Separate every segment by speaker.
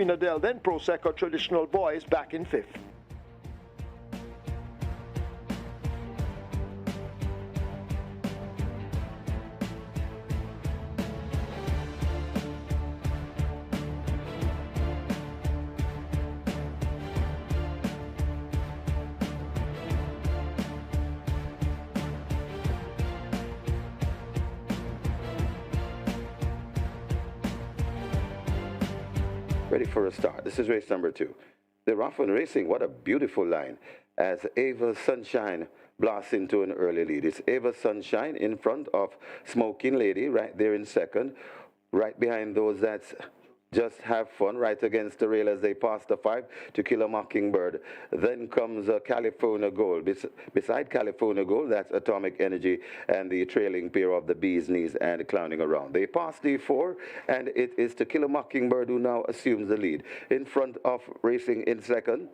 Speaker 1: Nadell, then Prosecco Traditional Boys back in 5th.
Speaker 2: Ready for a start. This is race number 2. The Harlequin Racing, what a beautiful line as Ava Sunshine blasts into an early lead. It's Ava Sunshine in front of Smoking Lady right there in second. Right behind those that's Just Have Fun right against the rail as they pass the 5 To Kill a Mockingbird. Then comes California Gold. Beside California Gold, that's Atomic Energy and the trailing pair of the Bee's Knees and Clowning Around. They pass D4, and it is To Kill a Mockingbird who now assumes the lead. In front of racing in second,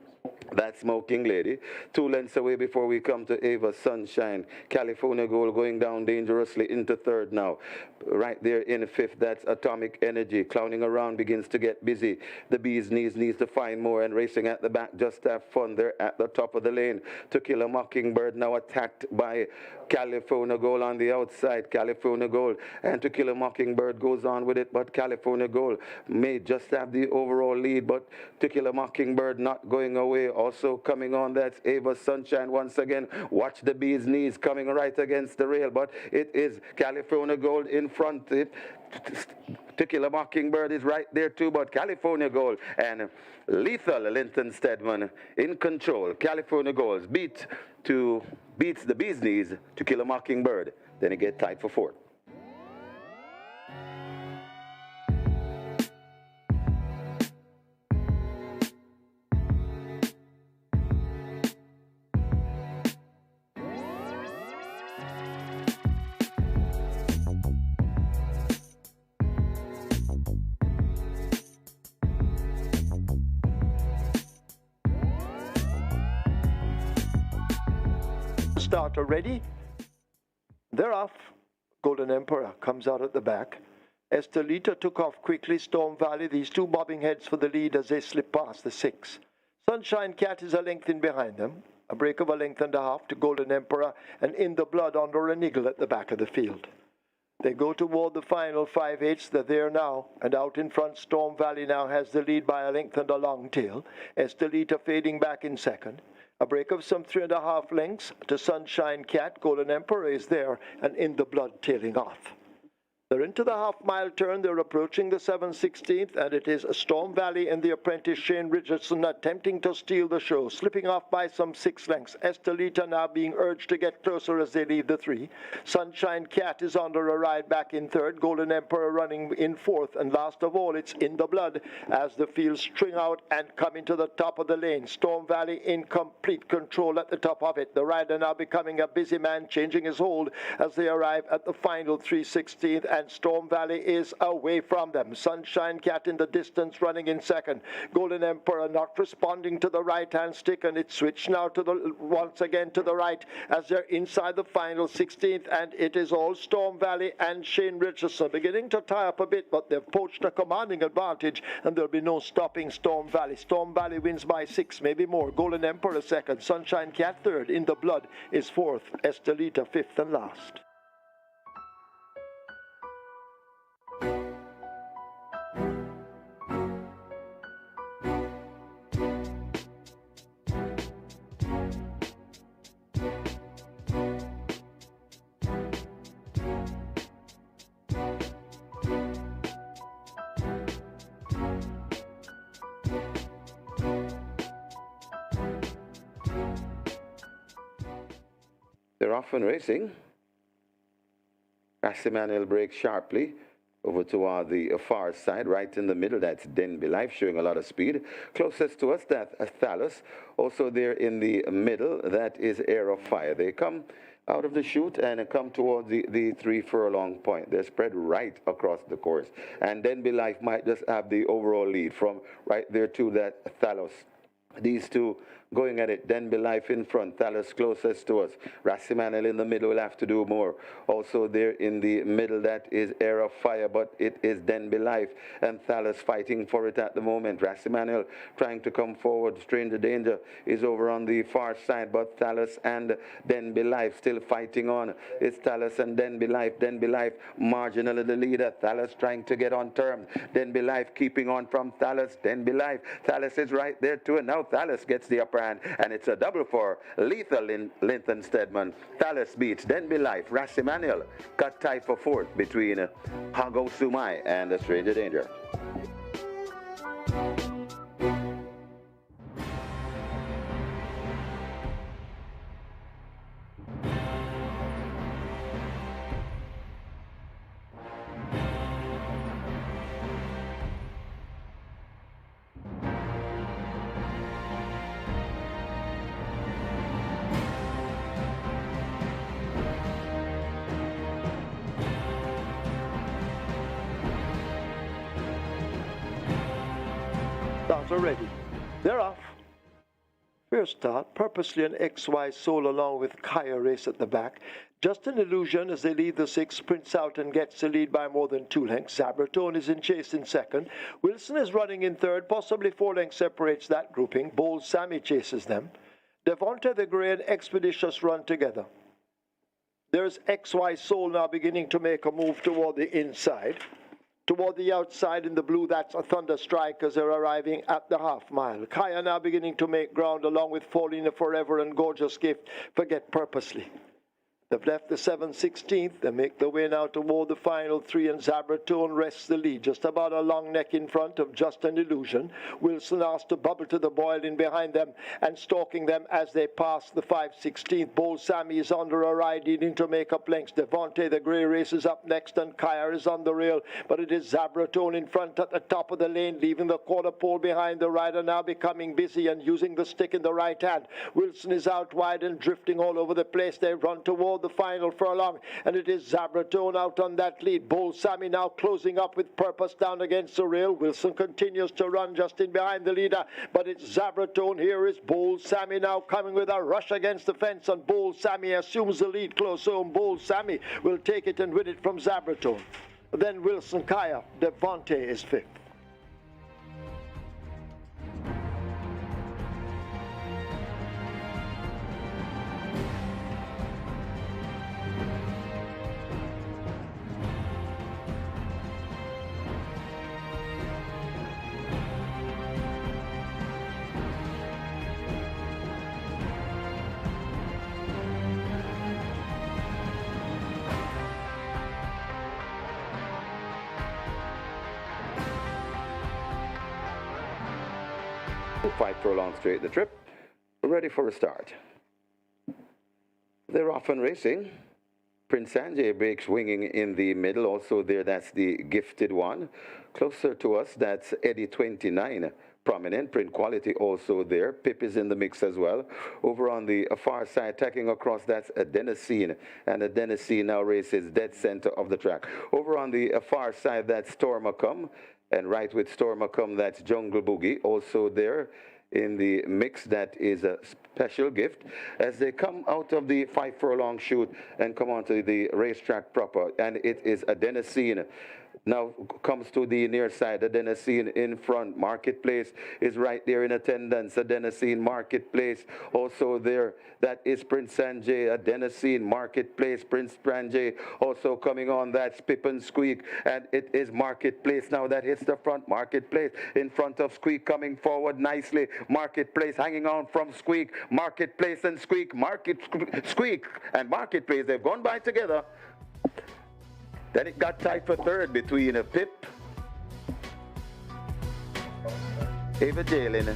Speaker 2: that's Smoking Lady. 2 lengths away before we come to Ava Sunshine. California Gold going down dangerously into third now. Right there in fifth, that's Atomic Energy. Clowning Around begins to get busy. The Bee's Knees needs to find more, and racing at the back, Just Have Fun. They're at the top of the lane. To Kill a Mockingbird now attacked by California Gold on the outside. California Gold and To Kill a Mockingbird goes on with it, but California Gold may just have the overall lead, but To Kill a Mockingbird not going away. Also coming on, that's Ava Sunshine once again. Watch the Bee's Knees coming right against the rail, but it is California Gold in front. To Kill a Mockingbird is right there too, but California Gold and Lethal Linton Stedman in control. California Gold beats the Bee's Knees, To Kill a Mockingbird. Then it gets tied for fourth.
Speaker 1: Starter ready. They're off. Golden Emperor comes out at the back. Estelita took off quickly. Storm Valley, these two bobbing heads for the lead as they slip past the 6. Sunshine Cat is a length in behind them. A break of a length and a half to Golden Emperor, and In the Blood under a niggle at the back of the field. They go toward the final 5/8. They're there now, and out in front, Storm Valley now has the lead by a length and a long tail. Estelita fading back in second. A break of some 3.5 lengths to Sunshine Cat. Golden Emperor is there, and In the Blood tailing off. They're into the half-mile turn. They're approaching the 7/16, and it is Storm Valley and the apprentice Shane Richardson attempting to steal the show, slipping off by some 6 lengths. Estelita now being urged to get closer as they leave the 3. Sunshine Cat is under a ride back in third. Golden Emperor running in fourth, and last of all, it's In the Blood as the field string out and come into the top of the lane. Storm Valley in complete control at the top of it. The rider now becoming a busy man, changing his hold as they arrive at the final 3/16. And Storm Valley is away from them. Sunshine Cat in the distance running in second. Golden Emperor not responding to the right-hand stick, and it's switched now to the once again to the right as they're inside the final 16th, and it is all Storm Valley and Shane Richardson beginning to tie up a bit, but they've poached a commanding advantage, and there'll be no stopping Storm Valley. Storm Valley wins by 6, maybe more. Golden Emperor second. Sunshine Cat third. In the Blood is fourth. Estelita fifth and last.
Speaker 2: They're off and racing. Emanuel breaks sharply over toward the far side, right in the middle. That's Denby Life showing a lot of speed. Closest to us, that's Thalus. Also there in the middle, that is Air of Fire. They come out of the chute and come towards the 3 furlong point. They're spread right across the course. And Denby Life might just have the overall lead from right there to that Thalus. These two going at it. Denby Life in front. Thales closest to us. Rassimanel in the middle will have to do more. Also there in the middle, that is Air of Fire, but it is Denby Life and Thales fighting for it at the moment. Rassimanel trying to come forward. Stranger Danger is over on the far side, but Thales and Denby Life still fighting on. It's Thales and Denby Life. Denby Life marginally the leader. Thales trying to get on terms. Denby Life keeping on from Thales. Denby Life. Thales is right there too, and now Thales gets the upper hand, and it's a double for Lethal in Linton Stedman. Thales beats Denby Life. Rassimanel cut tight for fourth between Hago Sumai and Stranger Danger.
Speaker 1: Starts already. They're off. First start, purposely an XY Soul along with Kaya race at the back. Just an illusion as they lead the six, sprints out and gets the lead by more than 2 lengths. Zabratone is in chase in second. Wilson is running in third, possibly 4 lengths separates that grouping. Bold Sammy chases them. Devonta the Grey and Expeditious run together. There's XY Soul now beginning to make a move toward the inside. Toward the outside in the blue, that's a Thunder Strike as they're arriving at the half mile. Kaya now beginning to make ground along with Paulina Forever and Gorgeous Gift. Forget Purposely. They've left the 7/16th. They make their way now toward the final 3, and Zabratone rests the lead. Just about a long neck in front of Just an Illusion. Wilson asked to bubble to the boil in behind them and stalking them as they pass the 5/16th. Bold Sammy is under a ride needing to make up lengths. Devontae the Grey races up next, and Kaya is on the rail, but it is Zabratone in front at the top of the lane, leaving the quarter pole behind. The rider now becoming busy and using the stick in the right hand. Wilson is out wide and drifting all over the place. They run toward the final furlong, and it is Zabratone out on that lead. Bold Sammy now closing up with Purpose down against the rail. Wilson continues to run just in behind the leader, but it's Zabratone. Here is Bold Sammy now coming with a rush against the fence, and Bold Sammy assumes the lead close home. Bold Sammy will take it and win it from Zabratone. Then Wilson, Kaya, Devontae is 5th.
Speaker 2: Fight furlong straight the trip, ready for a start. They're off and racing. Prince Sanjay breaks winging in the middle. Also there, that's the Gifted One. Closer to us, that's Eddie 29. Prominent print quality also there. Pip is in the mix as well. Over on the far side, tacking across, that's Adenosine. And Adenosine now races dead center of the track. Over on the far side, that's Stormacom. And right with Stormacom, that's Jungle Boogie. Also there in the mix, that is a Special Gift. As they come out of the 5 furlong shoot and come onto the racetrack proper, and it is Adenosine. Now comes to the near side. Adenosine in front. Marketplace is right there in attendance. Adenosine, Marketplace also there. That is Prince Sanjay. Adenosine, Marketplace, Prince Sanjay also coming on. That's Pip and Squeak, and it is Marketplace now that hits the front. Marketplace in front of Squeak coming forward nicely. Marketplace hanging on from Squeak. Marketplace and Squeak. Squeak and Marketplace, they've gone by together. Then it got tight for third between a Pip, Ava Jalen,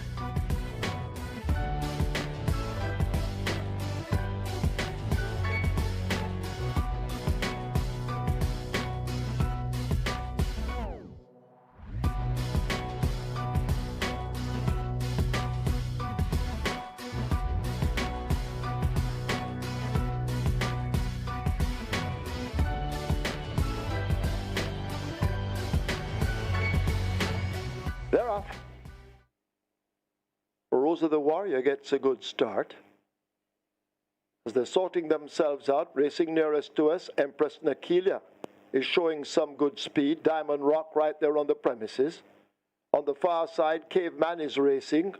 Speaker 1: They're off. Rosa the Warrior gets a good start. As they're sorting themselves out, racing nearest to us, Empress Nakilia is showing some good speed. Diamond Rock right there on the premises. On the far side, Caveman is racing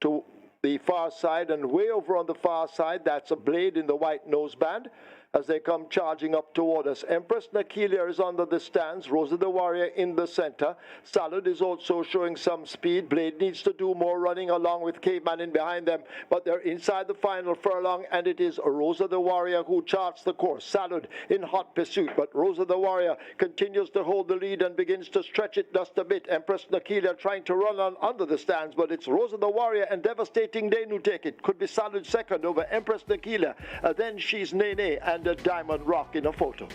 Speaker 1: to the far side, and way over on the far side, that's a Blade in the white noseband as they come charging up toward us. Empress Nakilia is under the stands, Rosa the Warrior in the center. Salad is also showing some speed. Blade needs to do more running along with Caveman in behind them, but they're inside the final furlong, and it is Rosa the Warrior who charts the course. Salad in hot pursuit, but Rosa the Warrior continues to hold the lead and begins to stretch it just a bit. Empress Nakilia trying to run on under the stands, but it's Rosa the Warrior and Devastating Dane who take it. Could be Salad second over Empress Nakilia. Then she's Nene and a Diamond Rock in a photo.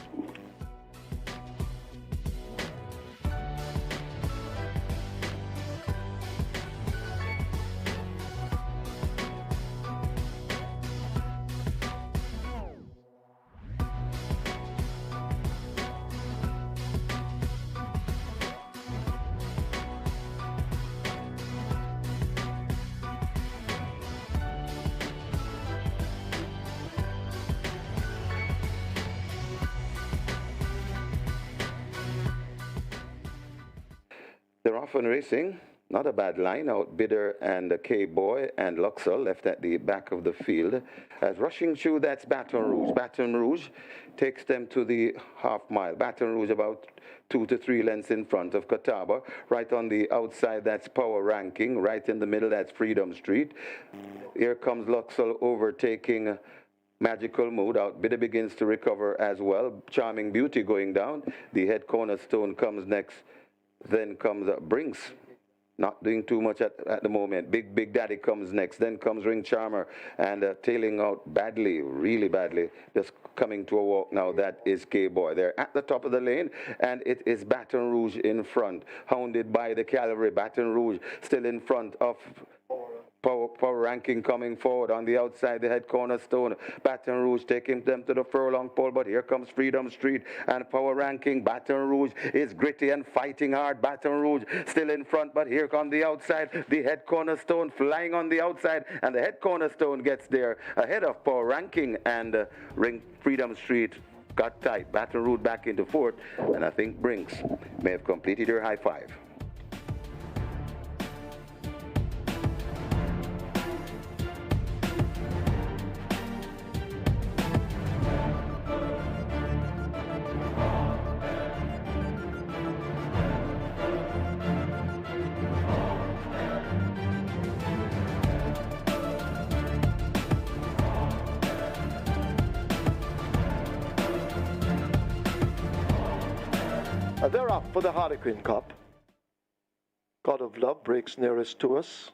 Speaker 2: They're off and racing. Not a bad line. Outbidder and K-Boy and Luxor left at the back of the field. As rushing through, that's Baton Rouge. Baton Rouge takes them to the half mile. Baton Rouge about 2 to 3 lengths in front of Catawba. Right on the outside, that's Power Ranking. Right in the middle, that's Freedom Street. Here comes Luxor overtaking Magical Mood. Outbidder begins to recover as well. Charming Beauty going down. The head cornerstone comes next. Then comes Brinks, not doing too much at the moment. Big Daddy comes next. Then comes Ring Charmer and tailing out badly, really badly. Just coming to a walk now. That is K-Boy. They're at the top of the lane, and it is Baton Rouge in front, hounded by the Cavalry. Baton Rouge still in front of Power Ranking coming forward. On the outside, the head cornerstone. Baton Rouge taking them to the furlong pole, but here comes Freedom Street and Power Ranking. Baton Rouge is gritty and fighting hard. Baton Rouge still in front, but here on the outside, the head cornerstone flying on the outside, and the head cornerstone gets there ahead of Power Ranking, and Ring Freedom Street got tight. Baton Rouge back into fourth, and I think Brinks may have completed her high five.
Speaker 1: They're up for the Harlequin Cup. God of Love breaks nearest to us.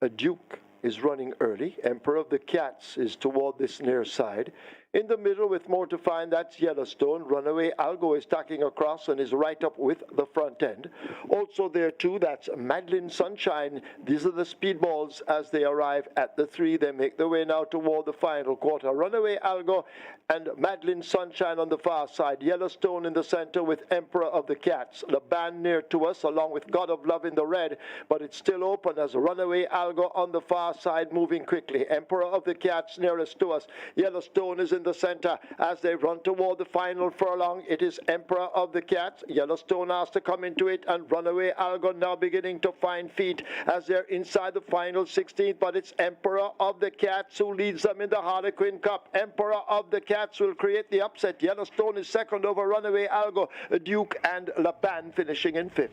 Speaker 1: A Duke is running early. Emperor of the Cats is toward this near side. In the middle with more to find, that's Yellowstone. Runaway Algo is tacking across and is right up with the front end. Also there too, that's Madeline Sunshine. These are the speedballs as they arrive at the 3. They make their way now toward the final quarter. Runaway Algo and Madeline Sunshine on the far side. Yellowstone in the center with Emperor of the Cats. The band near to us along with God of Love in the red, but it's still open as Runaway Algo on the far side moving quickly. Emperor of the Cats nearest to us. Yellowstone is in the center as they run toward the final furlong. It is Emperor of the Cats. Yellowstone has to come into it, and Runaway Algo now beginning to find feet as they're inside the final 16th, but it's Emperor of the Cats who leads them in the Harlequin Cup. Emperor of the Cats will create the upset. Yellowstone is second over Runaway Algo. Duke and La Pan finishing in 5th.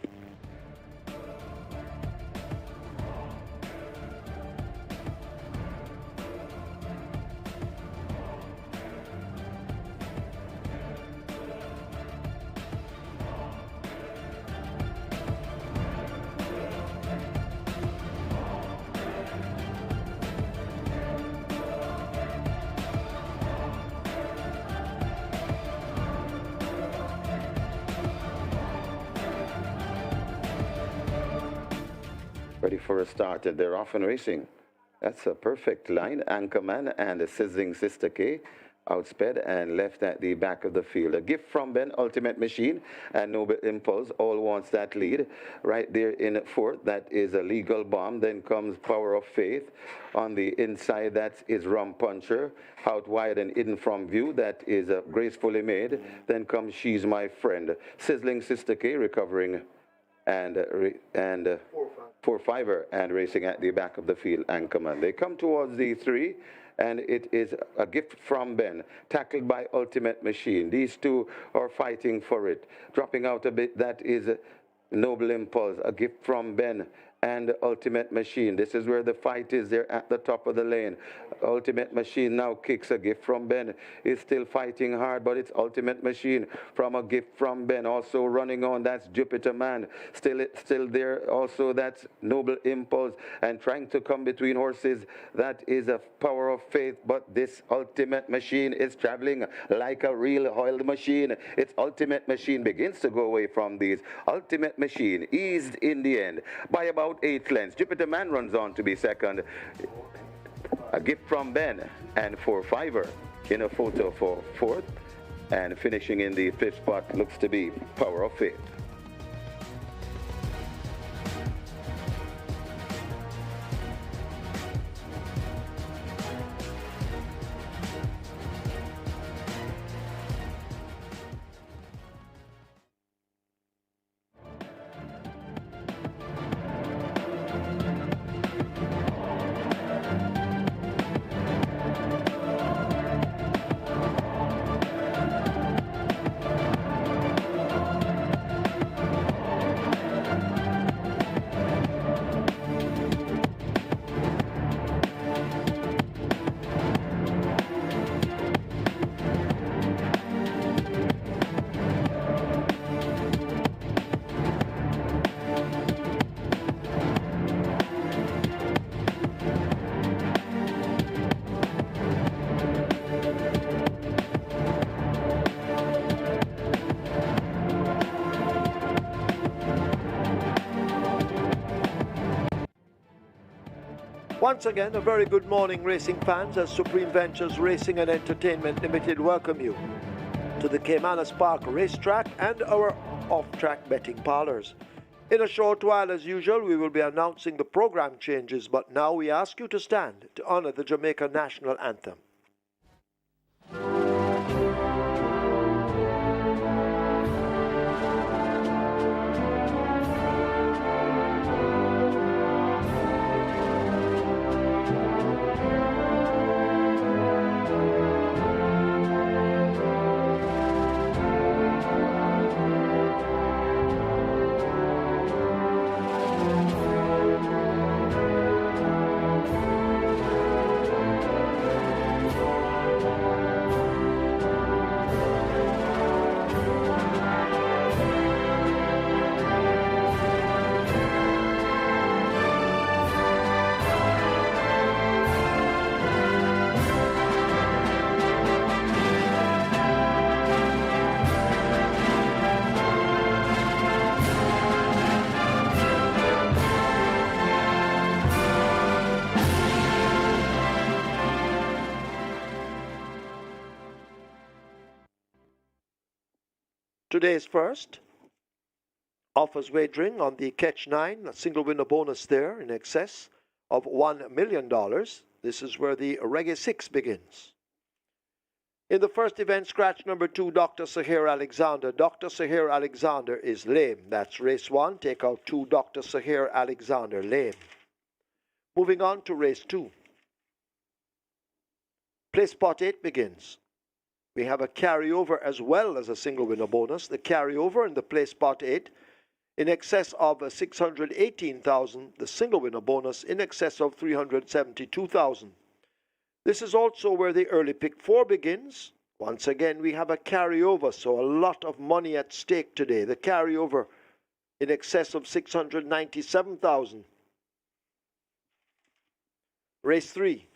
Speaker 2: Ready for a start, they're off and racing. That's a perfect line. Anchorman and a Sizzling Sister K outsped and left at the back of the field. A Gift from Ben, Ultimate Machine, and Noble Impulse all wants that lead. Right there in fourth, that is a Legal Bomb. Then comes Power of Faith. On the inside, that is Rum Puncher. Out wide and hidden from view, that is Gracefully Made. Then comes She's My Friend. Sizzling Sister K recovering and 4-5er and racing at the back of the field, Anchorman. They come towards the 3, and it is A Gift from Ben, tackled by Ultimate Machine. These two are fighting for it. Dropping out a bit, that is Noble Impulse, A Gift from Ben, and Ultimate Machine. This is where the fight is. They're at the top of the lane. Ultimate Machine now kicks. A Gift from Ben is still fighting hard, but it's Ultimate Machine from A Gift from Ben. Also running on, that's Jupiter Man. Still there. Also, that's Noble Impulse. And trying to come between horses, that is a Power of Faith. But this Ultimate Machine is traveling like a real oiled machine. Its Ultimate Machine begins to go away from these. Ultimate Machine eased in the end by about 8 lengths. Jupiter Man runs on to be second. A Gift from Ben and 4-5er in a photo for fourth. And finishing in the 5th spot looks to be Power of Faith.
Speaker 1: Once again, a very good morning, racing fans, as Supreme Ventures Racing and Entertainment Limited welcome you to the Caymanas Park racetrack and our off-track betting parlors. In a short while, as usual, we will be announcing the program changes, but now we ask you to stand to honor the Jamaica National Anthem. Today's first offers wagering on the Catch 9, a single winner bonus there in excess of $1 million. This is where the Reggae 6 begins. In the first event, scratch number 2, Dr. Sahir Alexander. Dr. Sahir Alexander is lame. That's race 1. Take out 2, Dr. Sahir Alexander, lame. Moving on to race 2. Play spot 8 begins. We have a carryover as well as a single winner bonus. The carryover in the play spot 8 in excess of 618,000. The single winner bonus in excess of 372,000. This is also where the early pick 4 begins. Once again, we have a carryover, so a lot of money at stake today. The carryover in excess of 697,000. Race 3.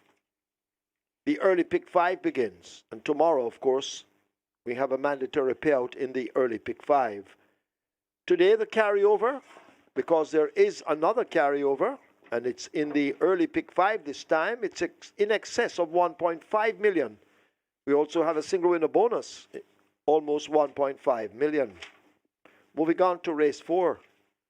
Speaker 1: The early pick 5 begins, and tomorrow, of course, we have a mandatory payout in the early pick 5. Today, the carryover, because there is another carryover, and it's in the early pick 5 this time, it's in excess of 1.5 million. We also have a single winner bonus, almost 1.5 million. Moving on to race 4,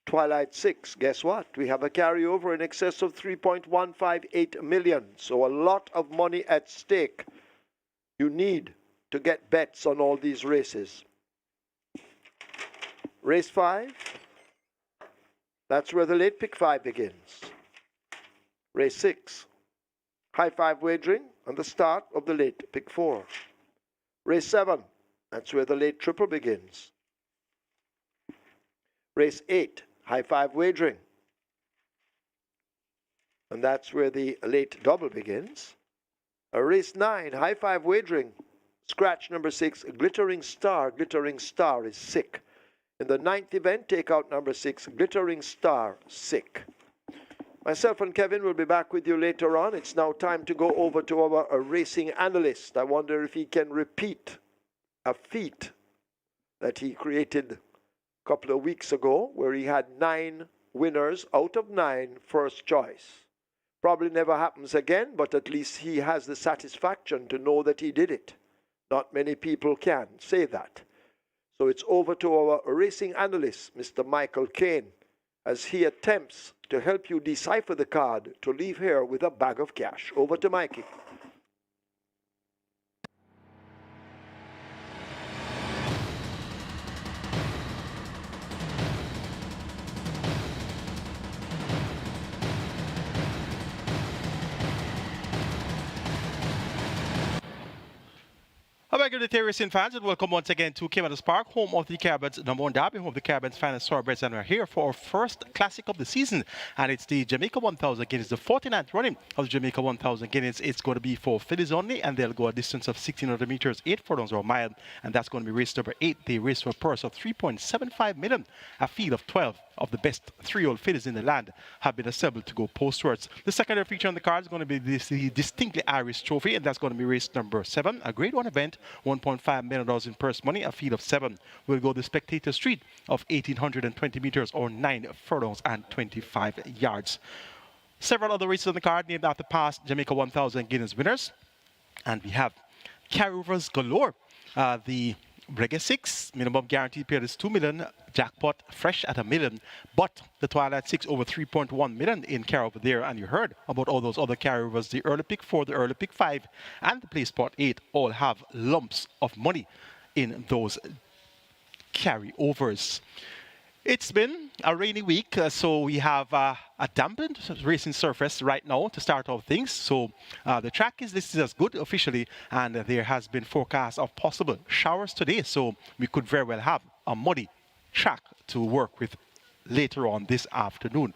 Speaker 1: Twilight 6. Guess what? We have a carryover in excess of 3.158 million. So a lot of money at stake. You need to get bets on all these races. Race 5. That's where the late pick 5 begins. Race 6. High 5 wagering and the start of the late pick 4. Race 7. That's where the late triple begins. Race 8. High 5 wagering. And that's where the late double begins. Race 9. High 5 wagering. Scratch number 6. Glittering Star. Glittering Star is sick. In the 9th event, take out number 6. Glittering Star, sick. Myself and Kevin will be back with you later on. It's now time to go over to our racing analyst. I wonder if he can repeat a feat that he created a couple of weeks ago, where he had 9 winners out of 9 first choice. Probably never happens again, but at least he has the satisfaction to know that he did it. Not many people can say that. So it's over to our racing analyst, Mr. Michael Kane, as he attempts to help you decipher the card to leave here with a bag of cash. Over to Mikey.
Speaker 3: Hi, good day, racing fans, and welcome once again to Caymanas Park, home of the Caribbean's #1 derby, home of the Caribbean's finest thoroughbreds, and we're here for our first classic of the season, and it's the Jamaica 1000 Guineas, the 49th running of the Jamaica 1000 Guineas. It's going to be for fillies only, and they'll go a distance of 1,600 meters, 8 furlongs or a mile, and that's going to be race number 8. They race for a purse of 3.75 million. A field of 12 of the best 3-year-old fillies in the land have been assembled to go postwards. The secondary feature on the card is going to be the Distinctly Irish Trophy, and that's going to be race number 7, a Grade 1 event, $1.5 million in purse money. A field of 7 will go the Spectator Street of 1,820 meters or 9 furlongs and 25 yards. Several other races on the card named after past Jamaica 1000 Guineas winners, and we have carryovers galore. The Reggae 6, minimum guaranteed paid is 2 million, jackpot fresh at $1 million, but the Twilight 6 over 3.1 million in carryover there, and you heard about all those other carryovers. The early pick 4, the early pick 5, and the play spot 8 all have lumps of money in those carryovers. It's been a rainy week, so we have a dampened racing surface right now to start off things. So the track is listed as good officially, and there has been forecasts of possible showers today. So we could very well have a muddy track to work with later on this afternoon.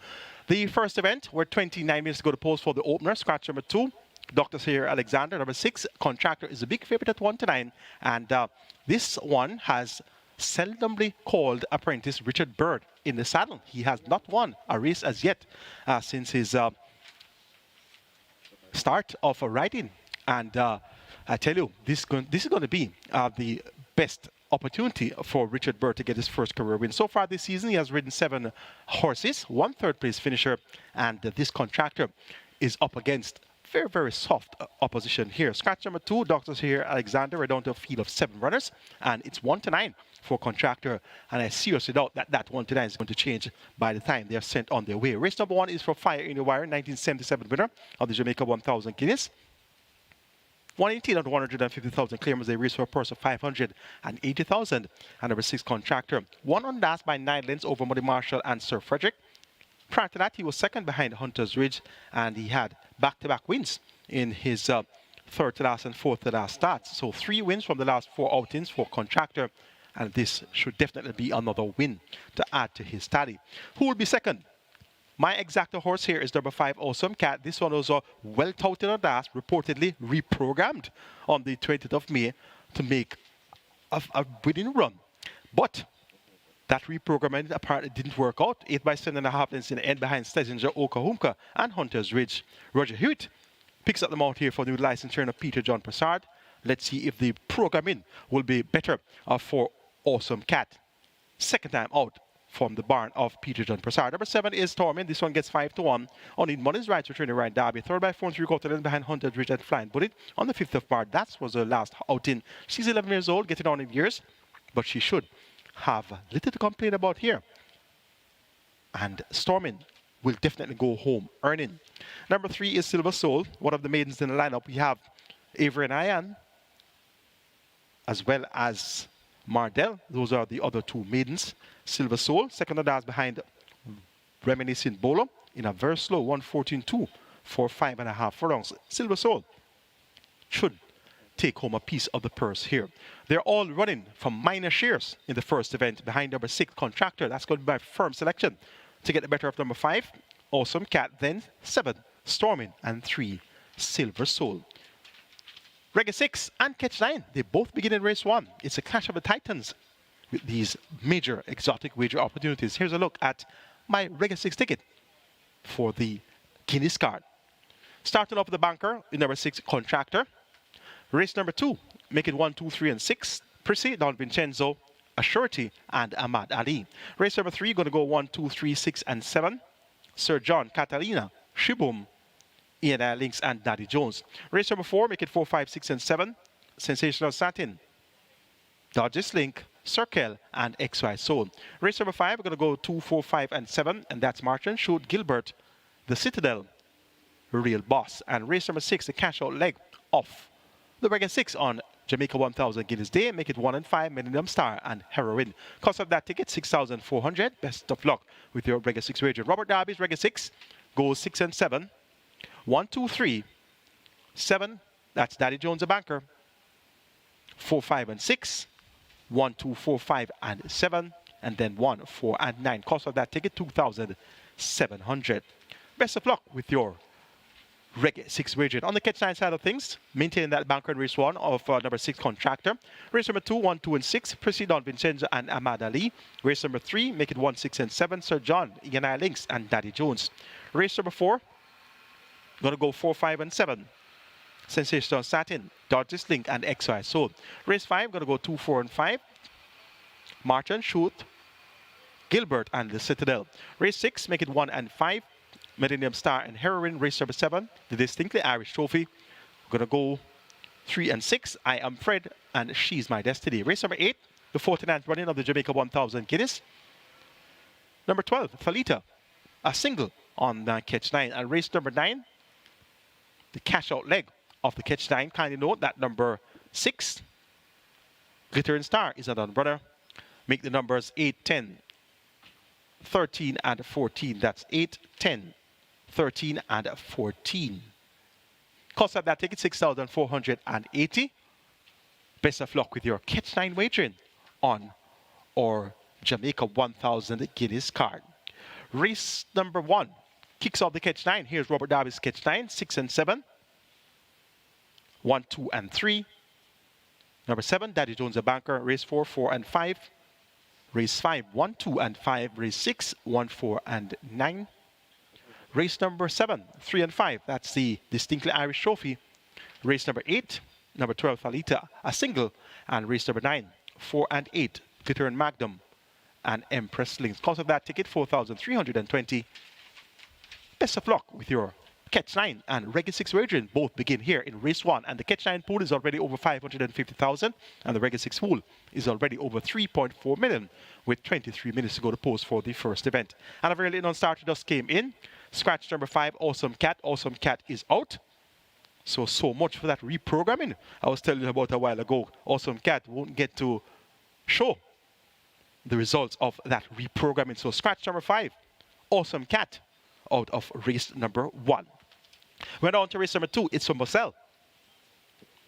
Speaker 3: The first event, we're 29 minutes to go to post for the opener, scratch number 2. Dr. Sir Alexander, number 6. Contractor is a big favorite at 1-9, and this one has seldomly called apprentice Richard Bird in the saddle. He has not won a race as yet since his start of riding, and I tell you, this is going to be the best opportunity for Richard Bird to get his first career win. So far this season, he has ridden 7 horses, 1 third-place finisher, and this contractor is up against very, very soft opposition here. Scratch number 2, Dr. Sir Alexander, we're down to a field of 7 runners, and it's 1-9 for contractor, and I seriously doubt that 1-9 is going to change by the time they're sent on their way. Race number 1 is for Fire in the Wire, 1977 winner of the Jamaica 1000 Guineas. 118 out of 150,000 claimers. They race for a purse of 580,000. And number 6, Contractor, won on last by 9 lengths over Muddy Marshall and Sir Frederick. Prior to that, he was second behind Hunter's Ridge, and he had back-to-back wins in his third to last and fourth to last starts. So 3 wins from the last 4 outings for Contractor, and this should definitely be another win to add to his tally. Who will be second? My exacta horse here is number 5, Awesome Cat. This one was well touted on last, reportedly reprogrammed on the 20th of May to make a winning run. But that reprogramming apparently didn't work out. 8 by 7.5 lengths in the end behind Stesinger, Okahumka, and Hunter's Ridge. Roger Hewitt picks up the mount here for new licensed trainer Peter John Prasad. Let's see if the programming will be better for Awesome Cat. Second time out from the barn of Peter John Prasad. Number 7 is Stormin. This one gets 5-1. On in Money's right, returning right Derby. Third by 4 and 3/4 length behind Hunter Ridge and Flying Bullet. On the 5th of March, that was her last outing. She's 11 years old, getting on in years, but she should have little to complain about here. And Stormin will definitely go home earning. Number 3 is Silver Soul, one of the maidens in the lineup. We have Avery and Ian, as well as Mardell. Those are the other 2 maidens. Silver Soul, second of that behind Reminiscent Bowler in a very slow 1:14.2 for 5.5 furlongs. Silver Soul should take home a piece of the purse here. They're all running from minor shares in the first event behind number 6, Contractor. That's going to be my firm selection to get the better of number 5, Awesome Cat, then 7, Stormin, and 3, Silver Soul. Reggae 6 and Catch 9, they both begin in race 1. It's a clash of the titans with these major exotic wager opportunities. Here's a look at my Reggae 6 ticket for the Guineas card. Starting off with the banker in number 6, Contractor. Race number 2, make it 1, 2, 3, and 6. Prissy, Don Vincenzo, Assurity, and Ahmad Ali. Race number 3, going to go 1, 2, 3, 6, and 7. Sir John, Catalina, Shibum, Ian Links, and Daddy Jones. Race number 4, make it 4, 5, 6, and 7. Sensational Satin, Dodges Link, Circle, and XY Soul. Race number 5, we're going to go 2, 4, 5, and 7, and that's Martin, Shoot, Gilbert, The Citadel, Real Boss. And race number 6, the cash out leg off the Reggae 6 on Jamaica 1000 Guineas Day. Make it 1 and 5, Millennium Star, and Heroin. Cost of that ticket, 6,400. Best of luck with your Reggae 6 wager. Robert Darby's Reggae 6 goes 6 and 7. 1, 2, 3, 7, that's Daddy Jones, a banker. 4, 5, and 6. 1, 2, 4, 5, and 7. And then 1, 4, and 9. Cost of that ticket, 2,700. Best of luck with your Reggae 6 wager. On the Catch 9 side of things, maintaining that banker in race 1 of number 6, Contractor. Race number 2, 1, 2, and 6, Prissy, Don Vincenzo, and Ahmad Ali. Race number 3, make it 1, 6, and 7, Sir John, Ian Links, and Daddy Jones. Race number 4, going to go 4, 5, and 7. Sensational Satin, Dodges Link, and XY Soul. Race 5, going to go 2, 4, and 5. Martin, Shoot, Gilbert, and The Citadel. Race 6, make it 1 and 5. Millennium Star and Heroin. Race number 7, the Distinctly Irish Trophy. We're going to go 3 and 6. I Am Fred, and She's My Destiny. Race number 8, the 49th running of the Jamaica 1000 Guineas. Number 12, Falita, a single on Catch 9. And race number 9, the cash out leg of the Catch 9. Kindly note that number 6, Glittering Star, is an unrunner. Make the numbers 8, 10, 13, and 14. That's 8, 10, 13, and 14. Cost of that ticket, 6,480. Best of luck with your Catch 9 wagering on our Jamaica 1000 Guineas card. Race number 1 kicks off the Catch 9. Here's Robert Darby's Catch 9, 6 and 7. 1, 2, and 3. Number 7, Daddy Jones, a banker. Race 4, 4, and 5. Race 5, 1, 2, and 5. Race 6, 1, 4, and 9. Race number 7, 3, and 5. That's the Distinctly Irish Trophy. Race number 8, number 12, Falita, a single. And race number 9, 4, and 8, Glitter and Magnum, and Empress Links. Cost of that ticket, 4,320. Best of luck with your Catch 9 and Reggae 6 wagering. Both begin here in race 1, and the Catch 9 pool is already over 550,000, and the Reggae 6 pool is already over 3.4 million, with 23 minutes to go to post for the first event. And a very late on starter just came in. Scratch number 5, Awesome Cat. Awesome Cat is out. So much for that reprogramming I was telling you about a while ago. Awesome Cat won't get to show the results of that reprogramming. So scratch number 5, Awesome Cat, out of race number 1. Went on to race number 2. It's from Marcel,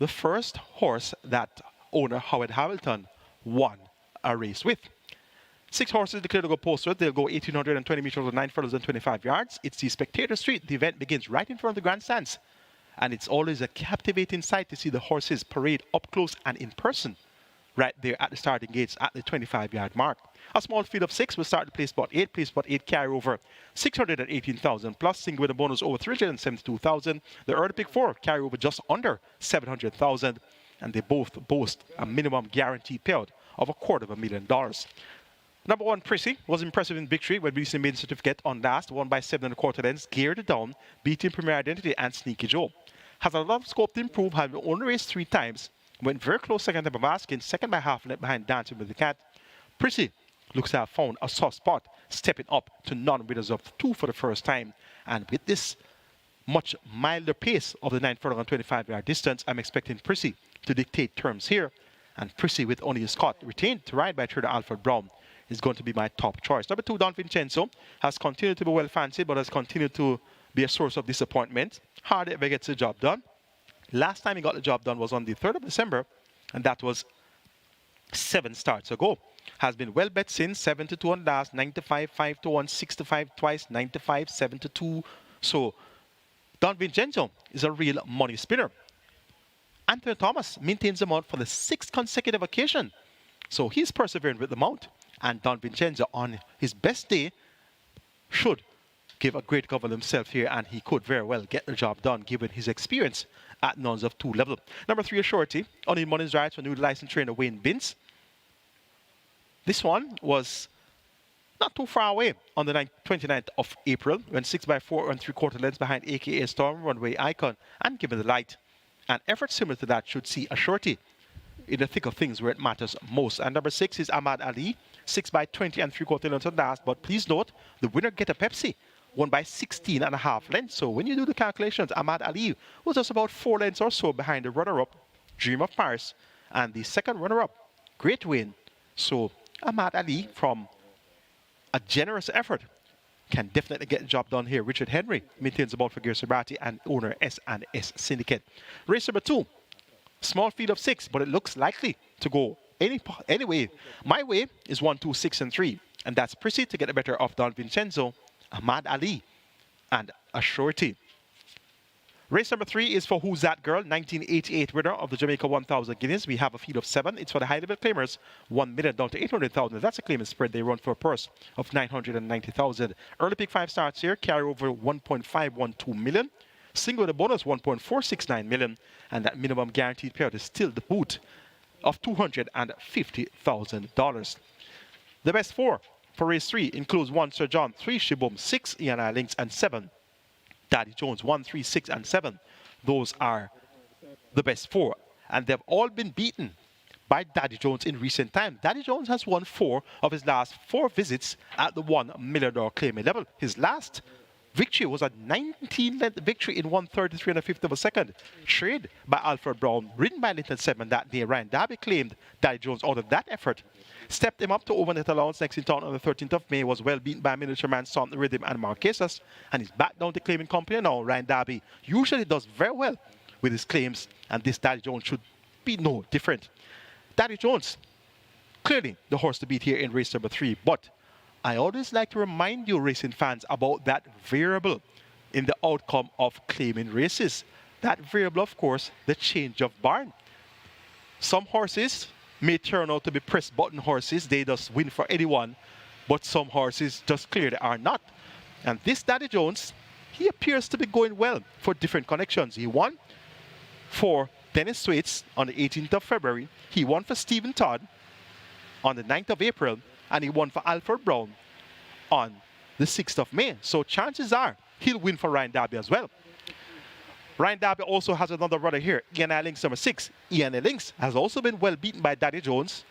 Speaker 3: the first horse that owner Howard Hamilton won a race with. 6 horses declared to go posted. They'll go 1,820 meters or 9 furlongs and 25 yards. It's the Spectator Street. The event begins right in front of the grandstands. And it's always a captivating sight to see the horses parade up close and in person right there at the starting gates at the 25-yard mark. A small field of 6 will start to play spot 8. Play spot 8 carry over 618,000 plus, single with a bonus over 372,000. The early pick 4 carry over just under 700,000, and they both boast a minimum guarantee payout of $250,000. Number 1, Prissy, was impressive in victory when releasing maiden certificate on last, won by 7 1/4 lengths, geared it down, beating Premier Identity and Sneaky Joe. Has a lot of scope to improve, having only raced 3 times, went very close second to Bavaskin, second by half length behind Dancing with the Cat. Prissy looks to have found a soft spot, stepping up to non-winners of 2 for the first time. And with this much milder pace of the 9 furlong and 25-yard distance, I'm expecting Prissy to dictate terms here. And Prissy, with only Scott retained to ride by trader Alfred Brown, is going to be my top choice. Number 2, Don Vincenzo, has continued to be well fancied, but has continued to be a source of disappointment. Hardly ever gets the job done. Last time he got the job done was on the 3rd of December, and that was 7 starts ago. Has been well bet since, 7-2 on last, 95, 5-1, 6-5 twice, 95, 7-2. So Don Vincenzo is a real money spinner. Anthony Thomas maintains the mount for the 6th consecutive occasion. So he's persevering with the mount. And Don Vincenzo, on his best day, should give a great cover himself here, and he could very well get the job done given his experience at nuns of 2 level. Number 3 is Shorty. On in money's rides for new licensed trainer Wayne Binns. This one was not too far away on the 29th of April, when 6 by 4 and 3/4 lengths behind AKA Storm, Runway Icon, and Given the Light. An effort similar to that should see a Shorty in the thick of things where it matters most. And number 6 is Ahmad Ali, 6 by 20 and 3/4 lengths on last. But please note, the winner Get a Pepsi won by 16.5 lengths. So when you do the calculations, Ahmad Ali was just about 4 lengths or so behind the runner-up, Dream of Paris, and the second runner-up, Great Wayne. So Ahmad Ali, from a generous effort, can definitely get the job done here. Richard Henry maintains the ball for Gary Sabrati and owner S&S Syndicate. Race number 2, small field of 6, but it looks likely to go any way. My way is 1, 2, 6, and 3, and that's Prissy to get the better of Don Vincenzo, Ahmad Ali, and a Shorty. Race number 3 is for Who's That Girl, 1988 winner of the Jamaica 1000 Guineas. We have a field of 7. It's for the high-level claimers, 1 million down to 800,000. That's a claimant spread. They run for a purse of 990,000. Early pick 5 starts here, carry over 1.512 million. Single the bonus, 1.469 million. And that minimum guaranteed payout is still the boot of $250,000. The best 4 for race 3 includes 1 Sir John, 3 Shibum, 6 ENI Links, and 7 Daddy Jones. 1, 3, 6, and 7. Those are the best 4. And they've all been beaten by Daddy Jones in recent time. Daddy Jones has won 4 of his last 4 visits at the $1 million claiming level. His last victory was a 19-length victory in 1:33 1/5 of a second. Trade by Alfred Brown, ridden by Linton 7 that day. Ryan Darby claimed Daddy Jones out of that effort. Stepped him up to overnet allowance next in town on the 13th of May. Was well beaten by Miniature Man, Son, Rhythm, and Marquesas. And he's back down to claiming company now. Ryan Darby usually does very well with his claims, and this Daddy Jones should be no different. Daddy Jones, clearly the horse to beat here in race number 3. But I always like to remind you, racing fans, about that variable in the outcome of claiming races. That variable, of course, the change of barn. Some horses may turn out to be press button horses. They just win for anyone. But some horses just clearly are not. And this Daddy Jones, he appears to be going well for different connections. He won for Dennis Swaits on the 18th of February. He won for Stephen Todd on the 9th of April. And he won for Alfred Brown on the 6th of May. So chances are he'll win for Ryan Darby as well. Ryan Darby also has another runner here, ENI Links number 6. ENI Links has also been well beaten by Daddy Jones.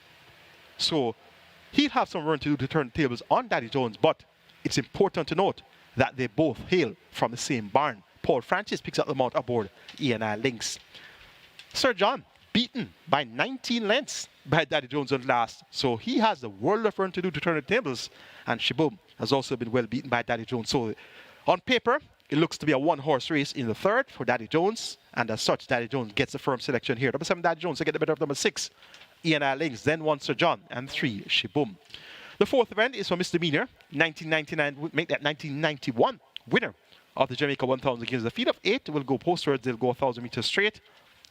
Speaker 3: So he'll have some run to do to turn tables on Daddy Jones, but it's important to note that they both hail from the same barn. Paul Francis picks up the mount aboard ENI Links. Sir John, beaten by 19 lengths by Daddy Jones on last. So he has the world of run to do to turn the tables. And Shiboom has also been well beaten by Daddy Jones. So on paper, it looks to be a 1-horse race in the 3rd for Daddy Jones. And as such, Daddy Jones gets a firm selection here. Number 7, Daddy Jones to get the better of number 6, ENI Links. Then 1, Sir John. And 3, Shiboom. The 4th event is for Misdemeanor. 1999, make that 1991 winner of the Jamaica 1000 Guineas. The field of 8 will go postwards. They'll go 1,000 meters straight.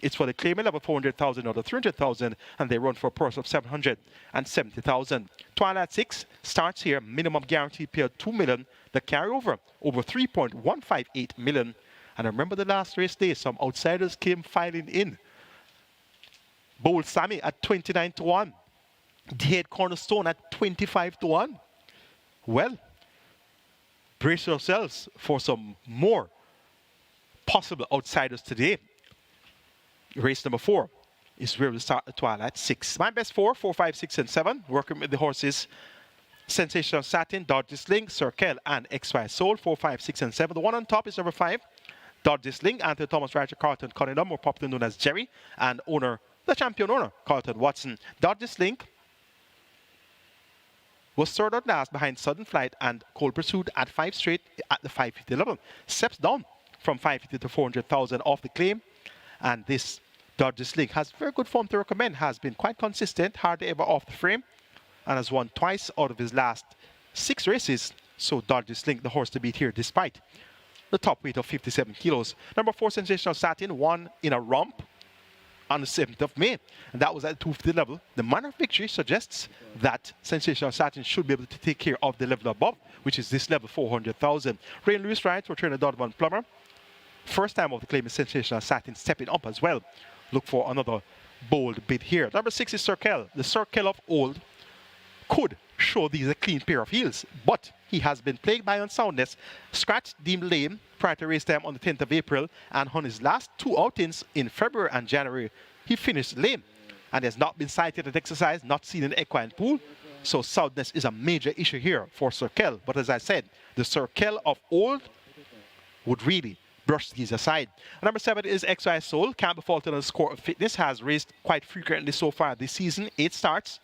Speaker 3: It's for the claimant level 400,000 or the 300,000, and they run for a purse of 770,000. Twilight 6 starts here, minimum guaranteed payout 2 million. The carryover over 3.158 million. And I remember the last race day, some outsiders came filing in. Bold Sammy at 29 to 1. Dead Cornerstone at 25-1. Well, brace yourselves for some more possible outsiders today. Race number 4 is where we start the Twilight 6. My best 4, 4, 5, 6, and 7. Working with the horses Sensational Satin, Dodgy Sling, Circle, and XY Soul. 4, 5, 6, and 7. The one on top is number 5. Dodgy Sling, Anthony Thomas Roger Carlton Cunningham, more popularly known as Jerry, and the champion owner, Carlton Watson. Dodgy Sling was third out last behind Sudden Flight and Cold Pursuit at 5 straight at the 550 level. Steps down from 550 to 400,000 off the claim. And this Dodgy Sling has very good form to recommend, has been quite consistent, hardly ever off the frame, and has won twice out of his last 6 races. So Dodgy Sling, the horse to beat here, despite the top weight of 57 kilos. Number 4, Sensational Satin, won in a romp on the 7th of May, and that was at 250 level. The manner of victory suggests that Sensational Satin should be able to take care of the level above, which is this level, 400,000. Ray Lewis rides for trainer Donovan Plummer. First time of the claim is Sensational Satin stepping up as well. Look for another bold bid here. Number 6 is Circle. The Circle of old could show these a clean pair of heels, but he has been plagued by unsoundness, scratched, deemed lame prior to race time on the 10th of April, and on his last 2 outings in February and January, he finished lame and has not been sighted at exercise, not seen in equine pool. So soundness is a major issue here for Circle. But as I said, the Circle of old would really brush these aside. Number 7 is XY Soul. Can't be faulted on the score of fitness. Has raced quite frequently so far this season. 8 starts.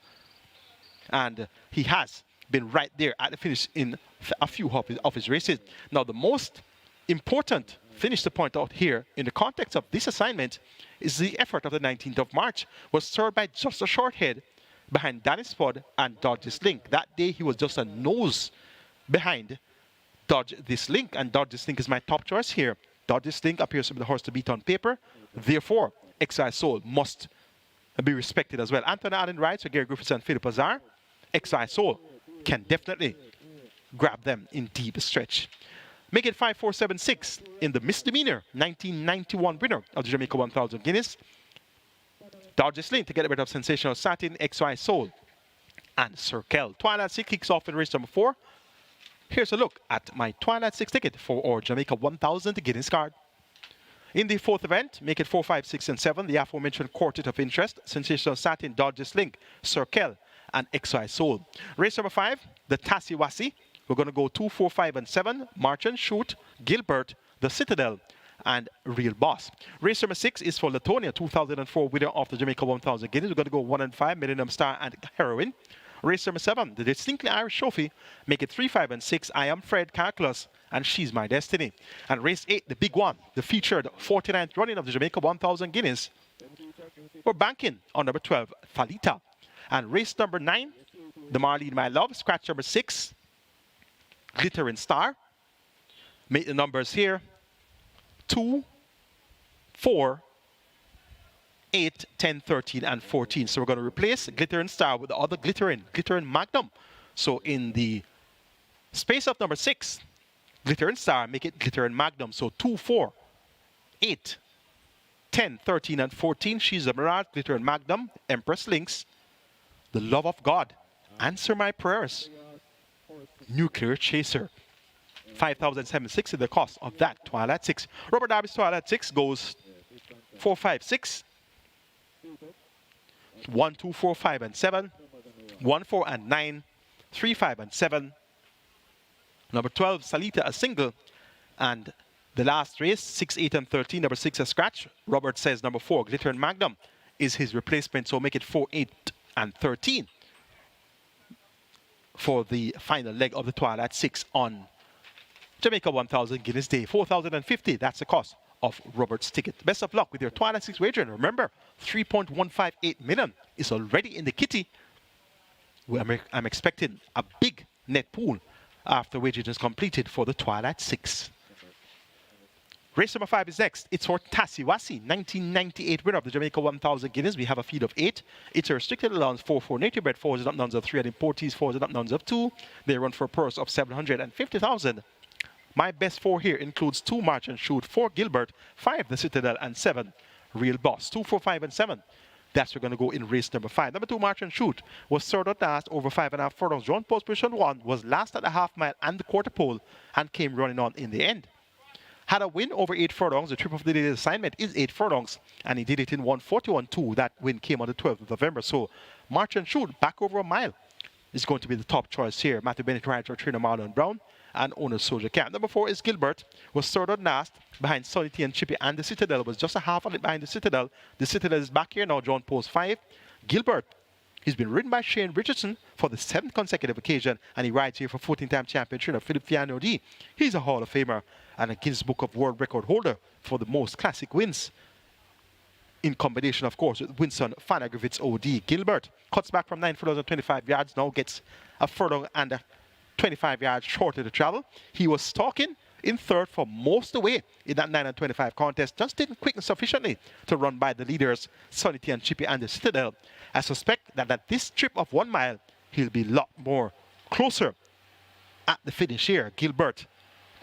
Speaker 3: And he has been right there at the finish in a few of his races. Now, the most important finish to point out here in the context of this assignment is the effort of the 19th of March. Was served by just a short head behind Danny Spud and Dodge This Link. That day, he was just a nose behind Dodge This Link, and Dodge This Link is my top choice here. Dodge This Link appears to be the horse to beat on paper. Therefore, XI Soul must be respected as well. Anthony Allen rides for Gary Griffiths and Philip Azar. XI Soul can definitely grab them in deep stretch. Make it 5-4-7-6 in the misdemeanor 1991 winner of the Jamaica 1000 Guineas. Dodge This Link to get rid of Sensational Satin, XY Soul, and Circle. Twilight 6 kicks off in race number 4. Here's a look at my Twilight 6 ticket for our Jamaica 1000 Guineas card. In the 4th event, make it 4, 5, 6, and 7. The aforementioned quartet of interest, Sensational Satin, Dodge This Link, Circle, and XY Soul. Race number 5, the Tassiwasi. We're going to go 2, 4, 5, and 7. March and Shoot, Gilbert, the Citadel, and Real Boss. Race number 6 is for Latonia, 2004 winner of the Jamaica 1000 Guineas. We're going to go 1 and 5, Millennium Star and Heroine. Race number 7, the Distinctly Irish Trophy. Make it 3, 5, and 6. I Am Fred Calculus, and She's My Destiny. And race 8, the big one, the featured 49th running of the Jamaica 1000 Guineas. We're banking on number 12, Falita. And race number 9, the Marlene My Love, scratch number 6, Glittering Star. Make the numbers here 2, 4, 8, 10, 13, and 14. So we're going to replace Glittering Star with the other Glittering Magnum. So in the space of number 6, Glittering Star, make it Glittering Magnum. So 2, 4, 8, 10, 13, and 14. She's a Mirage, Glittering Magnum, Empress Links, The Love of God, Answer My Prayers, Nuclear Chaser. 5,760 is the cost of that Twilight 6. Robert Darby's Twilight 6 goes 4, 5, 6. 1, 2, 4, 5, and 7. 1, 4, and 9. 3, 5, and 7. Number 12, Salita, a single. And the last race, 6, 8, and 13. Number 6, a scratch. Robert says number 4, Glitter and Magnum, is his replacement. So make it 4, 8, and 13 for the final leg of the Twilight 6 on Jamaica 1000 Guineas Day. 4,050, that's the cost of Robert's ticket. Best of luck with your Twilight 6 wager. And remember, 3.158 million is already in the kitty. I'm expecting a big net pool after wagering is completed for the Twilight 6. Race number 5 is next. It's for Tassiwasi, 1998 winner of the Jamaica 1000 Guineas. We have a feed of 8. It's a restricted allowance 4 native bred 4s and up nuns of 3 and importees 4s and up nuns of 2. They run for a purse of 750,000. My best 4 here includes 2 March and Shoot, 4 Gilbert, 5 the Citadel, and 7 Real Boss. 2, 4, 5, and 7. That's where we're going to go in race number 5. Number 2, March and Shoot, was third at last over 5.5 furlongs. Drawn post position 1, was last at the half mile and the quarter pole, and came running on in the end. Had a win over 8 furlongs. The trip of the day's assignment is 8 furlongs, and he did it in 1:41.2. That win came on the 12th of November. So March and Shoot, back over a mile, is going to be the top choice here. Matthew Bennett rides for trainer Marlon Brown and owner Soldier Camp. Number 4 is Gilbert, was third and last behind Sonny T and Chippy, and the Citadel was just a half on it behind the Citadel. The Citadel is back here now, drawn post 5. Gilbert, he's been ridden by Shane Richardson for the 7th consecutive occasion, and he rides here for 14-time champion trainer Philip Fiano D. He's a Hall of Famer and a Guinness Book of World Record holder for the most classic wins, in combination, of course, with Winston Fanagrovitz OD. Gilbert cuts back from 9 furlongs and 25 yards, now gets a furlong and 25 yards shorter to travel. He was stalking in third for most of the way in that 9 and 25 contest, just didn't quicken sufficiently to run by the leaders, Sonny T and Chippy and the Citadel. I suspect that at this trip of 1 mile, he'll be a lot more closer at the finish here. Gilbert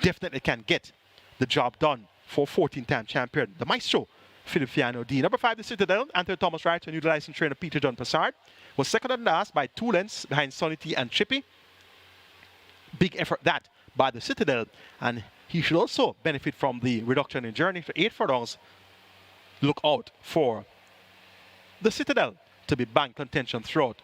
Speaker 3: definitely can get the job done for 14-time champion, the maestro, Philip Fiano D. Number 5, the Citadel, Anthony Thomas rides for new licensed trainer Peter John Passard, was second and last by 2 lengths behind Sonny T and Chippy. Big effort that by the Citadel, and he should also benefit from the reduction in journey to 8 furlongs. Look out for the Citadel to be bank contention throughout.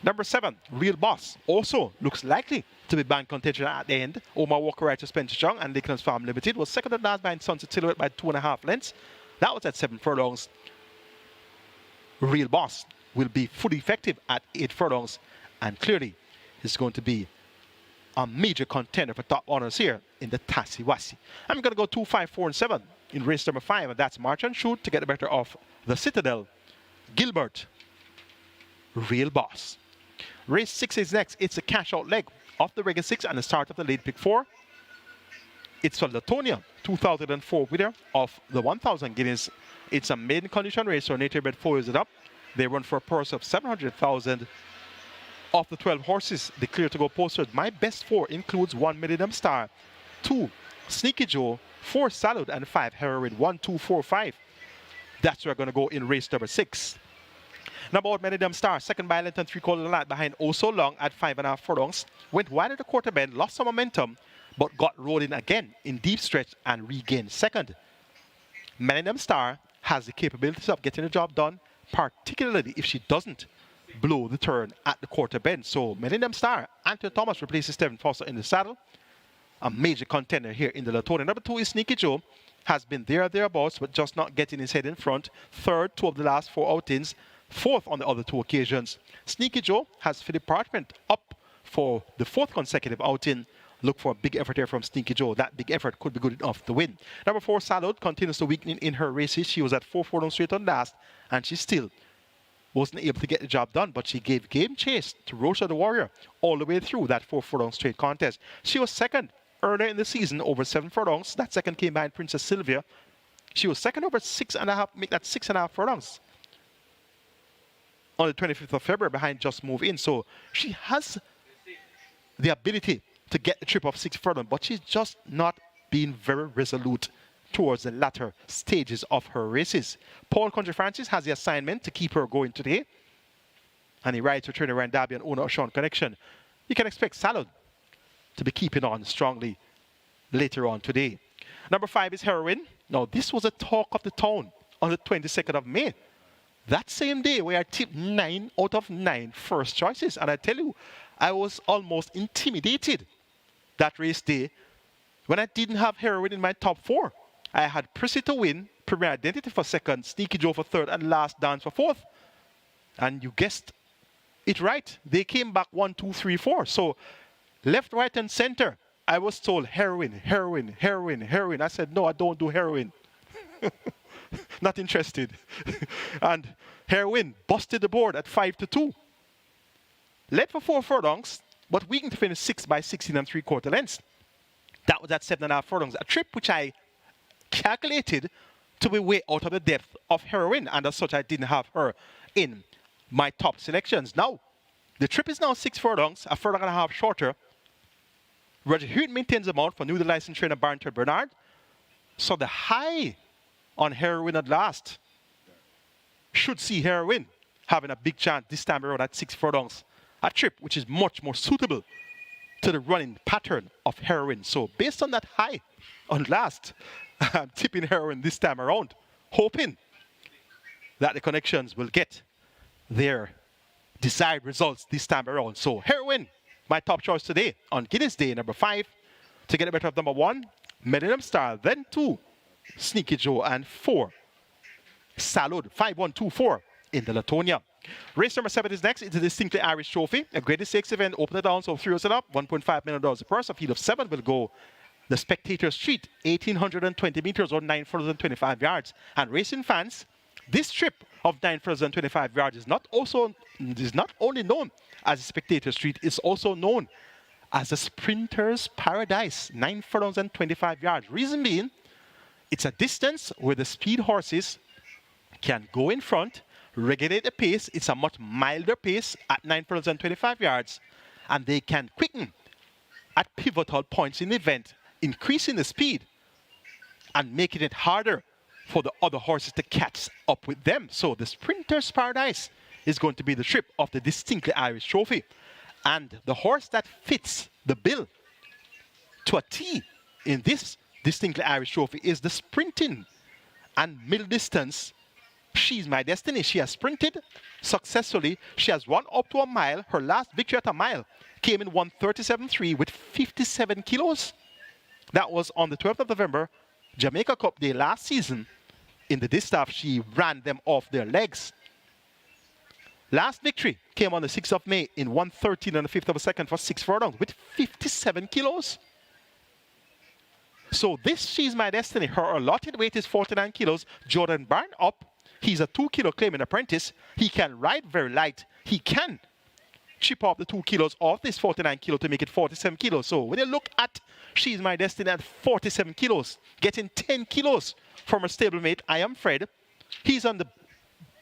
Speaker 3: Number 7, Real Boss, also looks likely to be bank contention at the end. Omar Walker rides for Spencer Chung and Lakelands Farm Limited, was second and last behind Sunset Silhouette by 2.5 lengths. That was at 7 furlongs. Real Boss will be fully effective at 8 furlongs, and clearly is going to be a major contender for top honors here in the Tassie Wassie. I'm going to go 2, 5, 4, and 7 in race number 5, and that's March and Shoot to get the better of the Citadel, Gilbert, Real Boss. Race 6 is next. It's a cash-out leg of the regular 6 and the start of the late pick 4. It's for Latonia, 2004 winner of the 1,000 Guineas. It's a maiden condition race, so nature bred 4 years it up. They run for a purse of 700,000. Of the 12 horses declared to go posted, my best 4 includes 1 Millennium Star, 2 Sneaky Joe, 4 Salad, and 5 Heroin. 1, 2, 4, 5. That's where we're going to go in race number 6. Number 1, Millennium Star, second by a length and 3/4 length behind Oh So Long at 5.5 furlongs. Went wide at the quarter bend, lost some momentum, but got rolling again in deep stretch and regained second. Millennium Star has the capabilities of getting the job done, particularly if she doesn't blow the turn at the quarter bend. So Millennium Star, Anthony Thomas replaces Stephen Foster in the saddle. A major contender here in the Latonia. Number 2 is Sneaky Joe. Has been thereabouts, but just not getting his head in front. Third, 2 of the last 4 outings. Fourth on the other 2 occasions. Sneaky Joe has Philip Parchment up for the 4th consecutive outing. Look for a big effort here from Sneaky Joe. That big effort could be good enough to win. Number 4, Salud, continues to weaken in her races. She was at 4 furlongs straight on last, and she still wasn't able to get the job done, but she gave game chase to Rosa the Warrior all the way through that 4 furlong straight contest. She was second earlier in the season over 7 furlongs. That second came behind Princess Sylvia. She was second over 6.5, make that 6.5 furlongs on the 25th of February behind Just Move In. So she has the ability to get the trip of 6 furlongs, but she's just not being very resolute towards the latter stages of her races. Paul Country Francis has the assignment to keep her going today, and he rides for trainer Ryan Darby and owner of Sean Connection. You can expect Salad to be keeping on strongly later on today. Number 5 is Heroin. Now, this was a talk of the town on the 22nd of May. That same day, where I tipped 9 out of 9 first choices. And I tell you, I was almost intimidated that race day when I didn't have Heroin in my top 4. I had Prissy to win, Premier Identity for second, Sneaky Joe for third, and Last Dance for fourth. And you guessed it right. They came back 1, 2, 3, 4. So left, right, and center, I was told Heroin, Heroin, Heroin, Heroin. I said, no, I don't do Heroin. Not interested. And Heroin busted the board at 5-2. Led for 4 furlongs, but weakened to finish 6 by 16 and 3/4 lengths. That was at 7.5 furlongs. A trip which I calculated to be way out of the depth of Heroin, and as such I didn't have her in my top selections. Now, the trip is now 6 furlongs, a furlong and a half shorter. Roger Hewitt maintains the mount for newly licensed trainer Barrington Bernard. So the high on Heroin at last should see Heroin having a big chance this time around at 6 furlongs. A trip which is much more suitable to the running pattern of Heroin. So based on that high on last, I'm tipping Heroin this time around, hoping that the connections will get their desired results this time around. So Heroin, my top choice today on Guineas Day, number 5, to get the better of number 1, Millennium Star, then 2, Sneaky Joe, and 4, Salud, 5-1-2-4 in the Latonia. Race number 7 is next. It's a distinctly Irish trophy. A grade 6 event, open it down, so 3 it up. $1.5 million a purse. A field of 7 will go the Spectator Street, 1,820 meters or 925 yards. And racing fans, this trip of 925 yards is not only known as Spectator Street, it's also known as a sprinter's paradise, 9 furlongs and 25 yards. Reason being, it's a distance where the speed horses can go in front, regulate the pace. It's a much milder pace at 9 furlongs and 25 yards, and they can quicken at pivotal points in the event, increasing the speed and making it harder for the other horses to catch up with them. So the Sprinter's Paradise is going to be the trip of the distinctly Irish trophy. And the horse that fits the bill to a T in this distinctly Irish trophy is the sprinting and middle distance She's My Destiny. She has sprinted successfully. She has run up to a mile. Her last victory at a mile came in 1:37.3 with 57 kilos. That was on the 12th of November, Jamaica Cup Day last season. In the distaff, she ran them off their legs. Last victory came on the 6th of May in 1:13 and a fifth of a second for 6 furlongs with 57 kilos. So this She's My Destiny, her allotted weight is 49 kilos. Jordan Byrne up. He's a 2 kilo claiming apprentice. He can ride very light. He can chip off the 2 kilos off this 49 kilo to make it 47 kilos. So when you look at She's My Destiny at 47 kilos, getting 10 kilos from her stablemate, I Am Fred, he's on the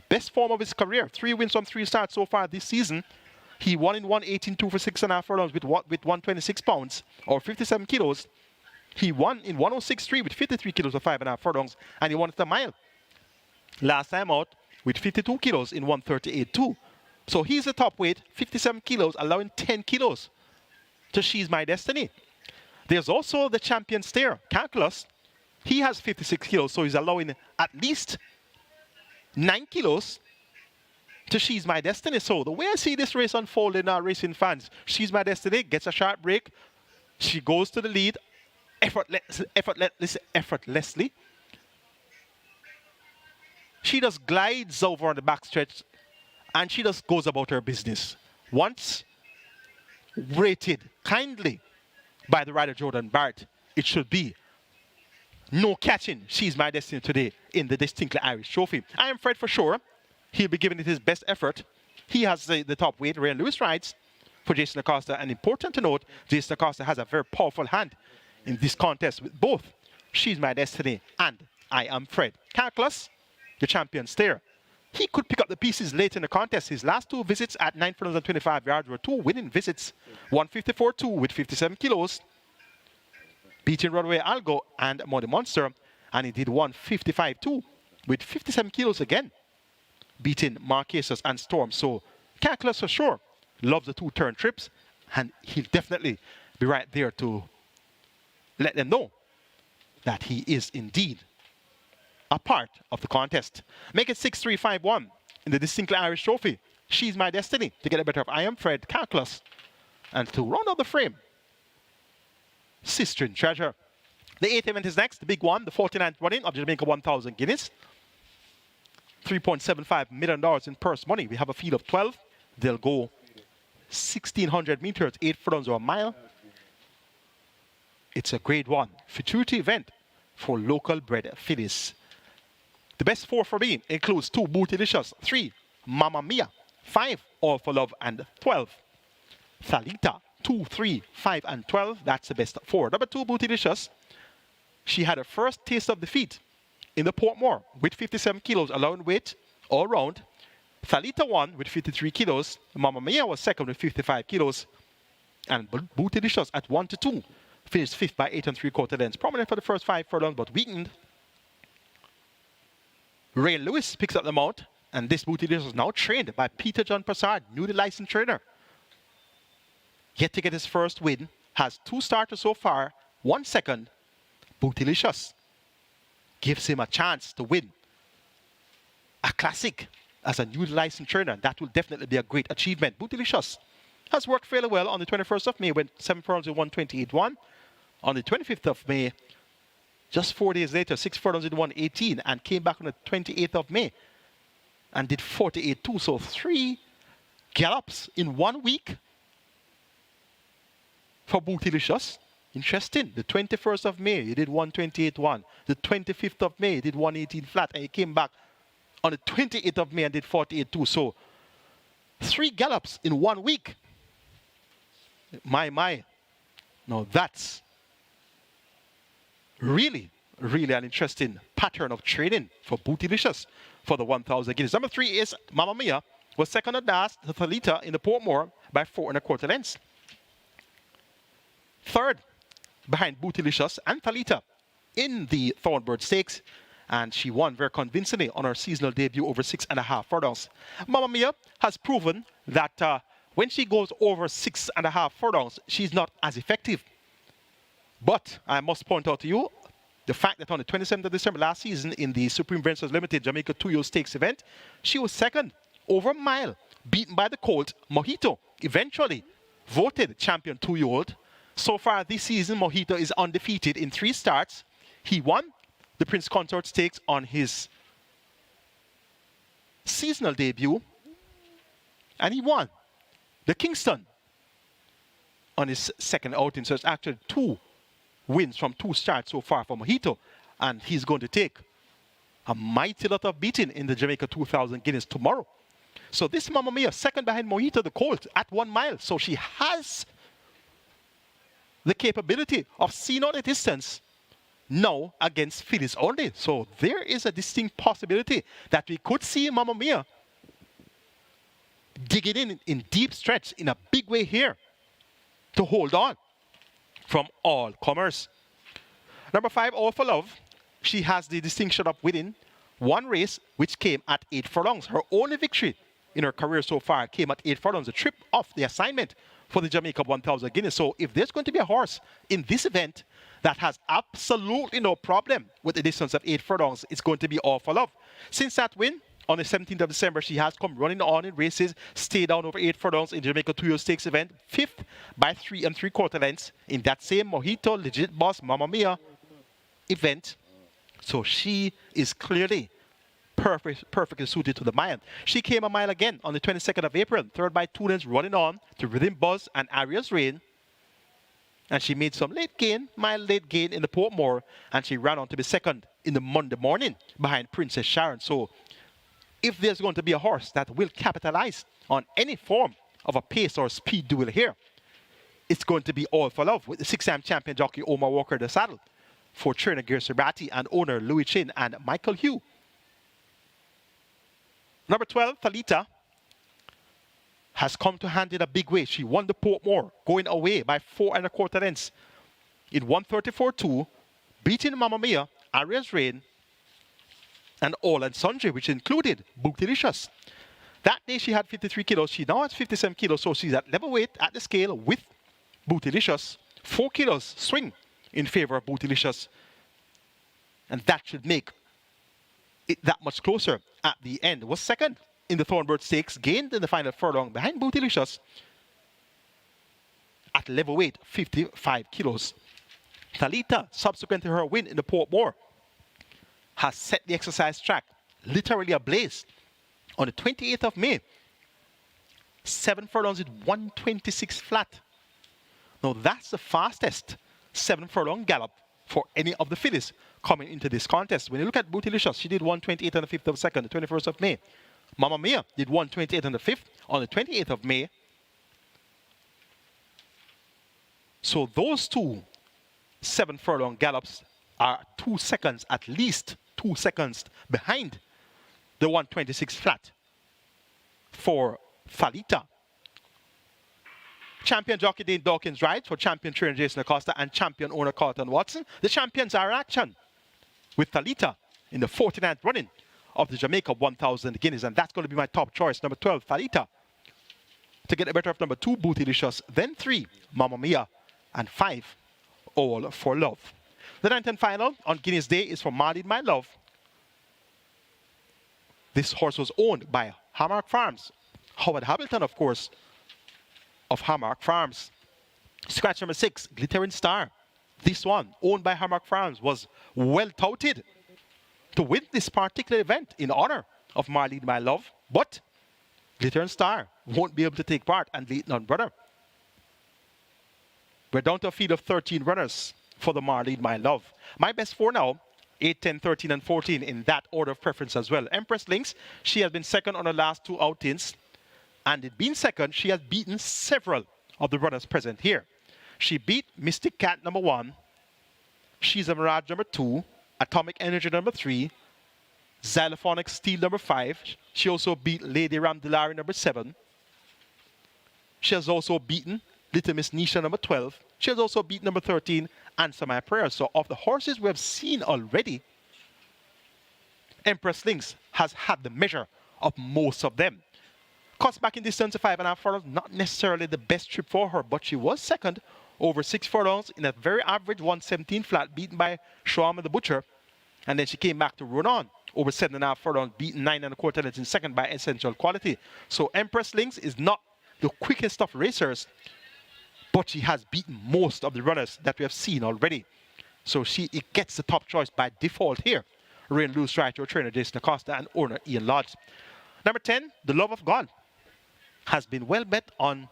Speaker 3: best form of his career. 3 wins from 3 starts so far this season. He won in 1:18.2 for 6.5 furlongs with 126 pounds or 57 kilos. He won in 1:06.3 with 53 kilos or 5.5 furlongs, and he won at a mile last time out with 52 kilos in 1:38.2. So he's the top weight, 57 kilos, allowing 10 kilos to She's My Destiny. There's also the champion steer, Calculus. He has 56 kilos, so he's allowing at least 9 kilos to She's My Destiny. So the way I see this race unfolding now, racing fans, She's My Destiny gets a sharp break. She goes to the lead effortlessly. She just glides over on the backstretch and she just goes about her business. Once rated kindly by the rider Jordan Bart, it should be no catching She's My Destiny today in the distinctly Irish trophy. I Am Fred for sure. He'll be giving it his best effort. He has the top weight. Ray Lewis rides for Jason Acosta. And important to note, Jason Acosta has a very powerful hand in this contest with both She's My Destiny and I Am Fred. Calculus, the champion steer, he could pick up the pieces late in the contest. His last 2 visits at 9 furlongs and 25 yards were 2 winning visits. 1:54.2 with 57 kilos, beating Runaway Algo and Money Monster. And he did 1:55.2 with 57 kilos again, beating Marquesas and Storm. So Calculus for sure loves the 2-turn trips, and he'll definitely be right there to let them know that he is indeed a part of the contest. Make it 6-3-5-1 in the distinctly Irish trophy. She's My Destiny to get the better of I Am Fred, Calculus. And to round out the frame, Sistren Treasure. The 8th event is next, the big one, the 49th running of the Jamaica 1,000 Guineas. $3.75 million in purse money. We have a field of 12. They'll go 1,600 meters, 8 furlongs or a mile. It's a grade 1 futurity event for local bred fillies. The best 4 for me includes 2 Bootylicious, 3 Mamma Mia, 5 All for Love, and 12 Thalita. 2, 3, 5, and 12. That's the best 4. Number 2 Bootylicious. She had her first taste of defeat in the Portmore with 57 kilos, allowing weight all round. Thalita won with 53 kilos. Mamma Mia was second with 55 kilos. And Bootylicious at 1-2 finished 5th by 8 3/4 lengths. Prominent for the first 5 furlongs, but weakened. Ray Lewis picks up the mount And this Bootylicious is now trained by Peter John Prasad, newly licensed trainer. Yet to get his first win, has 2 starters so far, 1 second. Bootylicious gives him a chance to win a classic as a newly licensed trainer. That will definitely be a great achievement. Bootylicious has worked fairly well on the 21st of May, went 7 furlongs in 1:28.1. On the 25th of May, just 4 days later, 6 furlongs in 1:18, and came back on the 28th of May and did 48.2. So 3 gallops in 1 week for Bootylicious. Interesting. The 21st of May, he did 1:28.1. The 25th of May, he did 1:18 flat, and he came back on the 28th of May and did 48.2. So 3 gallops in 1 week. My. Now that's really an interesting pattern of training for Bootylicious for the 1,000 Guineas. Number 3 is Mamma Mia, was second at last to Thalita in the Portmore by 4 1/4 lengths. Third, behind Bootylicious and Thalita in the Thornbird Stakes, and she won very convincingly on her seasonal debut over 6.5 furlongs. Mamma Mia has proven that when she goes over 6.5 furlongs, she's not as effective. But I must point out to you the fact that on the 27th of December last season in the Supreme Ventures Limited Jamaica 2-Year Stakes event, she was second over a mile, beaten by the colt Mojito, eventually voted champion 2-year-old. So far this season, Mojito is undefeated in 3 starts. He won the Prince Consort Stakes on his seasonal debut, and he won the Kingston on his second outing. So it's actually 2 wins from 2 starts so far for Mojito, and he's going to take a mighty lot of beating in the Jamaica 2,000 Guineas tomorrow. So this Mamma Mia, second behind Mojito, the colt, at 1 mile. So she has the capability of seeing out the distance now against fillies only. So there is a distinct possibility that we could see Mamma Mia digging in deep stretch in a big way here to hold on from all comers. Number 5, All for Love. She has the distinction of winning 1 race which came at 8 furlongs. Her only victory in her career so far came at 8 furlongs, a trip off the assignment for the Jamaica 1,000 Guineas. So if there's going to be a horse in this event that has absolutely no problem with the distance of 8 furlongs, it's going to be All for Love. Since that win on the 17th of December, she has come running on in races, stayed down over 8 furlongs in Jamaica 2-Year Stakes event, 5th by 3 3/4 lengths in that same Mojito Legit Boss Mamma Mia event. So she is clearly perfectly suited to the mile. She came a mile again on the 22nd of April, 3rd by 2 lengths, running on to Rhythm Buzz and Aria's Reign. And she made some late gain in the Portmore, and she ran on to be second in the Monday morning behind Princess Sharon. So if there's going to be a horse that will capitalize on any form of a pace or speed duel here, it's going to be All for Love with the 6-time champion jockey Omar Walker the saddle for trainer Gir Sabati and owner Louis Chin and Michael Hugh. Number 12, Thalita, has come to hand in a big way. She won the Portmore, going away by 4 1/4 lengths in 1:34.2, beating Mamma Mia, Aria's Reign, and All and Sundry, which included Bootylicious. That day she had 53 kilos. She now has 57 kilos, so she's at level weight at the scale with Bootylicious. 4 kilos swing in favor of Bootylicious. And that should make it that much closer at the end. Was second in the Thornbird Stakes, gained in the final furlong behind Bootylicious at level weight, 55 kilos. Thalita, subsequent to her win in the Portmore, has set the exercise track literally ablaze on the 28th of May. 7 furlongs with 126 flat. Now that's the fastest 7 furlong gallop for any of the fillies coming into this contest. When you look at Bootylicious, she did 128 on the 5th of 2nd, the 21st of May. Mamma Mia did 128 on the 5th on the 28th of May. So those 2 7 furlong gallops are 2 seconds, at least 2 seconds behind the 126 flat for Thalita. Champion jockey Dane Dawkins rides for champion trainer Jason Acosta and champion owner Carlton Watson. The champions are in action with Thalita in the 49th running of the Jamaica 1000 Guineas, and that's going to be my top choice. Number 12, Thalita. To get the better of number 2, Bootylicious. Then 3, Mamma Mia. And 5, All for Love. The 9th and final on Guineas Day is for Marlene My Love. This horse was owned by Hammark Farms. Howard Hamilton, of course, of Hammark Farms. Scratch number 6, Glittering Star. This one, owned by Hammark Farms, was well touted to win this particular event in honor of Marlene My Love. But Glittering Star won't be able to take part, and Leighton Brother. We're down to a field of 13 runners for the Marlene My Love. My best 4 now, 8, 10, 13, and 14 in that order of preference as well. Empress Lynx, she has been second on the last 2 outings. And it being second, she has beaten several of the runners present here. She beat Mystic Cat number 1, She's a Mirage number 2, Atomic Energy number 3, Xylophonic Steel number 5. She also beat Lady Ramdulari number 7. She has also beaten Little Miss Nisha number 12. She has also beat number 13, Answer My Prayer. So of the horses we have seen already, Empress Lynx has had the measure of most of them. Cuts back in distance to 5.5 furlongs, not necessarily the best trip for her, but she was second over 6 furlongs in a very average 117 flat, beaten by Shawama the Butcher. And then she came back to run on over 7.5 furlongs, beaten 9.25 lengths in second by Essential Quality. So Empress Lynx is not the quickest of racers, but she has beaten most of the runners that we have seen already. So it gets the top choice by default here. Rain Loose Rider, trainer Jason Acosta, and owner Ian Lodge. Number 10, The Love of God, has been well bet on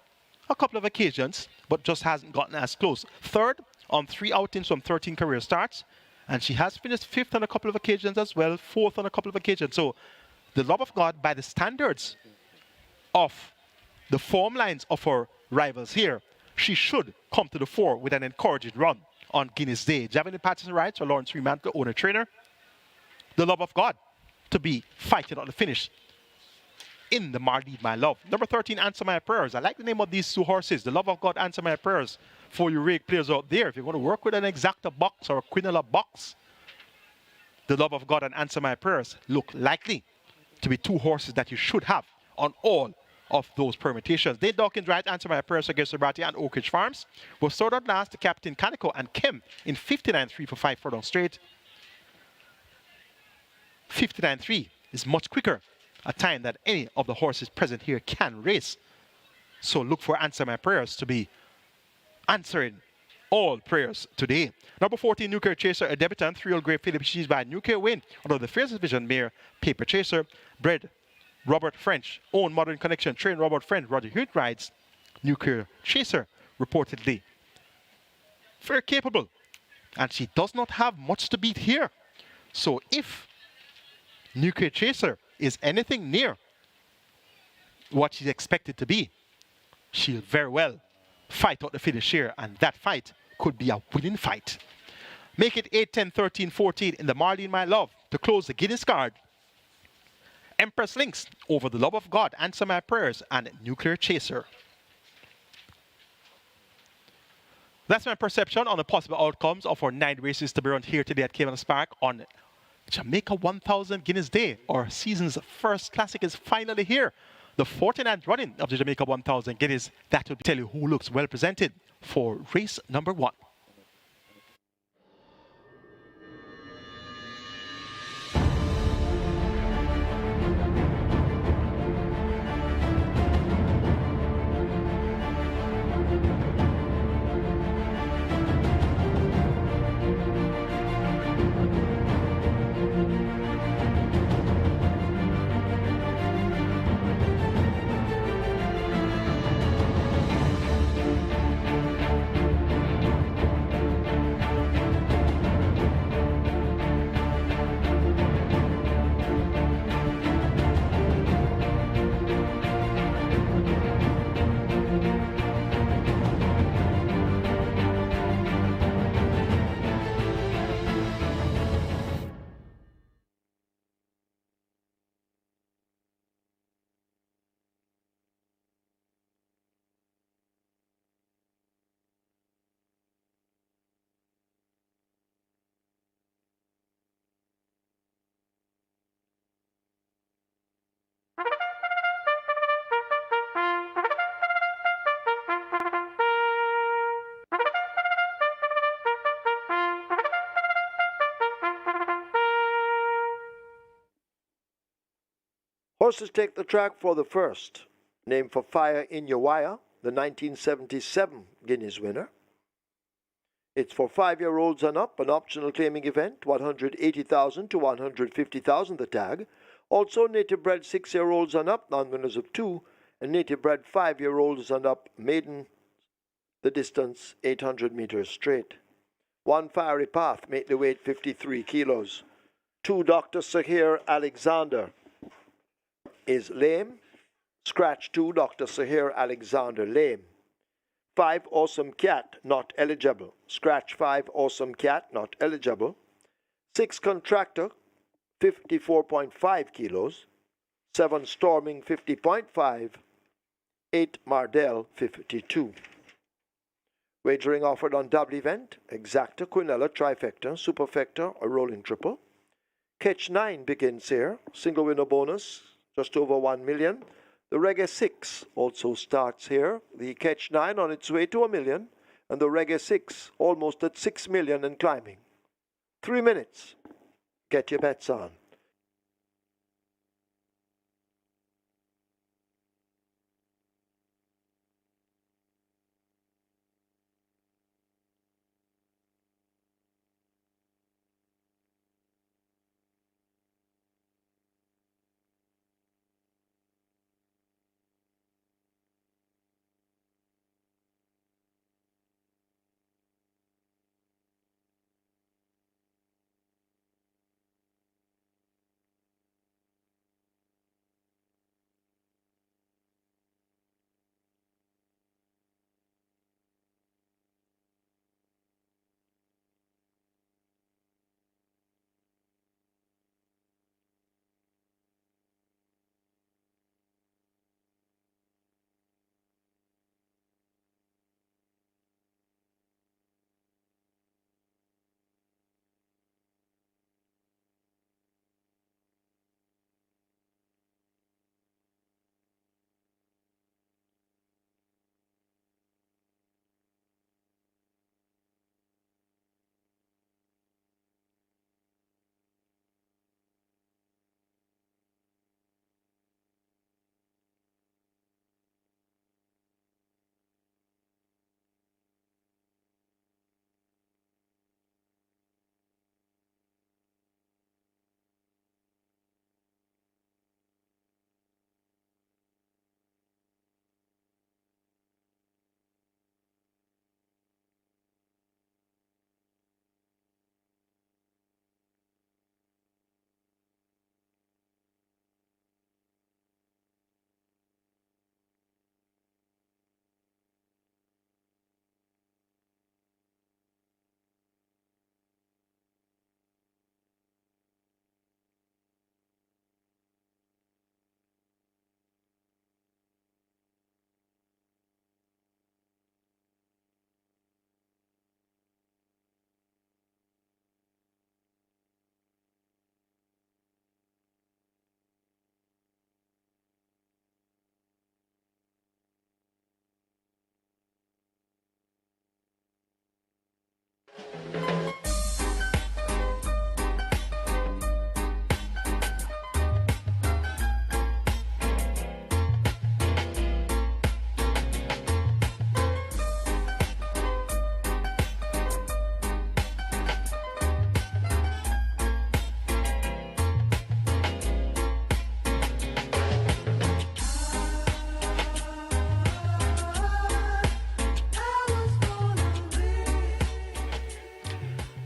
Speaker 3: a couple of occasions, but just hasn't gotten as close. Third on 3 outings from 13 career starts, and she has finished 5th on a couple of occasions as well, 4th on a couple of occasions. So The Love of God, by the standards of the form lines of her rivals here, she should come to the fore with an encouraging run on Guineas Day. Javelin Patterson rides for Lawrence Fremantle, owner trainer. The Love of God to be fighting on the finish in the Marlene My Love. Number 13, Answer My Prayers. I like the name of these 2 horses. The Love of God, Answer My Prayers. For you rake players out there, if you're going to work with an Exacta box or a Quinella box, The Love of God and Answer My Prayers look likely to be 2 horses that you should have on all of those permutations. Dave Dawkins rides Answer My Prayers against Sobrati and Oak Ridge Farms. Was sold out last to Captain Canico and Kim in 59.3 for 5 furlongs straight. 59.3 is much quicker a time that any of the horses present here can race. So look for Answer My Prayers to be answering all prayers today. Number 14, Nuclear Chaser, a debutant, 3-year-old Grey Philip. She's by Nuclear Win under the Fierce Vision mare Paper Chaser. Bred Robert French, own Modern Connection, trained Robert French. Roger Hewitt rides Nuclear Chaser, reportedly very capable. And she does not have much to beat here. So if Nuclear Chaser is anything near what she's expected to be, she'll very well fight out the finish here, and that fight could be a winning fight. Make it 8, 10, 13, 14 in the Marlene My Love to close the Guinness card. Empress Lynx over The Love of God, Answer My Prayers, and Nuclear Chaser. That's my perception on the possible outcomes of our 9 races to be run here today at Caymanas Park on Jamaica 1000 Guineas Day. Our season's first classic is finally here. The 49th running of the Jamaica 1000 Guineas. That will tell you who looks well presented for race number 1.
Speaker 1: Horses take the track for the first, named for Fire in Your Wire, the 1977 Guineas winner. It's for 5-year-olds and up, an optional claiming event, 180,000 to 150,000 the tag. Also native bred 6-year-olds and up, non-winners of 2, and native bred 5-year-olds and up, maiden, the distance 800 meters straight. 1 Fiery Path, make the weight 53 kilos. 2 Dr. Sahir Alexander is lame. Scratch 2 Dr. Sahir Alexander lame. 5 Awesome Cat not eligible. Scratch 5 Awesome Cat not eligible. 6 Contractor 54.5 kilos. 7 Storming 50.5. 8 Mardell 52. Wagering offered on double event, Exacta, Quinella, Trifecta, Superfecta, a rolling triple. Catch 9 begins here, single winner bonus, just over 1 million. The Reggae 6 also starts here. The Catch 9 on its way to 1 million, and the Reggae 6 almost at 6 million and climbing. 3 minutes. Get your bets on.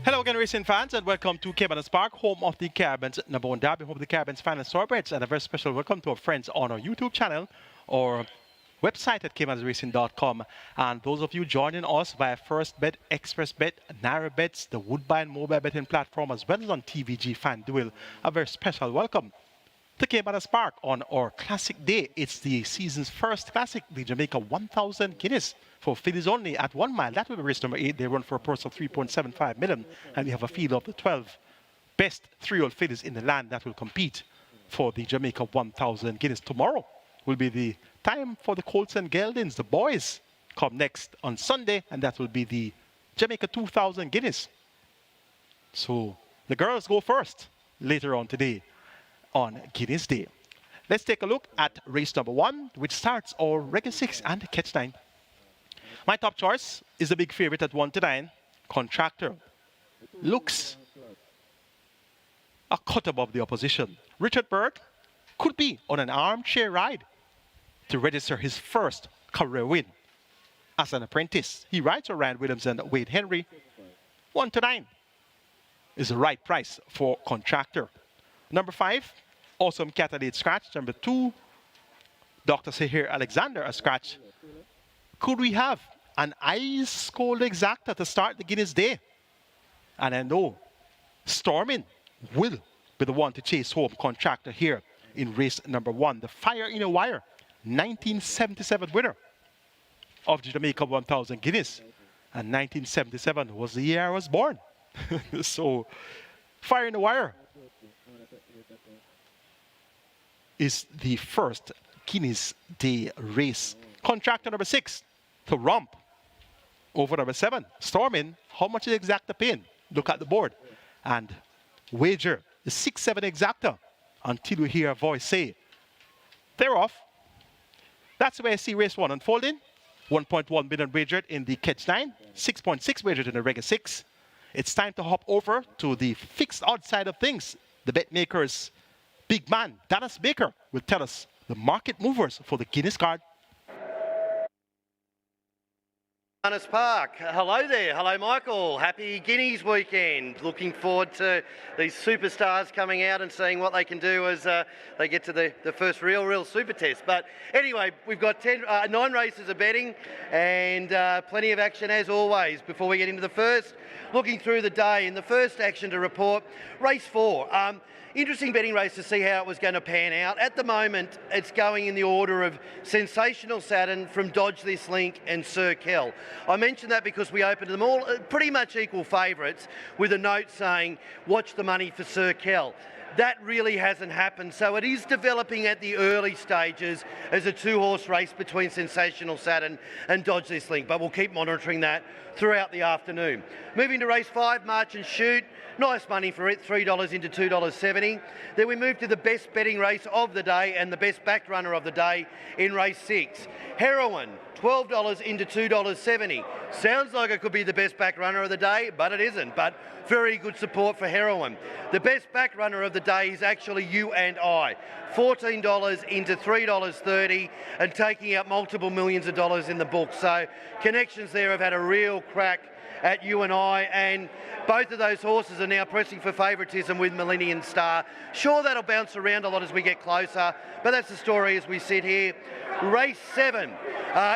Speaker 3: Hello again, racing fans, and welcome to Caymanas Park, home of the Caribbean's #1 derby, home of the Caribbean's finest thoroughbreds, and a very special welcome to our friends on our YouTube channel or website at caymanasracing.com. And those of you joining us via First Bet, Express Bet, Naira Bets, the Woodbine mobile betting platform, as well as on TVG FanDuel, a very special welcome to Caymanas Park on our classic day. It's the season's first classic, the Jamaica 1000 Guineas for fillies only at 1 mile. That will be race number 8. They run for a purse of 3.75 million, and we have a field of the 12 best 3-year-old fillies in the land that will compete for the Jamaica 1000 Guineas. Tomorrow will be the time for the Colts and Geldings. The boys come next on Sunday, and that will be the Jamaica 2000 Guineas. So the girls go first later on today on Guineas Day. Let's take a look at race number 1, which starts our Reggae 6 and Catch 9. My top choice is the big favorite at 1-9, Contractor. Looks a cut above the opposition. Richard Byrd could be on an armchair ride to register his first career win as an apprentice. He rides around Williams and Wade Henry. 1-9 is the right price for Contractor. Number 5, Awesome Catalyst scratch. Number 2, Dr. Sahir Alexander a scratch. Could we have an ice cold exacta to start the Guineas day? And I know Stormin will be the one to chase home Contractor here in race number 1. The Fire in a Wire, 1977 winner of the Jamaica 1000 Guineas. And 1977 was the year I was born. So Fire in a Wire is the first Guineas Day race. Contractor number 6 to romp over number 7. Stormin, how much is exacta paying? Look at the board and wager the 6-7 exacta until you hear a voice say, they're off. That's the way I see race 1 unfolding. 1.1 million wagered in the Catch 9, 6.6 wagered in the Reggae 6. It's time to hop over to the fixed odds side of things. The bet makers big man, Dallas Baker, will tell us the market movers for the Guineas card.
Speaker 4: Caymanas Park. Hello there. Hello, Michael. Happy Guineas weekend. Looking forward to these superstars coming out and seeing what they can do as they get to the first real super test. But anyway, we've got 9 races of betting and plenty of action as always. Before we get into the first, looking through the day, in the first action to report, race 4. Interesting betting race to see how it was going to pan out. At the moment, it's going in the order of Sensational Saturn from Dodge This Link and Sir Kell. I mentioned that because we opened them all pretty much equal favourites with a note saying, watch the money for Sir Kell. That really hasn't happened, so it is developing at the early stages as a 2-horse race between Sensational Saturn and Dodge This Link, but we'll keep monitoring that throughout the afternoon. Moving to race 5, March and Shoot. Nice money for it, $3 into $2.70. Then we move to the best betting race of the day and the best backed runner of the day in race 6. Heroin, $12 into $2.70. Sounds like it could be the best back runner of the day, but it isn't. But very good support for Heroin. The best back runner of the day is actually You and I. $14 into $3.30 and taking out multiple millions of dollars in the book. So connections there have had a real crack at You and I, and both of those horses are now pressing for favouritism with Millennium Star. Sure, that'll bounce around a lot as we get closer, but that's the story as we sit here. Race 7,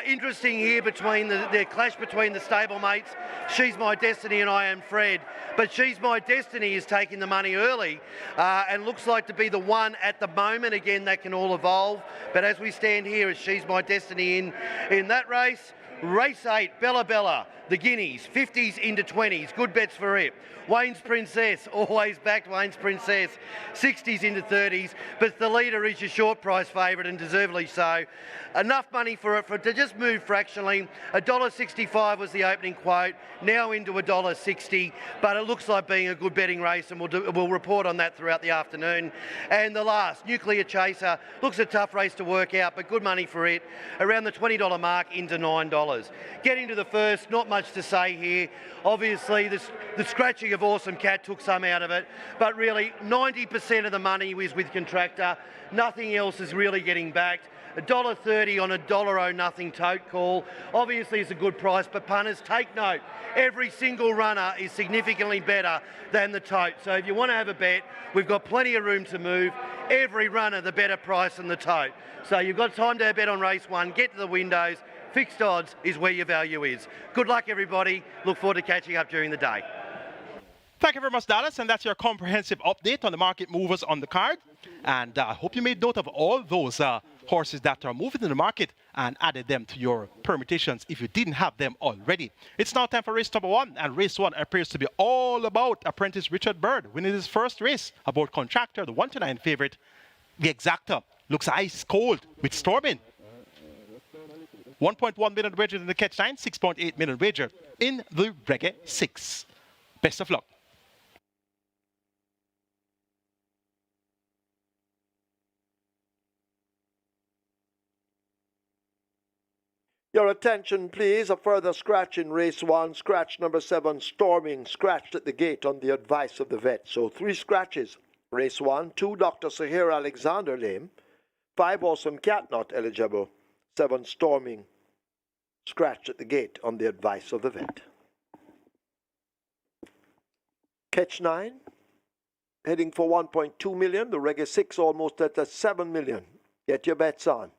Speaker 4: interesting here between the clash between the stablemates. She's My Destiny and I Am Fred, but She's My Destiny is taking the money early and looks like to be the one at the moment. Again, that can all evolve, but as we stand here, as She's My Destiny in that race. Race 8, Bella Bella, the Guineas, 50s into 20s, good bets for it. Wayne's Princess, always backed Wayne's Princess, 60s into 30s, but the leader is your short price favourite and deservedly so. Enough money for it to just move fractionally. $1.65 was the opening quote, now into $1.60, but it looks like being a good betting race, and we'll report on that throughout the afternoon. And the last, Nuclear Chaser, looks a tough race to work out, but good money for it, around the $20 mark into $9. Getting to the first, not much to say here. Obviously, the scratching of Awesome Cat took some out of it, but really 90% of the money was with Contractor. Nothing else is really getting backed. $1.30 on a $1.00 tote call. Obviously, it's a good price, but punters, take note. Every single runner is significantly better than the tote. So if you want to have a bet, we've got plenty of room to move. Every runner, the better price than the tote. So you've got time to bet on race 1. Get to the windows. Fixed odds is where your value is. Good luck, everybody. Look forward to catching up during the day.
Speaker 3: Thank you very much, Dallas, and that's your comprehensive update on the market movers on the card. And I hope you made note of all those horses that are moving in the market and added them to your permutations if you didn't have them already. It's now time for race number 1, and race 1 appears to be all about apprentice Richard Byrd winning his first race aboard Contractor, the 1-9 favourite. The exacta looks ice cold with Stormin. 1.1 million wagered in the Catch 9, 6.8 million wagered in the Reggae 6. Best of luck.
Speaker 1: Your attention, please. A further scratch in race 1. Scratch number 7, Storming, scratched at the gate on the advice of the vet. So 3 scratches. Race 1, 2, Dr. Sahir Alexander lame. 5, Awesome Cat not eligible. 7, Storming, scratched at the gate on the advice of the vet. Catch 9, heading for 1.2 million. The Reggae 6 almost at 7 million. Get your bets on.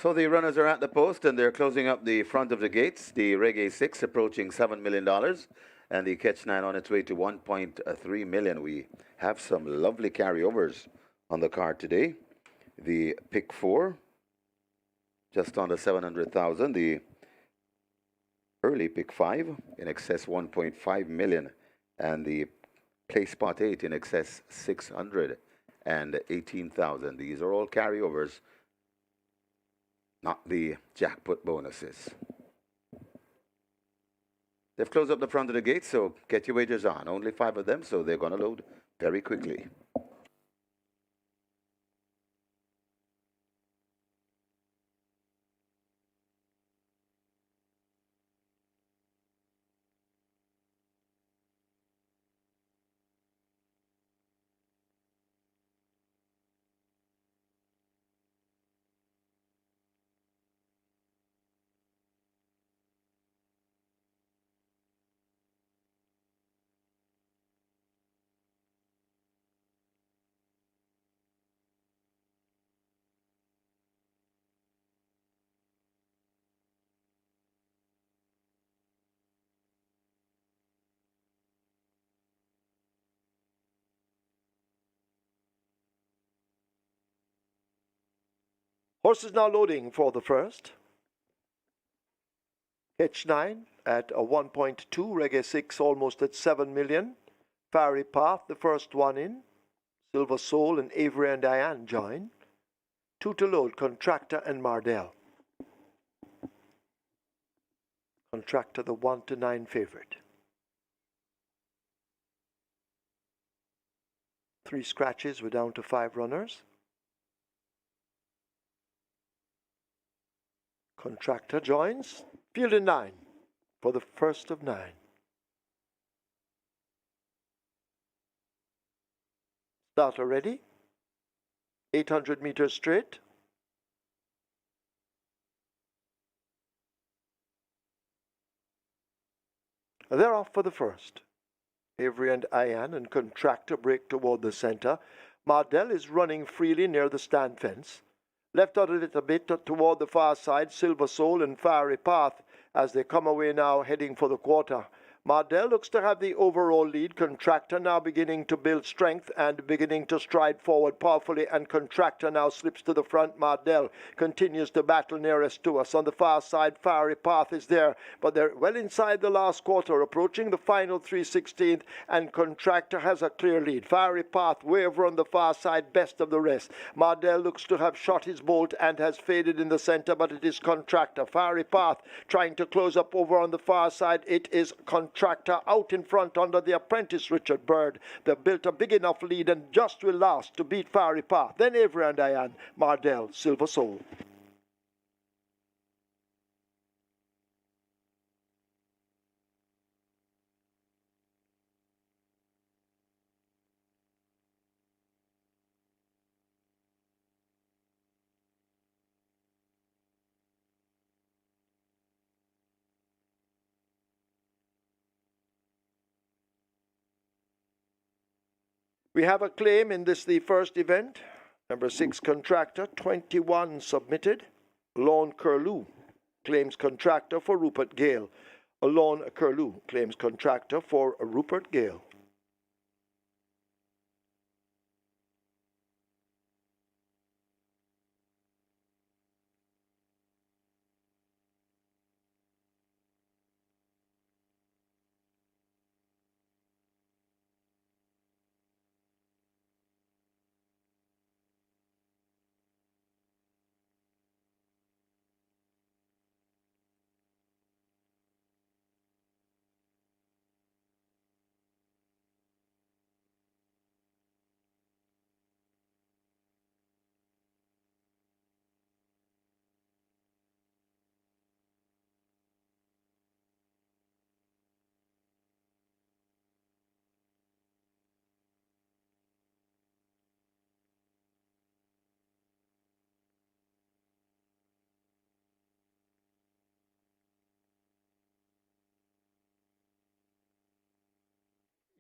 Speaker 2: So the runners are at the post and they're closing up the front of the gates. The Reggae 6 approaching $7 million and the Catch 9 on its way to 1.3 million. We have some lovely carryovers on the card today. The Pick 4, just under 700,000. The early Pick 5 in excess 1.5 million. And the Play Spot 8 in excess 618,000. These are all carryovers, not the jackpot bonuses. They've closed up the front of the gate, so get your wagers on. Only 5 of them, so they're going to load very quickly.
Speaker 1: Horses now loading for the first. H9 at a 1.2, Reggae 6 almost at 7 million. Fiery Path, the first one in. Silver Soul and Avery and Diane join. 2 to load, Contractor and Mardell. Contractor, the 1 to 9 favorite. 3 scratches, we're down to 5 runners. Contractor joins. Field in 9 for the first of 9. Starter ready. 800 meters straight. They're off for the first. Avery and Ian and Contractor break toward the center. Mardell is running freely near the stand fence. Left out of it a bit toward the far side, Silver Soul and Fiery Path as they come away now heading for the quarter. Mardell looks to have the overall lead. Contractor now beginning to build strength and beginning to stride forward powerfully, and Contractor now slips to the front. Mardell continues to battle nearest to us. On the far side, Fiery Path is there, but they're well inside the last quarter, approaching the final 3/16th, and Contractor has a clear lead. Fiery Path way over on the far side, best of the rest. Mardell looks to have shot his bolt and has faded in the center, but it is Contractor. Fiery Path trying to close up over on the far side. It is Contractor out in front under the apprentice Richard Bird. They've built a big enough lead and just will last to beat Fiery Path. Then Avery and Diane, Mardell, Silver Soul. We have a claim in this, the first event. Number 6, Contractor, 21 submitted. Lorne Curlew claims Contractor for Rupert Gale. Lorne Curlew claims Contractor for Rupert Gale.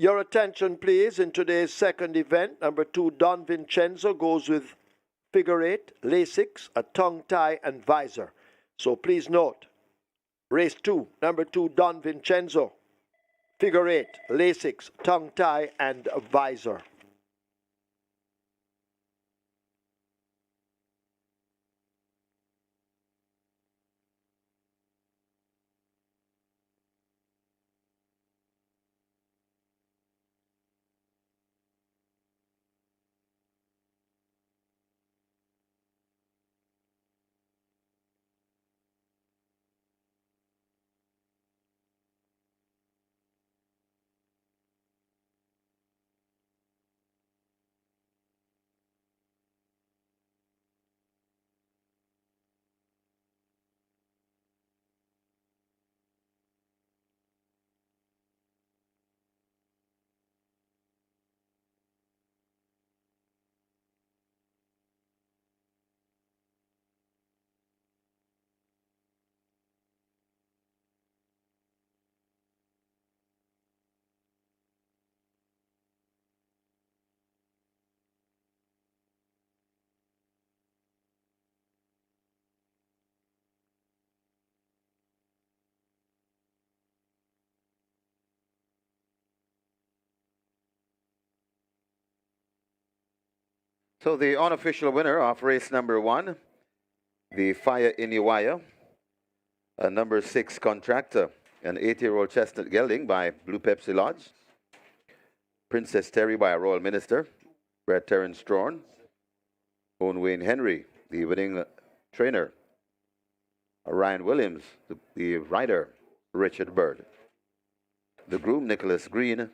Speaker 1: Your attention, please, in today's second event. Number 2, Don Vincenzo goes with figure 8, Lasix, a tongue tie, and visor. So please note, race 2, number 2, Don Vincenzo, figure 8, Lasix, tongue tie, and visor.
Speaker 2: So the unofficial winner of race number 1 The Fire in Your Wire, a number 6 Contractor, an 8-year-old chestnut gelding by Blue Pepsi Lodge. Princess Terry by a Royal Minister, bred Terence Strawn. Owen Wayne Henry, the winning trainer. Ryan Williams, the rider, Richard Bird. The groom, Nicholas Green.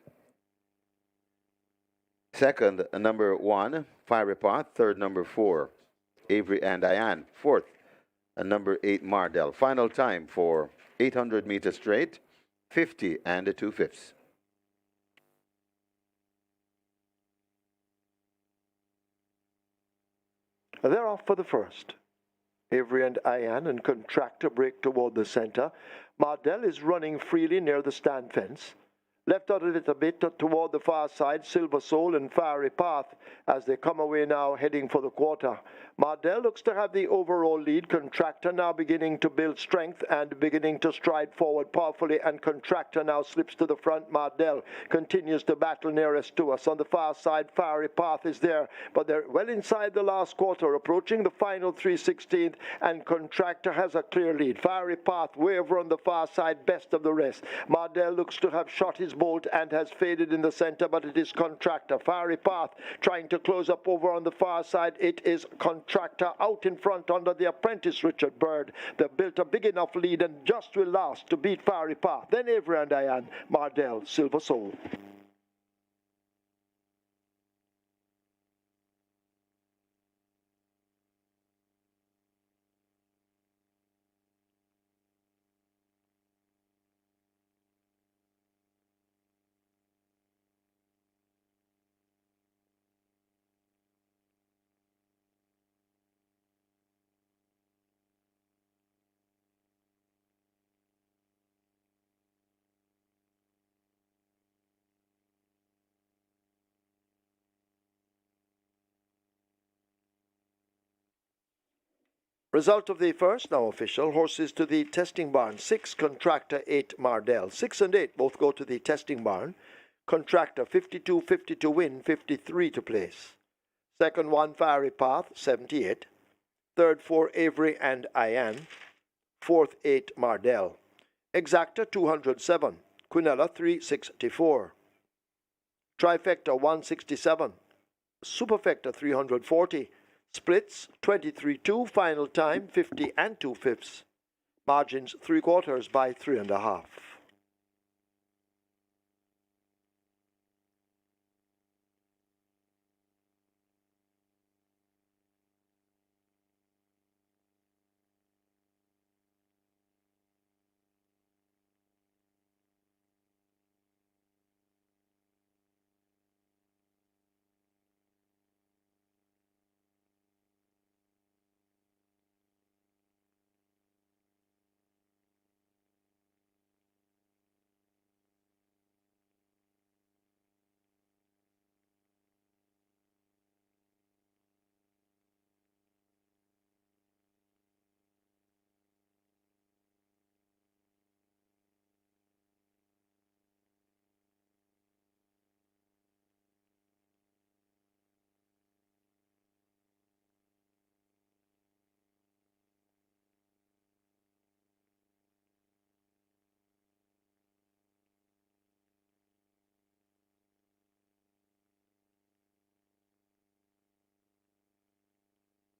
Speaker 2: Second, number 1, Fiery Path. Third, number 4, Avery and Diane. Fourth, number 8, Mardell. Final time for 800 meters straight, 50 and 2/5.
Speaker 1: They're off for the first. Avery and Ian and Contractor break toward the center. Mardell is running freely near the stand fence. Left out of it a bit toward the far side, Silver Soul and Fiery Path as they come away now heading for the quarter. Mardell looks to have the overall lead. Contractor now beginning to build strength and beginning to stride forward powerfully, and Contractor now slips to the front. Mardell continues to battle nearest to us. On the far side, Fiery Path is there, but they're well inside the last quarter, approaching the final 3/16th, and Contractor has a clear lead. Fiery Path way over on the far side, best of the rest. Mardell looks to have shot his bolt and has faded in the center, but it is Contractor. Fiery Path trying to close up over on the far side. It is Contractor out in front under the apprentice Richard Bird. They built a big enough lead and just will last to beat Fiery Path. Then Avery and Diane, Mardell, Silver Soul. Result of the first, now official. Horses to the testing barn. 6, Contractor, 8, Mardell. 6 and 8 both go to the testing barn. Contractor, 52-50 to win, 53 to place. Second 1, Fiery Path, 78. Third 4, Avery and Ian. Fourth 8, Mardell. Exacta, 207. Quinella, 364. Trifecta, 167. Superfecta, 340. Splits 23-2, final time 50 and 2/5. Margins 3/4 by 3.5.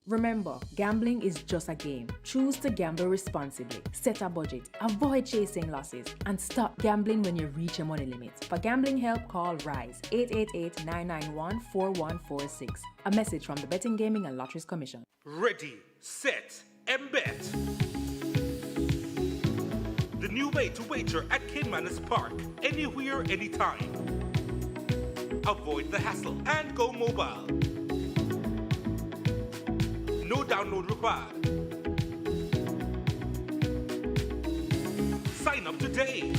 Speaker 5: Remember, gambling is just a game. Choose to gamble responsibly. Set a budget, avoid chasing losses, and stop gambling when you reach your money limit. For gambling help, call RISE 888-991-4146. A message from the Betting, Gaming and Lotteries Commission.
Speaker 6: Ready, set, and bet. The new way to wager at Caymanas Park, anywhere, anytime. Avoid the hassle and go mobile. No download required. Sign up today.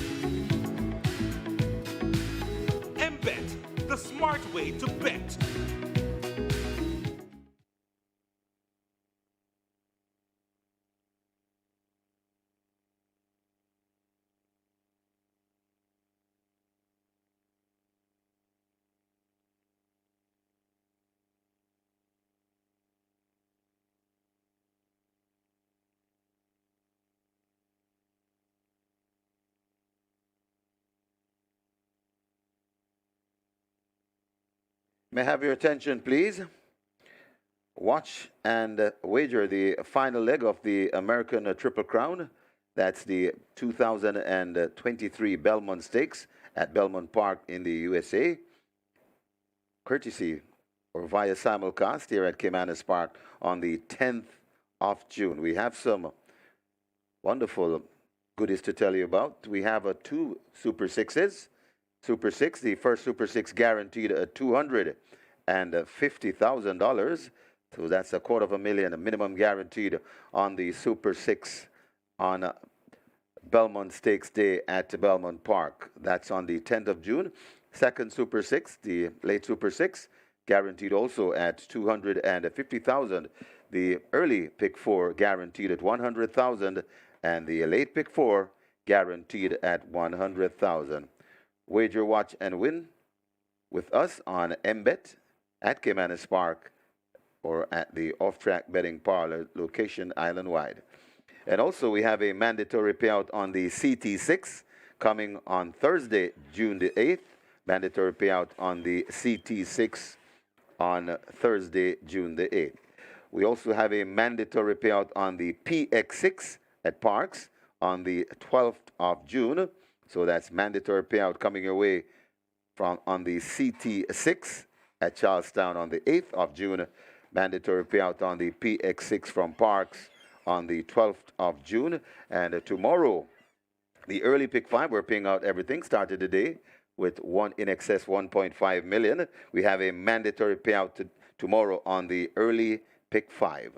Speaker 6: MBet, the smart way to bet.
Speaker 2: May I have your attention, please? Watch and wager the final leg of the American Triple Crown. That's the 2023 Belmont Stakes at Belmont Park in the USA. Courtesy or via simulcast here at Caymanas Park on the 10th of June. We have some wonderful goodies to tell you about. We have two Super Sixes. Super Six, the first Super Six guaranteed $250,000. So that's $250,000 minimum guaranteed on the Super Six on Belmont Stakes Day at Belmont Park. That's on the 10th of June. Second Super Six, the late Super Six, guaranteed also at $250,000. The early pick four guaranteed at $100,000, and the late pick four guaranteed at $100,000. Wager, watch, and win with us on MBet at Caymanas Park or at the off-track betting parlor location island-wide. And also we have a mandatory payout on the CT6 coming on Thursday, June the 8th. Mandatory payout on the CT6 on Thursday, June the 8th. We also have a mandatory payout on the PX6 at Parks on the 12th of June. So that's mandatory payout coming your way from on the CT6 at Charlestown on the 8th of June. Mandatory payout on the PX6 from Parks on the 12th of June. And tomorrow, the early pick five, we're paying out everything, started today with one in excess 1.5 million. We have a mandatory payout tomorrow on the early pick five.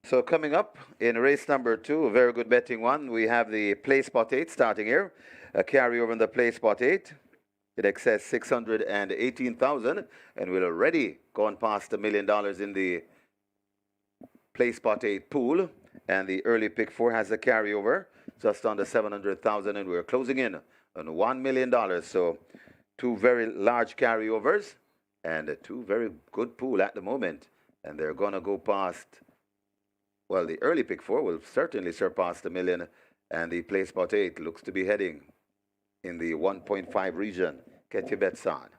Speaker 2: So coming up in race number 2, a very good betting one, we have the play spot 8 starting here. A carryover in the play spot 8. It excess 618,000 and we're already gone past $1 million in the play spot 8 pool. And the early pick 4 has a carryover just under 700,000 and we're closing in on $1 million. So 2 very large carryovers and 2 very good pool at the moment. And they're going to go past, well, the early pick 4 will certainly surpass the million. And the play spot 8 looks to be heading in the 1.5 region. Get your bets on.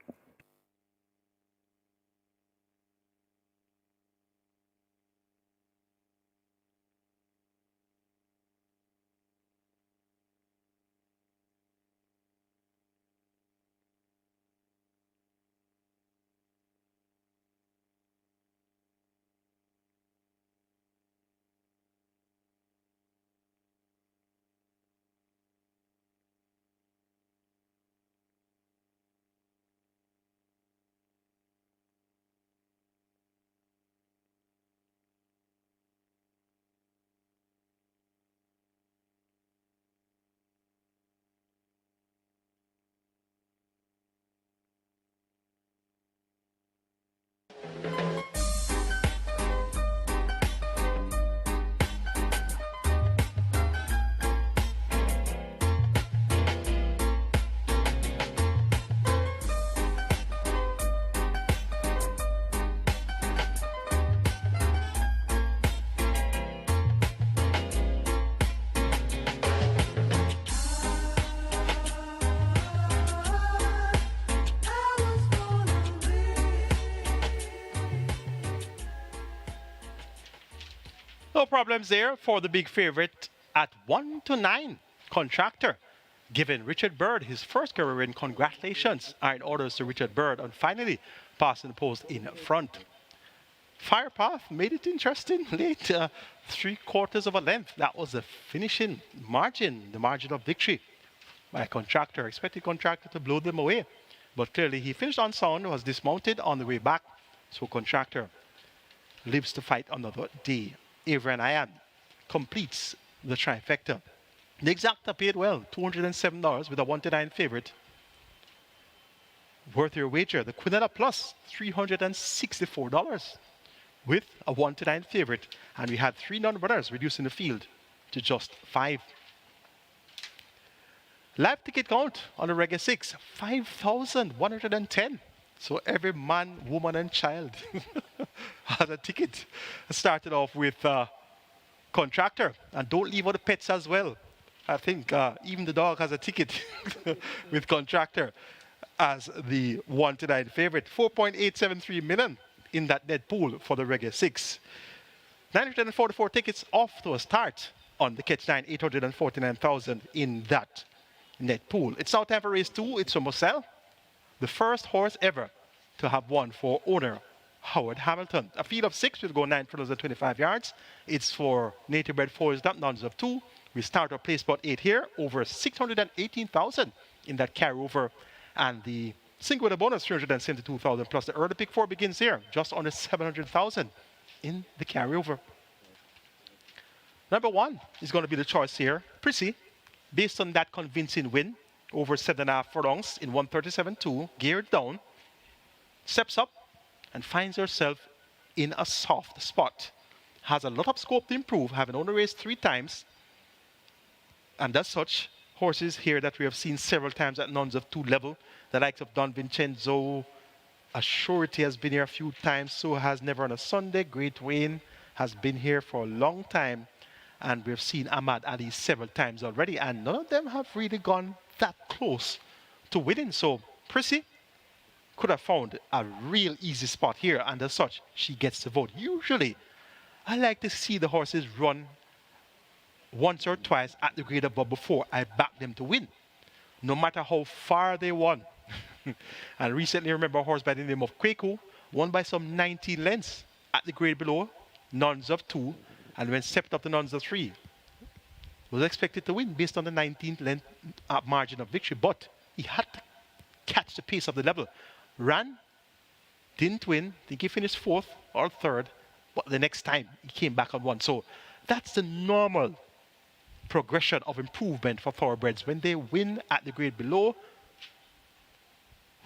Speaker 3: No problems there for the big favorite at 1-9. Contractor giving Richard Bird his first career win. Congratulations are in orders to Richard Bird on finally passing the post in front. Firepath made it interesting late, 3/4 of a length. That was the finishing margin, the margin of victory by Contractor. Expected Contractor to blow them away, but clearly he finished on sound, was dismounted on the way back. So Contractor lives to fight another day. Avery and Ian completes the trifecta. The exacta paid well, $207 with a 1-9 favorite. Worth your wager. The Quinella Plus, $364 with a 1-9 favorite. And we had 3 non-runners, reducing the field to just 5. Live ticket count on the Reggae 6, 5,110. So every man, woman, and child has a ticket. Started off with Contractor. And don't leave out the pets as well. I think even the dog has a ticket with Contractor as the 1-9 favorite. 4.873 million in that net pool for the Reggae 6. 944 tickets off to a start on the Catch 9, 849,000 in that net pool. It's now time for race 2. It's for Marcel, the first horse ever to have won for owner Howard Hamilton. A field of 6 will go 9 furlongs and 25 yards. It's for native bred foals, not nuns of 2. We start our play spot 8 here, over 618,000 in that carryover. And the single with a bonus, 372,000 plus the early pick 4 begins here, just under 700,000 in the carryover. Number 1 is going to be the choice here, Prissy, based on that convincing win over 7.5 furlongs in 137.2, geared down, steps up and finds herself in a soft spot. Has a lot of scope to improve, having only raced 3 times. And as such, horses here that we have seen several times at nuns of 2 level, the likes of Don Vincenzo, Assurity has been here a few times, so has Never on a Sunday. Great Wayne has been here for a long time. And we've seen Ahmad Ali several times already, and none of them have really gone that close to winning. So Prissy could have found a real easy spot here, and as such, she gets the vote. Usually, I like to see the horses run once or twice at the grade above before I back them to win, no matter how far they won. And recently, I remember a horse by the name of Kwaku won by some 19 lengths at the grade below, nuns of 2, and when stepped up to nuns of 3, was expected to win based on the 19th length margin of victory, but he had to catch the pace of the level. Ran, didn't win, I think he finished 4th or 3rd, but the next time he came back and won. So that's the normal progression of improvement for thoroughbreds. When they win at the grade below,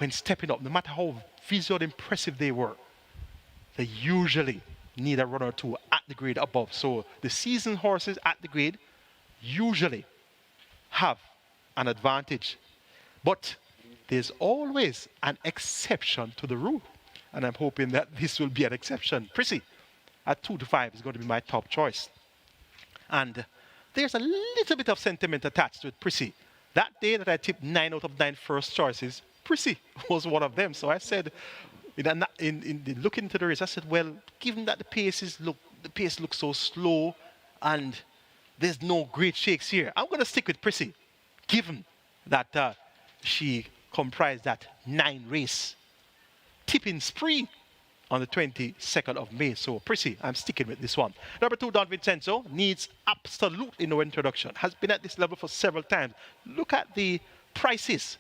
Speaker 3: when stepping up, no matter how visually impressive they were, they usually need a run or two at the grade above. So the seasoned horses at the grade usually have an advantage. But there's always an exception to the rule. And I'm hoping that this will be an exception. Prissy at 2 to 5 is going to be my top choice. And there's a little bit of sentiment attached to it, Prissy. That day that I tipped 9 out of 9 first choices, Prissy was one of them. So I said, in looking into the race, I said, well, given that the pace looks so slow and there's no great shakes here, I'm going to stick with Prissy, given that she comprised that 9 race tipping spree on the 22nd of May. So, Prissy, I'm sticking with this one. Number 2, Don Vincenzo, needs absolutely no introduction. Has been at this level for several times. Look at the prices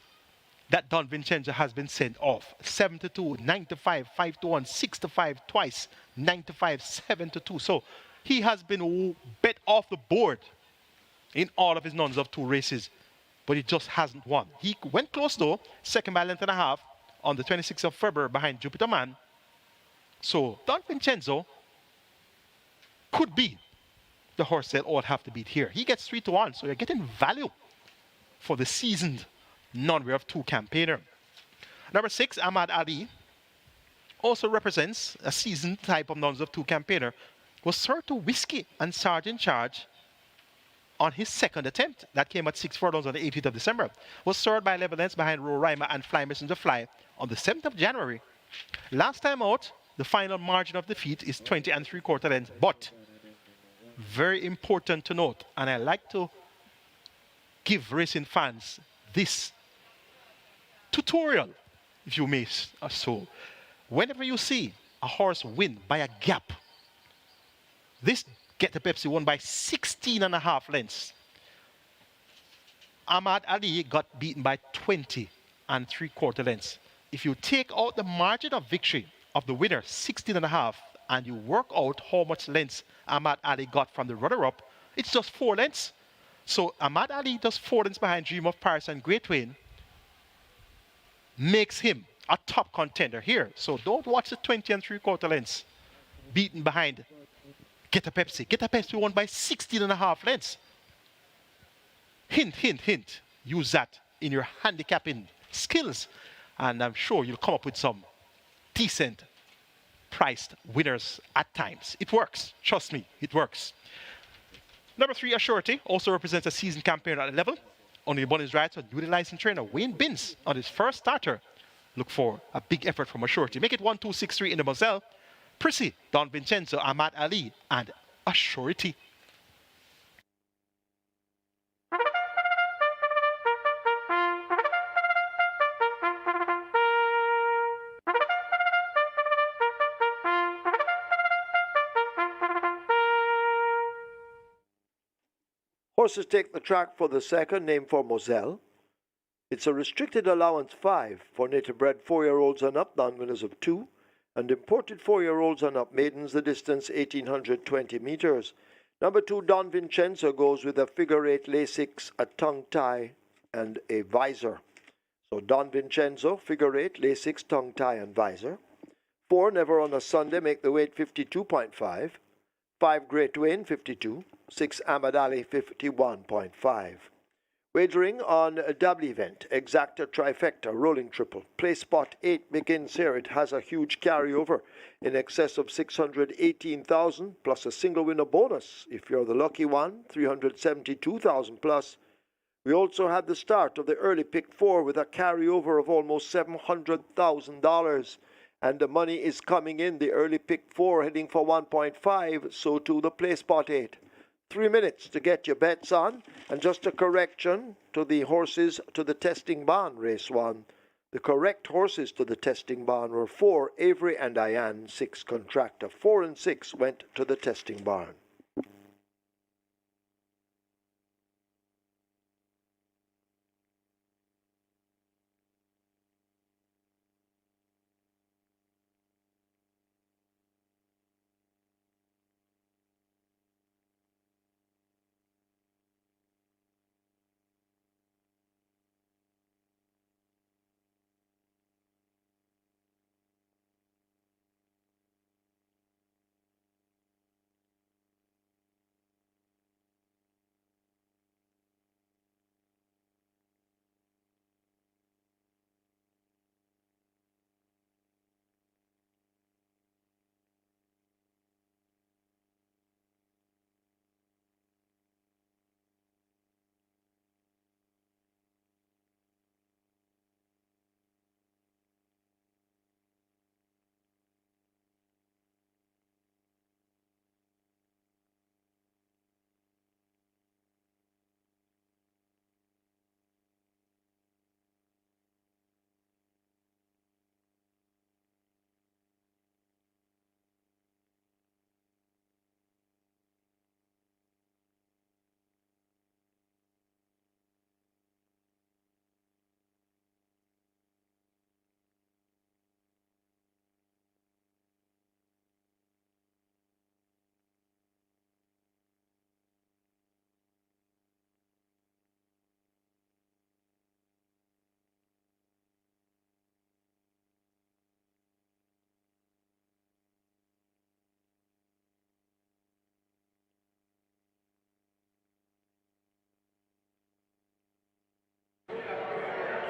Speaker 3: that Don Vincenzo has been sent off. 7 to 2, 9 to 5, 5 to 1, 6 to 5 twice, 9 to 5, 7 to 2. So, he has been bet off the board in all of his nuns of 2 races, but he just hasn't won. He went close, though, second by a length and a half on the 26th of February behind Jupiter Man. So Don Vincenzo could be the horse they'll all have to beat here. He gets 3 to 1, so you're getting value for the seasoned non-way of 2 campaigner. Number 6, Ahmad Ali, also represents a seasoned type of nuns of 2 campaigner, was served to Whiskey and Sergeant Charge on his second attempt. That came at 6 furlongs on the 18th of December. Was served by 11 lengths behind Roraima and Fly Messenger Fly on the 7th of January. Last time out, the final margin of defeat is 20 3/4 lengths, but very important to note, and I like to give racing fans this tutorial, if you may so. Whenever you see a horse win by a gap, this Get the Pepsi won by 16.5 lengths. Ahmad Ali got beaten by 20 3/4 lengths. If you take out the margin of victory of the winner, 16.5, and you work out how much lengths Ahmad Ali got from the runner-up, it's just 4 lengths. So Ahmad Ali, just 4 lengths behind Dream of Paris and Great Wayne, makes him a top contender here. So don't watch the 20 3/4 lengths beaten behind Get a Pepsi. Get a Pepsi won by 16.5 lengths. Hint, hint, hint. Use that in your handicapping skills, and I'm sure you'll come up with some decent priced winners at times. It works. Trust me, it works. Number 3, Assurity, also represents a seasoned campaigner at the level. Only one is right, so newly licensed trainer Wayne Binns on his first starter. Look for a big effort from Assurity. Make it 1, 2, 6, 3 in the Moselle. Prissy, Don Vincenzo, Ahmad Ali, and Assurity.
Speaker 1: Horses take the track for the second, named for Moselle. It's a restricted allowance 5 for native bred 4-year-olds and up, non-winners of 2, and imported 4-year-olds and up maidens, the distance 1,820 meters. Number 2, Don Vincenzo, goes with a figure 8 lay-6, a tongue tie, and a visor. So Don Vincenzo, figure 8, lay-6, tongue tie, and visor. 4, Never on a Sunday, make the weight 52.5. 5, Great Wayne, 52. 6, Ahmad Ali, 51.5. Wagering on a double event, exacta trifecta, rolling triple. Play spot 8 begins here. It has a huge carryover in excess of 618,000 plus a single winner bonus. If you're the lucky one, 372,000 plus. We also had the start of the early pick 4 with a carryover of almost $700,000. And the money is coming in. The early pick 4 heading for 1.5, so too the play spot 8. 3 minutes to get your bets on. And just a correction to the horses to the testing barn, race 1. The correct horses to the testing barn were 4, Avery and Diane, 6, Contractor. 4 and 6 went to the testing barn.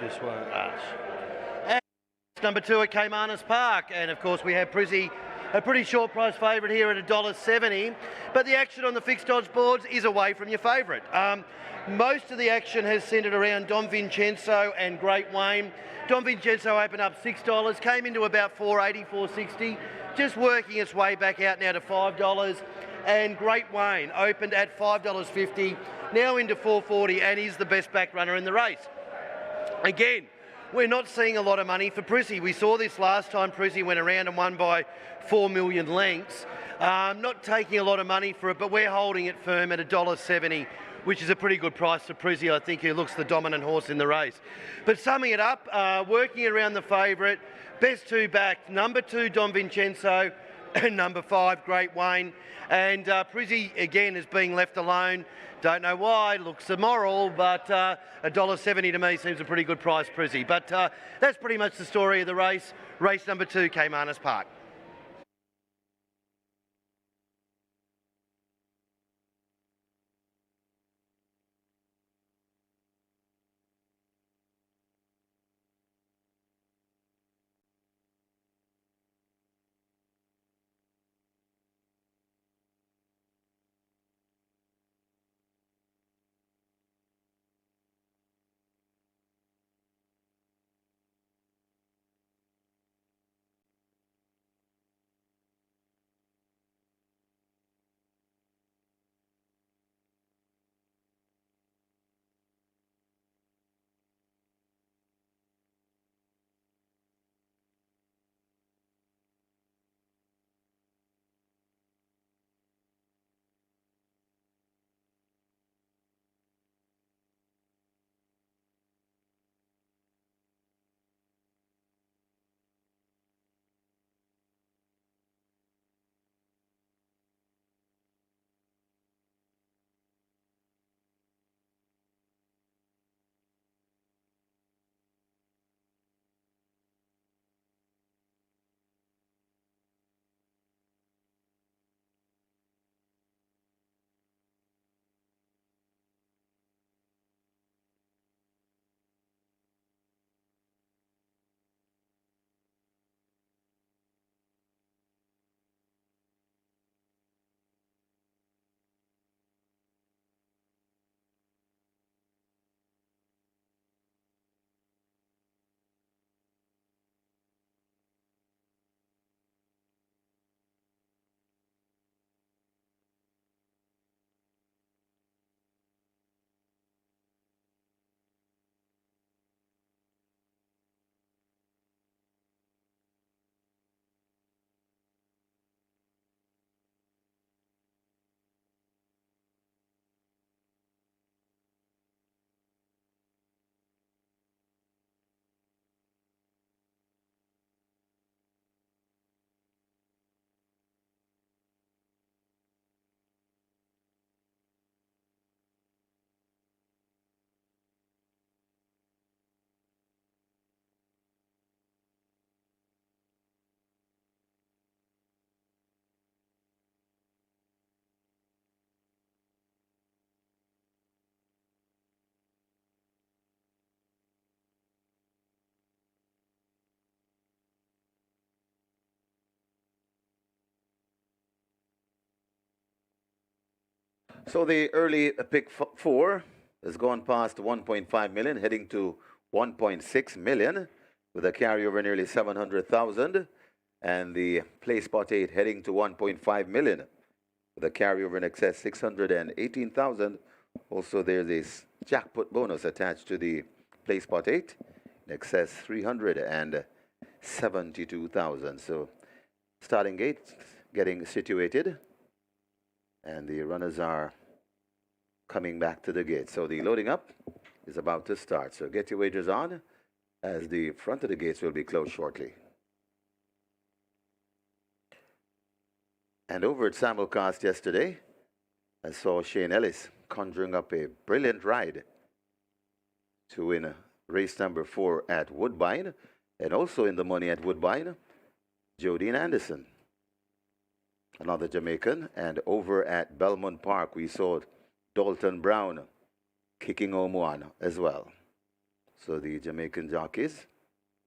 Speaker 4: Just won't rush. And number 2 at Caymanas Park. And of course we have Prizzy, a pretty short price favourite here at $1.70. But the action on the fixed odds boards is away from your favourite. Most of the action has centred around Don Vincenzo and Great Wayne. Don Vincenzo opened up $6, came into about $4.80, $4.60, just working its way back out now to $5. And Great Wayne opened at $5.50, now into $4.40, and is the best back runner in the race. Again, we're not seeing a lot of money for Prizzy. We saw this last time Prizzy went around and won by 4 million lengths. Not taking a lot of money for it, but we're holding it firm at $1.70, which is a pretty good price for Prizzy, I think, who looks the dominant horse in the race. But summing it up, working around the favourite, best 2 back, number 2 Don Vincenzo, and number 5 Great Wayne. And Prizzy, again, is being left alone. Don't know why, looks immoral, but $1.70 to me seems a pretty good price, Prizzy. But that's pretty much the story of the race. Race number 2, Caymanas Park.
Speaker 2: So the early pick 4 has gone past 1.5 million, heading to 1.6 million with a carryover nearly 700,000. And the play spot 8 heading to 1.5 million with a carryover in excess 618,000. Also, there's a jackpot bonus attached to the play spot 8 in excess 372,000. So starting gate getting situated, and the runners are coming back to the gate. So the loading up is about to start. So get your wagers on, as the front of the gates will be closed shortly. And over at simulcast yesterday, I saw Shane Ellis conjuring up a brilliant ride to win race number 4 at Woodbine, and also in the money at Woodbine, Jodine Anderson, another Jamaican. And over at Belmont Park, we saw Dalton Brown kicking home one as well. So the Jamaican jockeys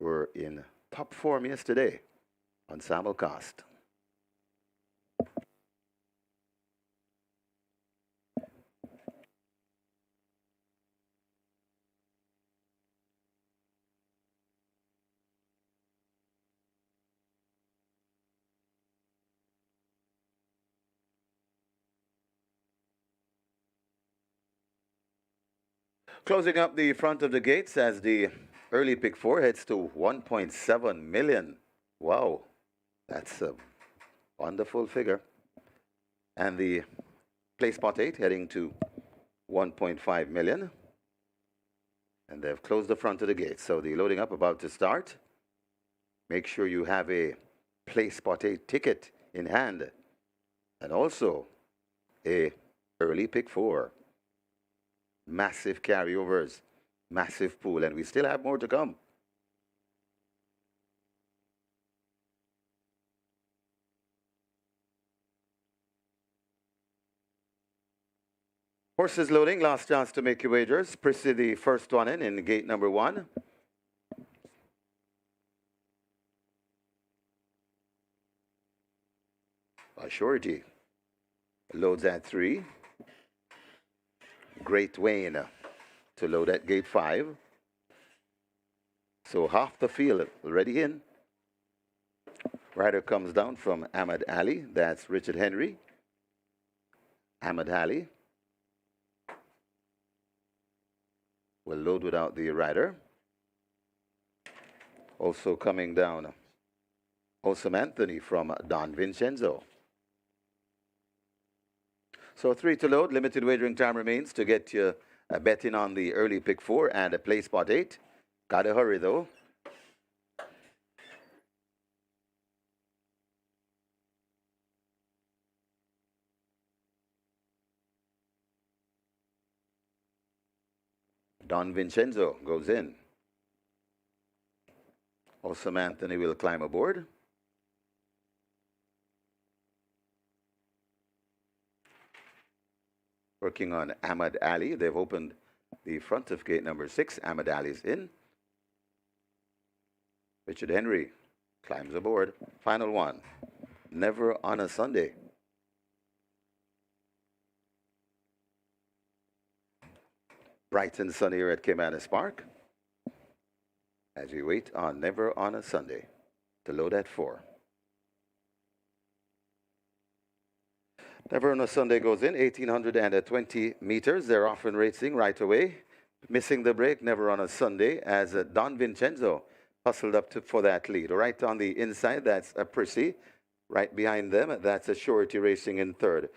Speaker 2: were in top form yesterday on simulcast. Closing up the front of the gates as the early pick 4 heads to 1.7 million. Wow, that's a wonderful figure. And the place spot 8 heading to 1.5 million. And they've closed the front of the gate. So the loading up about to start. Make sure you have a place spot 8 ticket in hand. And also a early pick 4. Massive carryovers, massive pool, and we still have more to come. Horses loading, last chance to make your wagers. Prissy, the first one in gate number 1. Surety loads at 3. Great Wayne to load at gate 5. So half the field already in. Rider comes down from Ahmad Ali. That's Richard Henry. Ahmad Ali will load without the rider. Also coming down, Osam Anthony from Don Vincenzo. So 3 to load. Limited wagering time remains to get you betting on the early pick 4 and a play spot 8. Gotta hurry though. Don Vincenzo goes in. Osam Anthony will climb aboard. Working on Ahmad Ali. They've opened the front of gate number 6. Ahmad Ali's in. Richard Henry climbs aboard. Final one. Never on a Sunday. Bright and sunny here at Caymanas Park. As we wait on Never on a Sunday to load at 4. Never on a Sunday goes in, 1,820 meters. They're off and racing right away. Missing the break, Never on a Sunday, as Don Vincenzo hustled up for that lead. Right on the inside, that's a Prissy. Right behind them, that's a Surety racing in third.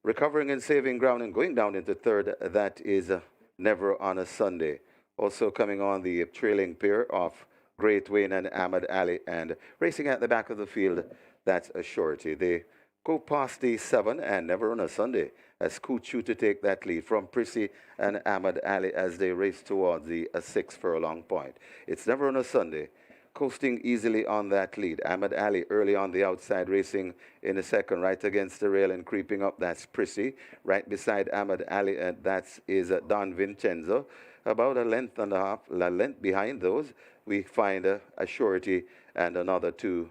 Speaker 2: Recovering and saving ground and going down into third, that is Never on a Sunday. Also coming on the trailing pair of Great Wayne and Ahmad Ali, and racing at the back of the field, that's a Surety. They go past the 7 and Never on a Sunday as Kuchu to take that lead from Prissy and Ahmad Ali as they race towards the 6 furlong point. It's Never on a Sunday, coasting easily on that lead. Ahmad Ali early on the outside, racing in the second, right against the rail and creeping up. That's Prissy. Right beside Ahmad Ali, and that is Don Vincenzo. About a length and a half, a length behind those, we find a Surety and another two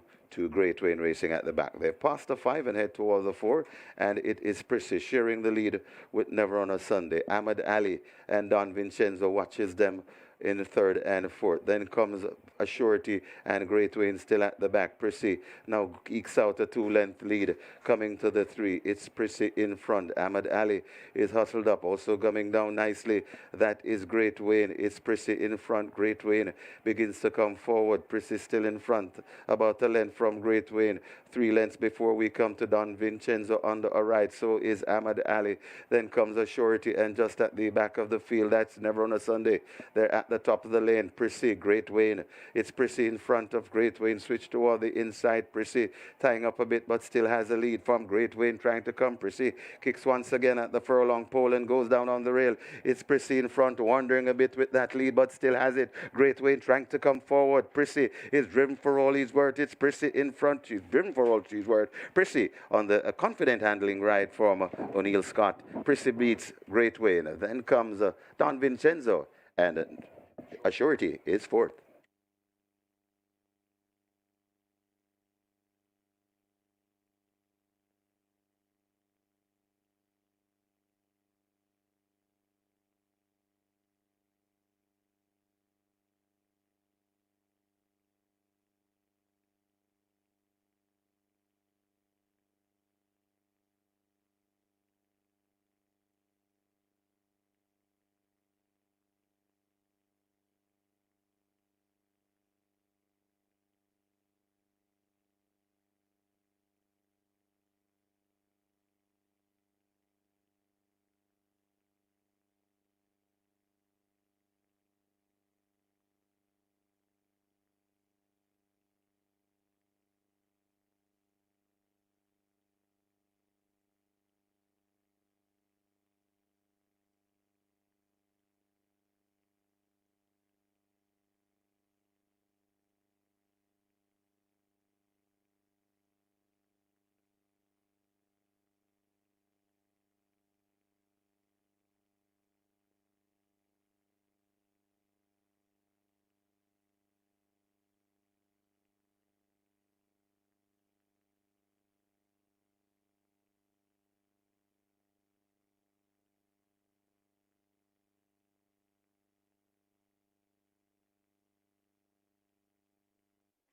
Speaker 2: Great Wayne racing at the back. They've passed the 5 and head towards the 4, and it is Prissy sharing the lead with Never on a Sunday. Ahmad Ali and Don Vincenzo watches them in the third and fourth. Then comes a Surety and Great Wayne still at the back. Prissy now ekes out a 2-length lead coming to the 3. It's Prissy in front. Ahmad Ali is hustled up, also coming down nicely. That is Great Wayne. It's Prissy in front. Great Wayne begins to come forward. Prissy still in front, about a length from Great Wayne. 3 lengths before we come to Don Vincenzo on the right. So is Ahmad Ali. Then comes a Surety, and just at the back of the field, that's Never on a Sunday. They're at the top of the lane. Prissy, Great Wayne. It's Prissy in front of Great Wayne. Switch toward the inside. Prissy tying up a bit, but still has a lead from Great Wayne trying to come. Prissy kicks once again at the furlong pole and goes down on the rail. It's Prissy in front, wandering a bit with that lead, but still has it. Great Wayne trying to come forward. Prissy is driven for all he's worth. It's Prissy in front. She's driven for all she's worth. Prissy on the confident handling ride from O'Neill Scott. Prissy beats Great Wayne. Then comes Don Vincenzo, and A surety is fourth.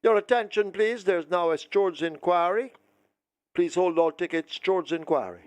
Speaker 1: Your attention, please. There's now a Stewards inquiry. Please hold all tickets. Stewards inquiry.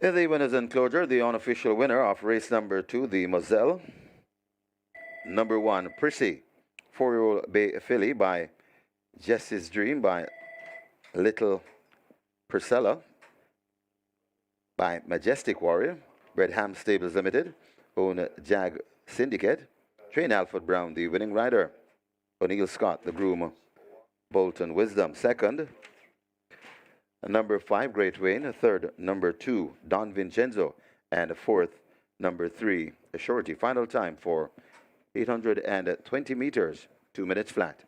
Speaker 2: In the winners enclosure, the unofficial winner of race number 2, the Moselle. Number 1, Prissy, 4-year-old Bay filly by Jesse's Dream by Little Priscilla by Majestic Warrior, Bredham Stables Limited, own Jag Syndicate, Train Alfred Brown, the winning rider, O'Neill Scott, the groom, Bolton Wisdom, second, number 5, Great Wayne, third, number 2, Don Vincenzo, and fourth, number 3, Surety. Final time for 820 meters, 2 minutes flat.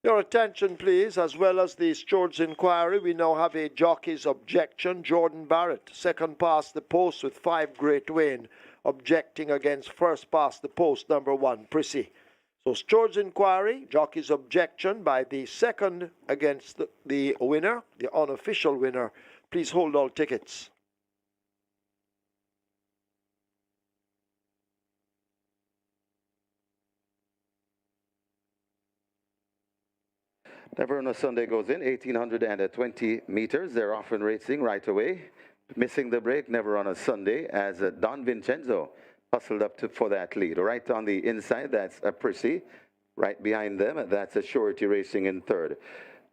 Speaker 1: Your attention, please. As well as the Stewards inquiry, we now have a jockey's objection. Jordan Barrett, second past the post with 5, Great Wayne, objecting against first past the post, number 1, Prissy. So Stewards inquiry, jockey's objection by the second against the winner, the unofficial winner. Please hold all tickets.
Speaker 2: Never on a Sunday goes in, 1,820 meters. They're often racing right away. Missing the break, never on a Sunday, as Don Vincenzo hustled up for that lead. Right on the inside, that's a Prissy. Right behind them, that's a Surety racing in third.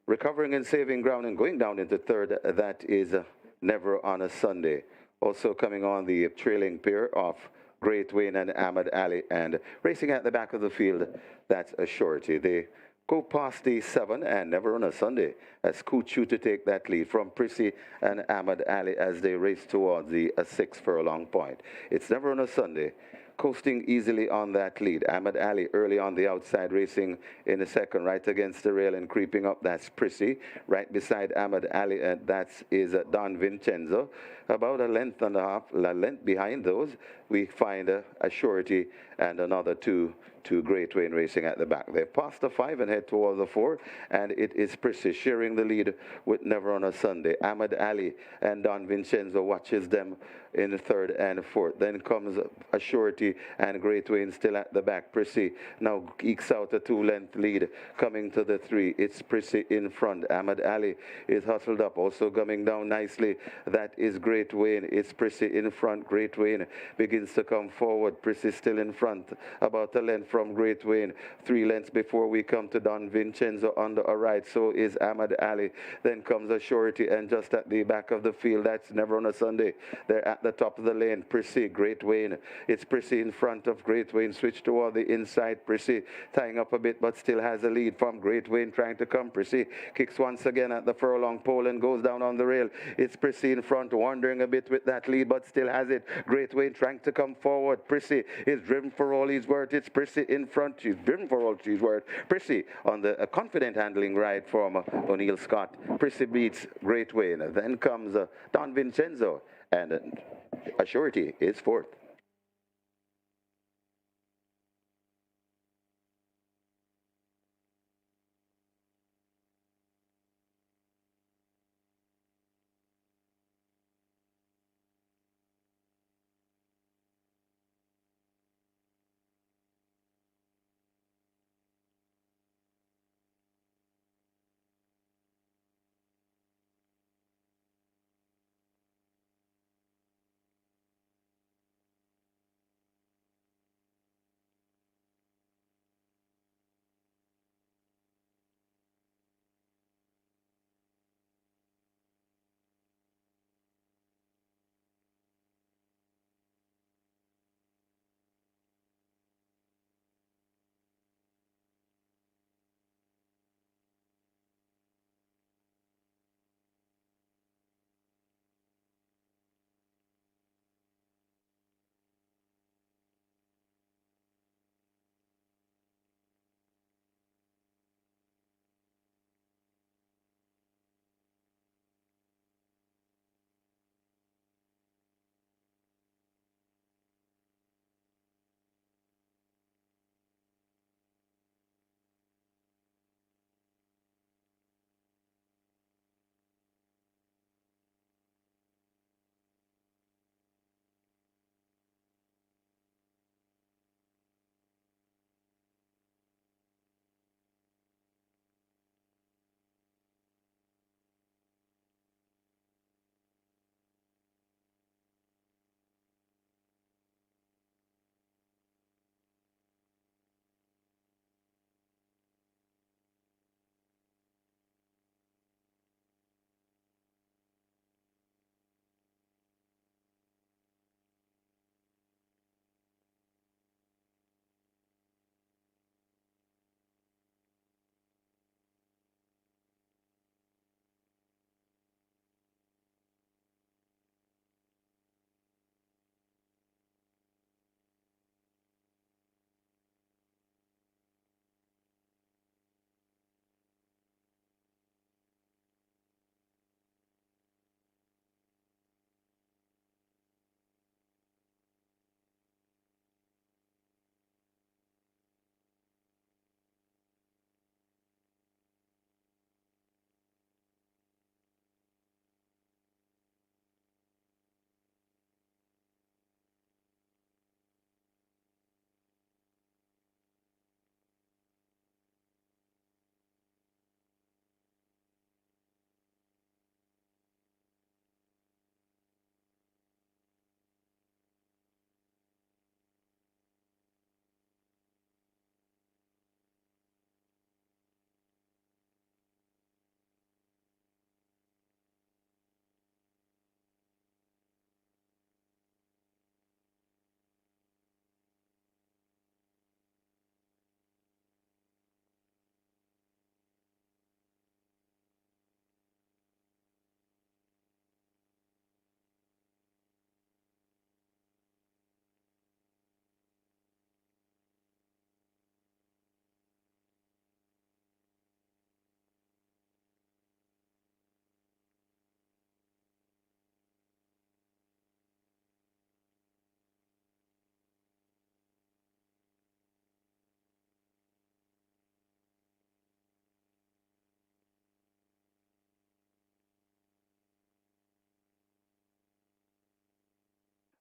Speaker 2: Recovering and saving ground and going down into third, that is Never on a Sunday. Also coming on the trailing pair of Great Wayne and Ahmad Ali, and racing at the back of the field, that's a Surety. They go past the 7 and Never on a Sunday as Kuchu to take that lead from Prissy and Ahmad Ali as they race towards the 6 furlong point. It's Never on a Sunday coasting easily on that lead. Ahmad Ali early on the outside, racing in the second, right against the rail and creeping up. That's Prissy. Right beside Ahmad Ali, that is Don Vincenzo. About a length and a half, a length behind those, we we find a Surety and another two Great Wayne Racing at the back. They've passed the 5 and head towards the 4, and it is Prissy sharing the lead with Never on a Sunday. Ahmed Ali and Don Vincenzo watches them in the 3rd and 4th. Then comes a Surety and Great Wayne still at the back. Prissy now ekes out a 2-length lead coming to the 3. It's Prissy in front. Ahmed Ali is hustled up, also coming down nicely. That is Great Wayne. It's Prissy in front. Great Wayne begins to come forward. Prissy still in front, about a length from Great Wayne. 3 lengths before we come to Don Vincenzo on the right. So is Ahmed Ali. Then comes a Surety, and just at the back of the field, that's Never on a Sunday. They're at the top of the lane. Prissy, Great Wayne. It's Prissy in front of Great Wayne. Switch toward the inside. Prissy tying up a bit, but still has a lead from Great Wayne trying to come. Prissy kicks once again at the furlong pole and goes down on the rail. It's Prissy in front, wandering a bit with that lead, but still has it. Great Wayne trying to come forward. Prissy is driven for all he's worth. It's Prissy in front. She's driven for all she's worth. Prissy on the confident handling ride from O'Neill Scott. Prissy beats Great Wayne. Then comes Don Vincenzo, and a Surety is 4th.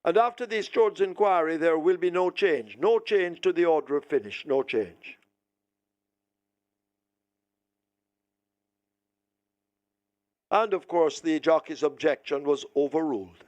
Speaker 1: And after the steward's inquiry, there will be no change. No change to the order of finish. No change. And of course, the jockey's objection was overruled.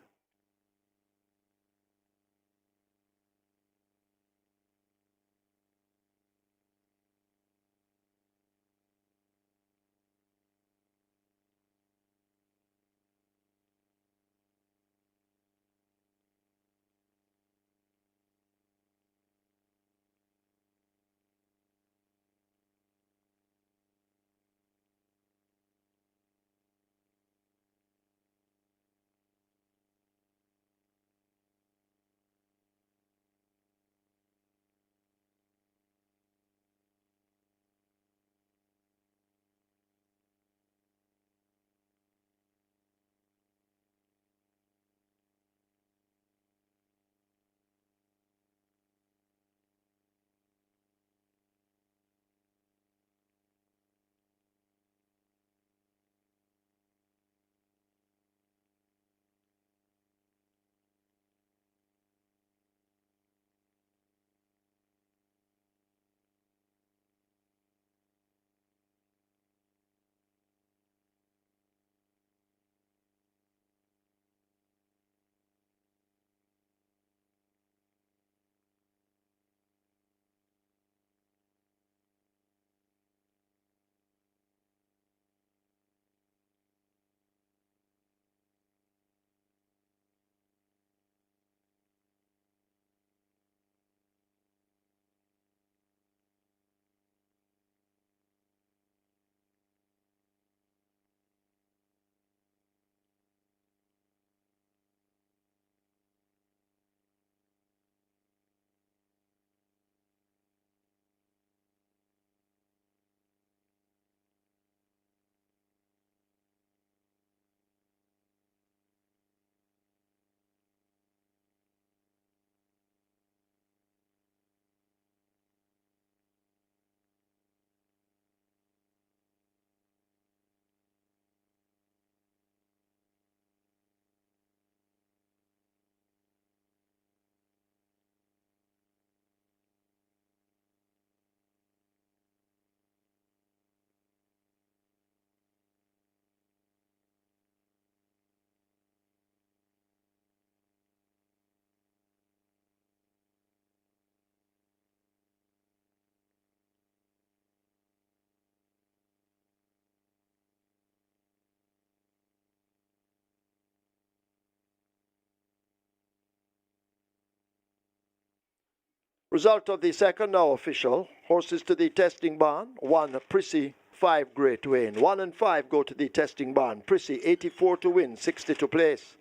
Speaker 1: Result of the second now official. Horses to the testing barn. 1 Prissy, 5 Great Wayne. 1 and 5 go to the testing barn. Prissy 84 to win, 60 to place.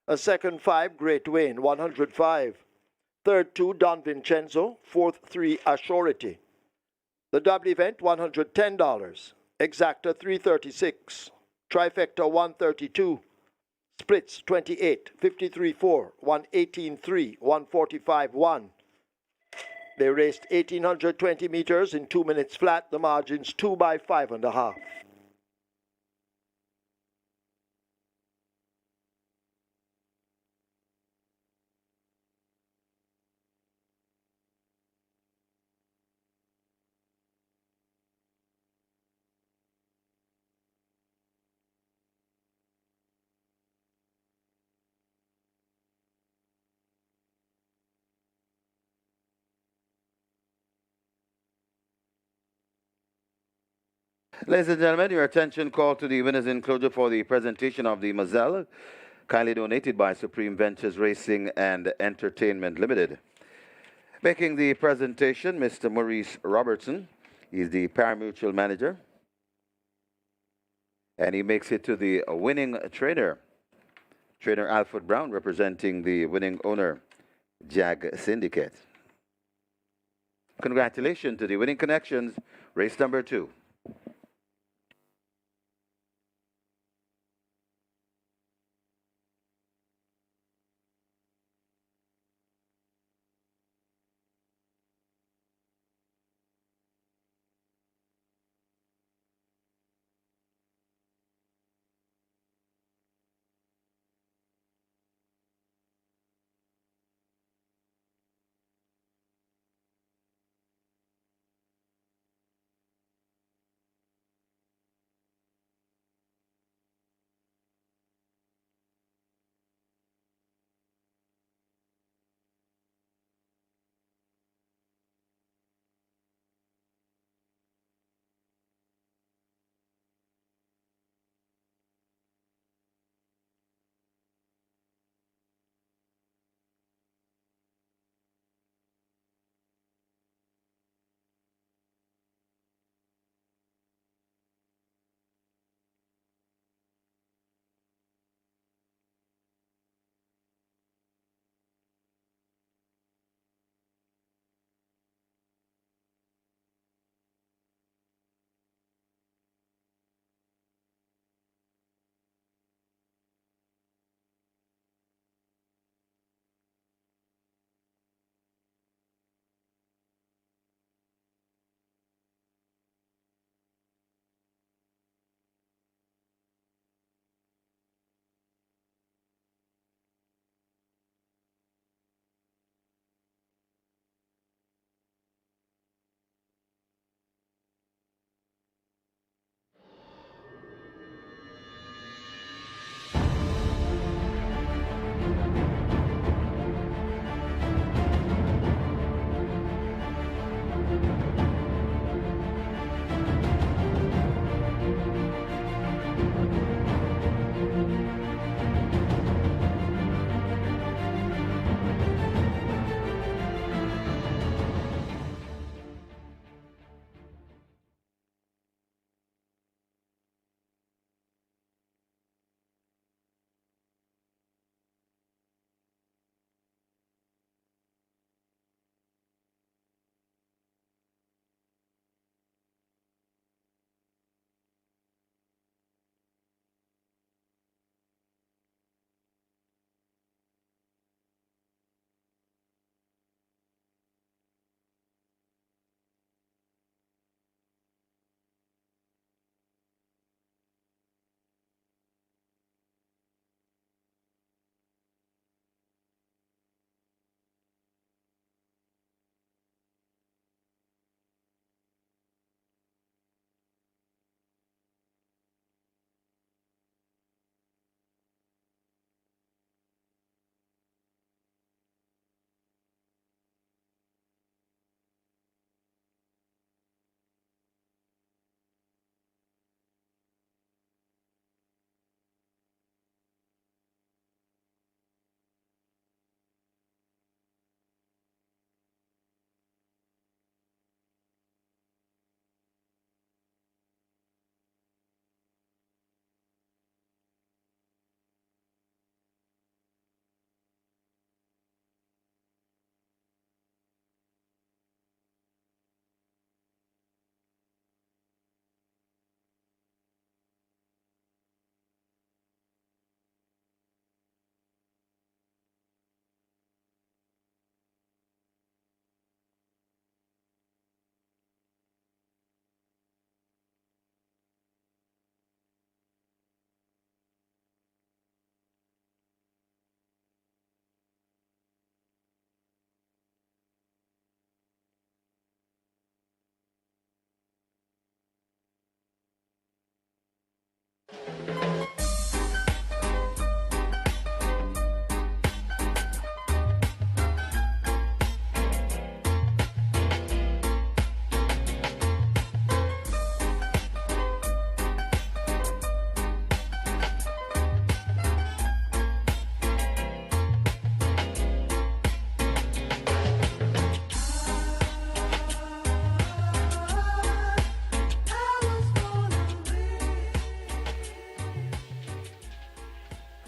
Speaker 1: A second 5 Great Wayne, 105. Third 2 Don Vincenzo. Fourth 3 Assurity. The double event $110. Exacta 336. Trifecta 132. Splits 28, 53-4, 118-3, 145-1. They raced 1,820 meters in 2 minutes flat. The margins 2 by 5.5.
Speaker 2: Ladies and gentlemen, your attention called to the winners enclosure for the presentation of the Mazel, kindly donated by Supreme Ventures Racing and Entertainment Limited. Making the presentation, Mr. Maurice Robertson. He's the parimutuel manager. And he makes it to the winning trainer, Trainer Alfred Brown, representing the winning owner, Jag Syndicate. Congratulations to the winning connections, race number 2.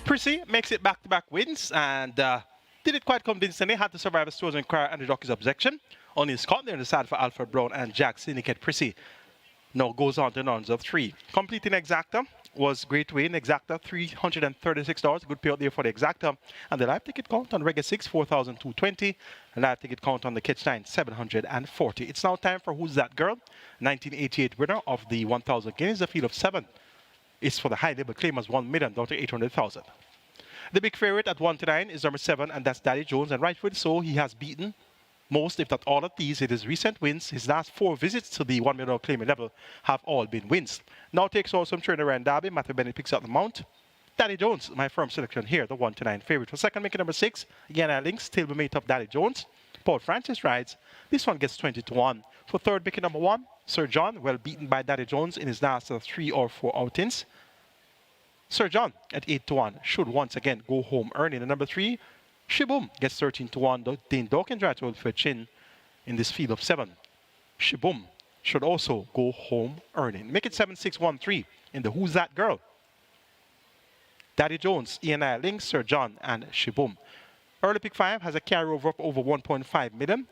Speaker 3: Prissy makes it back-to-back wins and did it quite convincingly. Had to survive a Stores and Cry and the jockey's objection. Only Scott there on the side for Alfred Brown and Jack Syndicate. Prissy now goes on to rounds of 3. Completing Exacta was great win. Exacta $336. Good payout there for the Exacta. And the live ticket count on Reggae 6, 4,220. And live ticket count on the Catch 9, 740. It's now time for Who's That Girl? 1988 winner of the 1,000 Guineas, a field of 7. Is for the high label claim as 1 million down to 800,000. The big favorite at 1-9 is number 7, and that's Daddy Jones. And rightfully so, he has beaten most, if not all of these. It is recent wins. His last 4 visits to the 1 million claiming level have all been wins. Now takes on some turnaround derby. Matthew Bennett picks up the mount. Daddy Jones, my firm selection here, the 1-9 favorite. For second, making number 6, Guiana Links, stablemate of Daddy Jones. Paul Francis rides. This one gets 20-1. For third, making number 1, Sir John, well beaten by Daddy Jones in his last 3 or 4 outings. Sir John at 8-1 should once again go home earning. And number 3, Shiboom gets 13-1. Dane Dawkins right to for a chin in this field of 7. Shiboom should also go home earning. Make it 7-6-1-3 in the Who's That Girl? Daddy Jones, ENI Link, Sir John, and Shiboom. Early pick 5 has a carryover of over 1.5 million.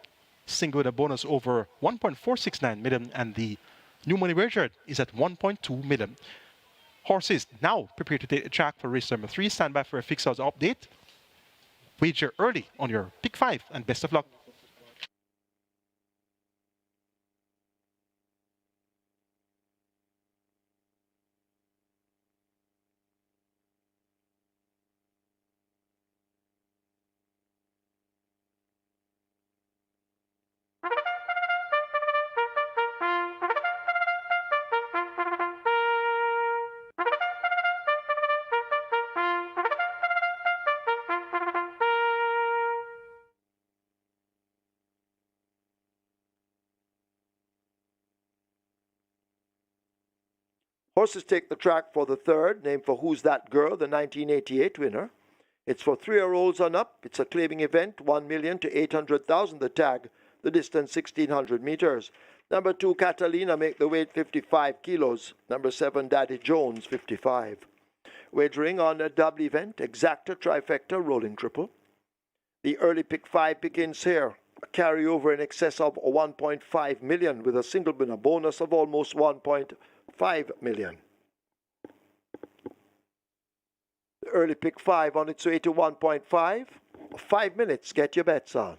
Speaker 3: Single with a bonus over 1.469 million. And the new money wagered is at 1.2 million. Horses now prepare to take the track for race number 3. Stand by for a fixed odds update. Wager early on your pick 5 and best of luck.
Speaker 1: Horses take the track for the third, named for Who's That Girl, the 1988 winner. It's for 3-year-olds on up. It's a claiming event, 1 million to 800,000 the tag, the distance 1,600 meters. Number 2, Catalina, make the weight 55 kilos. Number 7, Daddy Jones, 55. Wagering on a double event, Exacta, Trifecta, Rolling Triple. The early pick 5 begins here. A carryover in excess of 1.5 million with a single winner bonus of almost 1.5 million. The early pick 5 on its way to 1.5. 5 minutes, get your bets on.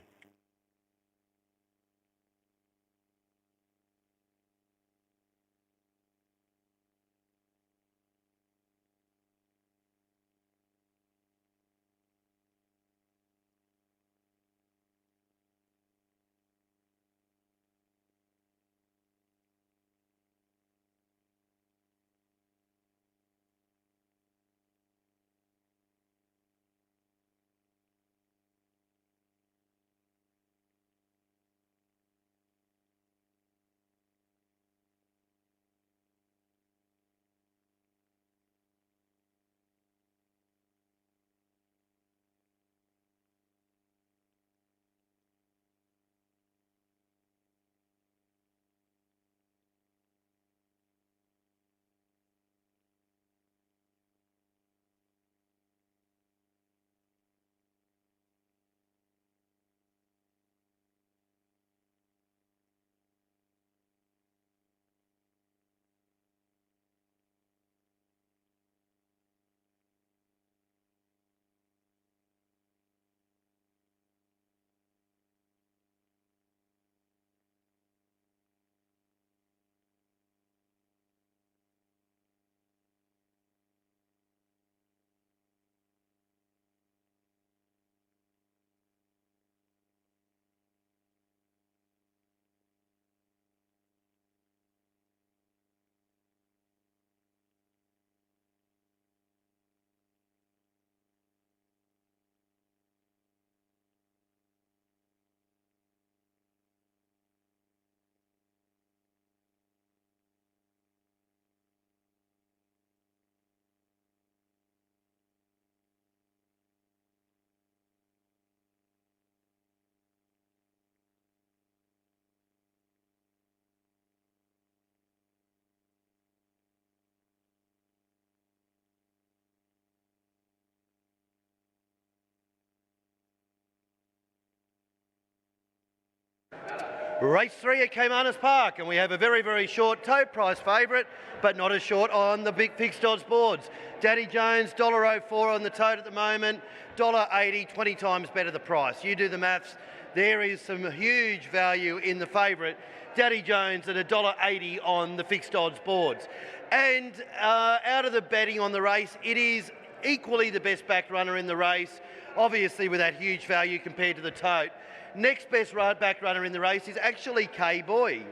Speaker 4: Race 3 at Caymanas Park, and we have a very, very short tote price favourite, but not as short on the big fixed odds boards. Daddy Jones, $1.04 on the tote at the moment, $1.80, 20 times better the price. You do the maths, there is some huge value in the favourite. Daddy Jones at $1.80 on the fixed odds boards. And out of the betting on the race, it is equally the best backed runner in the race, obviously with that huge value compared to the tote. Next best back runner in the race is actually K-Boy,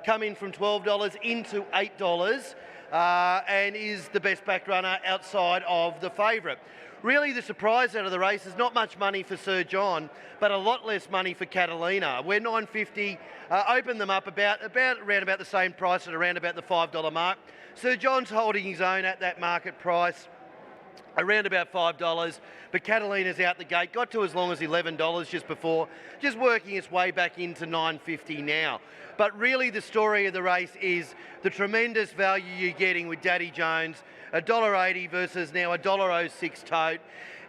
Speaker 4: come in from $12 into $8 and is the best back runner outside of the favourite. Really the surprise out of the race is not much money for Sir John, but a lot less money for Catalina. We're $9.50, opened them up around about the same price at around about the $5 mark. Sir John's holding his own at that market price, around about $5, but Catalina's out the gate, got to as long as $11 just before, just working its way back into $9.50 now. But really the story of the race is the tremendous value you're getting with Daddy Jones, $1.80 versus now $1.06 tote.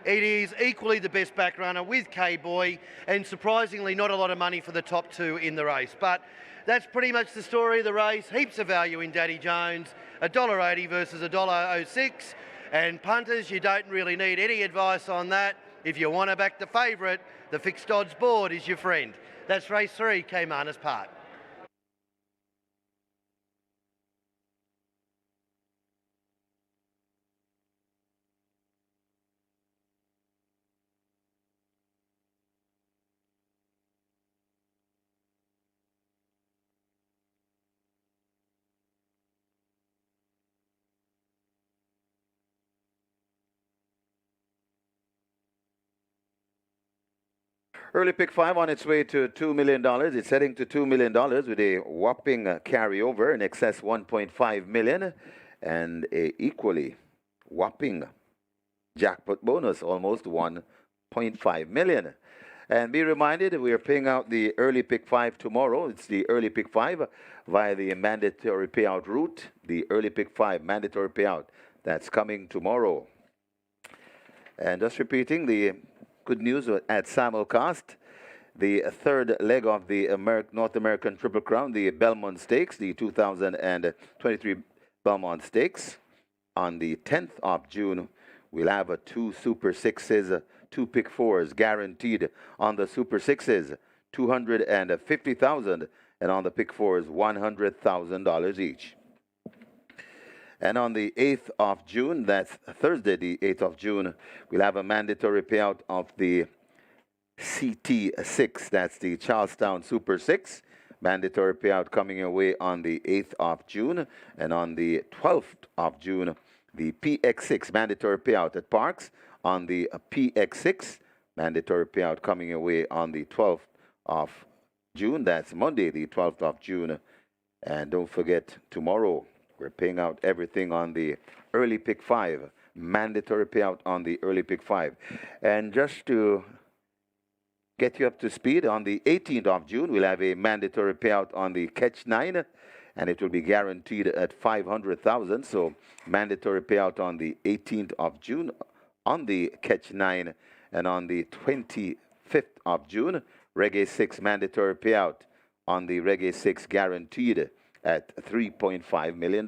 Speaker 4: It is equally the best back runner with K-Boy, and surprisingly not a lot of money for the top two in the race. But that's pretty much the story of the race. Heaps of value in Daddy Jones, $1.80 versus $1.06. And punters, you don't really need any advice on that. If you want to back the favourite, the fixed odds board is your friend. That's race 3, Caymanas Park.
Speaker 2: Early pick 5 on its way to $2 million. It's heading to $2 million with a whopping carryover in excess $1.5 million and a equally whopping jackpot bonus, almost $1.5 million. And be reminded, we are paying out the early pick 5 tomorrow. It's the early pick 5 via the mandatory payout route. The early pick 5 mandatory payout. That's coming tomorrow. And just repeating, the good news at simulcast, the third leg of the North American Triple Crown, the Belmont Stakes, the 2023 Belmont Stakes. On the 10th of June, we'll have 2 Super Sixes, 2 Pick 4s guaranteed on the Super Sixes, $250,000, and on the Pick 4s, $100,000 each. And on the 8th of June, that's Thursday, the 8th of June, we'll have a mandatory payout of the CT6. That's the Charlestown Super 6. Mandatory payout coming away on the 8th of June. And on the 12th of June, the PX6 mandatory payout at Parks. On the PX6, mandatory payout coming away on the 12th of June. That's Monday, the 12th of June. And don't forget, tomorrow, we're paying out everything on the early pick 5, mandatory payout on the early pick 5. And just to get you up to speed, on the 18th of June, we'll have a mandatory payout on the catch 9, and it will be guaranteed at $500,000. So mandatory payout on the 18th of June on the catch 9, and on the 25th of June, Reggae 6 mandatory payout on the Reggae 6 guaranteed at $3.5 million.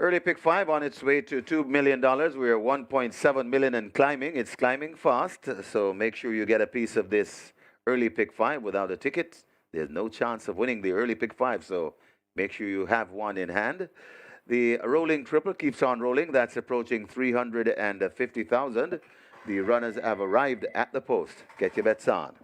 Speaker 2: Early pick 5 on its way to $2 million. We're 1.7 million and climbing. It's climbing fast, so make sure you get a piece of this early pick 5 without a ticket. There's no chance of winning the early pick 5, so make sure you have one in hand. The rolling triple keeps on rolling. That's approaching 350,000. The runners have arrived at the post. Get your bets on.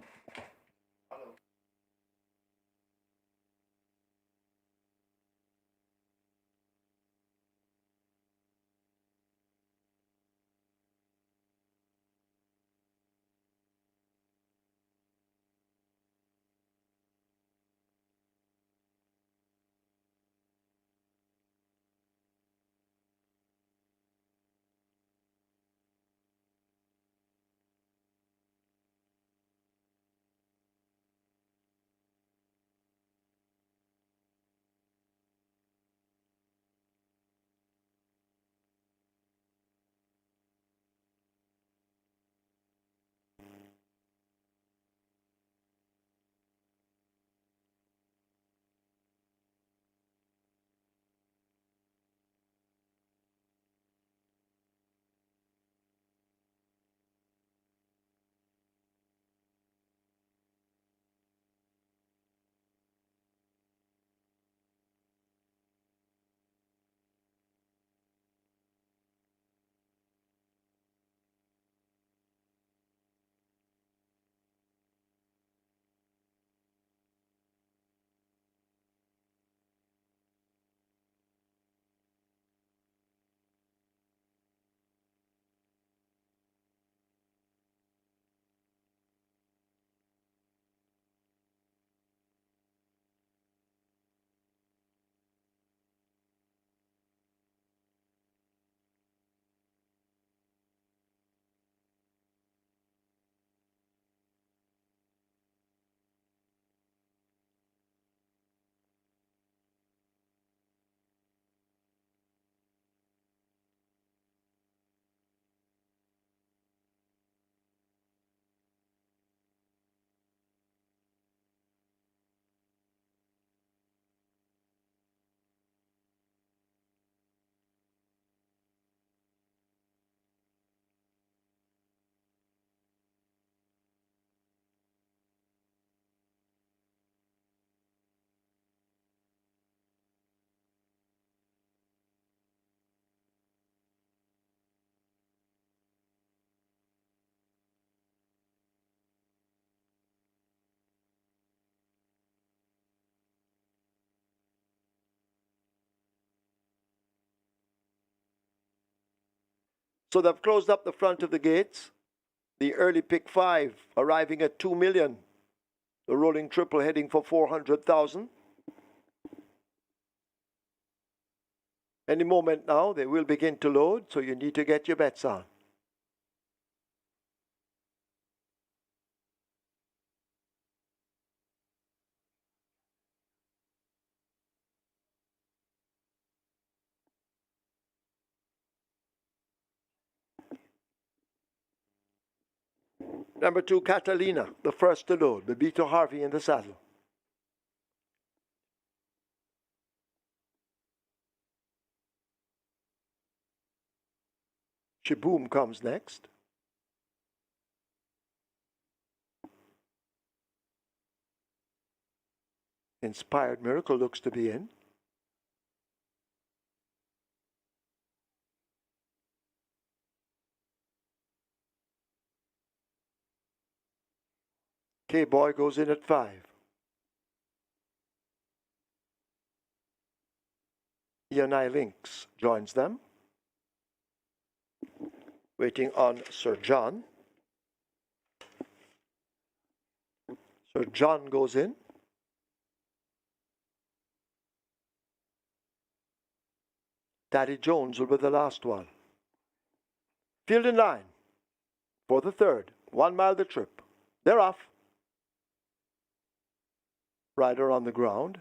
Speaker 1: So they've closed up the front of the gates. The early pick 5 arriving at 2 million. The rolling triple heading for 400,000. Any moment now, they will begin to load, so you need to get your bets on. Number 2, Catalina, the first to load. Bebito Harvey in the saddle. Shaboom comes next. Inspired Miracle looks to be in. K-Boy goes in at 5. Yanai Lynx joins them. Waiting on Sir John. Sir John goes in. Daddy Jones will be the last one. Field in line for the third. 1 mile the trip. They're off. Rider on the ground.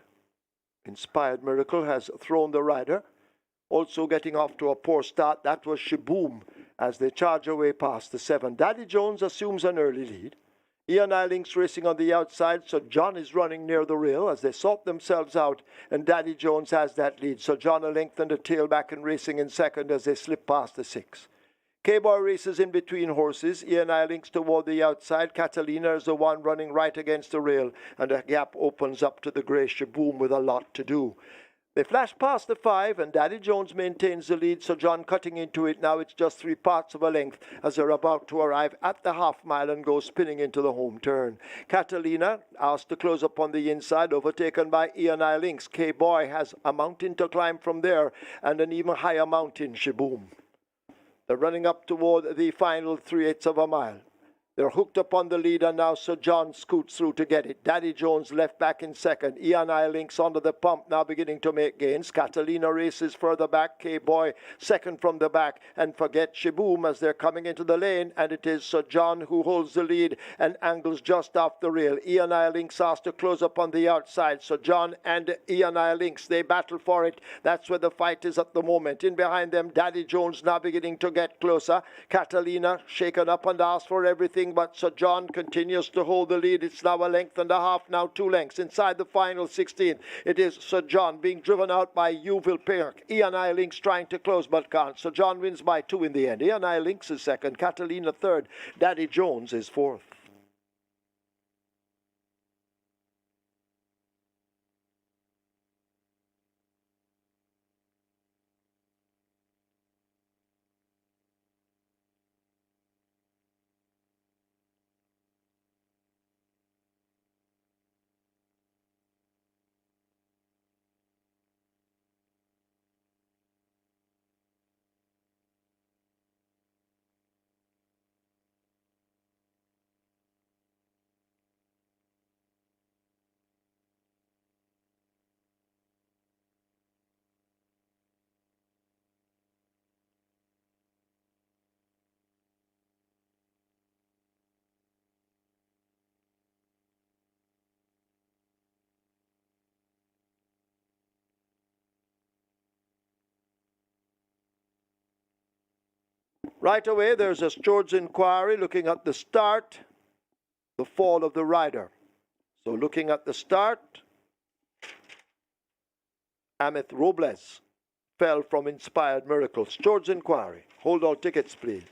Speaker 1: Inspired Miracle has thrown the rider. Also getting off to a poor start. That was Shaboom as they charge away past the 7. Daddy Jones assumes an early lead. E&I Links racing on the outside, so John is running near the rail as they sort themselves out, and Daddy Jones has that lead. So John a length and a tail back and racing in second as they slip past the 6. K-Boy races in between horses. E&I Links toward the outside. Catalina is the one running right against the rail, and a gap opens up to the grey Shaboom with a lot to do. They flash past the 5, and Daddy Jones maintains the lead, so John cutting into it. Now it's just 3 parts of a length as they're about to arrive at the half mile and go spinning into the home turn. Catalina asked to close up on the inside, overtaken by E&I Links. K-Boy has a mountain to climb from there, and an even higher mountain, Shaboom. They're running up toward the final 3/8 of a mile. They're hooked up on the lead, and now Sir John scoots through to get it. Daddy Jones left back in second. E&I Links under the pump, now beginning to make gains. Catalina races further back. K-Boy second from the back. And forget Shaboom as they're coming into the lane. And it is Sir John who holds the lead and angles just off the rail. E&I Links asked to close up on the outside. Sir John and E&I Links, they battle for it. That's where the fight is at the moment. In behind them, Daddy Jones now beginning to get closer. Catalina shaken up and asked for everything, but Sir John continues to hold the lead. It's now a length and a half, now 2 lengths. Inside the final 16, it is Sir John being driven out by Uville Pirk. E&I Links trying to close but can't. Sir John wins by 2 in the end. E&I Links is second, Catalina third, Daddy Jones is fourth. Right away, there's a Stewart's inquiry looking at the start, the fall of the rider. So looking at the start, Amit Robles fell from Inspired Miracle. Stewart's inquiry. Hold all tickets, please.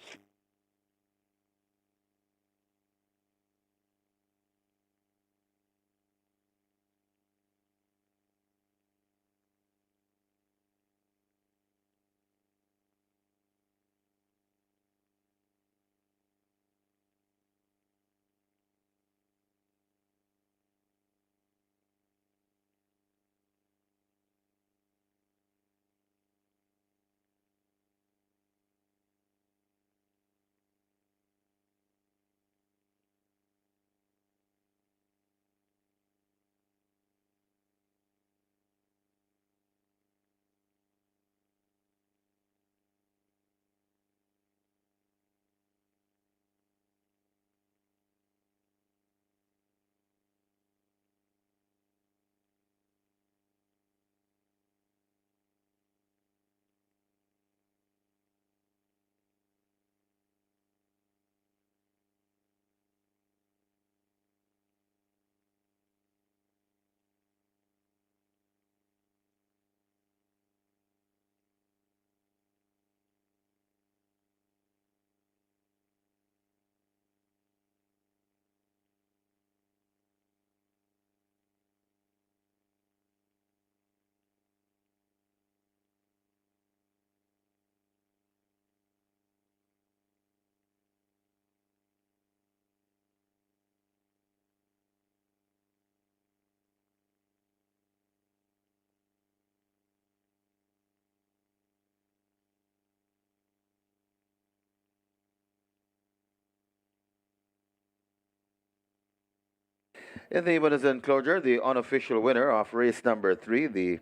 Speaker 2: In the winners enclosure, the unofficial winner of race number 3, the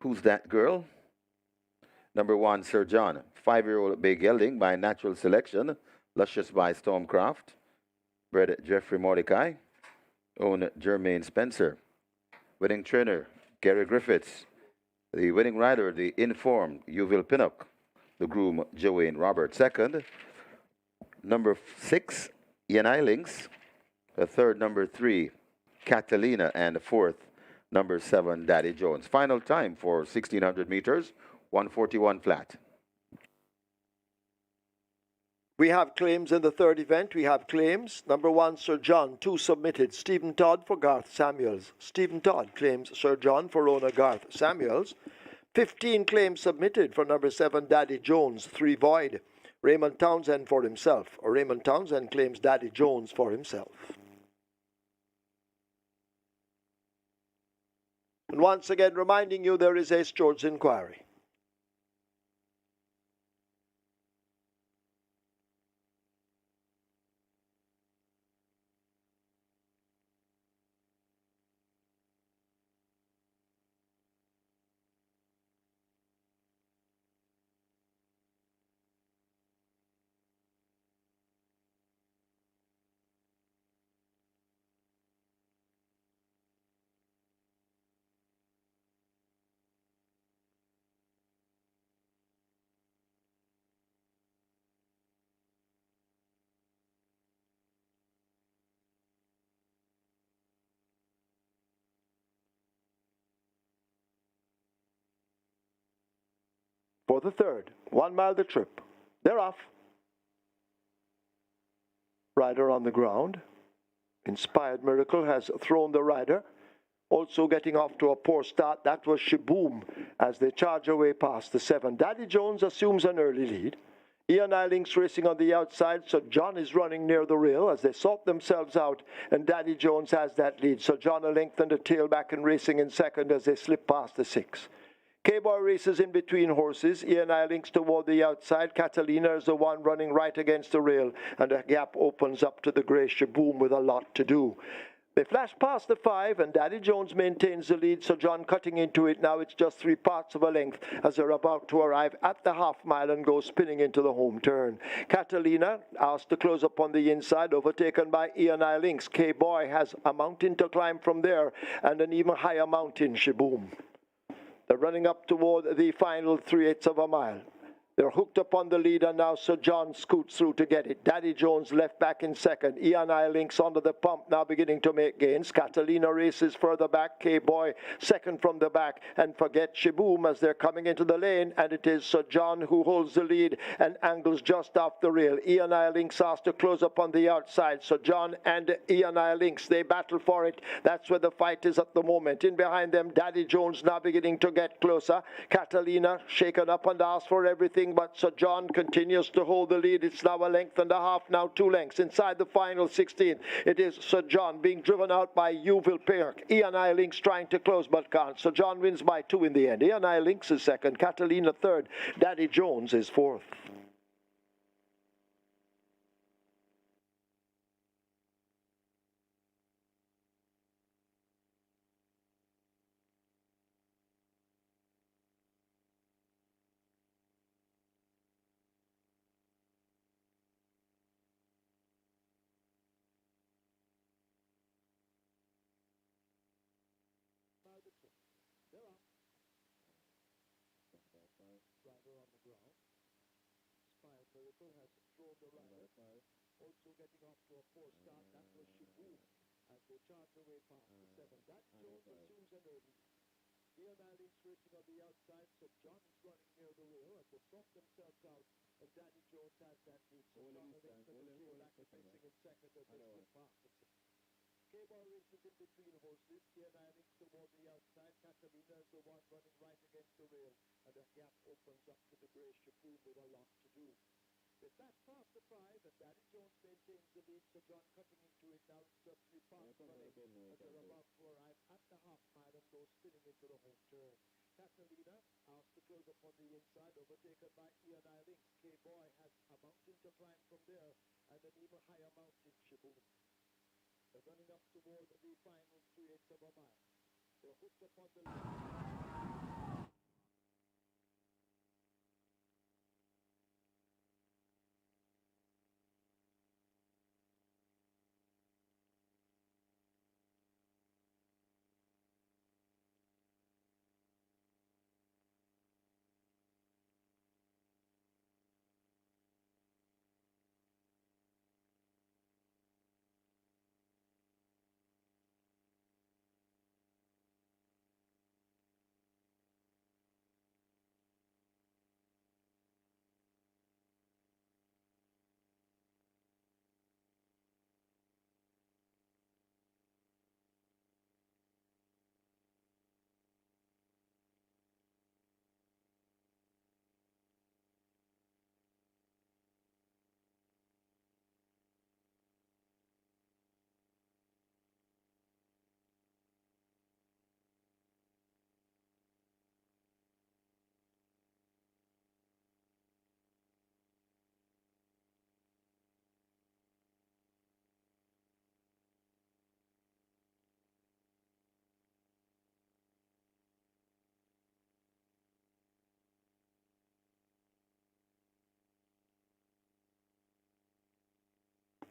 Speaker 2: Who's That Girl? Number 1, Sir John. 5-year-old big gelding by natural selection, luscious by Stormcraft. Bred Jeffrey Mordecai. Owned Jermaine Spencer. Winning trainer, Gary Griffiths. The winning rider, the informed Uville Pinnock. The groom, Joanne Robert. Second, number 6, E&I Links. The third, number 3, Catalina, and the fourth, number 7, Daddy Jones. Final time for 1600 meters, 1:41 flat.
Speaker 1: We have claims in the third event. We have claims. Number 1, Sir John, 2 submitted. Stephen Todd for Garth Samuels. Stephen Todd claims Sir John for owner Garth Samuels. 15 claims submitted for number 7, Daddy Jones, 3 void. Raymond Townsend for himself. Raymond Townsend claims Daddy Jones for himself. And once again, reminding you there is a George inquiry. For the third, 1 mile the trip. They're off. Rider on the ground. Inspired Miracle has thrown the rider. Also getting off to a poor start, that was Shaboom as they charge away past the 7. Daddy Jones assumes an early lead. Ian Eilings racing on the outside, so John is running near the rail as they sort themselves out, and Daddy Jones has that lead. So John a length and a tail back and racing in second as they slip past the 6. K-Boy races in between horses. Ian Eilings toward the outside. Catalina is the one running right against the rail, and a gap opens up to the grey Shaboom with a lot to do. They flash past the 5, and Daddy Jones maintains the lead, so John cutting into it. Now it's just 3 parts of a length as they're about to arrive at the half mile and go spinning into the home turn. Catalina asked to close up on the inside, overtaken by Ian Eilings. K-Boy has a mountain to climb from there, and an even higher mountain, Shaboom. They're running up toward the final 3/8 of a mile. They're hooked up on the lead, and now Sir John scoots through to get it. Daddy Jones left back in second. Ian Eilings under the pump, now beginning to make gains. Catalina races further back. K-Boy second from the back. And forget Shaboom as they're coming into the lane. And it is Sir John who holds the lead and angles just off the rail. Ian Eilings has to close up on the outside. Sir John and Ian Eilings, they battle for it. That's where the fight is at the moment. In behind them, Daddy Jones now beginning to get closer. Catalina shaken up and asked for everything, but Sir John continues to hold the lead. It's now a length and a half, now 2 lengths. Inside the final 16, it is Sir John being driven out by Uville Perk. Ian Eilings trying to close but can't. Sir John wins by 2 in the end. Ian Eilings is second, Catalina third, Daddy Jones is fourth. Rider on the ground. Inspired Miracle has thrown the rider. Also getting off to a poor start, that was Shaboom as they charge away past the 7. That Jones assumes an early lead. Ian Eilings racing on the outside, so John is running near the rail as they sort themselves out, and Daddy Jones has that lead. So John a length and a tail back racing in second as they slip past the 6. K-Ball races in between horses. Ian Eilings toward the outside. Catalina is the one running right against the rail, and a gap opens up to the grey Shaboom with a lot to do. They flash past the 5, and Daddy Jones maintains the lead, so John cutting into it now. It's just 3 parts running as they're about to arrive at the half mile and go spinning into the home turn. Catalina asked to close up on the inside, overtaken by Ian Eilings. K-Boy has a mountain to climb from there, and an even higher mountain, Shaboom. They're running up toward the final 3/8 of a mile. They're hooked up on the lead.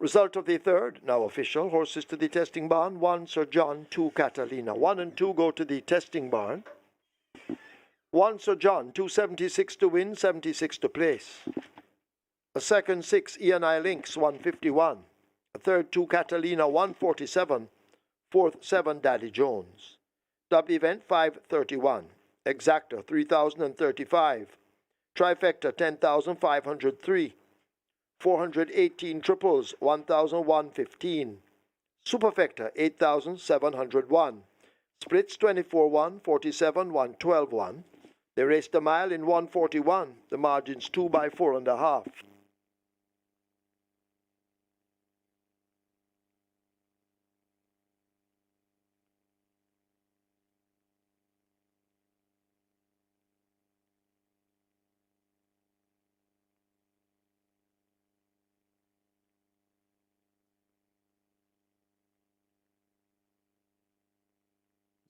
Speaker 1: Result of the third, now official. Horses to the testing barn. 1 Sir John, 2 Catalina. 1 and 2 go to the testing barn. 1 Sir John, 276 to win, 76 to place. A second 6 E&I Lynx, 151. A third 2 Catalina, 147. Fourth 7 Daddy Jones. Double event 531. Exacta 3035. Trifecta 10,503. 418 triples 1,115. Superfecta 8,701. Splits 24-1, 47-1, 12-1. They raced a mile in 141. The margins 2 by 4.5.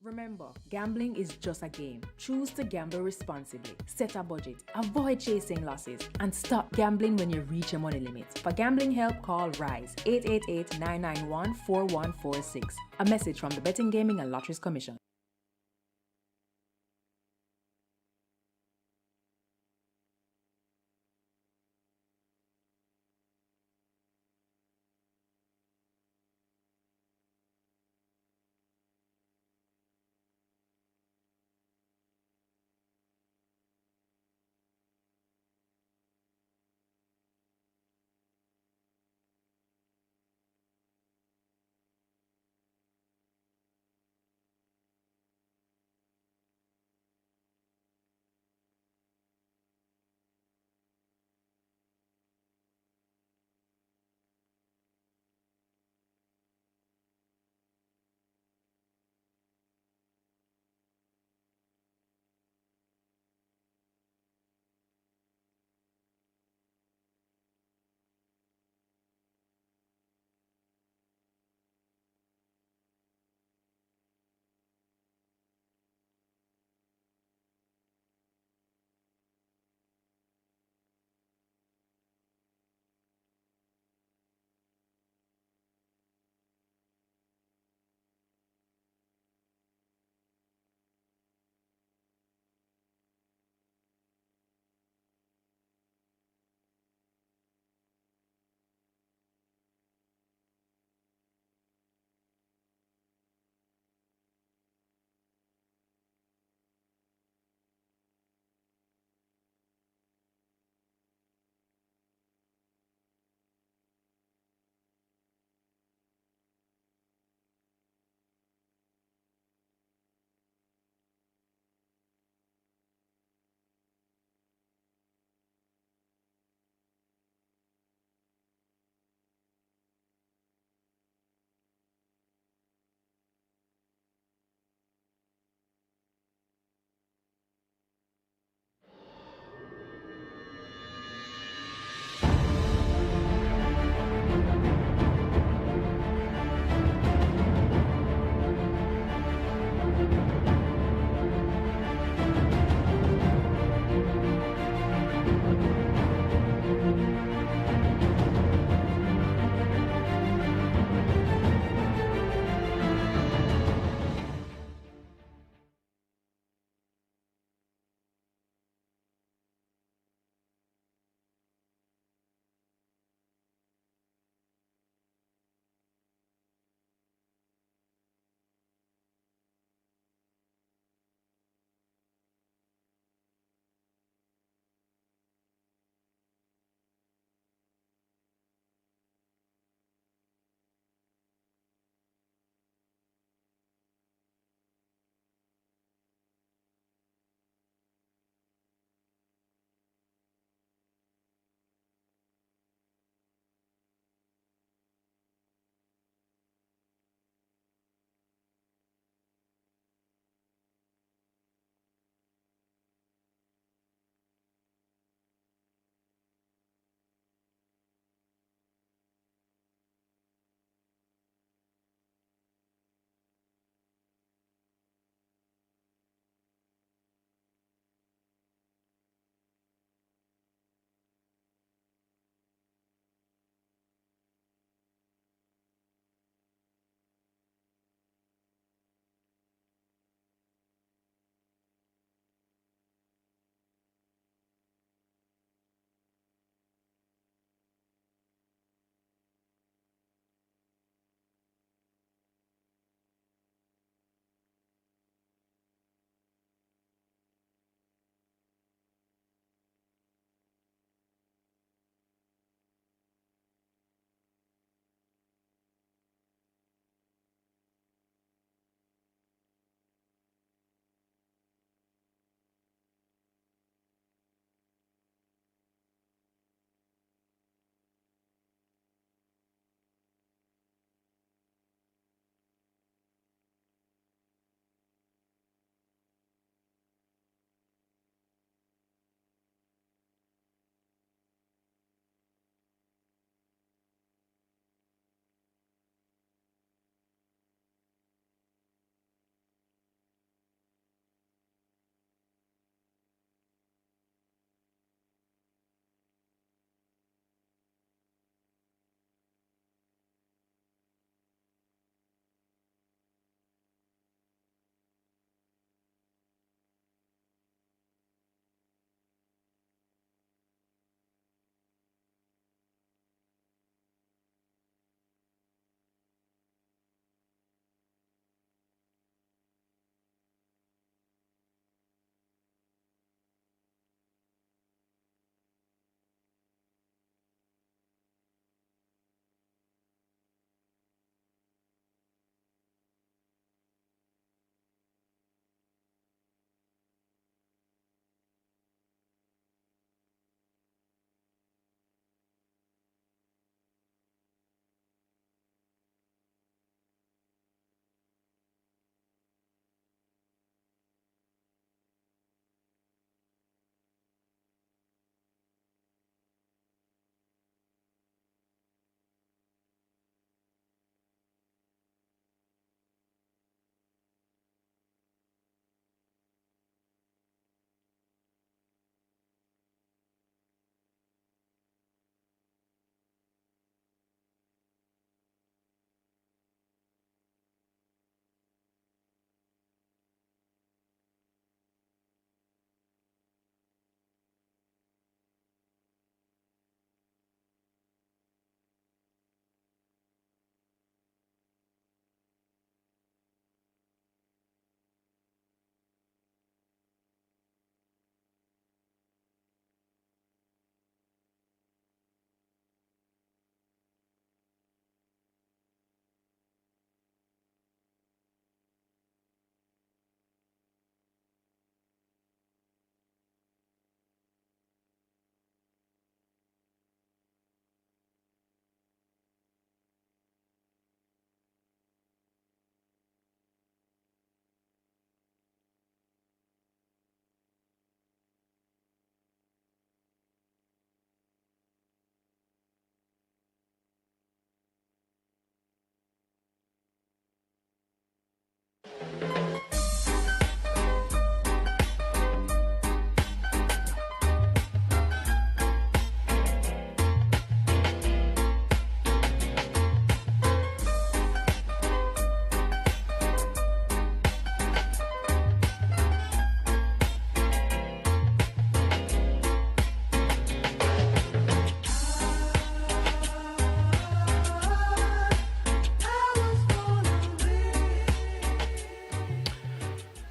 Speaker 5: Remember, gambling is just a game. Choose to gamble responsibly. Set a budget. Avoid chasing losses. And stop gambling when you reach your money limits. For gambling help, call RISE 888-991-4146. A message from the Betting, Gaming and Lotteries Commission.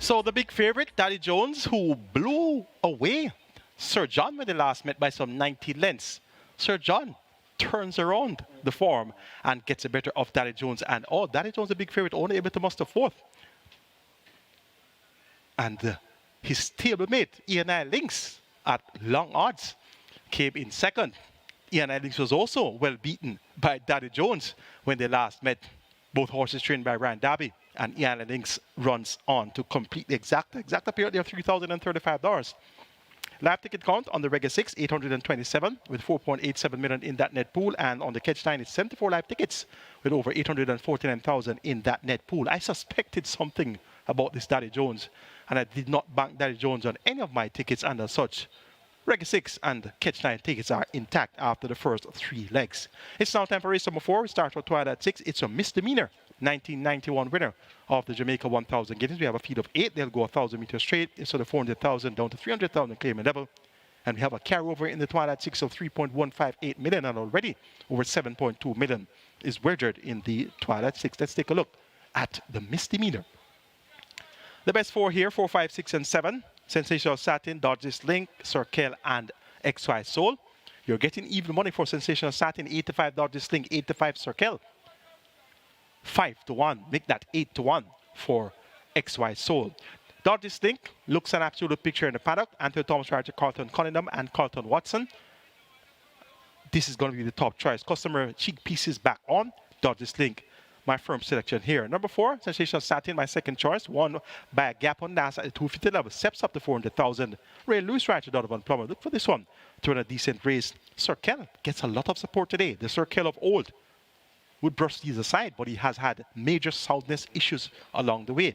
Speaker 3: So the big favorite, Daddy Jones, who blew away Sir John when they last met by some 90 lengths. Sir John turns around the form and gets a better of Daddy Jones. And Daddy Jones, the big favorite, only able to muster fourth. And his stablemate, ENI Lynx, at long odds, came in second. ENI Lynx was also well beaten by Daddy Jones when they last met. Both horses trained by Ryan Darby, and ENI Lynx runs on to complete the exact apparently of $3,035. Live ticket count on the Reggae 6, 827 with 4.87 million in that net pool, and on the Catch 9 it's 74 live tickets with over 849,000 in that net pool. I suspected something about this Daddy Jones, and I did not bank Daddy Jones on any of my tickets, and as such, Reggae 6 and Catch 9 tickets are intact after the first 3 legs. It's now time for race number 4. We start with Twilight 6. It's a misdemeanor 1991 winner of the Jamaica 1000 Guineas. We have a field of 8. They'll go 1,000 meters straight. It's sort of 400,000 down to 300,000 claiming level. And we have a carryover in the Twilight 6 of 3.158 million, and already over 7.2 million is wagered in the Twilight 6. Let's take a look at the misdemeanor. The best 4 here, 4, 5, 6, and 7. Sensational Satin, Dodges Link, Circle, and XY Soul. You're getting even money for Sensational Satin, 85 Dodges Link, 85 Circle. 5 to 1, make that 8 to 1 for XY Soul. Dodges Link looks an absolute picture in the paddock. Anthony Thomas Rider, Carlton Cunningham, and Carlton Watson. This is going to be the top choice. Customer cheek pieces back on. Dodges Link, my firm selection here. Number 4, Sensational Satin, my second choice. Won by a gap on NASA at the 250 level. Steps up to 400,000. Ray Lewis Rider, Donovan Plummer. Look for this one to run a decent race. Circle gets a lot of support today. The Circle of old would brush these aside, but he has had major soundness issues along the way.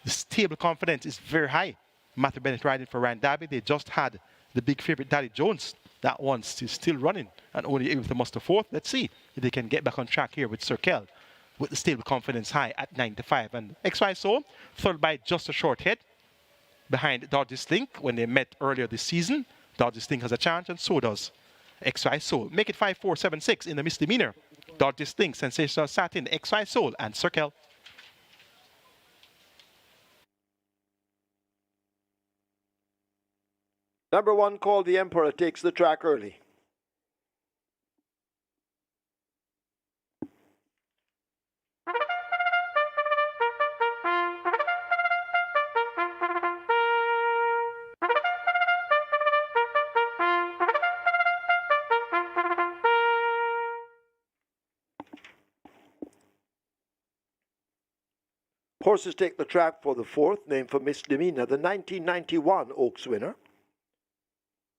Speaker 3: The stable confidence is very high. Matthew Bennett riding for Ryan Darby. They just had the big favorite Daddy Jones. That one's still running and only able to muster fourth. Let's see if they can get back on track here with Circle with the stable confidence high at 9 to 5. And XY Soul, third by just a short head behind Dodges Link when they met earlier this season. Dodges Link has a chance, and so does XY Soul. Make it 5, 4, 7, 6 in the misdemeanor. Dodges Link, Sensational Satin, XY Soul, and Circle.
Speaker 1: Number 1, called the Emperor, takes the track early. Horses take the track for the 4th, named for Misdemeanor, the 1991 Oaks winner.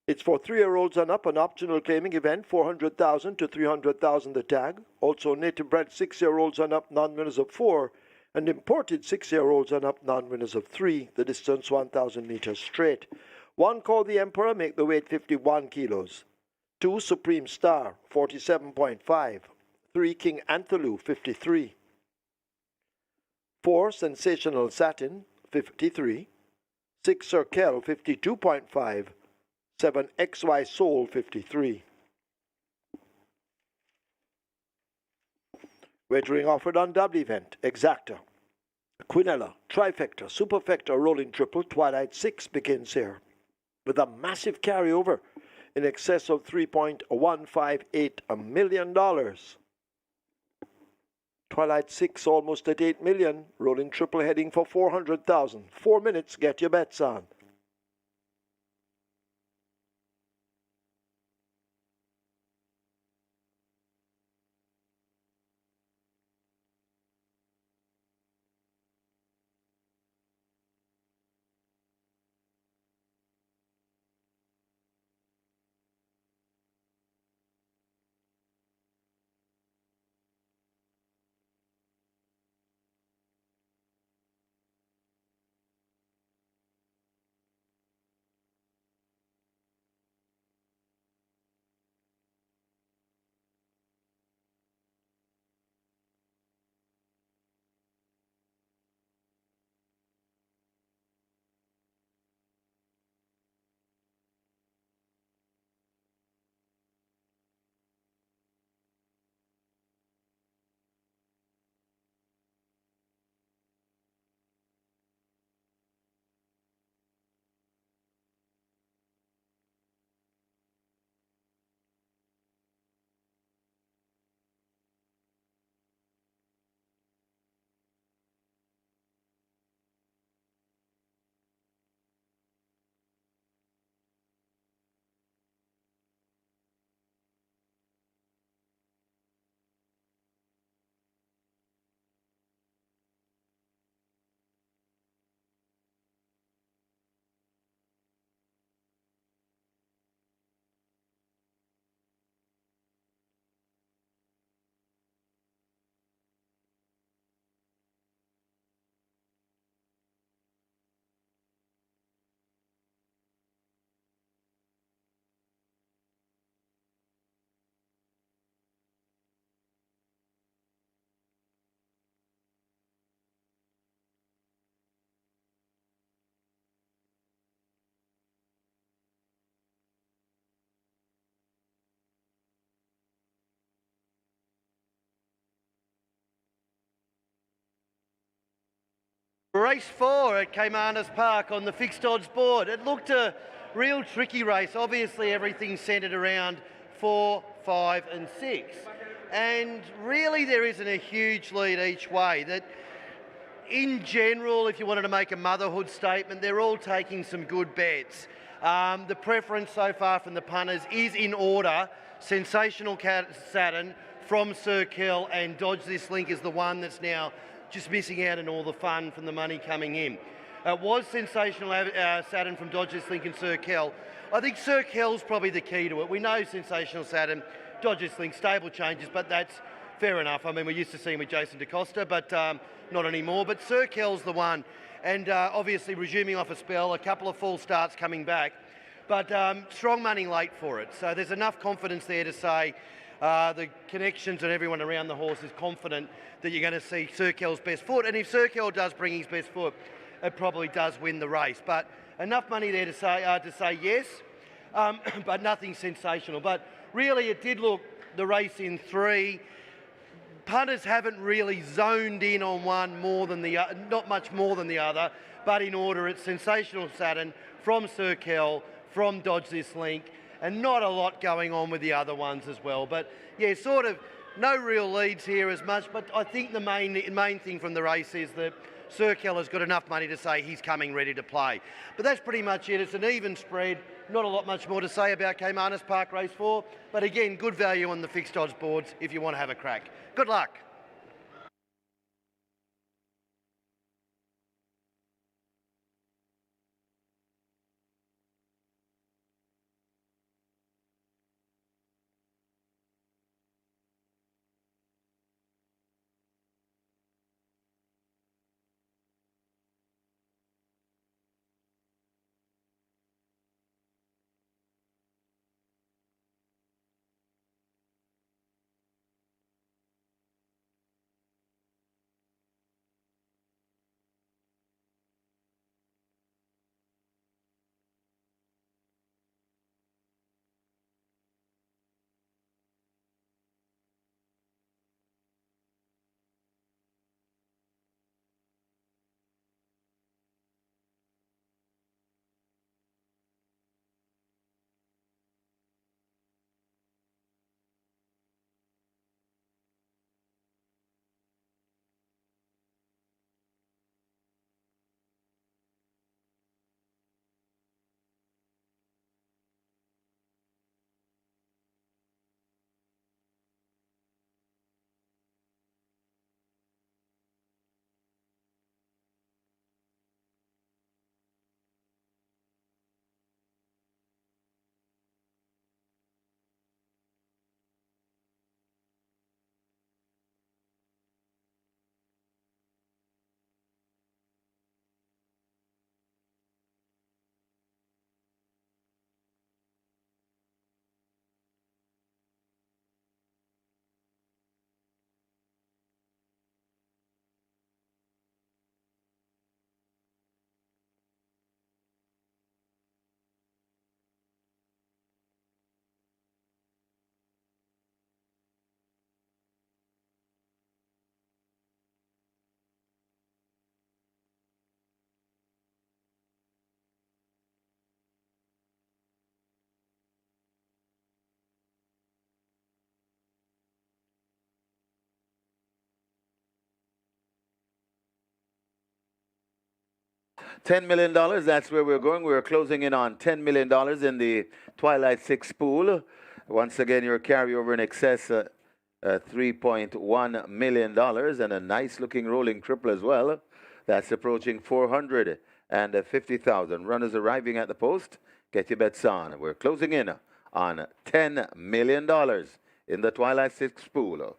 Speaker 1: It's for 3-year-olds and up, an optional claiming event, 400,000 to 300,000 the tag. Also native bred 6-year-olds and up, non-winners of 4, and imported 6-year-olds and up, non-winners of 3. The distance 1,000 meters straight. 1, called the Emperor, make the weight 51 kilos. 2, Supreme Star, 47.5. 3, King Anthelou, 53. 4, Sensational Satin, 53. 6, Circle, 52.5. 7, XY Soul, 53. Wagering offered on double event, Exacta, Quinella, Trifecta, Superfecta, Rolling Triple, Twilight 6 begins here with a massive carryover in excess of $3.158 million. Twilight 6 almost at $8 million, Rolling Triple heading for 400,000. 4 minutes, get your bets on.
Speaker 4: Race 4 at Caymanas Park on the fixed odds board. It looked a real tricky race. Obviously everything centred around 4, 5 and 6. And really there isn't a huge lead each way. That in general, if you wanted to make a motherhood statement, they're all taking some good bets. The preference so far from the punters is in order. Sensational Saturn from Sir Kell, and Dodge This Link is the one that's now just missing out on all the fun from the money coming in. It was Sensational Saturn from Dodge This Link and Sir Kell. I think Sir Kell's probably the key to it. We know Sensational Saturn, Dodge This Link, stable changes, but that's fair enough. I mean, we used to see him with Jason DaCosta, but not anymore. But Sir Kell's the one, and obviously resuming off a spell, a couple of full starts coming back, but strong money late for it. So there's enough confidence there to say the connections and everyone around the horse is confident that you're going to see Sir Kell's best foot. And if Sir Kell does bring his best foot, it probably does win the race. But enough money there to say yes, but nothing sensational. But really, it did look the race in 3. Punters haven't really zoned in on one more than the other, not much more than the other, but in order it's Sensational Saturn from Sir Kell, from Dodge This Link, and not a lot going on with the other ones as well. But yeah, sort of no real leads here as much, but I think the main thing from the race is that Sir Kell has got enough money to say he's coming ready to play. But that's pretty much it. It's an even spread. Not a lot much more to say about Caymanas Park Race 4. But again, good value on the fixed odds boards if you want to have a crack. Good luck.
Speaker 2: $10 million, that's where we're going. We're closing in on $10 million in the Twilight 6 pool. Once again, your carryover in excess $3.1 million and a nice looking rolling triple as well. That's approaching 450,000. Runners arriving at the post. Get your bets on. We're closing in on $10 million in the Twilight 6 pool.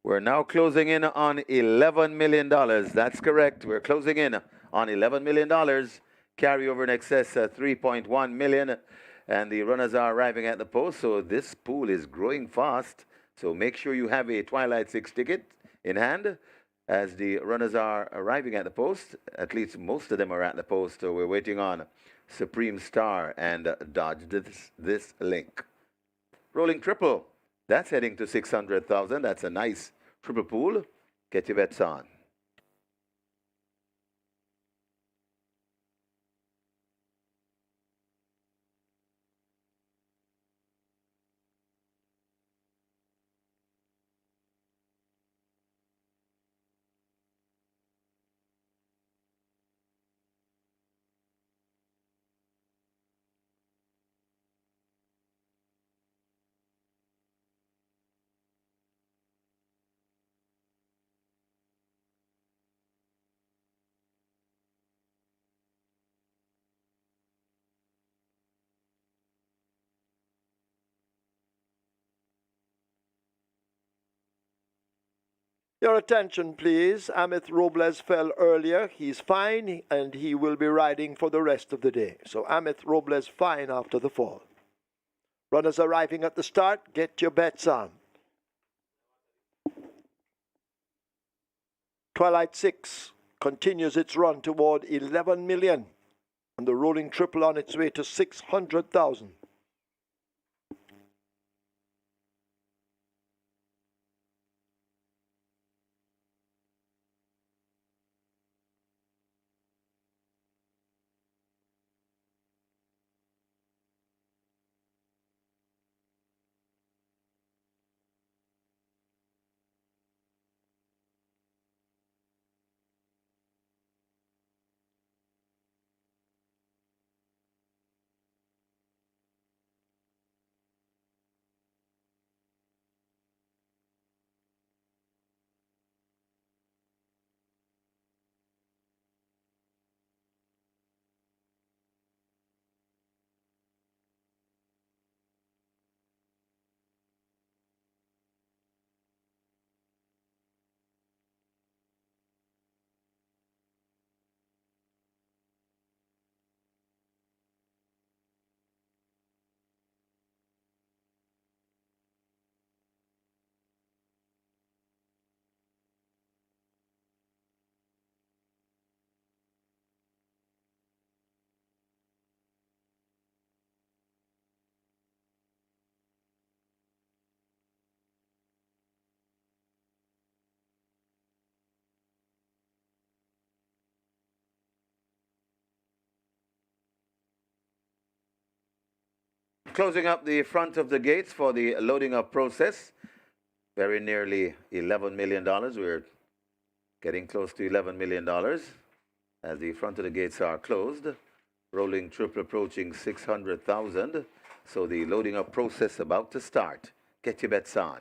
Speaker 2: We're now closing in on $11 million. That's correct. We're closing in on $11 million. Carryover in excess of 3.1 million. And the runners are arriving at the post. So this pool is growing fast. So make sure you have a Twilight 6 ticket in hand as the runners are arriving at the post. At least most of them are at the post. So we're waiting on Supreme Star and Dodge this link. Rolling triple. That's heading to 600,000. That's a nice triple pool. Get your bets on.
Speaker 1: Your attention, please. Amit Robles fell earlier. He's fine, and he will be riding for the rest of the day. So Amit Robles fine after the fall. Runners arriving at the start. Get your bets on. Twilight 6 continues its run toward 11 million, and the rolling triple on its way to 600,000.
Speaker 2: Closing up the front of the gates for the loading up process. Very nearly $11 million. We're getting close to $11 million as the front of the gates are closed. Rolling triple approaching 600,000. So the loading up process about to start. Get your bets on.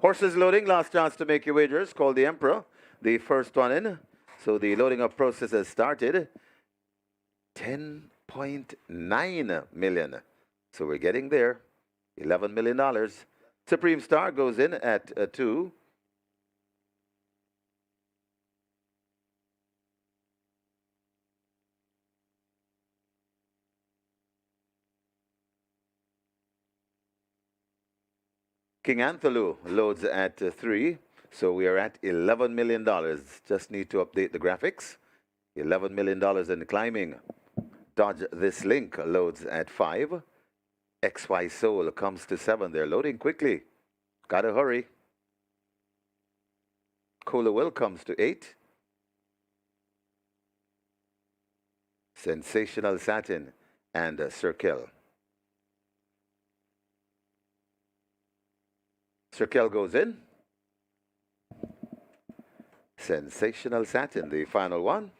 Speaker 2: Horses loading, last chance to make your wagers. Call the Emperor, the first one in. So the loading up process has started. 10.9 million. So we're getting there. $11 million. Supreme Star goes in at 2. King Antholu loads at 3. So we are at $11 million. Just need to update the graphics. $11 million in climbing. Dodge This Link loads at 5. XY Soul comes to 7. They're loading quickly. Gotta hurry. Cola Will comes to 8. Sensational Satin and Circle. Circle goes in. Sensational Satin, the final one.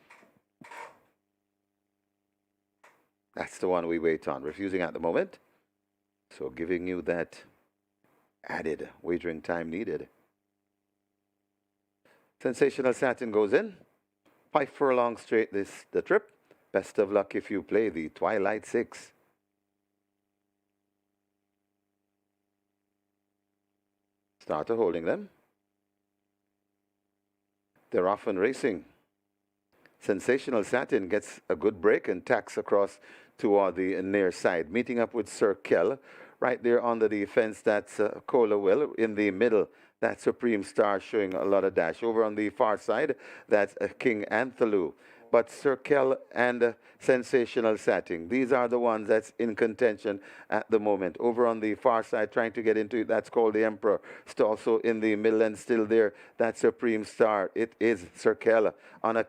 Speaker 2: That's the one we wait on. Refusing at the moment. So giving you that added wagering time needed. Sensational Satin goes in. 5 furlongs straight the trip. Best of luck if you play the Twilight 6. Starter holding them. They're off and racing. Sensational Satin gets a good break and tacks across toward the near side, meeting up with Sir Kell. Right there under the fence, that's Cola Will. In the middle, that's Supreme Star showing a lot of dash. Over on the far side, that's King Antholu. But Sir Kell and Sensational Satin, these are the ones that's in contention at the moment. Over on the far side, trying to get into it, that's called the Emperor. Still also in the middle and still there, that's Supreme Star. It is Sir Kell on a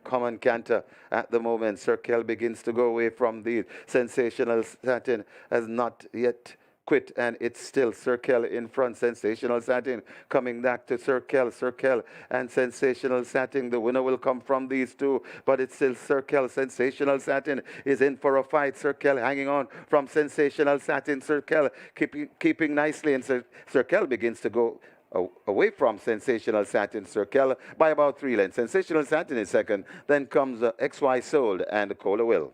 Speaker 2: common canter at the moment. Sir Kell begins to go away from the Sensational Satin, has not yet quit, and it's still Sir Kell in front. Sensational Satin coming back to Sir Kell. Sir Kell and Sensational Satin. The winner will come from these two, but it's still Sir Kell. Sensational Satin is in for a fight. Sir Kell hanging on from Sensational Satin. Sir Kell keeping nicely, and Sir Kell begins to go away from Sensational Satin. Sir Kell by about 3 lengths. Sensational Satin is second. Then comes XY Sold and Cola Will.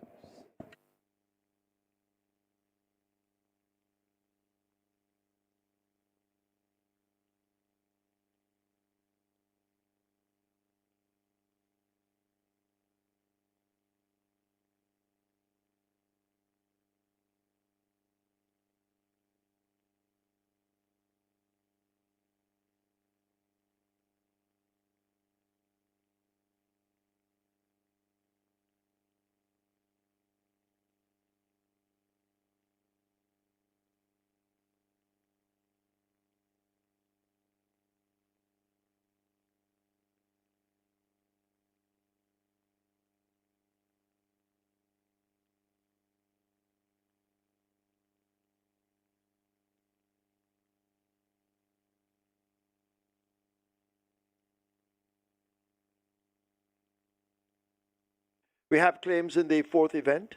Speaker 1: We have claims in the fourth event.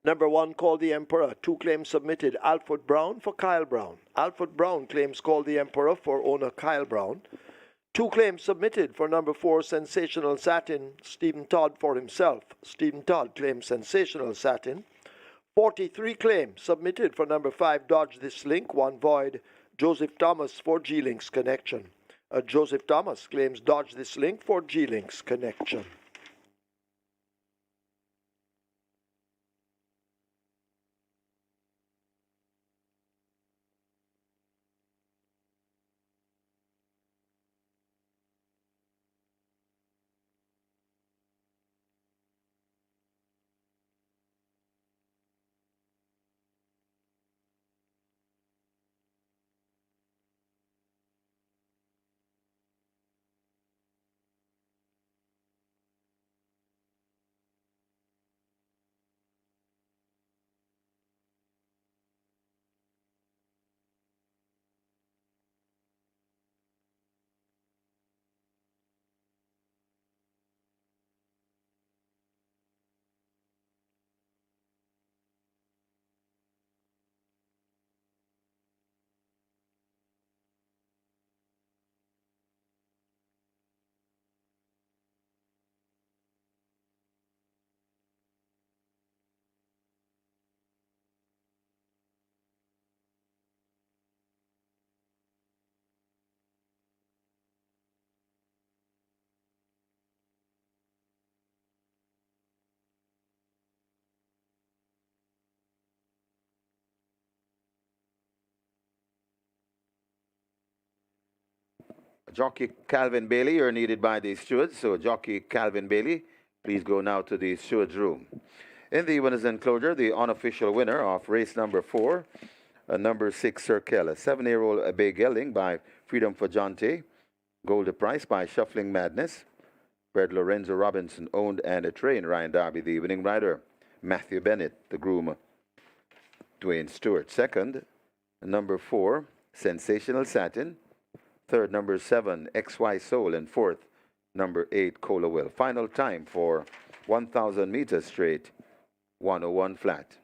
Speaker 1: Number 1, Call the Emperor. 2 claims submitted. Alfred Brown for Kyle Brown. Alfred Brown claims Call the Emperor for owner Kyle Brown. 2 claims submitted for number 4, Sensational Satin. Stephen Todd for himself. Stephen Todd claims Sensational Satin. 43 claims submitted for number 5, Dodge This Link. 1 void. Joseph Thomas for G-Link's Connection. Joseph Thomas claims Dodge This Link for G-Link's Connection.
Speaker 2: Jockey Calvin Bailey, you're needed by the stewards. So jockey Calvin Bailey, please go now to the stewards room. In the winners enclosure, the unofficial winner of race number 4, number 6 Circle, a 7-year-old bay gelding by Freedom for Jonte, Gold Price by Shuffling Madness, bred Lorenzo Robinson, owned and trained Ryan Darby, the winning rider. Matthew Bennett, the groom, Dwayne Stewart. Second, number 4, Sensational Satin. Third, number 7, XY Soul. And fourth, number 8, Cola Will. Final time for 1,000 meters straight, 101 flat.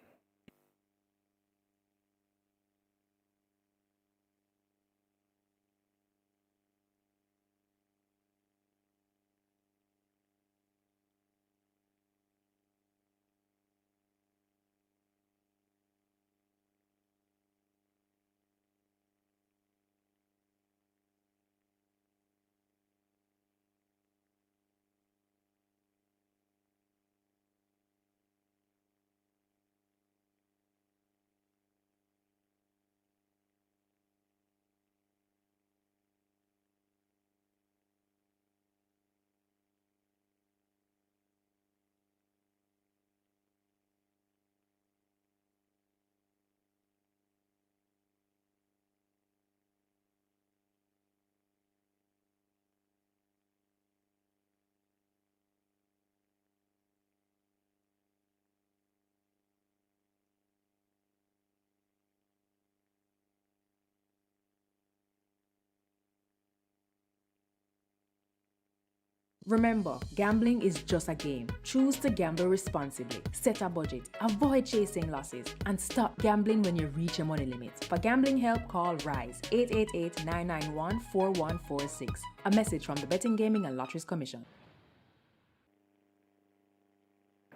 Speaker 5: Remember, gambling is just a game. Choose to gamble responsibly. Set a budget. Avoid chasing losses. And stop gambling when you reach your money limit. For gambling help, call RISE 888-991-4146. A message from the Betting, Gaming and Lotteries Commission.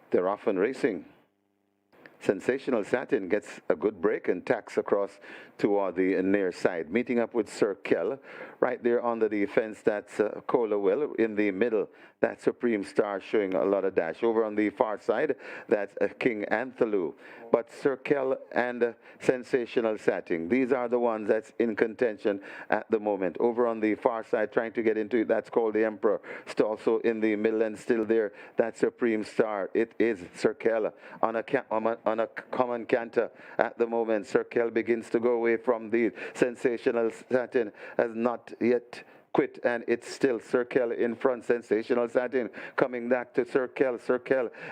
Speaker 2: They're off and racing. Sensational Satin gets a good break and tacks across toward the near side, meeting up with Sir Kell. Right there on the defense, that's Cola Will. In the middle, that's Supreme Star showing a lot of dash. Over on the far side, that's King Anthaloo. But Sir Kell and Sensational Satin, these are the ones that's in contention at the moment. Over on the far side, trying to get into it, that's called the Emperor. Still also in the middle and still there, that's Supreme Star. It is Sir Kell on a common canter at the moment. Sir Kell begins to go away from the Sensational Satin, has not yet quit, and it's still Sir Kell in front. Sensational Satin coming back to Sir Kell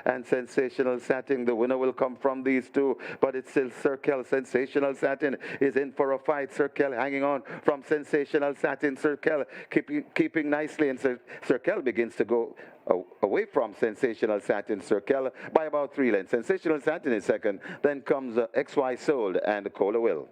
Speaker 2: and Sensational Satin. The winner will come from these two, but it's still Sir Kell. Sensational Satin is in for a fight. Sir Kell hanging on from Sensational Satin. Sir Kell keeping nicely, and Sir Kell begins to go away from Sensational Satin. Sir Kell by about 3 lengths. Sensational Satin is second. Then comes XY Sold and Cola Will.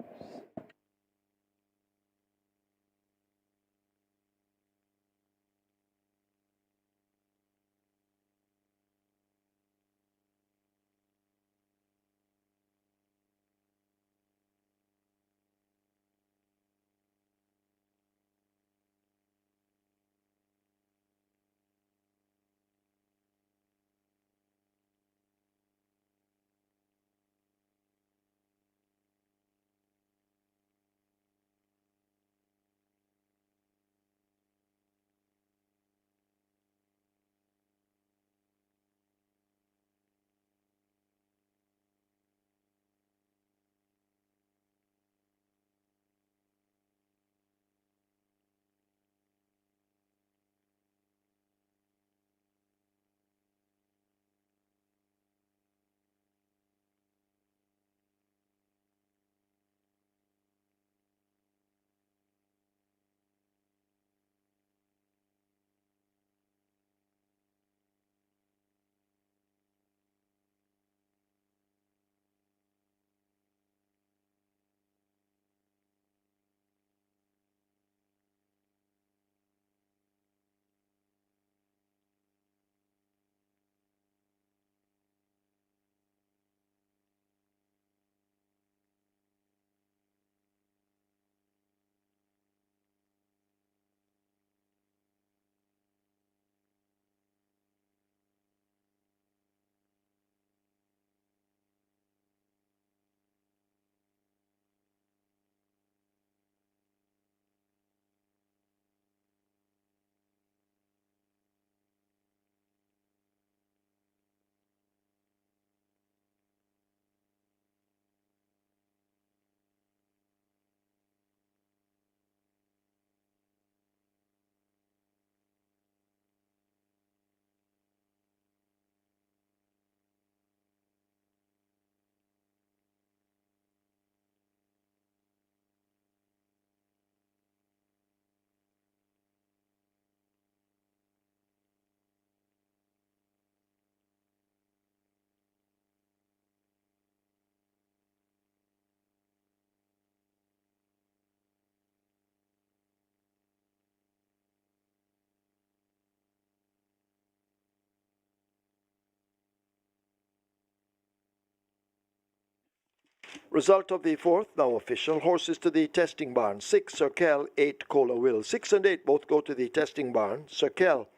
Speaker 1: Result of the fourth, now official. Horses to the testing barn. 6, Circle, 8, Cola Will. 6 and 8 both go to the testing barn. Circle,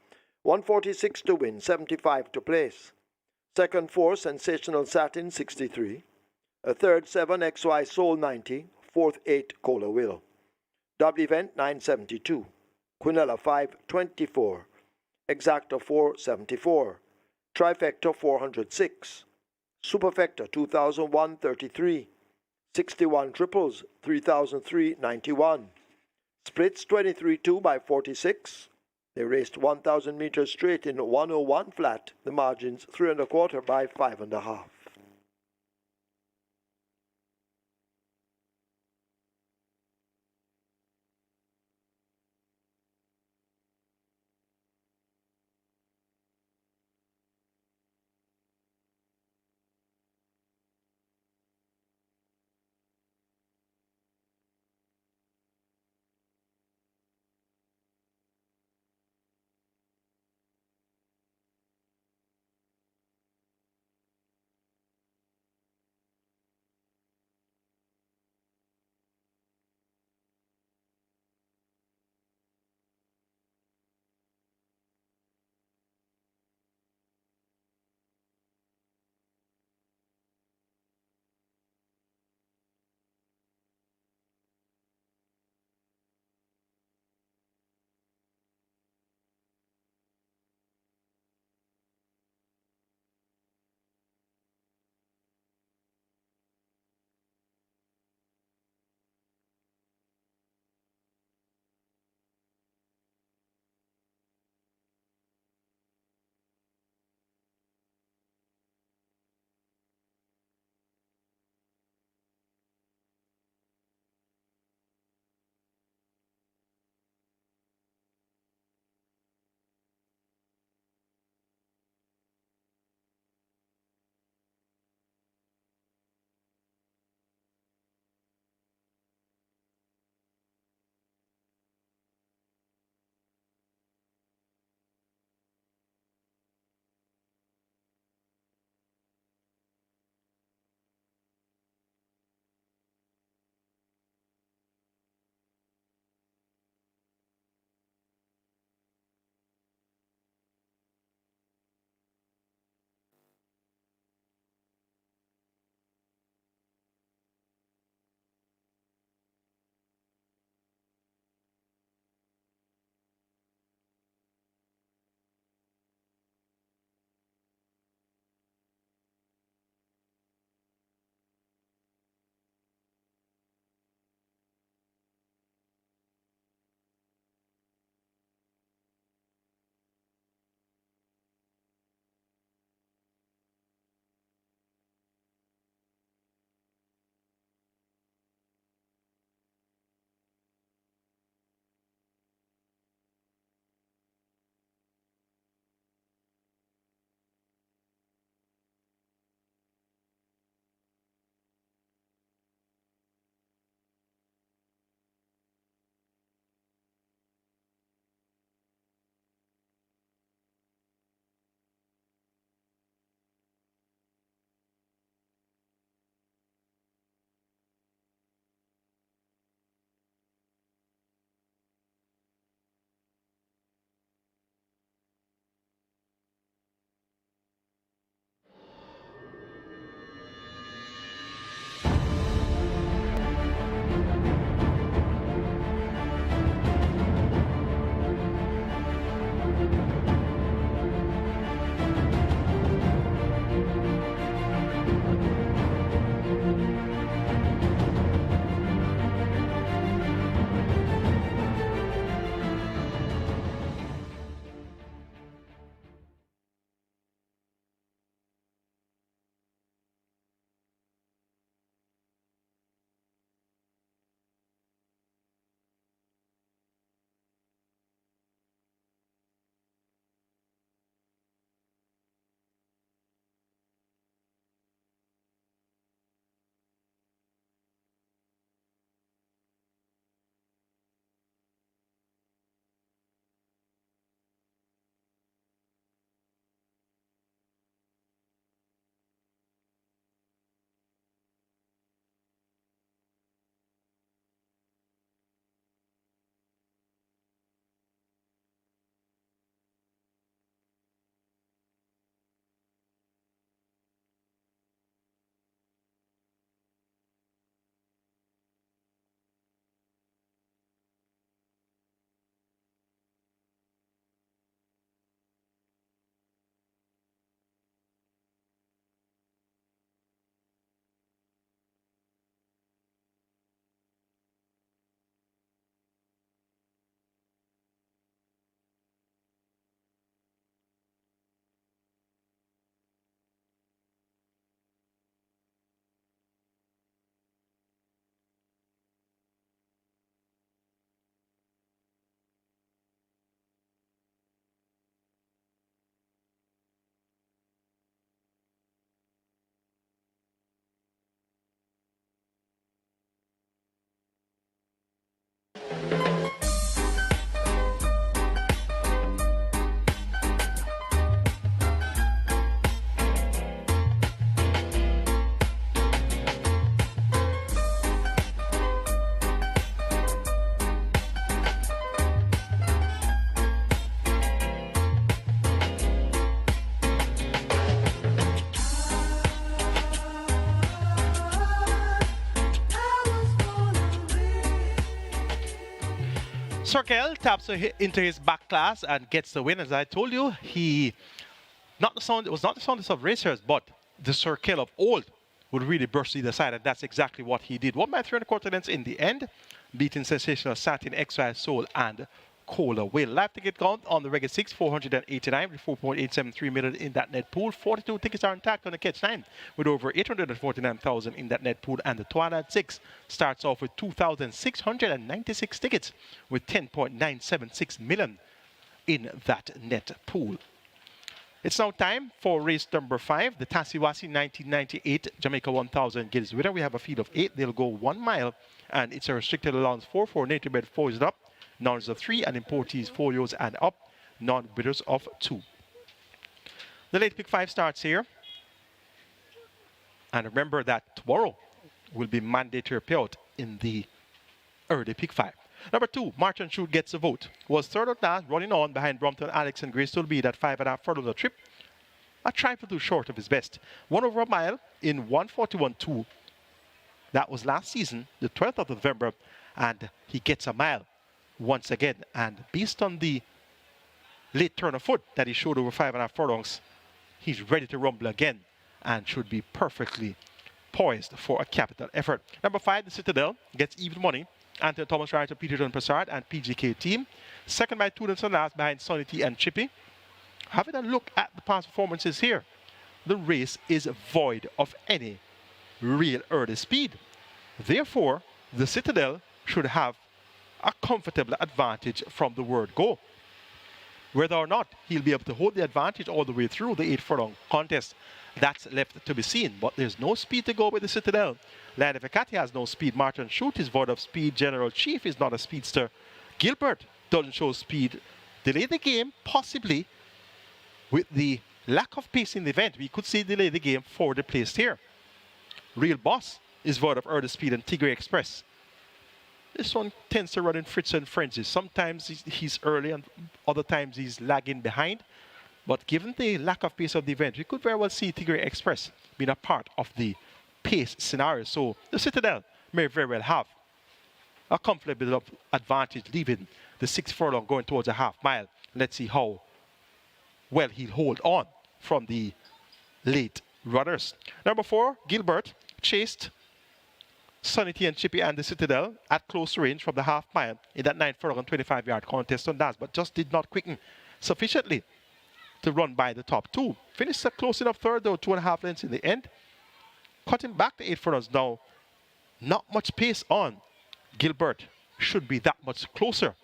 Speaker 1: 146 to win, 75 to place. Second, 4, Sensational Satin, 63. A third, 7, XY Soul, 90. Fourth, 8, Cola Will. Double event, 972. Quinella, 5, 24. Exacta, 4, 74. Trifecta, 406. Superfecta, 2001, 33. 61 triples, 3003, 91. Splits, 23-2 by 46. They raced 1,000 meters straight in 101 flat. The margins 3 1/4 by 5 1/2.
Speaker 3: Circle taps into his back class and gets the win. As I told you, it was not the soundest of racers, but the Circle of old would really burst either side, and that's exactly what he did. 1 by 3 1/4 lengths in the end, beating sensational Satin, XY Soul, and Cola Will. Live ticket count on the regular 6, 489 with 4.873 million in that net pool. 42 tickets are intact on the Catch 9 with over 849,000 in that net pool. And the Twilight 6 starts off with 2,696 tickets with 10.976 million in that net pool. It's now time for race number 5, the Tassiwasi 1998 Jamaica 1000 Guineas winner. We have a field of 8. They'll go 1 mile, and it's a restricted allowance 4 for native bred 4 is up. Nuns of 3 and importees folios and up, non-bidders of 2. The late pick 5 starts here. And remember that tomorrow will be mandatory payout in the early pick 5. Number 2, March and Shoot gets a vote. Was third out last, running on behind Brompton, Alex and Grace. Will be that 5.5 furlongs a trip. A trifle too short of his best. 1 over a mile in 1:41.2. That was last season, the 12th of November, and he gets a mile once again. And based on the late turn of foot that he showed over 5.5 furlongs, he's ready to rumble again and should be perfectly poised for a capital effort. Number 5, the Citadel, gets even money. Anthony Thomas Wright, Peterson Prasad and PGK team. Second by 2 lengths and last behind Sonny T and Chippy. Having a look at the past performances here, the race is void of any real early speed. Therefore, the Citadel should have a comfortable advantage from the word go. Whether or not he'll be able to hold the advantage all the way through the 8 furlong contest, that's left to be seen. But there's no speed to go with the Citadel. Lady Vacati has no speed. Martin Shoot is void of speed. General Chief is not a speedster. Gilbert doesn't show speed. Delay the game, possibly, with the lack of pace in the event. We could see delay the game for the place here. Real Boss is void of early speed, and Tigre Express. This one tends to run in fits and frenzies. Sometimes he's early and other times he's lagging behind. But given the lack of pace of the event, we could very well see Tigre Express being a part of the pace scenario. So the Citadel may very well have a comfortable advantage, leaving the 6 furlong going towards a half mile. Let's see how well he'll hold on from the late runners. Number 4, Gilbert chased Sonny T and Chippy and the Citadel at close range from the half mile in that 9 furlong and 25-yard contest on that, but just did not quicken sufficiently to run by the top 2. Finished a close enough third, though, 2.5 lengths in the end. Cutting back to 8 furlongs now. Not much pace on. Gilbert should be that much closer,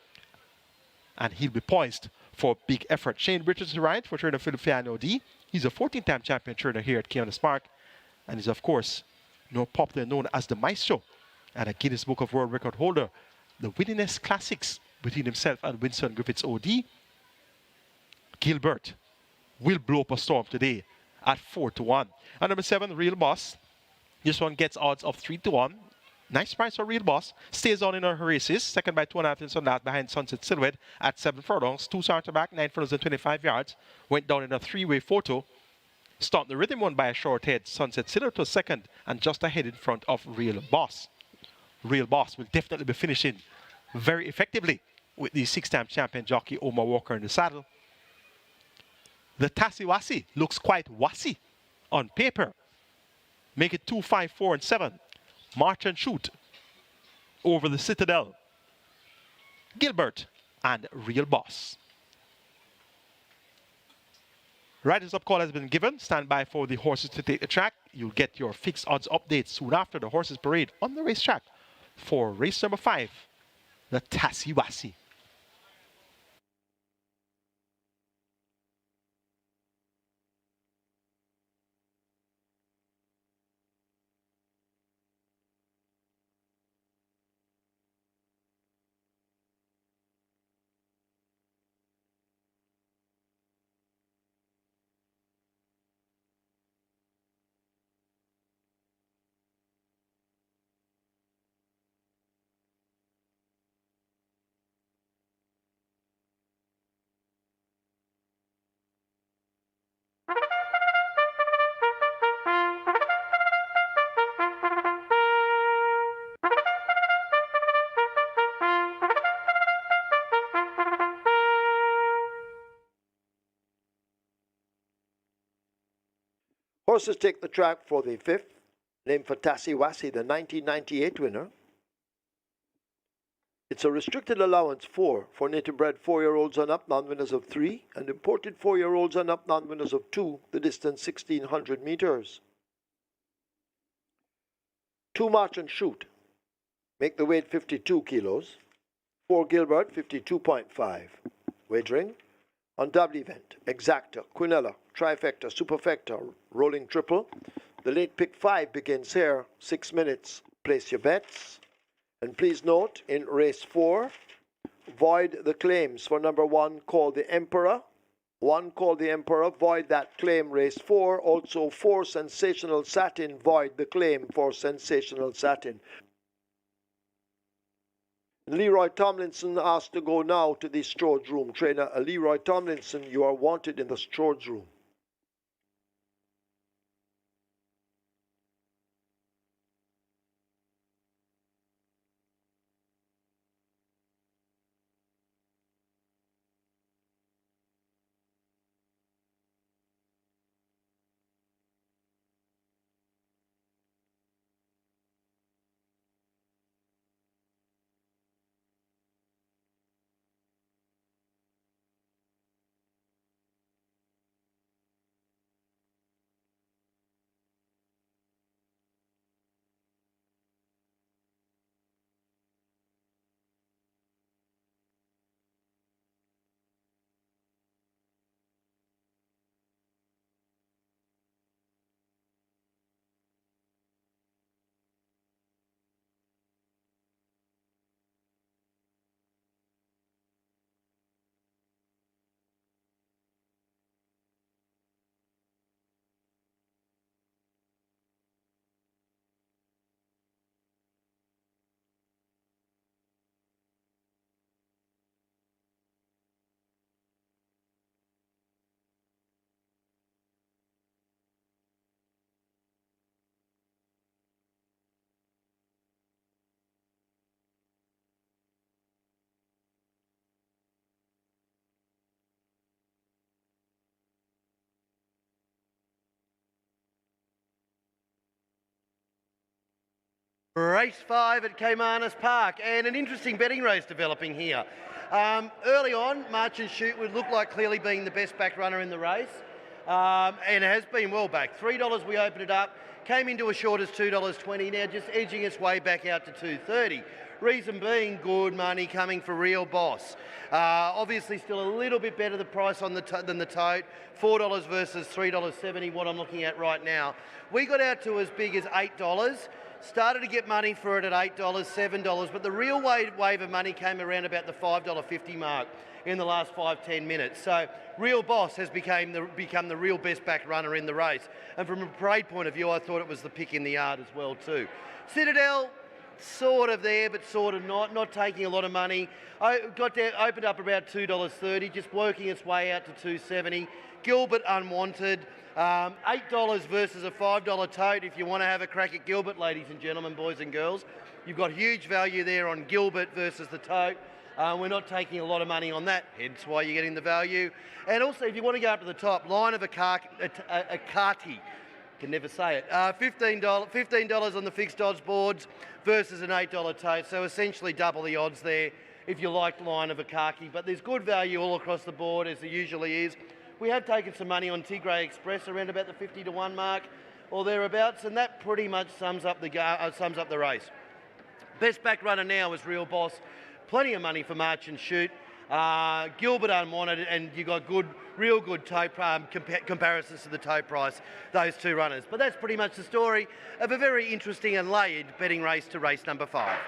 Speaker 3: and he'll be poised for a big effort. Shane Richardson right for trainer Philippe D. He's a 14-time champion trainer here at Caymanas Park, and is, of course, popularly known as the Maestro and a Guinness Book of World Record holder. The winningest classics between himself and Winston Griffiths OD. Gilbert will blow up a storm today at 4-1. And number 7, Real Boss. This one gets odds of 3-1. Nice price for Real Boss. Stays on in her races. Second by 2.5 lengths on that behind Sunset Silhouette at 7 furlongs. 2 starter back, 9 furlongs and 25 yards. Went down in a 3-way photo. Stopped the rhythm one by a short head. Sunset Silhouette was second and just ahead in front of Real Boss. Real Boss will definitely be finishing very effectively with the 6-time champion jockey Omar Walker in the saddle. The Tassiwasi looks quite wassy on paper. Make it 2, 5, 4, and 7. March and Shoot over the Citadel. Gilbert and Real Boss. Riders up call has been given. Stand by for the horses to take the track. You'll get your fixed odds updates soon after the horses parade on the racetrack for race number 5, the Tassiwasi.
Speaker 1: horses take the track for the 5th, named for Tassie Wassey, the 1998 winner. It's a restricted allowance 4 for native-bred 4-year-olds and up, non-winners of 3, and imported 4-year-olds and up, non-winners of 2, the distance 1,600 meters. 2 March and Shoot make the weight 52 kilos. 4 Gilbert, 52.5. Wagering on double event, exacta, quinella, trifecta, superfecta, rolling triple. The late pick 5 begins here, 6 minutes. Place your bets. And please note, in race 4, void the claims for number 1 called the Emperor. 1 called the Emperor, void that claim, race 4. Also 4 Sensational Satin, void the claim for Sensational Satin. Leroy Tomlinson asked to go now to the storage room. Trainer Leroy Tomlinson, you are wanted in the storage room.
Speaker 4: Race 5 at Caymanas Park, and an interesting betting race developing here. Early on, March and Shoot would look like clearly being the best back runner in the race, and it has been well backed. $3 we opened it up, came into as short as $2.20, now just edging its way back out to $2.30. Reason being, good money coming for Real Boss. Obviously still a little bit better the price on than the tote, $4 versus $3.70, what I'm looking at right now. We got out to as big as $8. Started to get money for it at $8, $7, but the real wave of money came around about the $5.50 mark in the last 5-10 minutes. So Real Boss has become the real best back runner in the race. And from a parade point of view, I thought it was the pick in the yard as well too. Citadel, sort of there, but sort of not taking a lot of money. I got there, opened up about $2.30, just working its way out to $2.70. Gilbert Unwanted. $8 versus a $5 tote if you want to have a crack at Gilbert, ladies and gentlemen, boys and girls. You've got huge value there on Gilbert versus the tote. We're not taking a lot of money on that, hence why you're getting the value. And also, if you want to go up to the top, line of a Carti, can never say it, $15 on the fixed odds boards versus an $8 tote, so essentially double the odds there if you like line of a khaki. But there's good value all across the board, as there usually is. We have taken some money on Tigray Express around about the 50-1 mark or thereabouts, and that pretty much sums up the race. Best back runner now is Real Boss. Plenty of money for March and Shoot. Gilbert Unwanted, and you got real good tote comparisons to the tote price, those two runners. But that's pretty much the story of a very interesting and layered betting race to race number 5.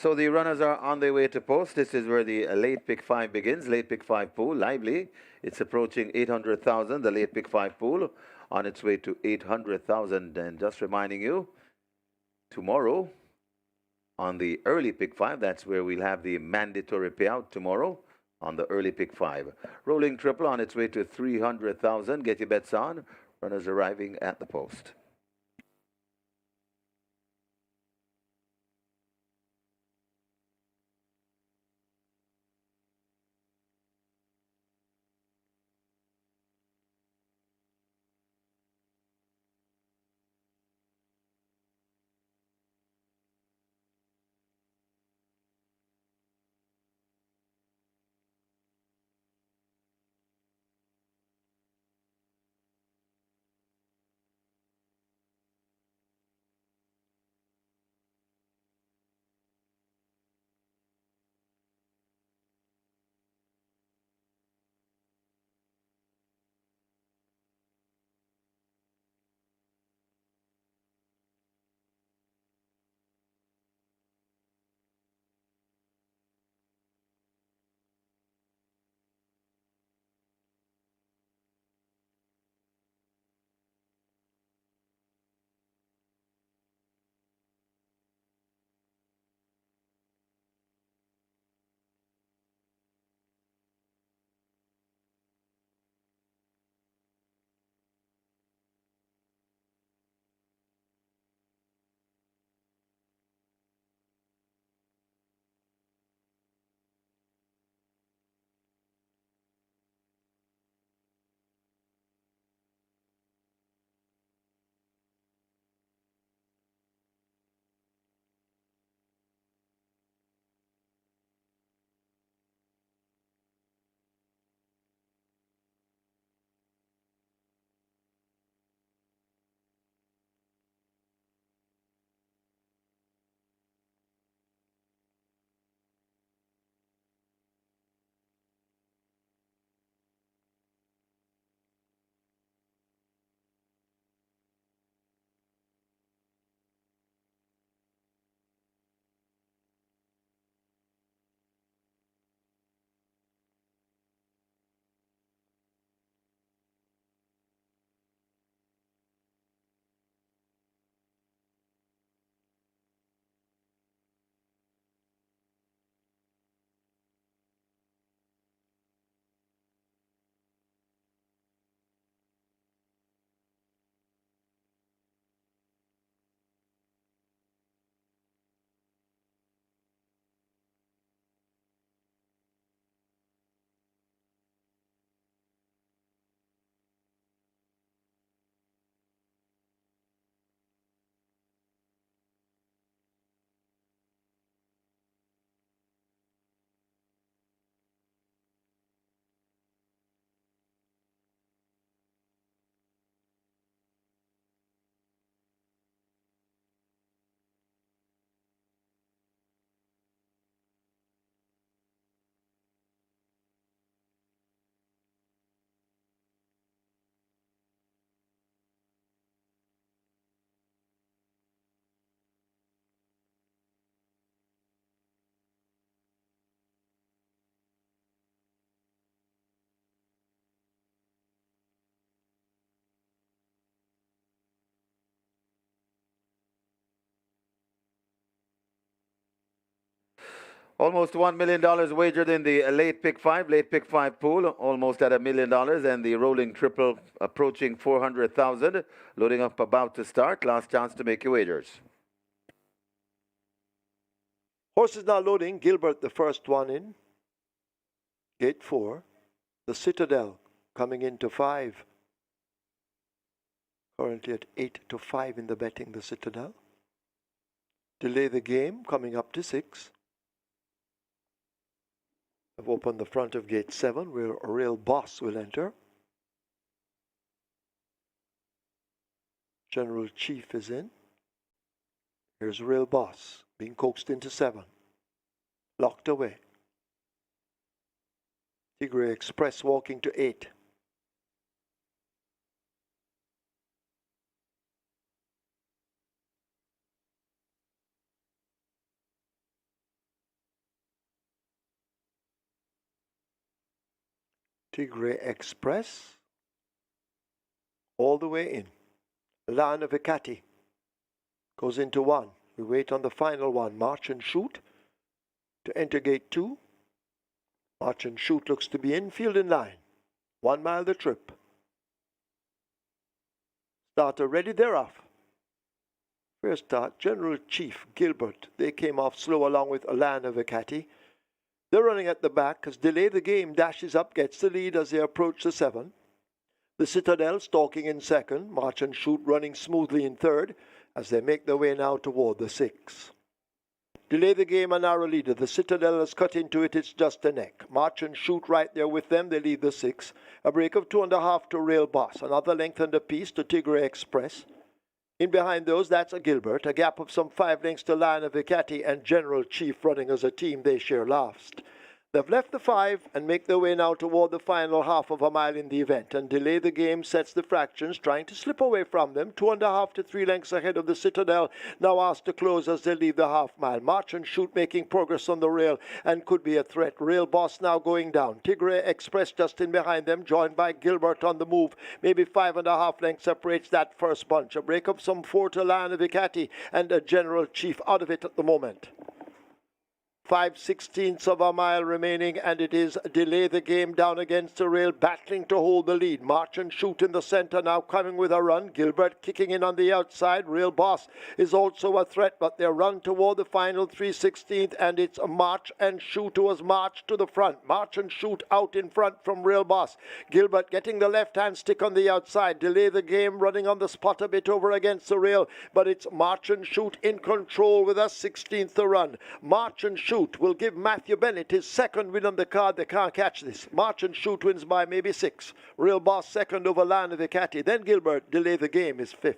Speaker 2: So the runners are on their way to post. This is where the late pick 5 begins. Late pick 5 pool, lively. It's approaching 800,000. The late pick 5 pool on its way to 800,000. And just reminding you, tomorrow on the early pick 5, that's where we'll have the mandatory payout tomorrow on the early pick 5. Rolling triple on its way to 300,000. Get your bets on. Runners arriving at the post. Almost $1 million wagered in the late pick 5 pool, almost at $1 million, and the rolling triple approaching 400,000. Loading up, about to start. Last chance to make your wagers.
Speaker 1: Horses now loading. Gilbert, the first one in. Gate 4. The Citadel coming into 5. Currently at 8-5 in the betting, the Citadel. Delay the game, coming up to 6. I've opened the front of gate 7 where a real boss will enter. General Chief is in. Here's real boss being coaxed into 7. Locked away. Tigre Express walking to 8. Tigre Express. All the way in. Lana Vicati goes into 1. We wait on the final one. March and Shoot to enter gate 2. March and Shoot looks to be infield in line. 1 mile the trip. Starter ready, they're off. First start, General Chief Gilbert. They came off slow along with Alana Vicati. They're running at the back as Delay the Game dashes up, gets the lead as they approach the 7. The Citadel stalking in second. March and Shoot running smoothly in third as they make their way now toward the 6. Delay the Game a narrow leader. The Citadel has cut into it. It's just a neck. March and Shoot right there with them. They lead the 6. A break of 2.5 to Rail Boss. Another length and a piece to Tigre Express. In behind those, that's a Gilbert. A gap of some 5 lengths to Lana Vicati and General Chief running as a team. They share last. They've left the 5 and make their way now toward the final half of a mile in the event. And Delay the Game sets the fractions, trying to slip away from them. 2.5 to 3 lengths ahead of the Citadel, now asked to close as they leave the half mile. March and Shoot making progress on the rail and could be a threat. Rail Boss now going down. Tigre Express just in behind them, joined by Gilbert on the move. Maybe 5.5 lengths separates that first bunch. A break of some 4 to Lana Vicati and a General Chief out of it at the moment. 5/16 of a mile remaining, and it is Delay the Game down against the rail, battling to hold the lead. March and Shoot in the center now coming with a run. Gilbert kicking in on the outside. Rail Boss is also a threat, but they run toward the final 3/16, and it's March and Shoot who has marched to the front. March and Shoot out in front from Rail Boss. Gilbert getting the left-hand stick on the outside. Delay the Game running on the spot a bit over against the rail, but it's March and Shoot in control with a 16th to run. March and Shoot will give Matthew Bennett his second win on the card. They can't catch this. March and Shoot wins by maybe 6. Rail Boss second over Lana Vicati. Then Gilbert. Delay the Game is 5th.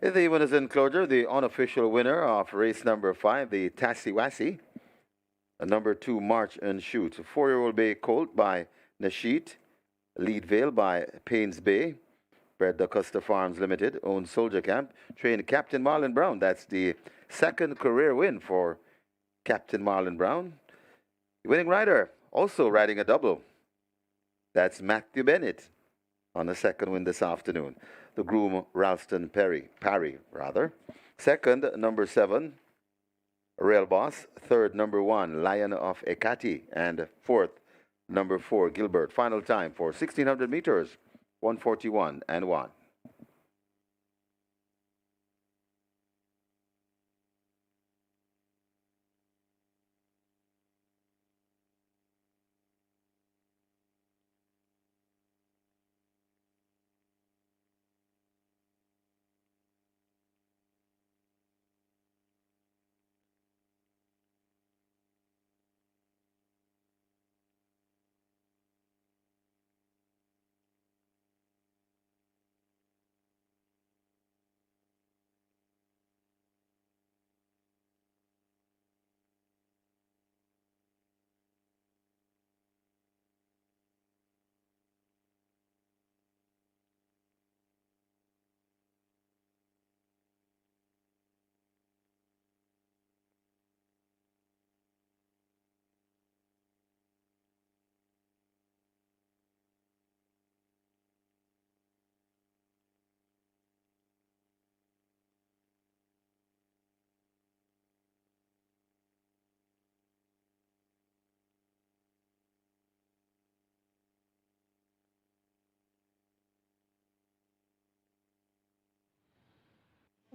Speaker 2: In the winners enclosure, the unofficial winner of race number 5, the Tassiwasi, number 2, March and Shoot, 4-year-old bay colt by Nasheet, Leadvale by Paynes Bay, bred the Custer Farms Limited, owned Soldier Camp, trained Captain Marlon Brown. That's the second career win for Captain Marlon Brown. The winning rider, also riding a double. That's Matthew Bennett on the second win this afternoon. The groom, Ralston Parry. Second, number 7, Rail Boss. Third, number 1, Lion of Ekati. And fourth, number 4, Gilbert. Final time for 1,600 meters, 1:41 and 1.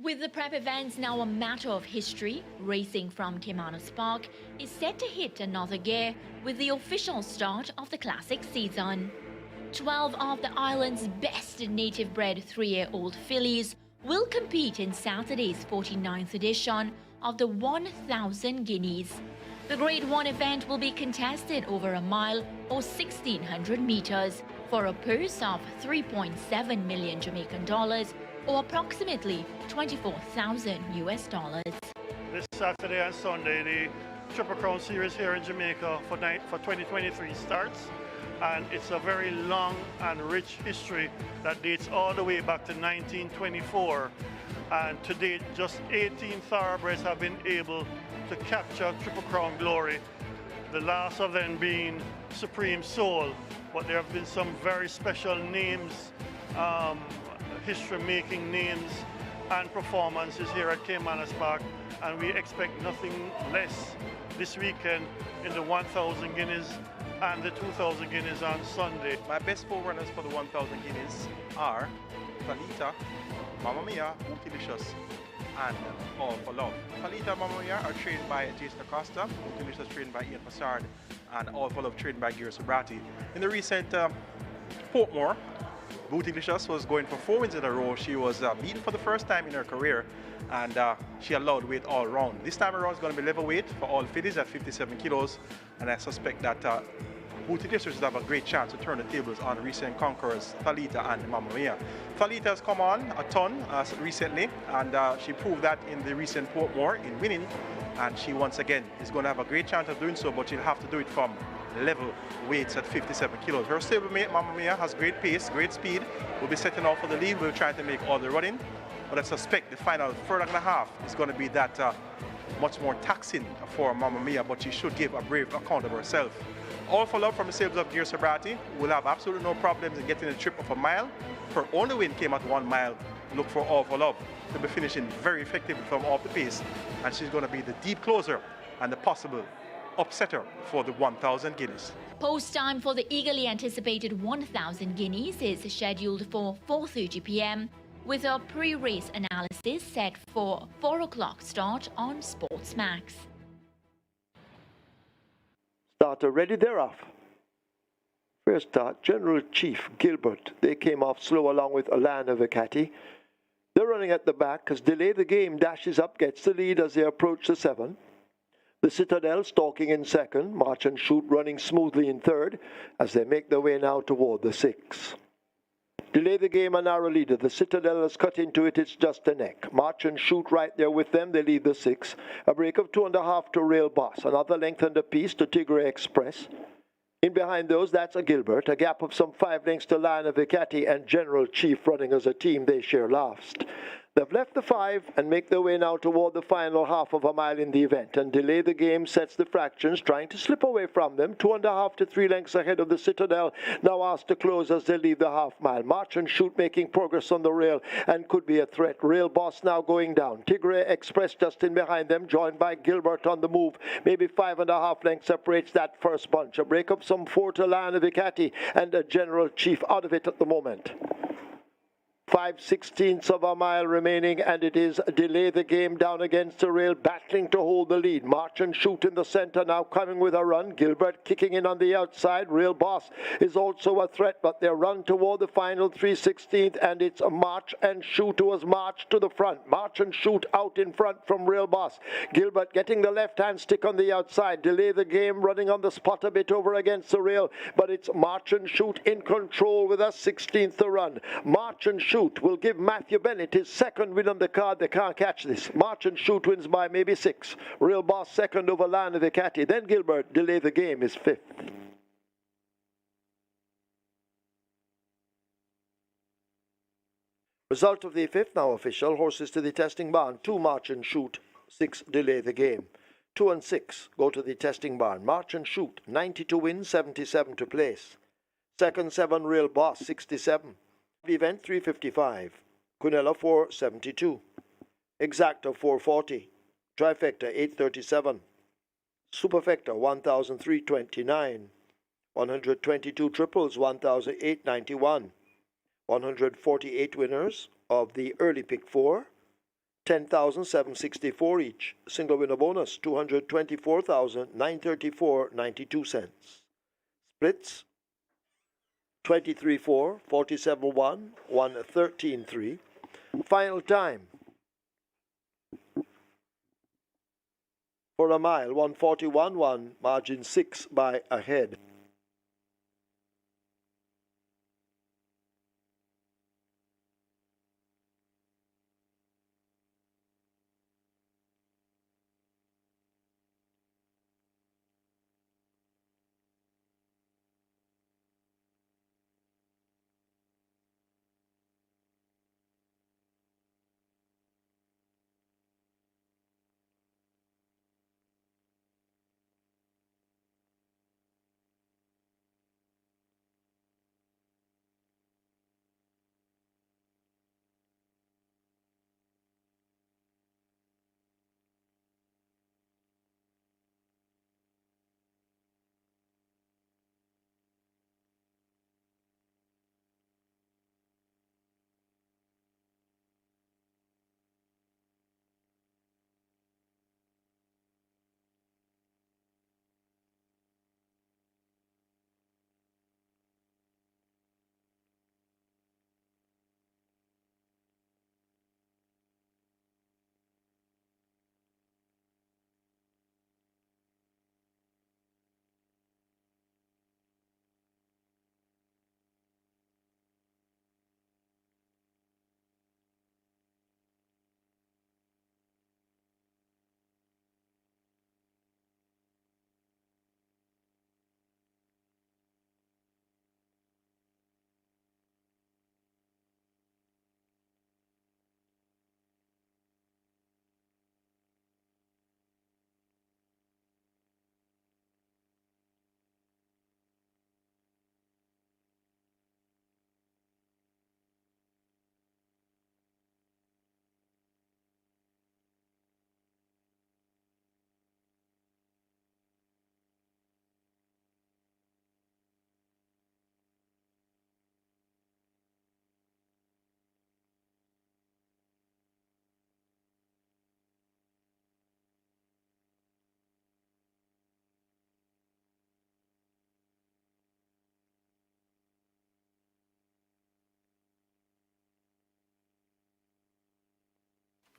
Speaker 7: With the prep events now a matter of history, racing from Caymanas Park is set to hit another gear with the official start of the classic season. 12 of the island's best native-bred 3-year-old fillies will compete in Saturday's 49th edition of the 1,000 Guineas. The Grade 1 event will be contested over a mile or 1,600 meters for a purse of 3.7 million Jamaican dollars or approximately 24,000 US dollars.
Speaker 8: This Saturday and Sunday, the Triple Crown Series here in Jamaica for 2023 starts, and it's a very long and rich history that dates all the way back to 1924. And to date, just 18 thoroughbreds have been able to capture Triple Crown glory, the last of them being Supreme Soul. But there have been some very special names, history-making names and performances here at Caymanas Park, and we expect nothing less this weekend in the 1,000 Guineas and the 2,000 Guineas on Sunday.
Speaker 3: My best 4 runners for the 1,000 Guineas are Talita, Mamma Mia, Bootylicious, and All for Love. Talita and Mamma Mia are trained by Jason Acosta, Bootylicious trained by Ian Fassard, and All for Love trained by Gary Sobrati. In the recent Portmore, Bootylicious was going for 4 wins in a row. She was beaten for the first time in her career, and she allowed weight all round. This time around it's going to be level weight for all fillies at 57 kilos, and I suspect that Bootylicious will have a great chance to turn the tables on recent conquerors Talita and Mamma Mia. Talita has come on a ton recently, and she proved that in the recent Portmore in winning, and she once again is going to have a great chance of doing so, but she'll have to do it from level weights at 57 kilos. Her stablemate, Mamma Mia, has great pace, great speed. We'll be setting off for the lead. We'll try to make all the running, but I suspect the final furlong and a half is going to be that much more taxing for Mamma Mia, but she should give a brave account of herself. All for Love from the stables of Gary Sobrati will have absolutely no problems in getting a trip of a mile. Her only win came at 1 mile. Look for All for Love to be finishing very effectively from off the pace, and she's going to be the deep closer and the possible upsetter for the 1,000 Guineas.
Speaker 7: Post time for the eagerly anticipated 1,000 Guineas is scheduled for 4:30 p.m. with a pre-race analysis set for 4 o'clock start on Sportsmax.
Speaker 1: Starter ready, they're off. First start, General Chief Gilbert. They came off slow along with Alana Vicati. They're running at the back as Delay the Game dashes up, gets the lead as they approach the 7. The Citadel stalking in second, March and Shoot running smoothly in third as they make their way now toward the 6. Delay the game, a narrow leader. The Citadel has cut into it, it's just a neck. March and Shoot right there with them, they lead the 6. A break of 2.5 to Rail Boss. Another length and a piece to Tigre Express. In behind those, that's a Gilbert. A gap of some 5 lengths to Lion of Vicati and General Chief running as a team, they share last. They've left the 5 and make their way now toward the final half of a mile in the event, and Delay the Game sets the fractions, trying to slip away from them, 2.5 to 3 lengths ahead of the Citadel, now asked to close as they leave the half mile. March and Shoot making progress on the rail and could be a threat. Rail Boss now going down. Tigre Express just in behind them, joined by Gilbert on the move. Maybe 5.5 lengths separates that first bunch. A break of some 4 to Lion of Vicati and a General Chief out of it at the moment. 5/16 of a mile remaining, and it is Delay the Game down against the rail, battling to hold the lead. March and Shoot in the center, now coming with a run. Gilbert kicking in on the outside. Rail Boss is also a threat, but they run toward the final 3/16th, and it's March and Shoot who has marched to the front. March and Shoot out in front from Rail Boss. Gilbert getting the left-hand stick on the outside. Delay the Game running on the spot a bit over against the rail, but it's March and Shoot in control with a 16th to run. March and Shoot will give Matthew Bennett his second win on the card. They can't catch this. March and Shoot wins by maybe 6. Rail Boss second over Lion of Vicati. Then Gilbert, Delay the Game, is 5th. Result of the 5th now official. Horses to the testing barn. 2 March and Shoot, 6 Delay the Game. 2 and 6 go to the testing barn. March and Shoot, 90 to win, 77 to place. Second 7 Rail Boss, 67. Event 355, Quinella 472, Exacta 440, Trifecta 837, Superfecta 1329, 122 triples 1891, 148 winners of the early pick 4, 10,764 each. Single winner bonus 224,934.92 cents. Splits 23-4, 47-1, 113-3. Final time for a mile, 141-1, margin 6 by a head.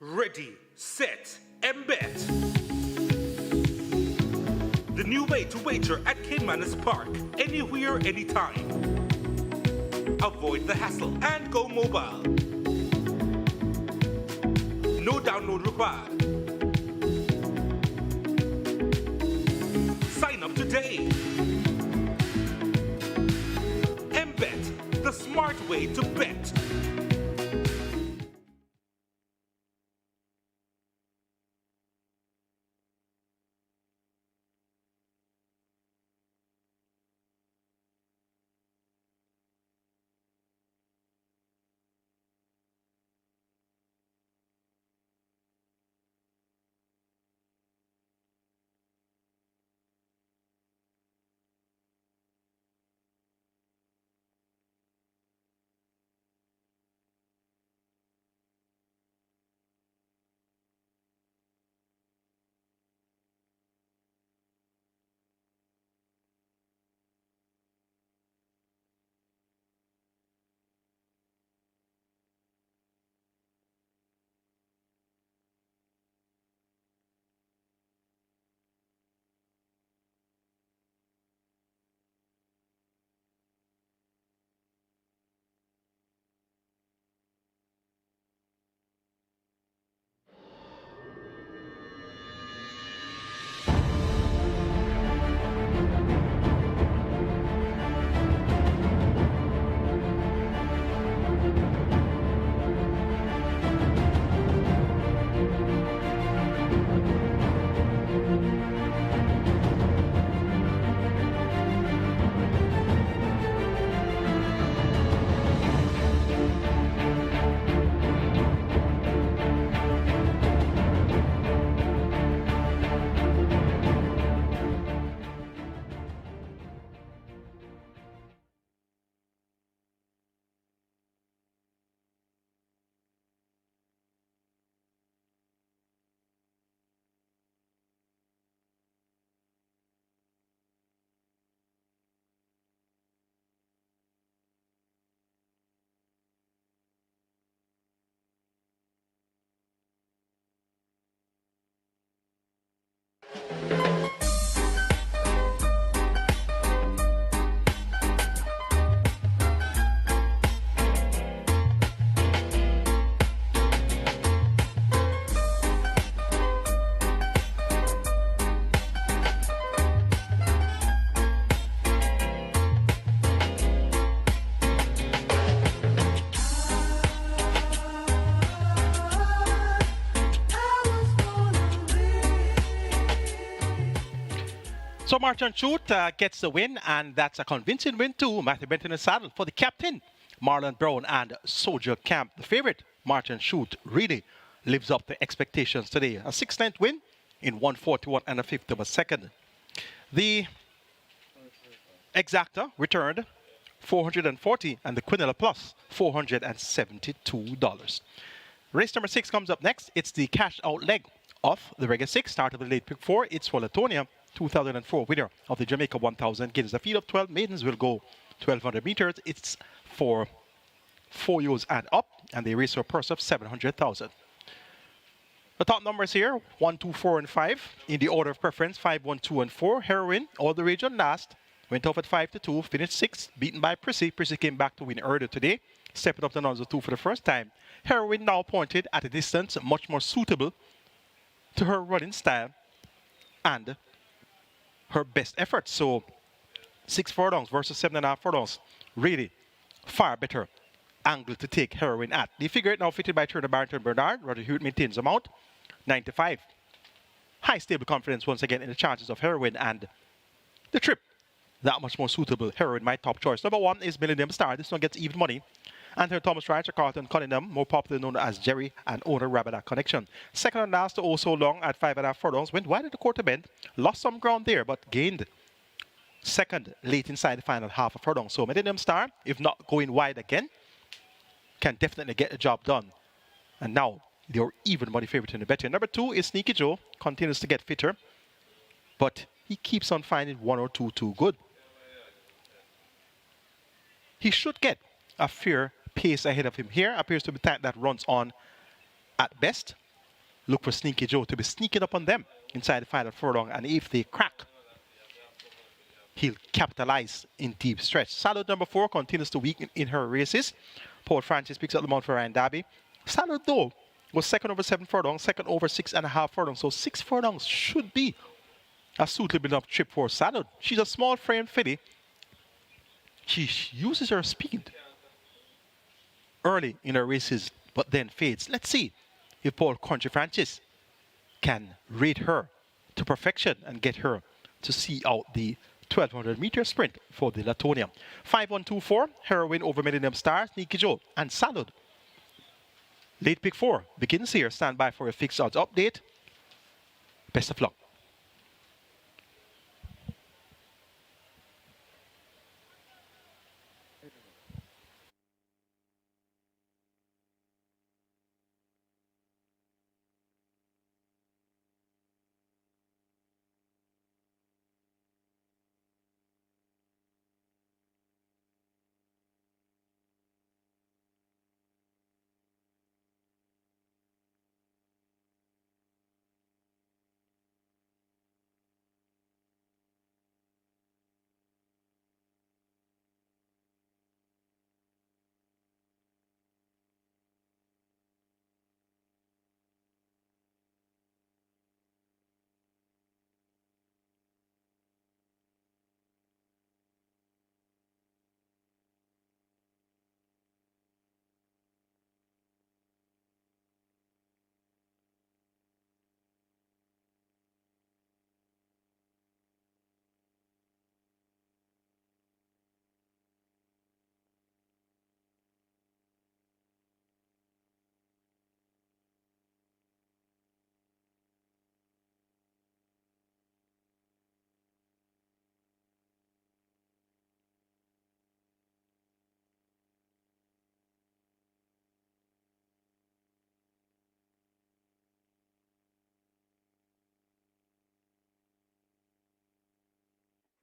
Speaker 6: Ready, set, and bet. The new way to wager at Caymanas Park, anywhere, anytime. Avoid the hassle and go mobile. No download required. Sign up today. MBet, the smart way to bet.
Speaker 3: So March and Shoot gets the win, and that's a convincing win too. Matthew Benton in the saddle for the captain, Marlon Brown and Soldier Camp. The favorite, March and Shoot, really lives up to expectations today. A 6-length win in 141 and a fifth of a second. The Exacta returned $440 and the Quinella Plus $472. Race number 6 comes up next. It's the cash out leg of the regular 6, start of the late pick 4. It's for Latonia, 2004 winner of the Jamaica 1000 Guineas. The field of 12 maidens will go 1,200 meters. It's for 4 years and up, and they race for a purse of $700,000. The top numbers here, 1, 2, 4, and 5. In the order of preference, 5, 1, 2, and 4. Heroine, all the region last. Went off at 5-2, finished 6th, beaten by Prissy. Prissy came back to win earlier today, stepping up the numbers of 2 for the first time. Heroine now pointed at a distance much more suitable to her running style and her best effort. So 6 furlongs versus 7.5 furlongs, really far better angle to take Heroine at. The figure now fitted by Turner Barrington Bernard. Roger Hewitt maintains the mount, 95. High stable confidence once again in the chances of Heroine, and the trip that much more suitable. Heroine, my top choice. Number 1 is Millennium Star. This one gets even money. Anthony Thomas Rancher, Carlton Cunningham, more popularly known as Jerry and owner Rabada Connection. Second and last to Oh So Long at 5.5 furlongs. Went wide at the quarter bend. Lost some ground there, but gained second late inside the final half of furlong. So Millennium Star, if not going wide again, can definitely get the job done. And now they're even money favorite in the betting. Number 2 is Sneaky Joe. Continues to get fitter, but he keeps on finding 1 or 2 too good. He should get a fair pace ahead of him here. Appears to be time that runs on at best. Look for Sneaky Joe to be sneaking up on them inside the final furlong, and if they crack, he'll capitalize in deep stretch. Salute number 4 continues to weaken in her races. Paul Francis picks up the mount for Ryan Darby. Salute though was second over 7 furlongs, second over 6.5 furlongs. So 6 furlongs should be a suitable enough trip for Salute. She's a small frame filly. She uses her speed early in her races, but then fades. Let's see if Paul Country Francis can rate her to perfection and get her to see out the 1200 meter sprint for the Latonia. 5124, Heroine over Millennium Star, Sneaky Joe, and Salud. Late pick 4 begins here. Stand by for a fixed odds update. Best of luck.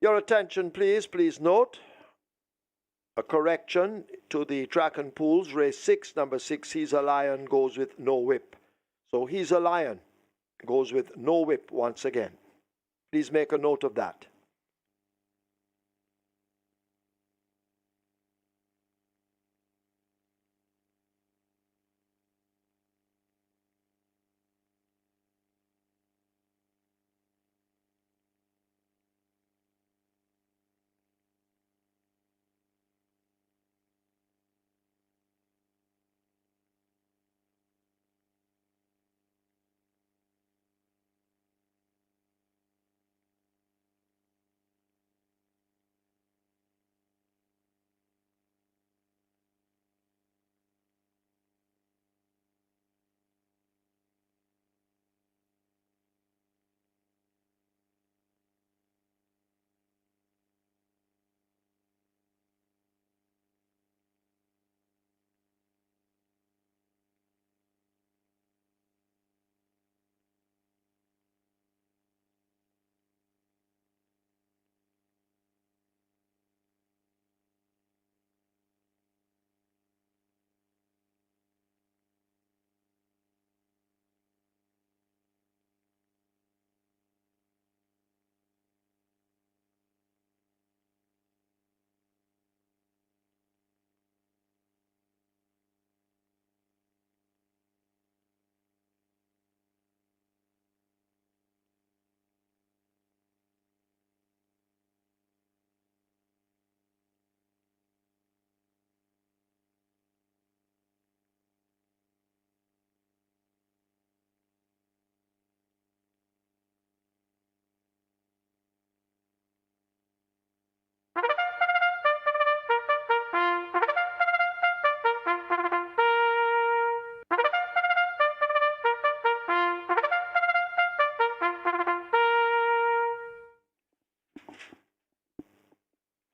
Speaker 1: Your attention, please. Please note a correction to the track and pools. Race 6, number 6, He's a Lion, goes with no whip. So He's a Lion goes with no whip once again. Please make a note of that.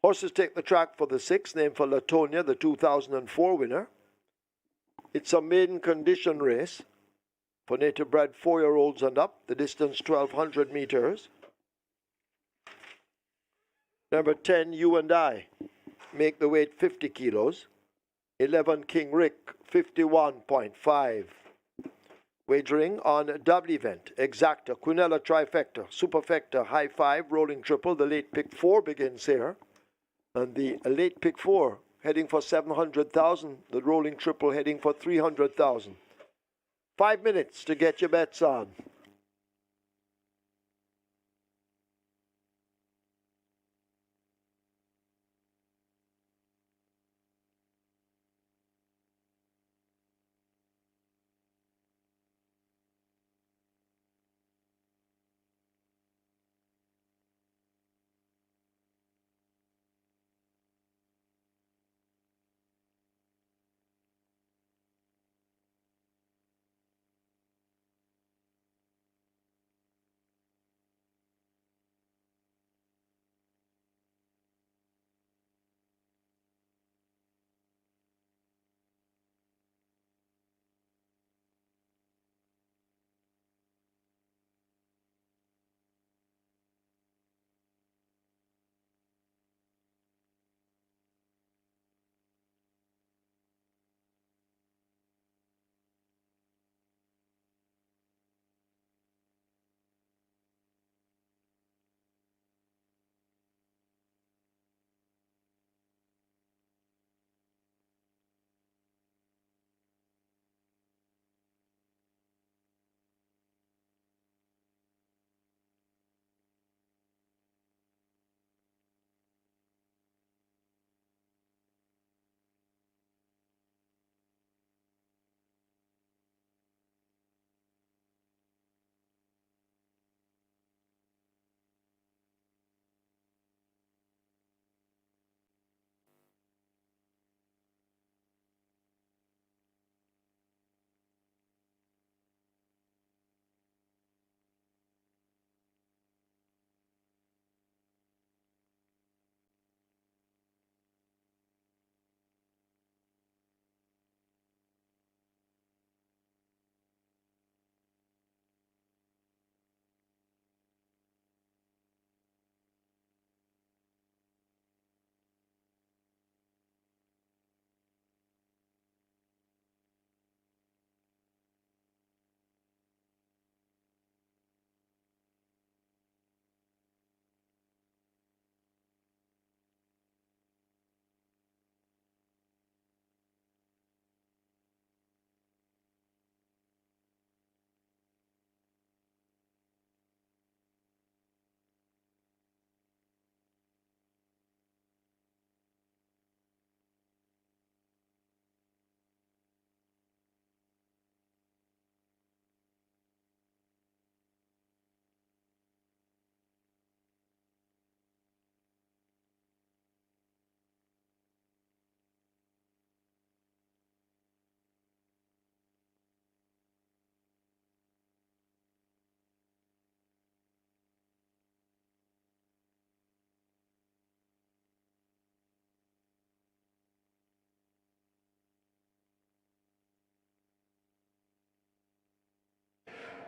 Speaker 1: Horses take the track for the 6th, named for Latonia, the 2004 winner. It's a maiden condition race for native bred 4-year-olds and up. The distance 1,200 meters. Number 10, You and I, make the weight 50 kilos. 11, King Rick, 51.5. Wagering on double event, exacta, quinella trifecta, superfecta, high five, rolling triple. The late pick 4 begins here. And the late pick 4 heading for 700,000. The rolling triple heading for 300,000. 5 minutes to get your bets on.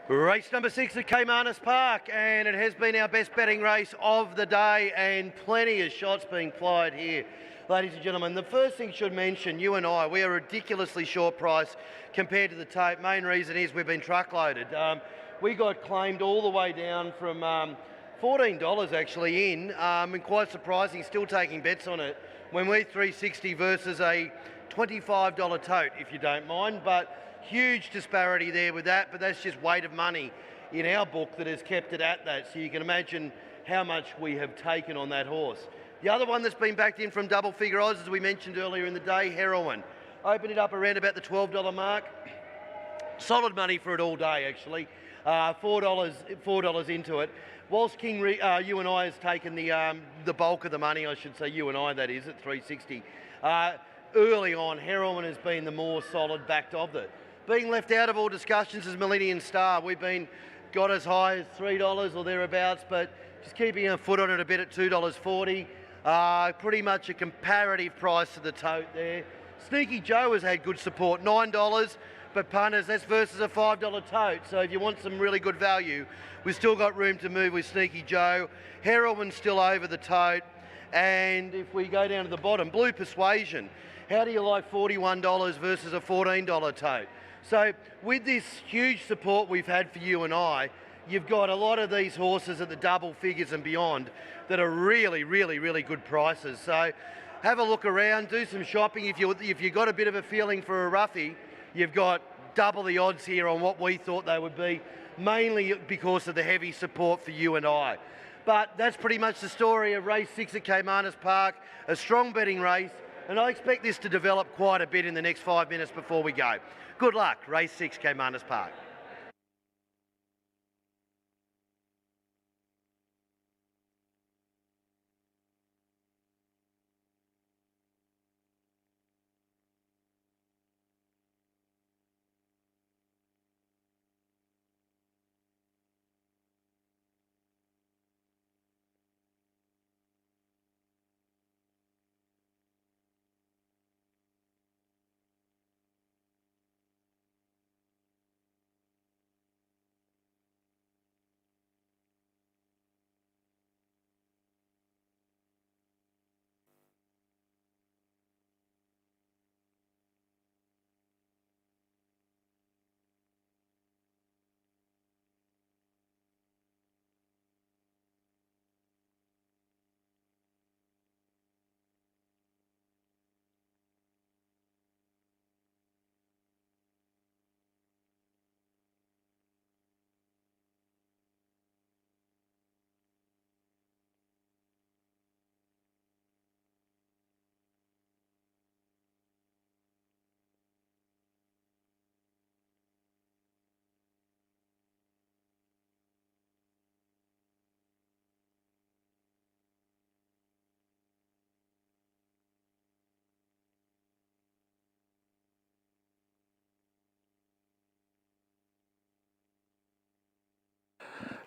Speaker 4: Race number 6 at Caymanas Park, and it has been our best betting race of the day, and plenty of shots being plied here. Ladies and gentlemen, the first thing I should mention, you and I, we are ridiculously short price compared to the tape. Main reason is we've been truckloaded. We got claimed all the way down from $14 actually in, and quite surprising, still taking bets on it, when we're $3.60 versus a $25 tote, if you don't mind. But huge disparity there with that, but that's just weight of money in our book that has kept it at that. So you can imagine how much we have taken on that horse. The other one that's been backed in from double figure odds, as we mentioned earlier in the day, Heroin. Opened it up around about the $12 mark. Solid money for it all day, actually. $4 into it. Whilst King, you and I has taken the bulk of the money, I should say, you and I, that is, at $3.60. Early on, Heroin has been the more solid backed of it. Being left out of all discussions is Millennium Star. We've got as high as $3 or thereabouts, but just keeping our foot on it a bit at $2.40. Pretty much a comparative price to the tote there. Sneaky Joe has had good support, $9, but punters, that's versus a $5 tote. So if you want some really good value, we've still got room to move with Sneaky Joe. Heroin's still over the tote. And if we go down to the bottom, Blue Persuasion. How do you like $41 versus a $14 tote? So with this huge support we've had for you and I, you've got a lot of these horses at the double figures and beyond that are really, really, really good prices. So have a look around, do some shopping. If you've got a bit of a feeling for a roughie, you've got double the odds here on what we thought they would be, mainly because of the heavy support for you and I. But that's pretty much the story of race 6 at Caymanas Park, a strong betting race, and I expect this to develop quite a bit in the next 5 minutes before we go. Good luck, race 6 Caymanas Park.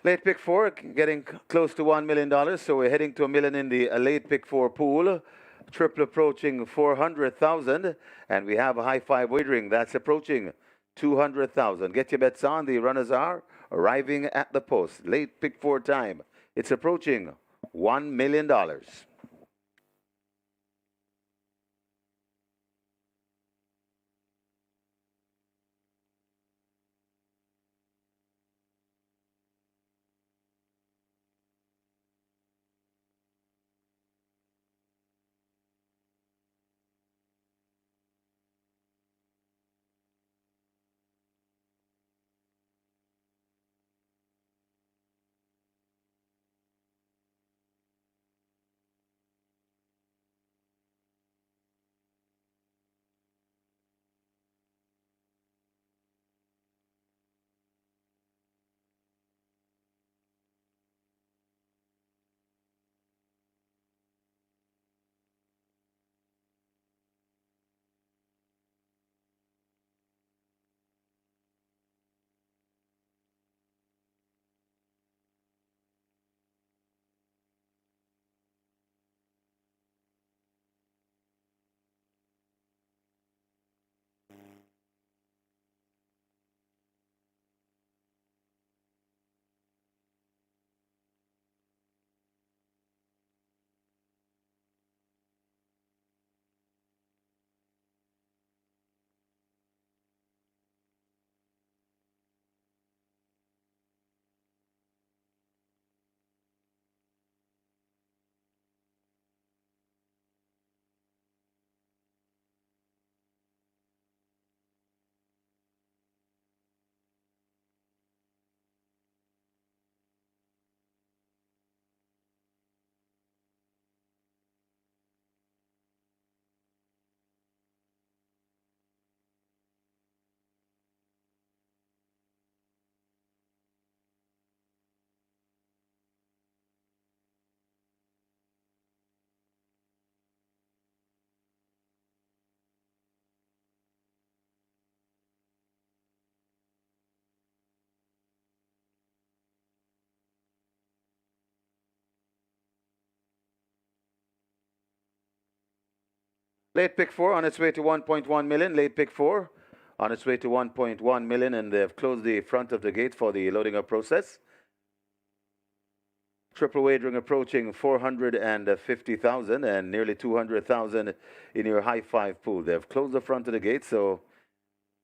Speaker 2: Late pick 4 getting close to $1 million, so we're heading to $1 million in the late pick 4 pool. Triple approaching 400,000, and we have a high five wagering that's approaching 200,000. Get your bets on. The runners are arriving at the post. Late pick 4 time. It's approaching $1 million. Late pick 4 on its way to 1.1 million. Late pick 4 on its way to 1.1 million, and they've closed the front of the gate for the loading up process. Triple wagering approaching 450,000 and nearly 200,000 in your high five pool. They've closed the front of the gate, so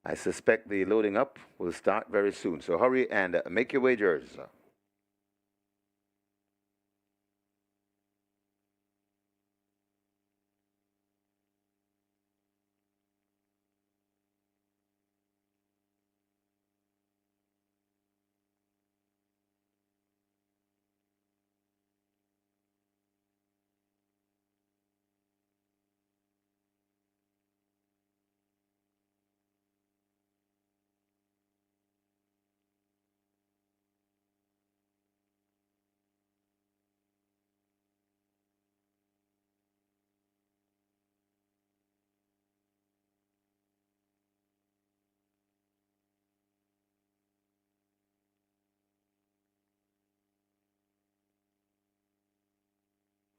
Speaker 2: I suspect the loading up will start very soon. So hurry and make your wagers.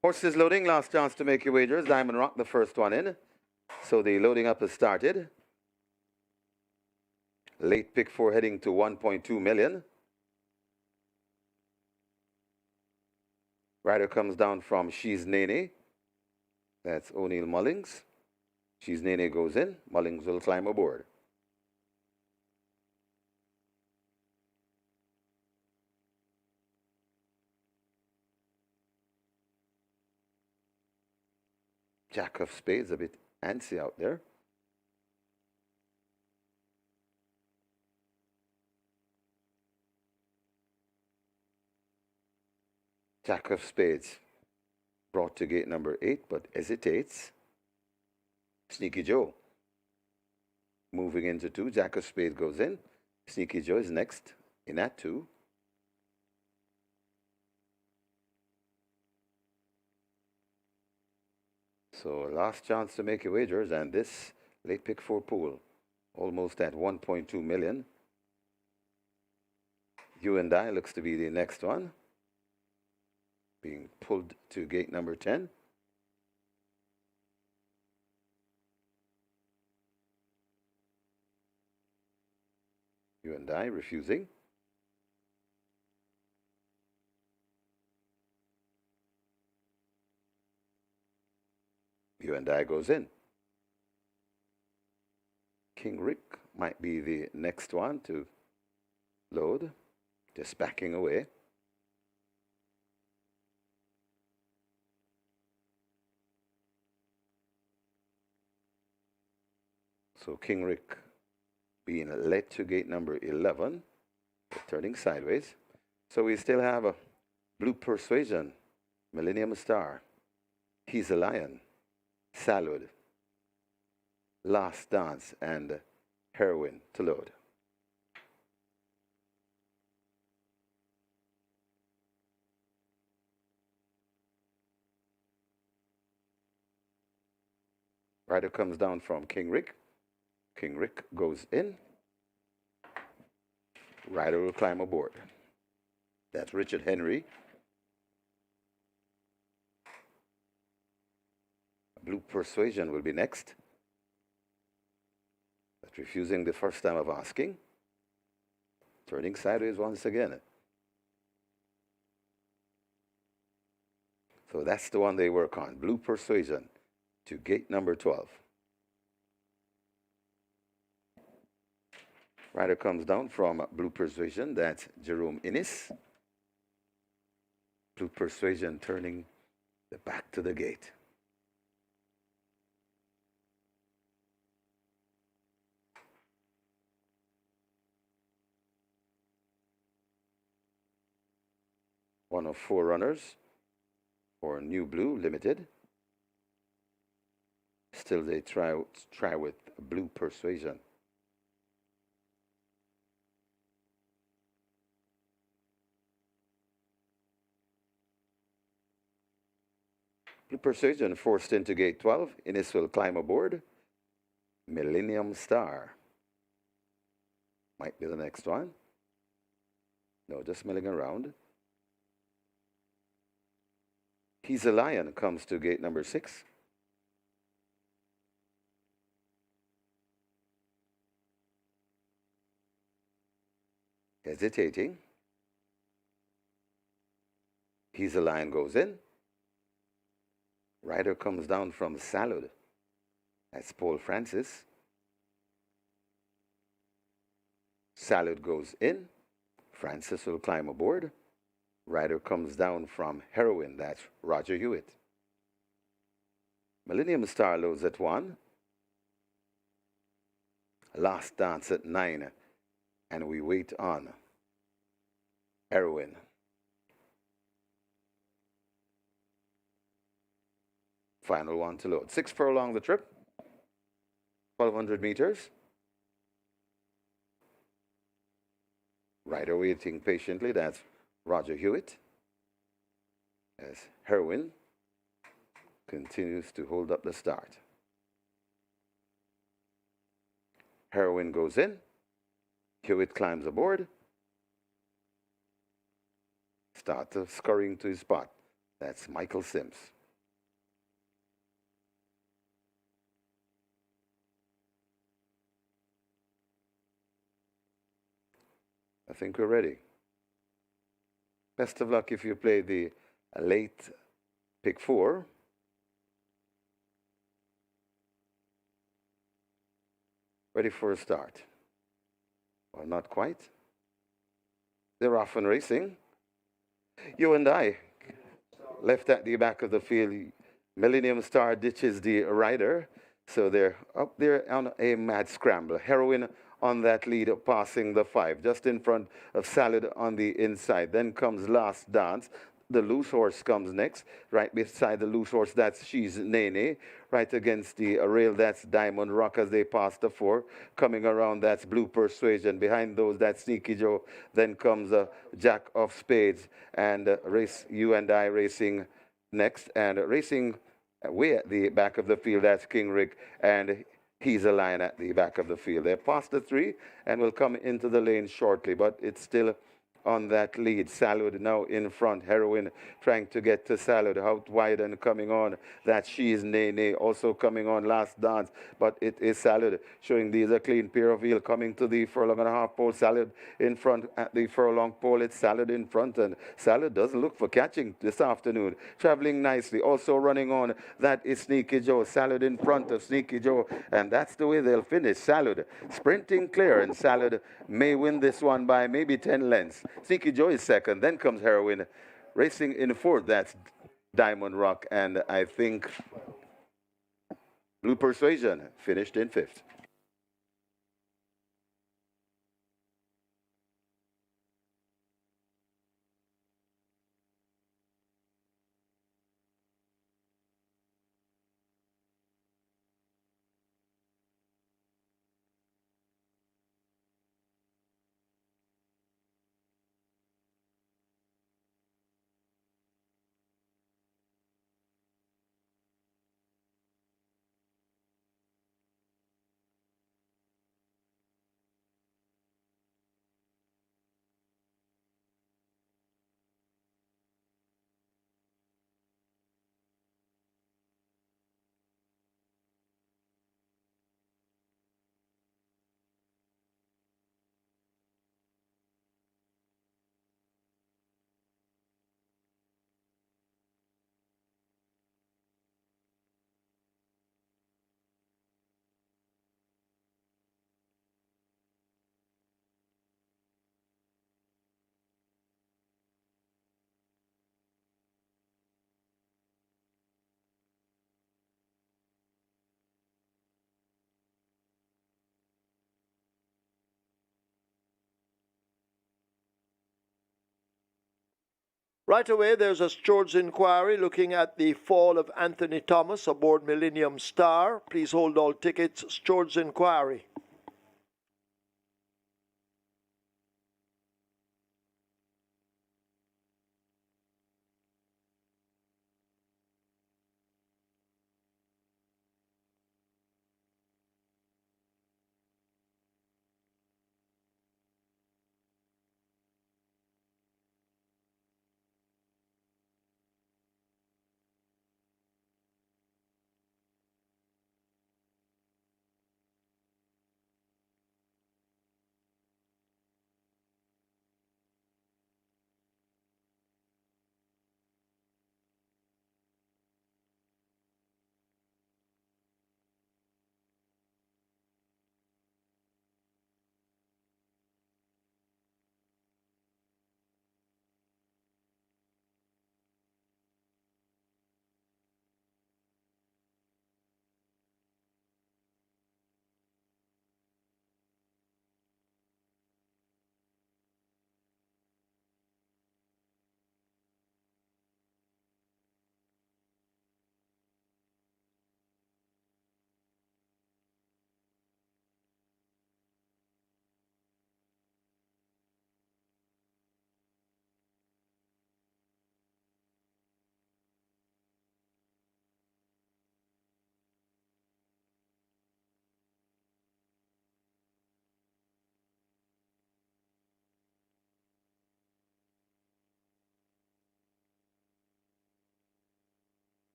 Speaker 2: Horses loading, last chance to make your wagers. Diamond Rock, the first one in. So the loading up has started. Late pick 4 heading to 1.2 million. Rider comes down from She's Nene. That's O'Neill Mullings. She's Nene goes in. Mullings will climb aboard. Jack of Spades, a bit antsy out there. Jack of Spades brought to gate number 8, but hesitates. Sneaky Joe moving into 2. Jack of Spades goes in. Sneaky Joe is next in at 2. So last chance to make your wagers, and this late pick 4 pool almost at 1.2 million. You and I looks to be the next one, being pulled to gate number 10. You and I refusing. You and I goes in. King Rick might be the next one to load, just backing away. So King Rick being led to gate number 11, turning sideways. So we still have a Blue Persuasion, Millennium Star, He's a Lion, Salud, Last Dance, and Heroin to load. Rider comes down from King Rick. King Rick goes in. Rider will climb aboard. That's Richard Henry. Blue Persuasion will be next. But refusing the first time of asking. Turning sideways once again. So that's the one they work on. Blue Persuasion to gate number 12. Rider comes down from Blue Persuasion. That's Jerome Innis. Blue Persuasion turning the back to the gate. One of 4 runners for New Blue Limited. Still they try with Blue Persuasion. Blue Persuasion forced into gate 12. Innis will climb aboard. Millennium Star might be the next one. No, just milling around. He's a Lion comes to gate number 6. Hesitating. He's a Lion goes in. Rider comes down from Salud. That's Paul Francis. Salad goes in. Francis will climb aboard. Rider comes down from Heroin. That's Roger Hewitt. Millennium Star loads at 1. Last Dance at 9. And we wait on Heroin. Final one to load. 6 furlong the trip. 1,200 meters. Rider waiting patiently. That's Roger Hewitt. As Heroin continues to hold up the start. Heroin goes in. Hewitt climbs aboard. Start scurrying to his spot. That's Michael Sims. I think we're ready. Best of luck if you play the late pick 4. Ready for a start. Well, not quite. They're off and racing. You and I left at the back of the field. Millennium Star ditches the rider. So they're up there on a mad scramble. Heroin on that lead, passing the 5, just in front of Salad on the inside. Then comes Last Dance. The loose horse comes next. Right beside the loose horse, that's She's Nene. Right against the rail, that's Diamond Rock as they pass the 4. Coming around, that's Blue Persuasion. Behind those, that's Sneaky Joe. Then comes Jack of Spades. And Race You and I racing next. And racing way at the back of the field, that's King Rick. And He's a Lion at the back of the field. They're past the 3 and will come into the lane shortly, but it's still on that lead. Salad now in front. Heroin trying to get to Salad. Out wide and coming on. That She's Nene also coming on. Last Dance, but it is Salad showing these a clean pair of heel coming to the furlong and a half pole. Salad in front at the furlong pole. It's Salad in front, and Salad doesn't look for catching this afternoon. Traveling nicely. Also running on. That is Sneaky Joe. Salad in front of Sneaky Joe, and that's the way they'll finish. Salad sprinting clear, and Salad may win this one by maybe 10 lengths. Sneaky Joe is second. Then comes Heroin. Racing in 4th, that's Diamond Rock. And I think Blue Persuasion finished in 5th.
Speaker 1: Right away, there's a Stewart's inquiry looking at the fall of Anthony Thomas aboard Millennium Star. Please hold all tickets. Stewart's inquiry.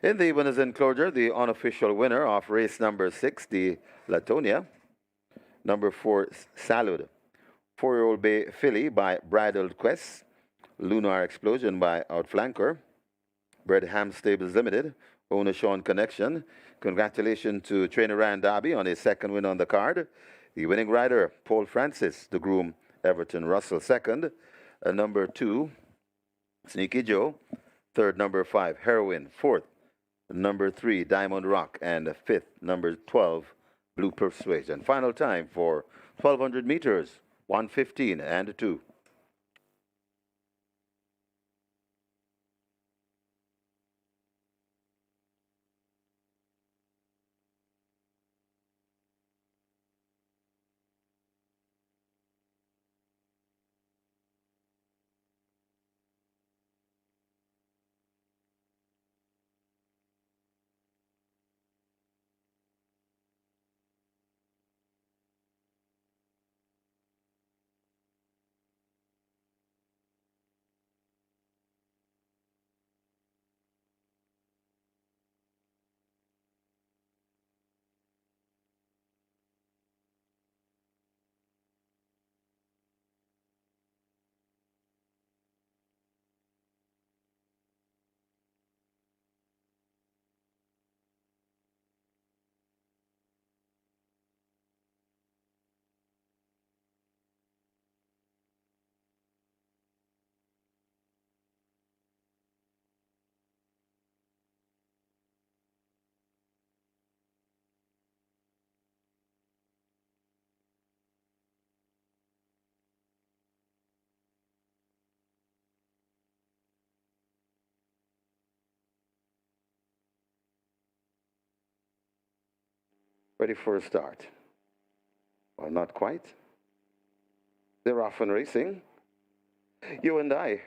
Speaker 2: In the winners' enclosure, the unofficial winner of race number 6, the Latonia, number 4, Salud, 4-year-old Bay Filly by Bridal Quest, Lunar Explosion by Outflanker, Bred Ham Stables Limited, owner Sean Connection. Congratulations to trainer Ryan Darby on his second win on the card. The winning rider, Paul Francis, the groom, Everton Russell, second. Number 2, Sneaky Joe. Third, number 5, Heroin. Fourth, number 3, Diamond Rock. And fifth, number 12, Blue Persuasion. Final time for 1,200 meters, 1:15 and 2. Ready for a start. Well, not quite. They're off and racing. You and I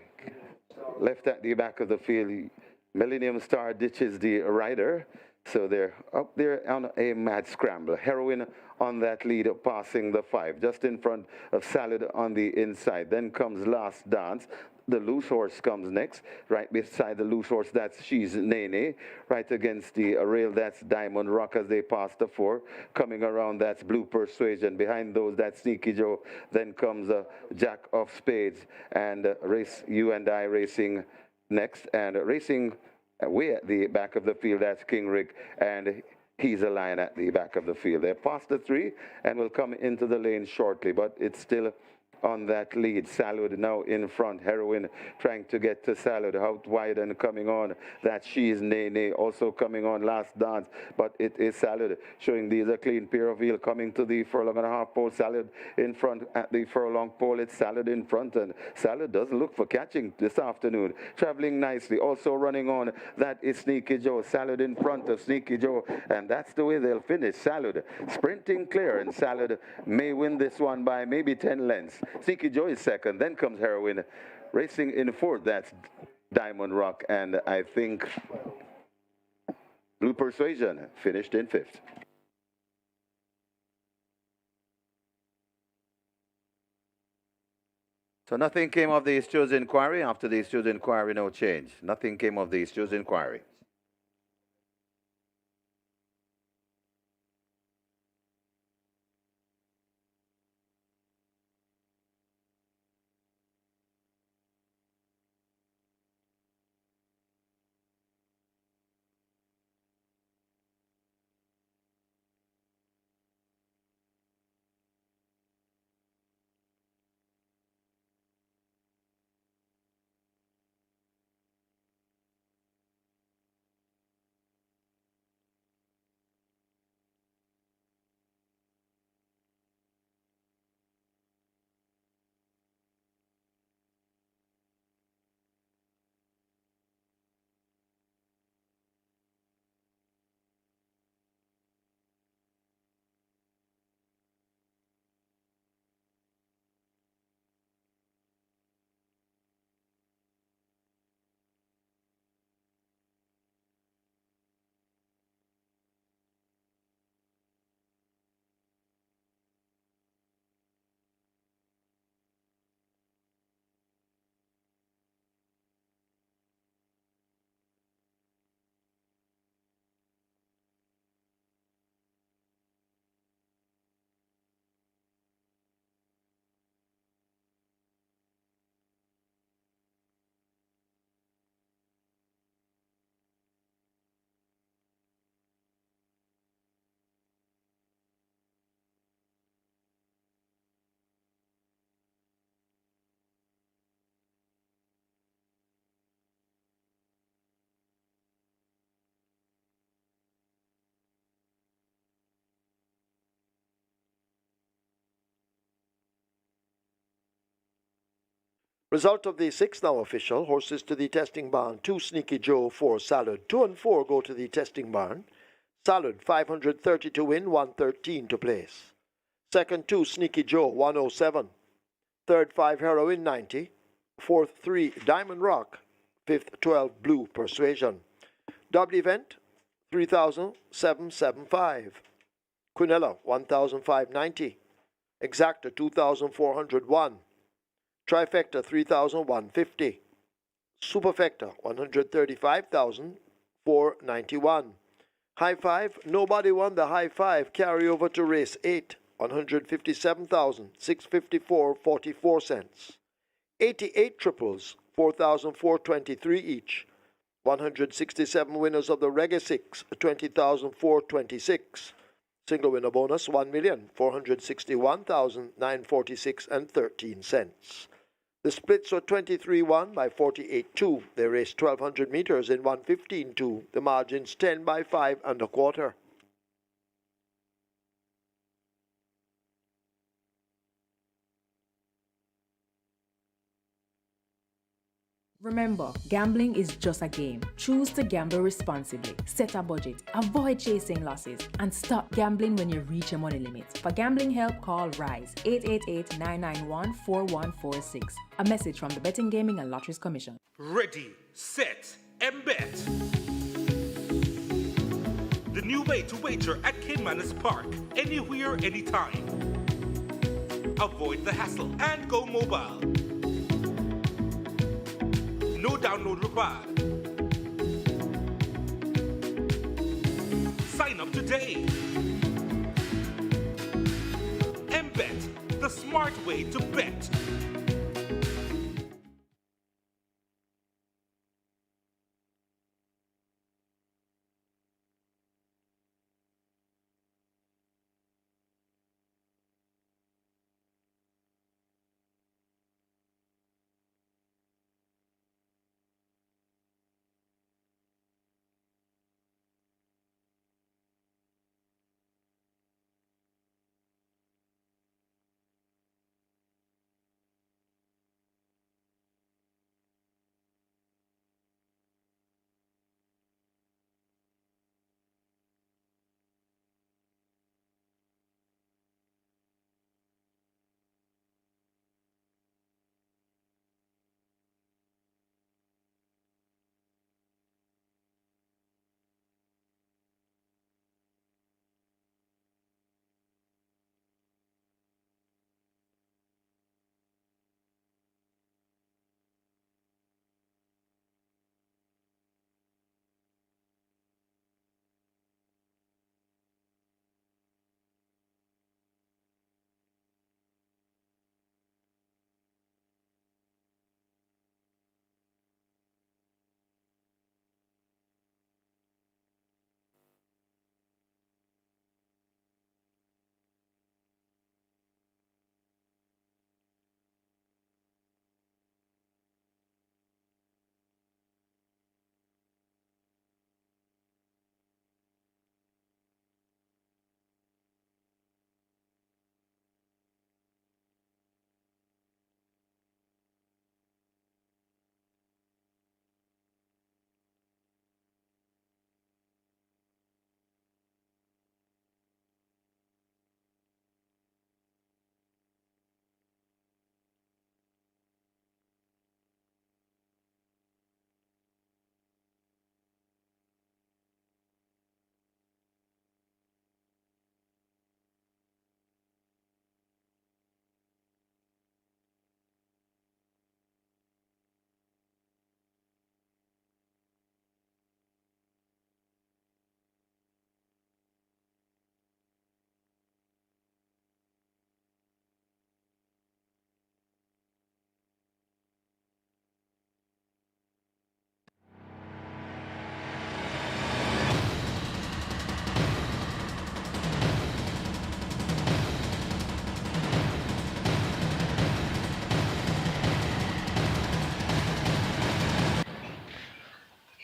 Speaker 2: left at the back of the field. Millennium Star ditches the rider. So they're up there on a mad scramble. Heroin on that lead, passing the 5, just in front of Salad on the inside. Then comes Last Dance. The loose horse comes next. Right beside the loose horse, that's She's Nene. Right against the rail, that's Diamond Rock as they pass the 4. Coming around, that's Blue Persuasion. Behind those, that's Sneaky Joe. Then comes Jack of Spades. And Race You and I racing next. And racing way at the back of the field, that's King Rick. And He's a Lion at the back of the field. They're past the 3 and will come into the lane shortly, but it's still on that lead. Salud now in front. Heroin trying to get to Salud. Out wide and coming on. That She's Nene also coming on. Last Dance, but it is Salud showing these a clean pair of wheel coming to the furlong and a half pole. Salud in front at the furlong pole. It's Salud in front, and Salud does look for catching this afternoon. Traveling nicely. Also running on. That is Sneaky Joe. Salud in front of Sneaky Joe, and that's the way they'll finish. Salud sprinting clear, and Salud may win this one by maybe 10 lengths. Sneaky Joe is second, then comes Heroin. Racing in fourth, that's Diamond Rock, and I think Blue Persuasion finished in fifth. So nothing came of the Stewards inquiry. After the Stewards inquiry, no change. Nothing came of the Stewards inquiry.
Speaker 1: Result of the 6 now official. Horses to the testing barn. 2 Sneaky Joe, 4 Salad. 2 and 4 go to the testing barn. Salad 530 to win, 113 to place. Second 2 Sneaky Joe, 107. Third 5 Heroin, 90. Fourth 3 Diamond Rock. Fifth 12 Blue Persuasion. Double event 3,775. Quinella 1,590. Exacta 2,401. Trifecta 3,150. Superfecta 135,491. High five, nobody won the high five. Carry over to race 8, 157,654.44 cents. 88 triples, 4,423 each. 167 winners of the Reggae 6, 20,426. Single winner bonus 1,461,946 and 13 cents. The splits were 23-1 by 48-2. They raced 1,200 meters in 1:15-2. The margins 10 by 5 and a quarter.
Speaker 5: Remember, gambling is just a game. Choose to gamble responsibly. Set a budget, avoid chasing losses, and stop gambling when you reach your money limit. For gambling help, call RISE 888-991-4146. A message from the Betting, Gaming and Lotteries Commission.
Speaker 6: Ready, set, and bet. The new way to wager at Caymanas Park, anywhere, anytime. Avoid the hassle and go mobile. No download required. Sign up today. And bet, the smart way to bet.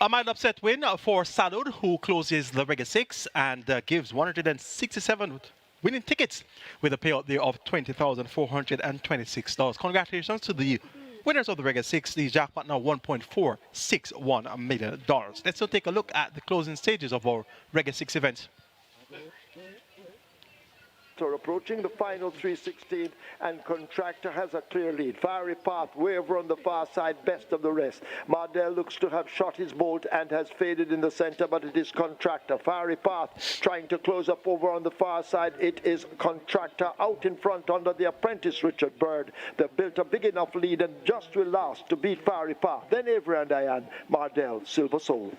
Speaker 3: A mild upset win for Salud, who closes the Reggae 6 and gives 167 winning tickets with a payout there of $20,426. Congratulations to the Winners of the Reggae 6, the jackpot now $1.461 million. Let's now take a look at the closing stages of our Reggae 6 event.
Speaker 1: Are approaching the final 316, and Contractor has a clear lead. Fiery Path way over on the far side, best of the rest. Mardell looks to have shot his bolt and has faded in the center, but it is Contractor. Fiery Path trying to close up over on the far side. It is Contractor out in front under the apprentice Richard Bird. They've built a big enough lead and just will last to beat Fiery Path. Then Avery and Diane, Mardell, Silver Soul.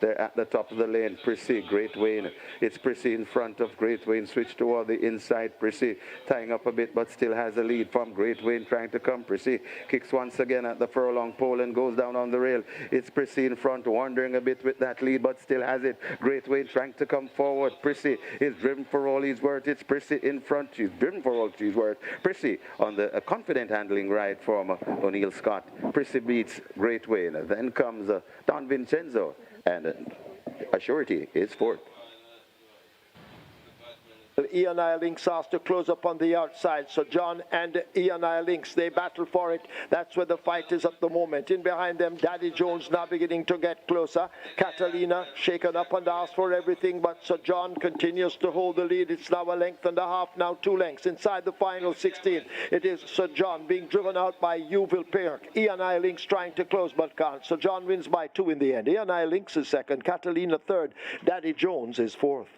Speaker 2: They're at the top of the lane. Prissy, Great Wayne. It's Prissy in front of Great Wayne. Switch toward the inside. Prissy tying up a bit, but still has a lead from Great Wayne trying to come. Prissy kicks once again at the furlong pole and goes down on the rail. It's Prissy in front, wandering a bit with that lead, but still has it. Great Wayne trying to come forward. Prissy is driven for all he's worth. It's Prissy in front. She's driven for all she's worth. Prissy on the confident handling ride from O'Neill Scott. Prissy beats Great Wayne. Then comes Don Vincenzo. And a surety is fourth.
Speaker 1: Ian I Lynx has to close up on the outside. So John and Ian I Lynx, they battle for it. That's where the fight is at the moment. In behind them, Daddy Jones now beginning to get closer. Catalina shaken up and asked for everything, but Sir John continues to hold the lead. It's now a length and a half, now 2 lengths. Inside the final 16, it is Sir John being driven out by Uville Perk. Ian I Lynx trying to close but can't. Sir John wins by 2 in the end. Ian I Lynx is second, Catalina third, Daddy Jones is fourth.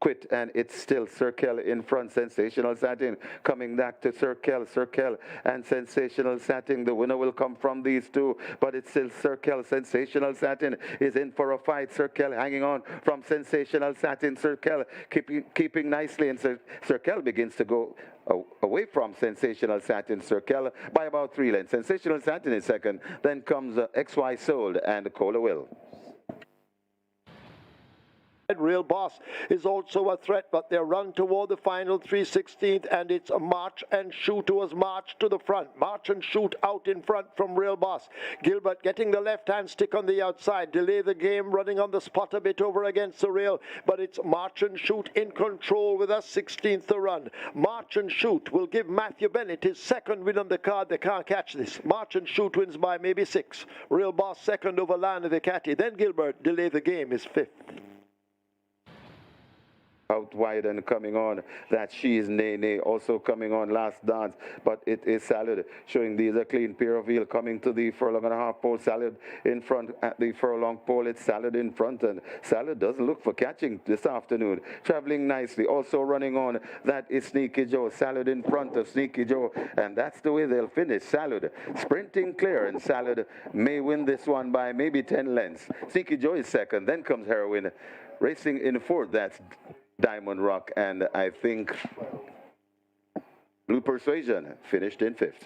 Speaker 2: Quit, and it's still Sir Kell in front. Sensational Satin coming back to Sir Kell. Sir Kell and Sensational Satin. The winner will come from these two, but it's still Sir Kell. Sensational Satin is in for a fight. Sir Kell hanging on from Sensational Satin. Sir Kell keeping nicely, and Sir Kell begins to go away from Sensational Satin. Sir Kell by about 3 lengths. Sensational Satin is second. Then comes XY Sold and Cola Will.
Speaker 1: Real Boss is also a threat, but they run toward the final 316th, and it's a March and Shoot who was March to the front. March and Shoot out in front from Real Boss. Gilbert getting the left-hand stick on the outside. Delay the game, running on the spot a bit over against the rail, but it's March and Shoot in control with a 16th to run. March and Shoot will give Matthew Bennett his second win on the card. They can't catch this. March and Shoot wins by maybe 6. Real Boss second over Land of the Catty. Then Gilbert, Delay the Game, is 5th.
Speaker 2: Out wide and coming on, that She Is Nene also coming on Last Dance, but it is Salad showing these a clean pair of heel coming to the furlong and a half pole. Salad in front at the furlong pole. It's Salad in front, and Salad doesn't look for catching this afternoon. Traveling nicely, also running on, that is Sneaky Joe. Salad in front of Sneaky Joe, and that's the way they'll finish. Salad sprinting clear, and Salad may win this one by maybe 10 lengths. Sneaky Joe is second, then comes Heroin racing in fourth. That's Diamond Rock, and I think Blue Persuasion finished in 5th.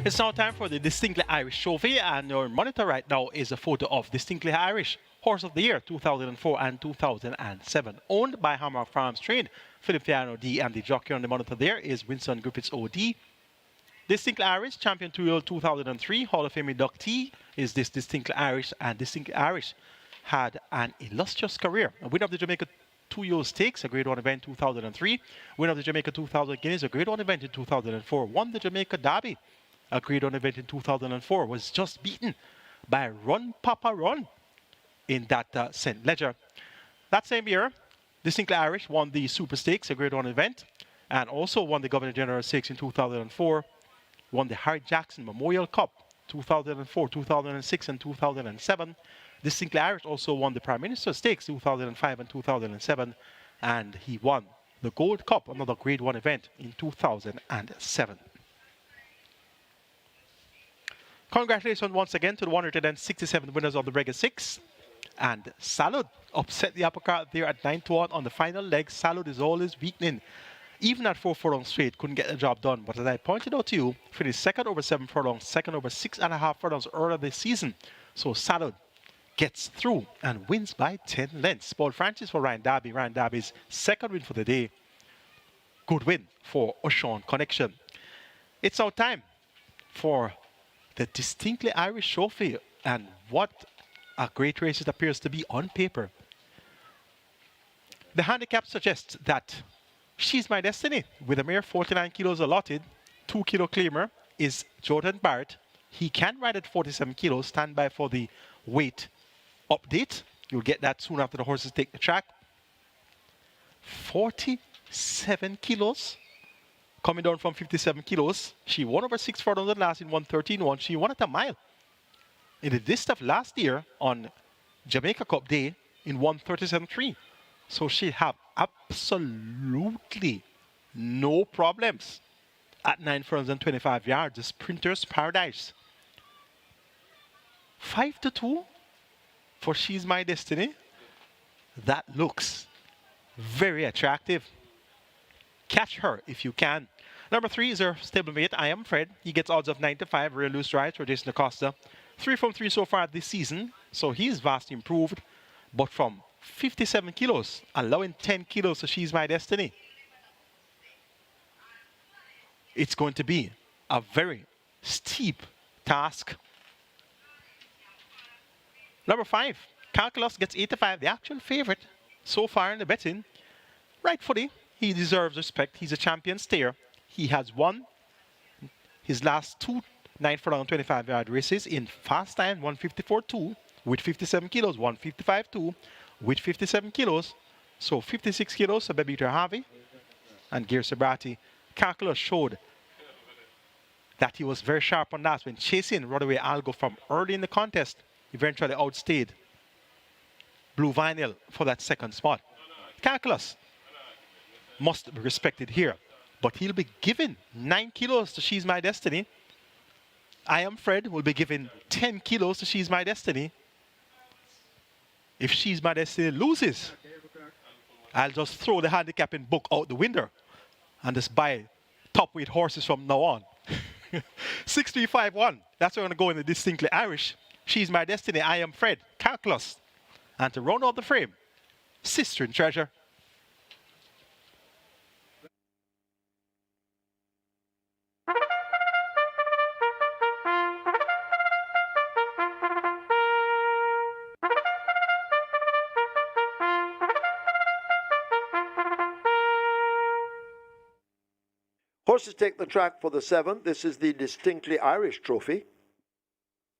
Speaker 3: It's now time for the Distinctly Irish Trophy, and your monitor right now is a photo of Distinctly Irish Horse of the Year 2004 and 2007, owned by Hammer Farms Trade, Philip Fiano D, and the jockey on the monitor there is Winston Griffiths OD. Distinctly Irish, champion 2-year-old 2003, Hall of Fame inductee is this Distinctly Irish, and Distinctly Irish had an illustrious career. A winner of the Jamaica 2-year-old Stakes, a Grade 1 event 2003, winner of the Jamaica 2000 Guineas, a Grade 1 event in 2004, won the Jamaica Derby, a Grade 1 event in 2004, was just beaten by Run Papa Run in that St. Ledger. That same year, Distinctly Irish won the Super Stakes, a Grade 1 event, and also won the Governor General Stakes in 2004, won the Harry Jackson Memorial Cup 2004, 2006, and 2007. Distinctly Irish also won the Prime Minister Stakes 2005 and 2007, and he won the Gold Cup, another Grade 1 event, in 2007. Congratulations once again to the 167 winners of the Regular 6. And Salud upset the upper card there at 9-1 on the final leg. Salud is always weakening. Even at 4 furlongs straight, couldn't get the job done. But as I pointed out to you, finished second over 7 furlongs, second over 6.5 furlongs earlier this season. So Salud gets through and wins by 10 lengths. Paul Francis for Ryan Darby. Ryan Darby's second win for the day. Good win for O'Shawn Connection. It's our time for the Distinctly Irish Trophy. And what a great race it appears to be on paper. The handicap suggests that She's My Destiny, with a mere 49 kilos allotted, 2 kilo claimer, is Jordan Barrett. He can ride at 47 kilos. Stand by for the weight update. You'll get that soon after the horses take the track. 47 kilos, coming down from 57 kilos. She won over 6 furlongs at last in 1:13.1. She won at a mile in the distaff last year on Jamaica Cup Day in 1:37.3. So she have absolutely no problems at 9 furlongs and 25 yards. The sprinter's paradise. 5-2 for She's My Destiny. That looks very attractive. Catch her if you can. Number 3 is her stablemate, I Am Fred. He gets odds of 9-5, real loose rides for Jason Acosta. 3 from 3 so far this season, so he's vastly improved. But from 57 kilos, allowing 10 kilos to She's My Destiny, it's going to be a very steep task. Number 5, Calculus gets 8-5, the actual favorite so far in the betting. Rightfully, he deserves respect. He's a champion stayer. He has won his last 2 9 furlong 25-yard races in fast time, 154.2 with 57 kilos, 155.2 with 57 kilos. So 56 kilos for Bebeter Harvey and Gear Sabrati. Calculus showed that he was very sharp on that when chasing Runaway Algo from early in the contest. Eventually outstayed Blue Vinyl for that second spot. Calculus must be respected here, but he'll be given 9 kilos to She's My Destiny. I Am Fred will be given 10 kilos to She's My Destiny. If She's My Destiny loses, I'll just throw the handicapping book out the window and just buy top weight horses from now on. 6351. That's where we're going to go in the Distinctly Irish. She's My Destiny, I Am Fred, Calculus. And to round out the frame, Sister in Treasure.
Speaker 1: Horses take the track for the 7th. This is the Distinctly Irish Trophy.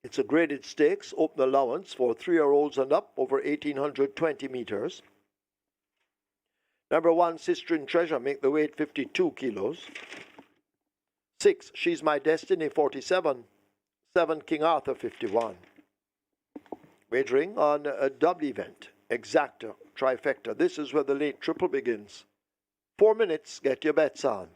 Speaker 1: It's a graded stakes, open allowance for 3-year-olds and up, over 1,820 meters. Number 1, Sister in Treasure, make the weight 52 kilos. 6, She's My Destiny, 47. 7, King Arthur, 51. Wagering on a double event, exacta, trifecta. This is where the late triple begins. 4 minutes, get your bets on.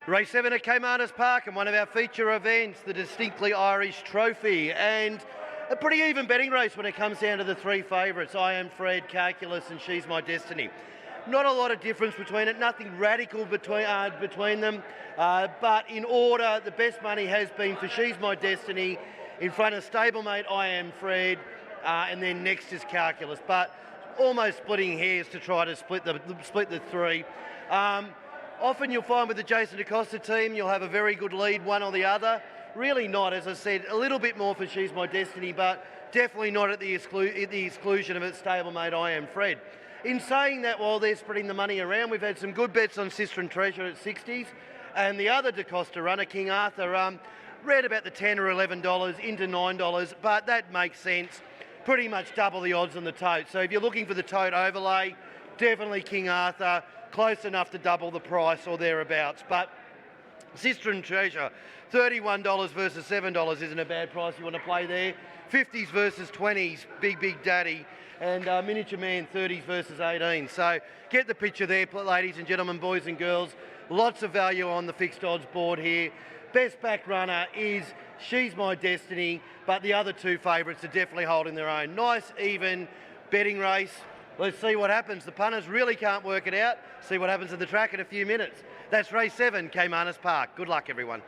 Speaker 4: Race 7 at Caymanas Park and one of our feature events, the Distinctly Irish Trophy, and a pretty even betting race when it comes down to the three favourites, I Am Fred, Calculus and She's My Destiny. Not a lot of difference between it, nothing radical between them, but in order, the best money has been for She's My Destiny, in front of stablemate I Am Fred, and then next is Calculus, but almost splitting hairs to try to split the three. Often you'll find with the Jason DaCosta team, you'll have a very good lead, one or the other. Really not, as I said, a little bit more for She's My Destiny, but definitely not at the exclusion of its stablemate I Am Fred. In saying that, while they're spreading the money around, we've had some good bets on Sister and Treasure at 60s, and the other DaCosta runner, King Arthur, read about the $10 or $11 into $9, but that makes sense. Pretty much double the odds on the tote. So if you're looking for the tote overlay, definitely King Arthur, close enough to double the price or thereabouts. But Sister and Treasure, $31 versus $7 isn't a bad price you want to play there. 50s versus 20s, Big Daddy. And Miniature Man, 30s versus 18. So get the picture there, ladies and gentlemen, boys and girls. Lots of value on the fixed odds board here. Best back runner is She's My Destiny, but the other two favourites are definitely holding their own. Nice, even betting race. Let's see what happens. The punters really can't work it out. See what happens at the track in a few minutes. That's race 7, Caymanas Park. Good luck, everyone.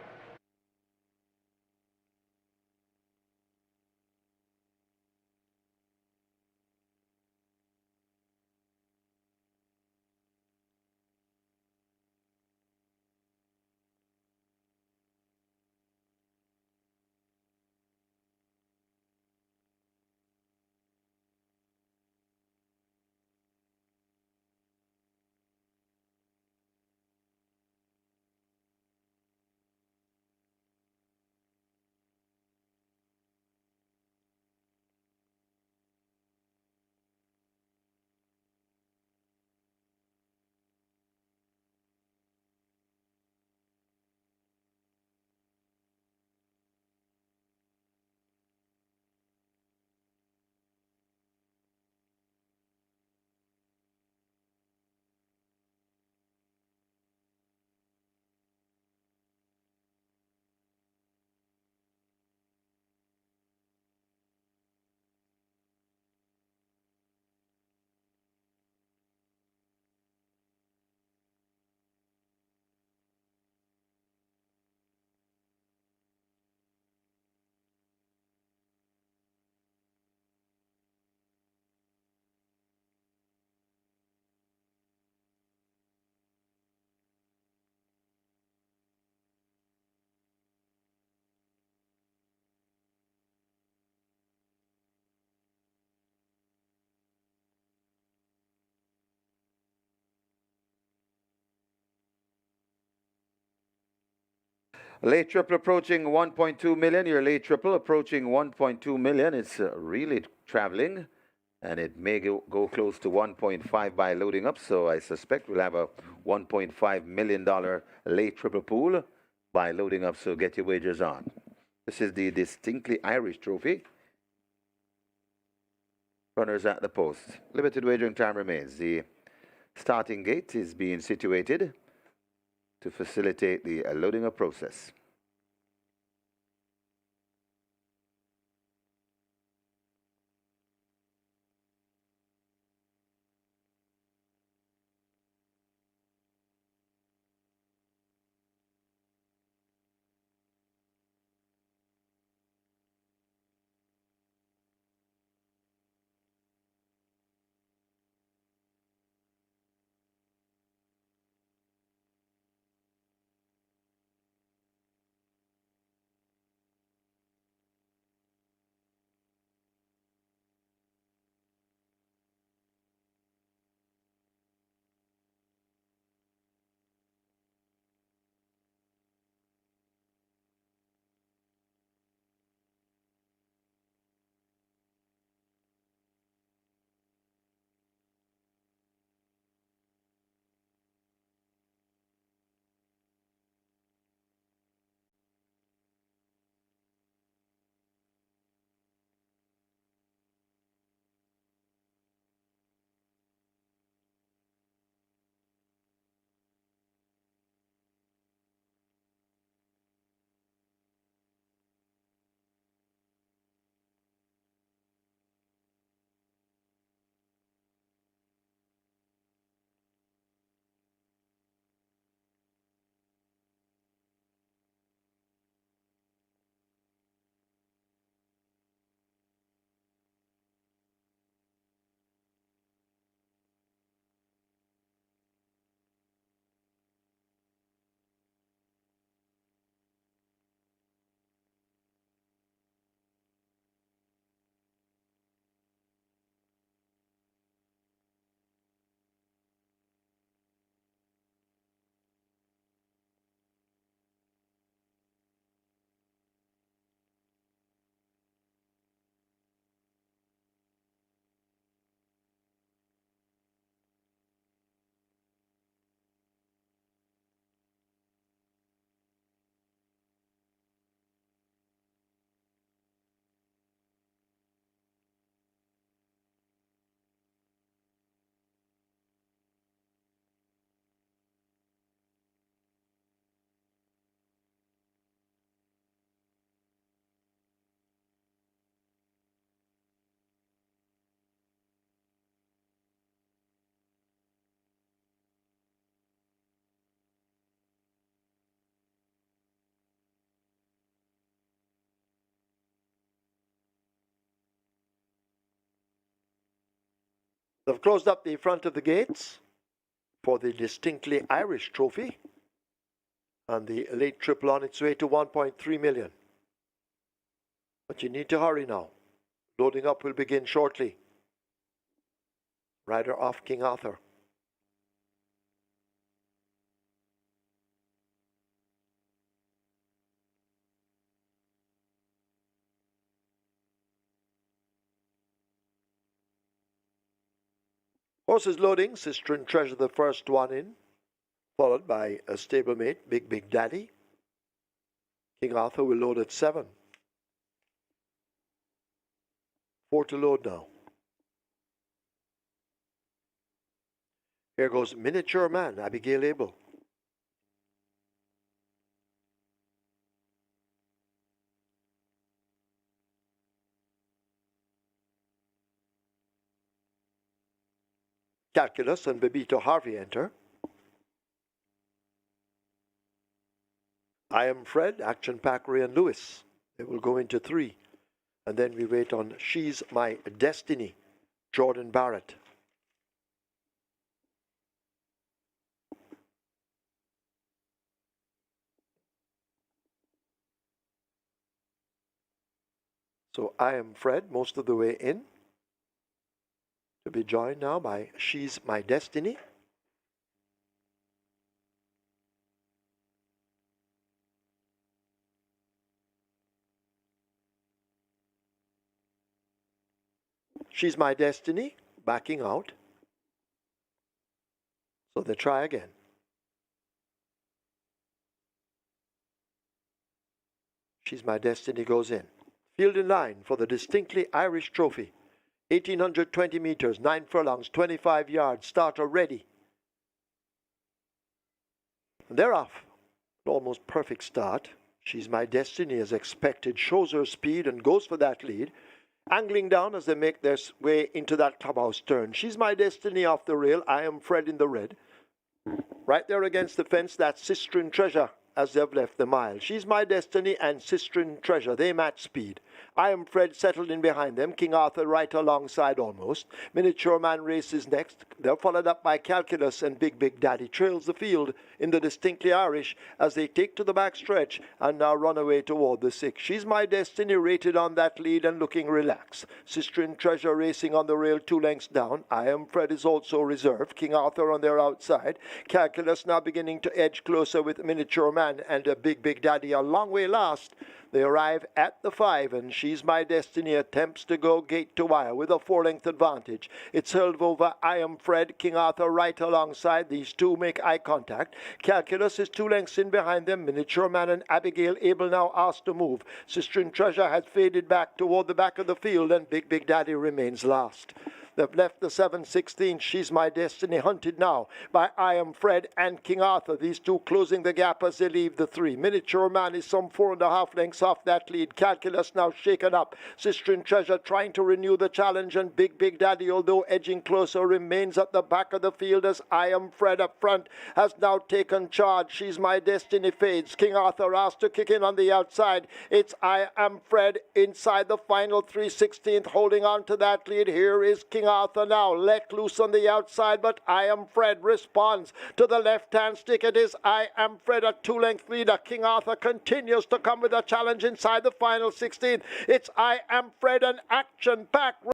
Speaker 2: Late triple approaching 1.2 million. Your late triple approaching 1.2 million. It's really traveling, and it may go close to 1.5 by loading up. So I suspect we'll have a $1.5 million late triple pool by loading up. So get your wagers on. This is the Distinctly Irish Trophy. Runners at the post. Limited wagering time remains. The starting gate is being situated to facilitate the loading up process.
Speaker 1: They've closed up the front of the gates for the distinctly Irish trophy, and the late triple on its way to 1.3 million. But you need to hurry now. Loading up will begin shortly. Rider off King Arthur. Horses loading, Sister and Treasure the first one in, followed by a stablemate, Big Daddy. King Arthur will load at 7. 4 to load now. Here goes Miniature Man, Abigail Abel. Calculus and Bebito Harvey enter. I Am Fred, Action Pack, Ray and Lewis. They will go into 3. And then we wait on She's My Destiny, Jordan Barrett. So I Am Fred, most of the way in, to be joined now by She's My Destiny. She's My Destiny, backing out. So they try again. She's My Destiny goes in. Field in line for the distinctly Irish trophy. 1820 meters, 9 furlongs, 25 yards. Starter ready. And they're off. An almost perfect start. She's My Destiny as expected. Shows her speed and goes for that lead. Angling down as they make their way into that clubhouse turn. She's My Destiny off the rail. I Am Fred in the red. Right there against the fence, that's Sister and Treasure as they've left the mile. She's My Destiny and Sister and Treasure, they match speed. I Am Fred settled in behind them. King Arthur right alongside almost. Miniature Man races next. They're followed up by Calculus, and Big Daddy trails the field in the distinctly Irish as they take to the back stretch and now run away toward the 6. She's My Destiny rated on that lead and looking relaxed. Sister and Treasure racing on the rail 2 lengths down. I Am Fred is also reserved. King Arthur on their outside. Calculus now beginning to edge closer with Miniature Man and a Big Daddy a long way last. They arrive at the 5, and She's My Destiny attempts to go gate to wire with a 4-length advantage. It's held over I Am Fred, King Arthur right alongside. These two make eye contact. Calculus is 2 lengths in behind them. Miniature Man and Abigail Abel now asked to move. Sister and Treasure has faded back toward the back of the field, and Big Daddy remains last. They've left the 7-16. She's My Destiny hunted now by I Am Fred and King Arthur. These two closing the gap as they leave the 3. Miniature Man is some 4.5 lengths off that lead. Calculus now shaken up. Sister and Treasure trying to renew the challenge, and Big Daddy, although edging closer, remains at the back of the field as I Am Fred up front has now taken charge. She's My Destiny fades. King Arthur asked to kick in on the outside. It's I Am Fred inside the final 3/16th, holding on to that lead. Here is King Arthur now let loose on the outside, but I Am Fred responds to the left-hand stick. It is I Am Fred, a 2-length leader. King Arthur continues to come with a challenge inside the final 16. It's I Am Fred, an action-packed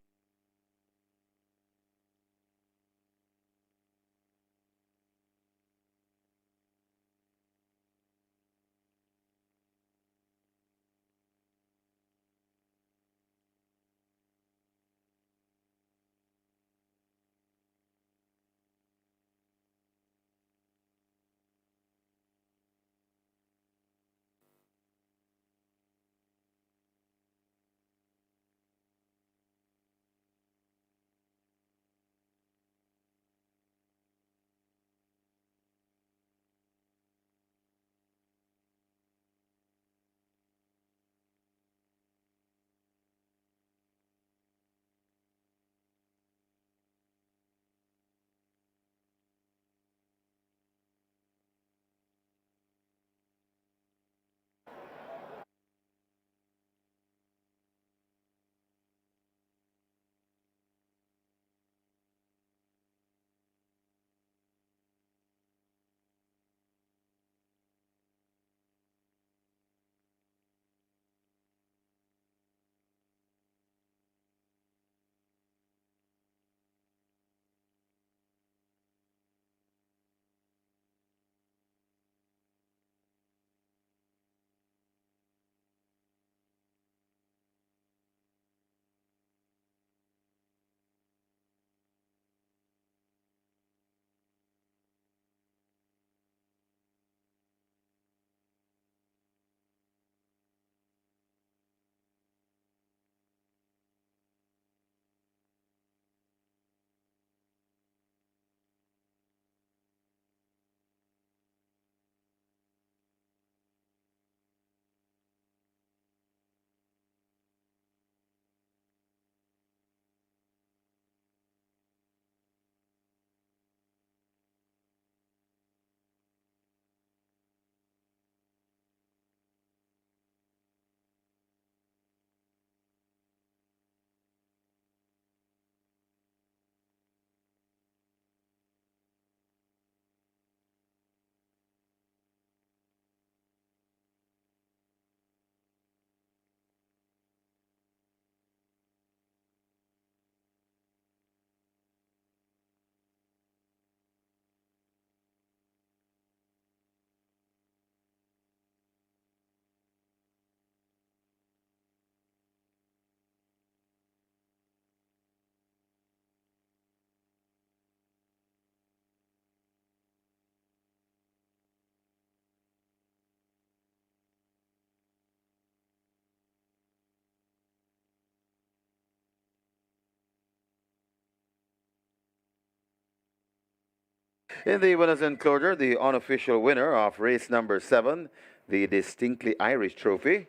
Speaker 2: In the winners' enclosure, the unofficial winner of race number 7, the Distinctly Irish Trophy.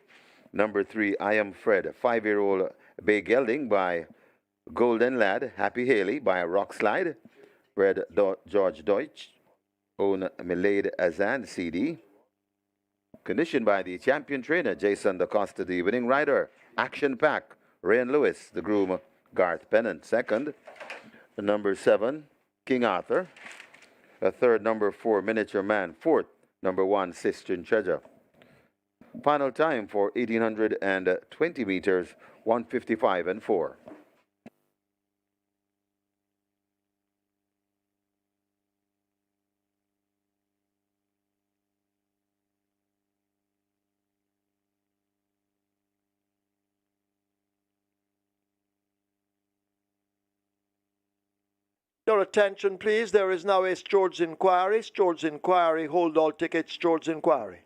Speaker 2: Number 3, I Am Fred, 5-year-old bay gelding by Golden Lad, Happy Haley by Rock Slide, bred George Deutsch, own Milade Azan CD. Conditioned by the champion trainer, Jason DaCosta, the winning rider, Action Pack, Ryan Lewis, the groom, Garth Pennant, second. Number 7, King Arthur. A third, number 4, Miniature Man. Fourth, number 1, Sistine Treasure. Final time for 1820 meters, 1:55 and 4.
Speaker 1: Your attention, please. There is now a George's Inquiry. George's Inquiry. Hold all tickets. George's Inquiry.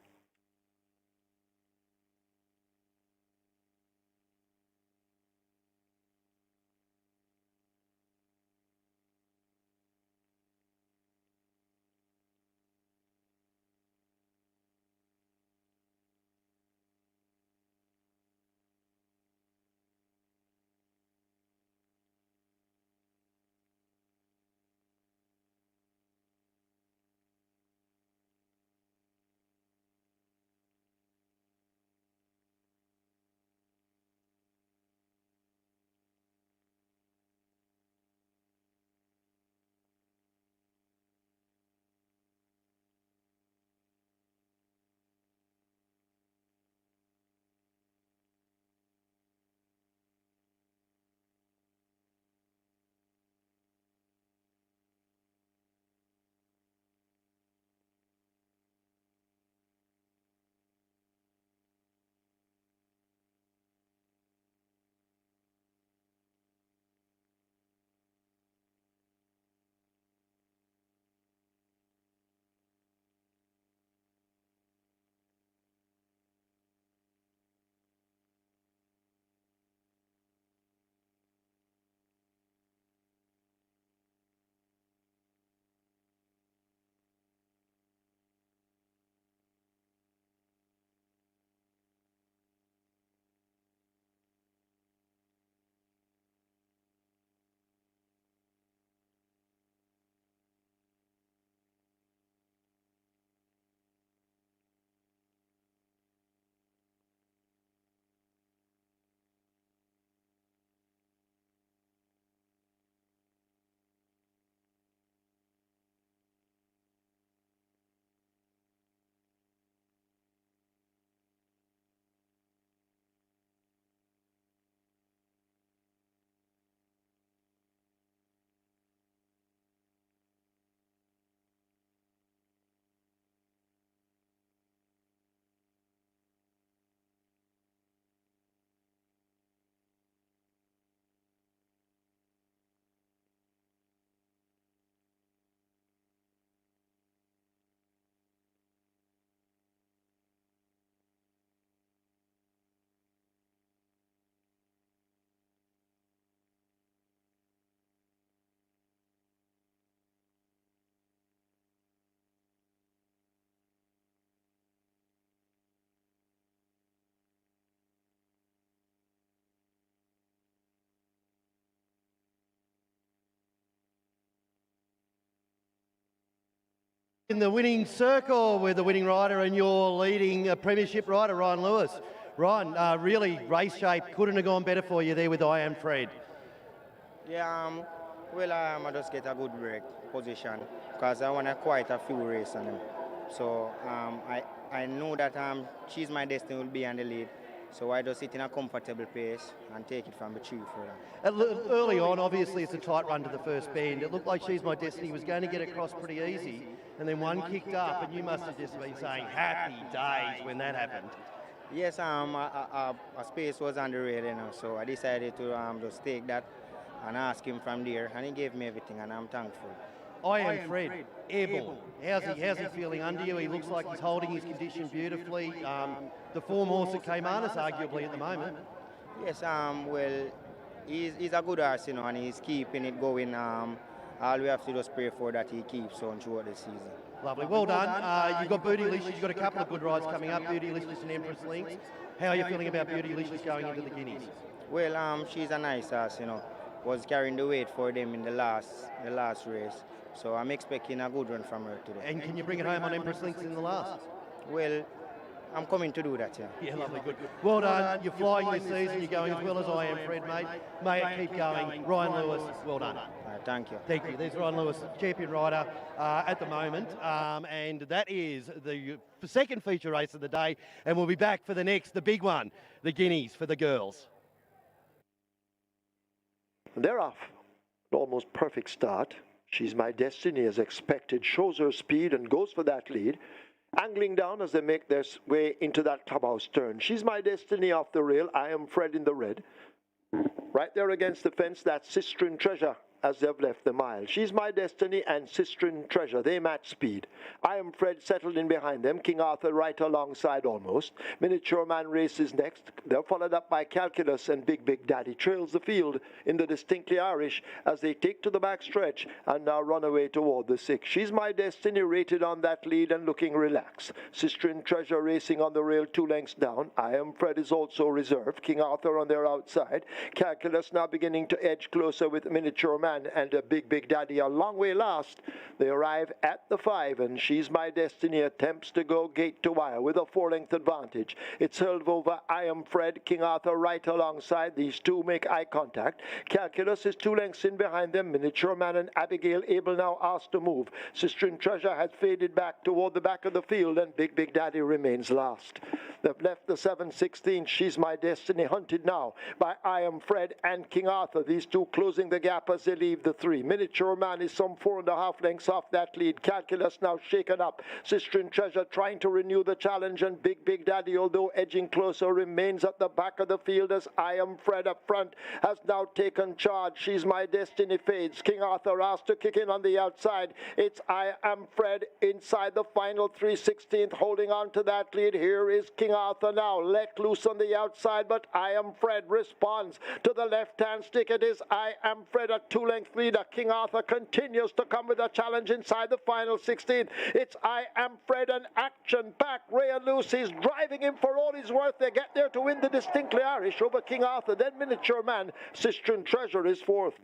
Speaker 4: In the winning circle with the winning rider and your leading premiership rider, Ryan Lewis. Ryan, really race shape couldn't have gone better for you there with I Am Fred.
Speaker 9: Yeah, I just get a good break position because I want quite a few races on him. So I know that she's my destiny will be on the lead. So I just sit in a comfortable pace and take it from the tree further.
Speaker 4: Early on, obviously, it's a tight run to the first bend. It looked like She's My Destiny was going to get across pretty easy, and then one kicked up, and you must have just been saying happy days when that happened.
Speaker 9: Yes, a space was on the rail, so I decided to just take that and ask him from there, and he gave me everything, and I'm thankful.
Speaker 4: I Am Fred, airborne. How's he feeling under you? He looks like he's holding his condition beautifully. The form horse at Caymanas, arguably, at the moment.
Speaker 9: Yes, well, he's a good horse, and he's keeping it going. all we have to just pray for that he keeps on throughout the season.
Speaker 4: Lovely, well done. You've got Bootylicious, you've got a couple of good rides coming up, Bootylicious and Empress Links. How are you feeling about Bootylicious going into the Guineas?
Speaker 9: Well, she's a nice ass, you know. Was carrying the weight for them in the last race. So I'm expecting a good run from her today.
Speaker 4: And can you bring it home on Empress Links in the last?
Speaker 9: Well, I'm coming to do that, yeah.
Speaker 4: Yeah, lovely, good. Well done, you're flying this season, you're going as well as I am, Fred, mate. May it keep going. Ryan Lewis, well done.
Speaker 9: Thank you.
Speaker 4: Thank you. There's Ryan Lewis, champion rider at the moment. And that is the second feature race of the day. And we'll be back for the next, the big one, the Guineas for the girls.
Speaker 1: They're off. An almost perfect start. She's My Destiny as expected, shows her speed and goes for that lead. Angling down as they make their way into that clubhouse turn. She's My Destiny off the rail. I Am Fred in the red. Right there against the fence, that's Sistren Treasure as they've left the mile. She's My Destiny and Sistren Treasure, they match speed. I Am Fred settled in behind them, King Arthur right alongside almost. Miniature Man races next. They're followed up by Calculus, and Big Daddy trails the field in the Distinctly Irish as they take to the back stretch and now run away toward the 6. She's My Destiny rated on that lead and looking relaxed. Sistren Treasure racing on the rail 2 lengths down. I Am Fred is also reserved. King Arthur on their outside. Calculus now beginning to edge closer with Miniature Man and a Big Daddy a long way last. They arrive at the 5, and She's My Destiny attempts to go gate to wire with a 4-length advantage. It's held over I Am Fred, King Arthur right alongside. These two make eye contact. Calculus is 2 lengths in behind them. Miniature Man and Abigail able now asked to move. Sistren Treasure has faded back toward the back of the field, and Big Daddy remains last. They've left the 7-16. She's My Destiny hunted now by I Am Fred and King Arthur. These two closing the gap as they leave the 3. Miniature Man is some 4.5 lengths off that lead. Calculus now shaken up. Sistren Treasure trying to renew the challenge, and Big Daddy, although edging closer, remains at the back of the field as I Am Fred up front has now taken charge. She's My Destiny fades. King Arthur asked to kick in on the outside. It's I Am Fred inside the final 3/16th, holding on to that lead. Here is King Arthur now, let loose on the outside, but I Am Fred responds to the left-hand stick. It is I Am Fred, a 2-length leader. King Arthur continues to come with a challenge inside the final 16th. It's I Am Fred, and action back. Ray and Lucy's driving him for all he's worth. They get there to win the Distinctly Irish over King Arthur. Then Miniature Man, Sistren Treasure is 4th.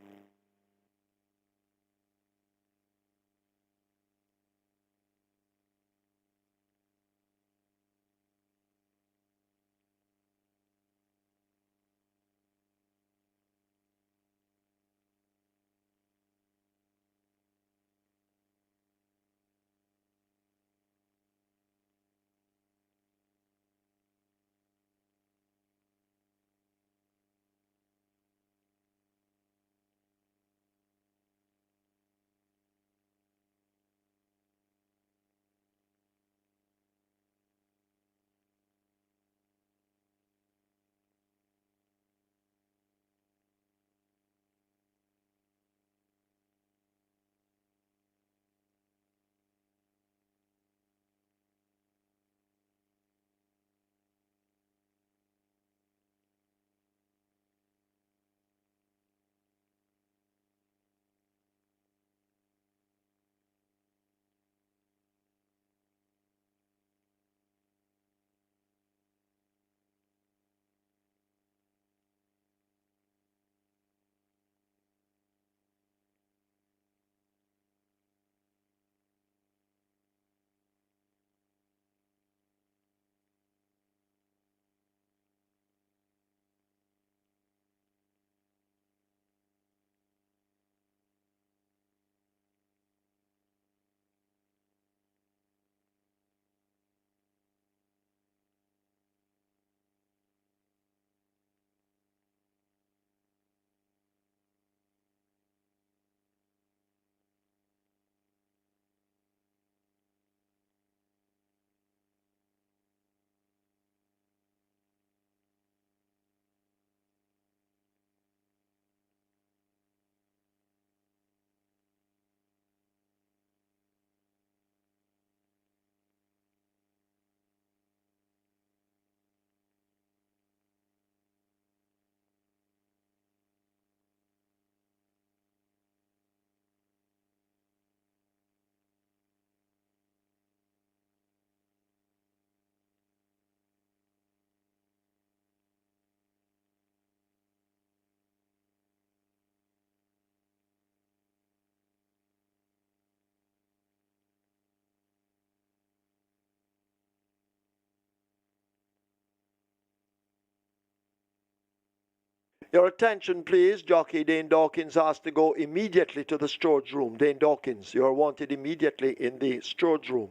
Speaker 1: Your attention, please. Jockey Dane Dawkins asked to go immediately to the storage room. Dane Dawkins, you are wanted immediately in the storage room.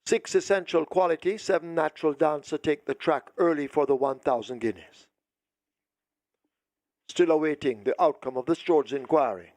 Speaker 1: 6 essential quality, 7 natural dancer take the track early for the 1,000 guineas. Still awaiting the outcome of the George inquiry.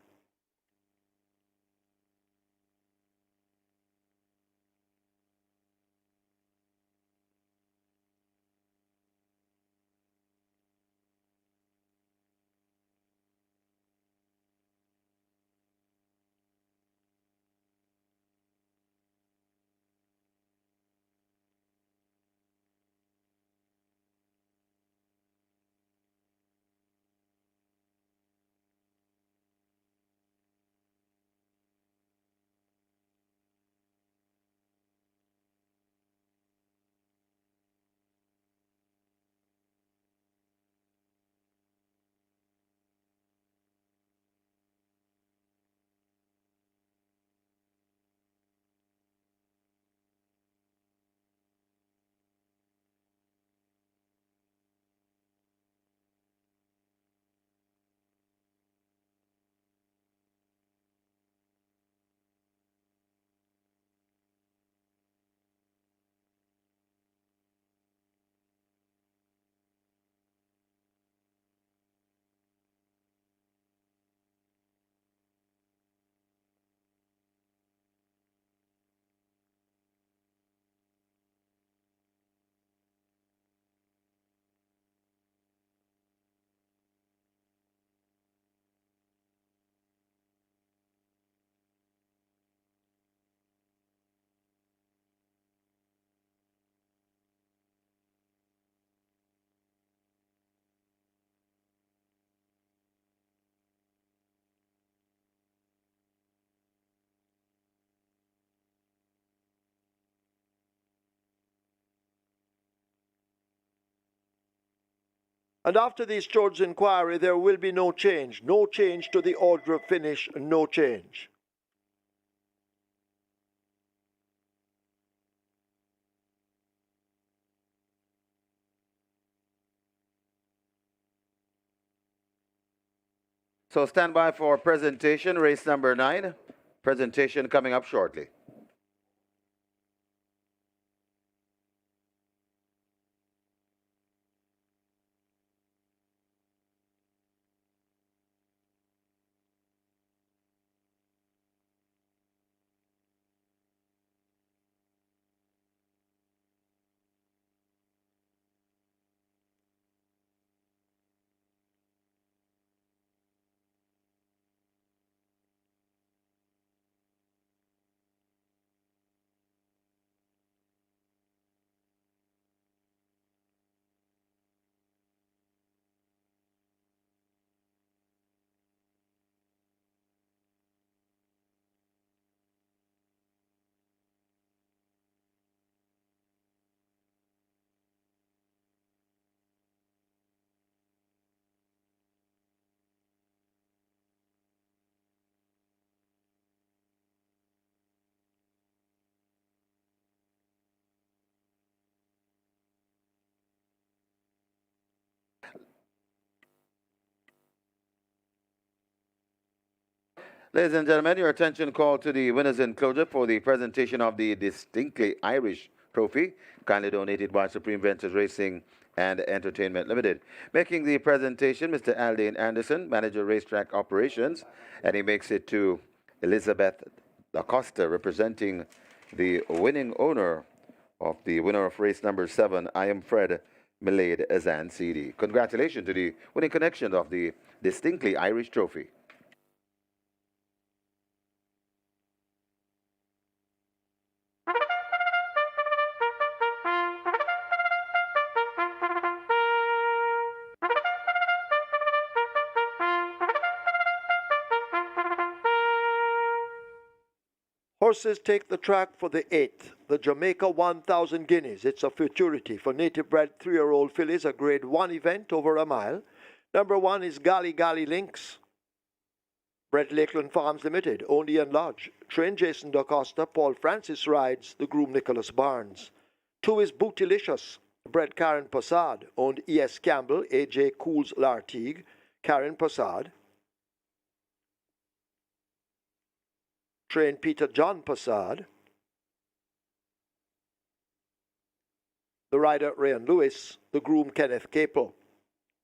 Speaker 1: And after this George inquiry, there will be no change. No change to the order of finish, no change.
Speaker 2: So stand by for presentation, race number 9. Presentation coming up shortly. Ladies and gentlemen, your attention called to the winners enclosure for the presentation of the Distinctly Irish Trophy, kindly donated by Supreme Ventures Racing and Entertainment Limited. Making the presentation, Mr. Aldane Anderson, Manager Racetrack Operations, and he makes it to Elizabeth Acosta, representing the winning owner of the winner of race number 7, I Am Fred Milade Azan CD. Congratulations to the winning connection of the Distinctly Irish Trophy.
Speaker 1: Horses take the track for the 8th, the Jamaica 1,000 guineas. It's a futurity for native-bred 3-year-old fillies, a grade 1 event over a mile. Number 1 is Gali Gali Links, bred Lakeland Farms Limited, owned Ian Lodge. Trained Jason DaCosta, Paul Francis rides, the groom Nicholas Barnes. 2 is Bootylicious, bred Karen Passad, owned E.S. Campbell, A.J. Cools Lartigue, Karen Passad. Trained Peter John Passad. rider Ryan Lewis, the groom Kenneth Capel.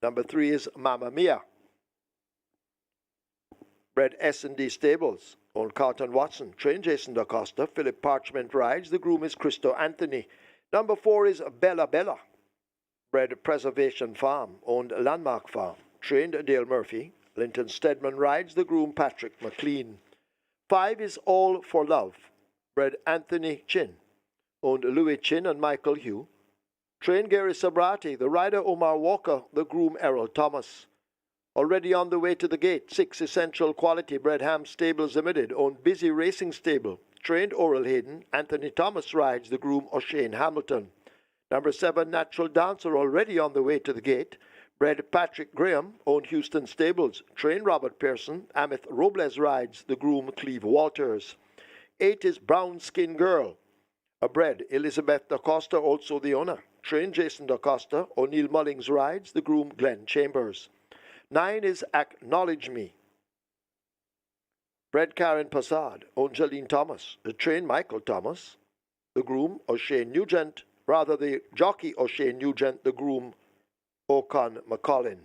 Speaker 1: Number 3 is Mamma Mia, bred S&D Stables, owned Carlton Watson, trained Jason DaCosta. Philip Parchment rides, the groom is Cristo Anthony. Number 4 is Bella Bella, bred Preservation Farm, owned Landmark Farm, trained Dale Murphy. Linton Stedman rides, the groom Patrick McLean. 5 is All for Love, bred Anthony Chin, owned Louis Chin and Michael Hugh. Trained Gary Sabrati, the rider Omar Walker, the groom Errol Thomas. Already on the way to the gate, 6 Essential Quality, bred Ham Stables Limited, owned Busy Racing Stable. Trained Oral Hayden, Anthony Thomas rides, the groom O'Shane Hamilton. Number 7 Natural Dancer, already on the way to the gate, bred Patrick Graham, owned Houston Stables. Trained Robert Pearson, Amith Robles rides, the groom Cleve Walters. 8 is Brown Skin Girl, a bred Elizabeth DaCosta, also the owner. Trained Jason DaCosta, O'Neill Mullings rides, the groom Glenn Chambers. 9 is Acknowledge Me, bred Karen Passard, owned Jolene Thomas. The trained Michael Thomas, the groom O'Shane Nugent, the jockey O'Shane Nugent, the groom Ocon McCollin.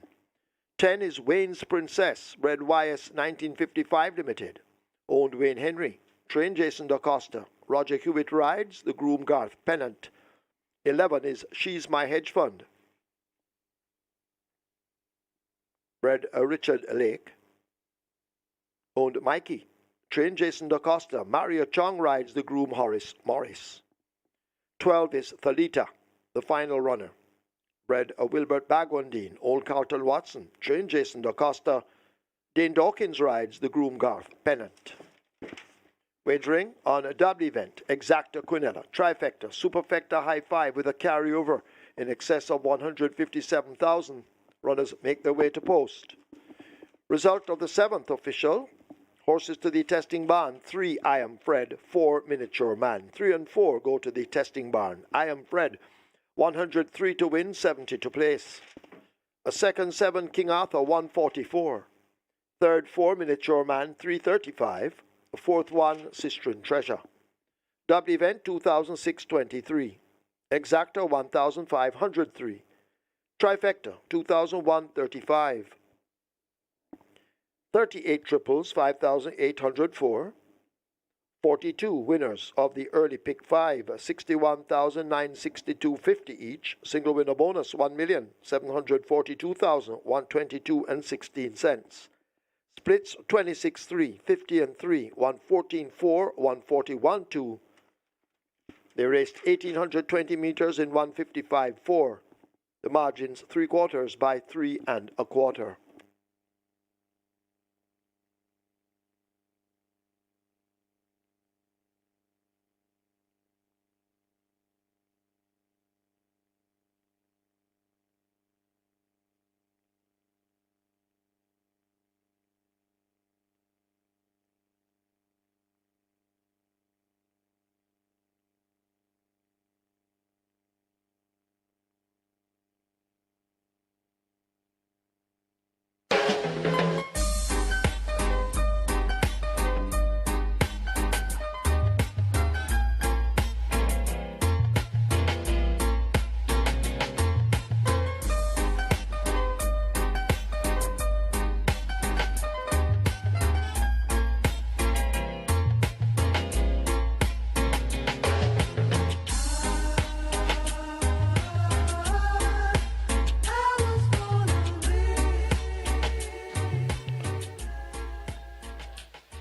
Speaker 1: 10 is Wayne's Princess, bred YS 1955 Limited, owned Wayne Henry. Trained Jason DaCosta. Roger Hewitt rides, the groom Garth Pennant. 11 is She's My Hedge Fund, bred Richard Lake, owned Mikey. Trained Jason DaCosta. Mario Chong rides, the groom Horace Morris. 12 is Thalita, the final runner, bred Wilbert Bagwandine, old Carlton Watson. Trained Jason DaCosta. Dane Dawkins rides, the groom Garth Pennant. Wagering on a double event, Exacta Quinella, Trifecta, Superfecta High Five with a carryover in excess of 157,000. Runners make their way to post. Result of the 7th official. Horses to the testing barn. 3, I Am Fred. 4, Miniature Man. 3 and 4 go to the testing barn. I Am Fred, 103 to win, 70 to place. A second 7, King Arthur, 144. Third 4, Miniature Man, 335. The fourth 1, Sistren Treasure. Double event, 2006-23. Exacta, 1,503. Trifecta, 2,135. 38 triples, 5,804. 42 winners of the early pick 5, 61,962.50 each. Single winner bonus, 1,742,122 and 16 cents. Splits 26-3, 50 and 3, 114-4, 141-2. They raced 1,820 meters in 155.4. The margins 3/4 by 3 1/4.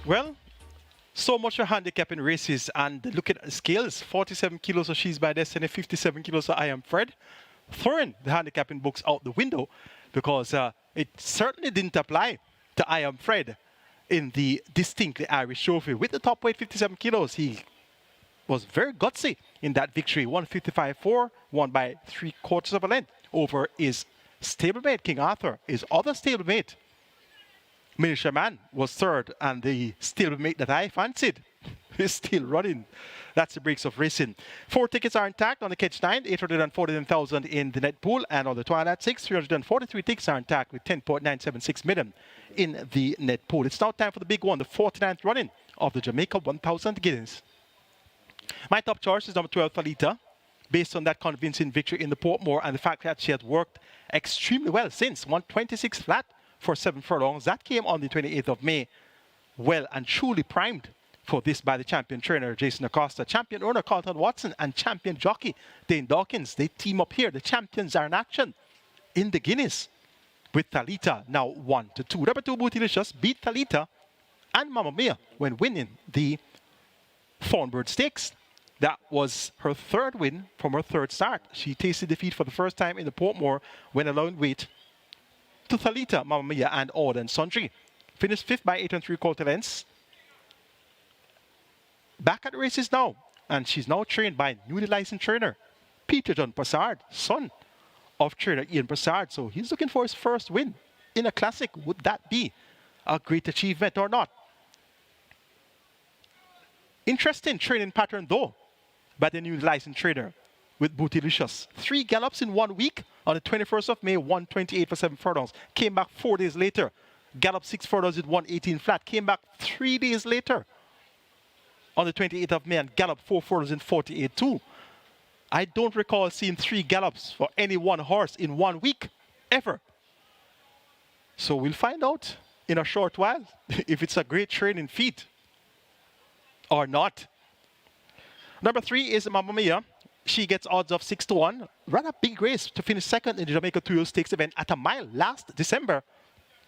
Speaker 3: Well, so much for handicap in races, and look at the scales. 47 kilos of She's by Destiny, 57 kilos of I Am Fred. Throwing the handicapping books out the window because it certainly didn't apply to I Am Fred in the distinctly Irish trophy. With the top weight, 57 kilos, he was very gutsy in that victory. 155.4, won by 3/4 of a length over his stablemate, King Arthur. His other stablemate, Miniature Man, was third, and the stablemate that I fancied is still running. That's the breaks of racing. 4 tickets are intact on the Catch 9, 849,000 in the net pool, and on the Twilight 6, 343 tickets are intact with 10.976 million in the net pool. It's now time for the big one, the 49th running of the Jamaica 1,000 Guineas. My top choice is number 12, Thalita, based on that convincing victory in the Portmore and the fact that she has worked extremely well since. 126 flat for 7 furlongs. That came on the 28th of May. Well and truly primed for this by the champion trainer, Jason Acosta. Champion owner, Carlton Watson, and champion jockey, Dane Dawkins. They team up here. The champions are in action in the Guineas with Thalita now 1-2. Number 2, Bootylicious beat Thalita and Mamma Mia when winning the Thornbird Stakes. That was her 3rd win from her 3rd start. She tasted defeat for the first time in the Portmore when allowing weight to Thalita, Mamma Mia, and All and Sundry. Finished 5th by 8 3/4 lengths. Back at the races now, and she's now trained by newly licensed trainer Peter John Passard, son of trainer Ian Passard. So he's looking for his first win in a classic. Would that be a great achievement or not? Interesting training pattern though by the newly licensed trainer with Bootylicious. 3 gallops in 1 week. On the 21st of May, 128 for 7 furlongs. Came back 4 days later. Galloped 6 furlongs with 118 flat. Came back 3 days later on the 28th of May and galloped 4 furlongs in 48.2. I don't recall seeing 3 gallops for any one horse in 1 week, ever. So we'll find out in a short while if it's a great training feat or not. Number 3 is Mamma Mia. She gets odds of 6-1. Ran a big race to finish 2nd in the Jamaica 2 Stakes event at a mile last December.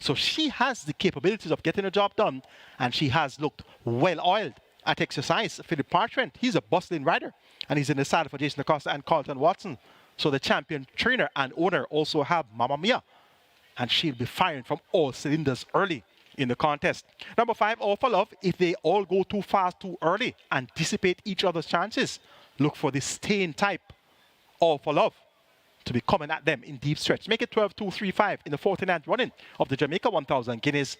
Speaker 3: So she has the capabilities of getting the job done, and she has looked well oiled at exercise. Philip Parchment, he's a bustling rider, and he's in the saddle for Jason Acosta and Carlton Watson. So the champion trainer and owner also have Mamma Mia, and she'll be firing from all cylinders early in the contest. Number 5, All for Love. If they all go too fast too early and dissipate each other's chances, look for the staying type, All for Love, to be coming at them in deep stretch. Make it 12-2-3-5 in the 49th running of the Jamaica 1000 Guineas.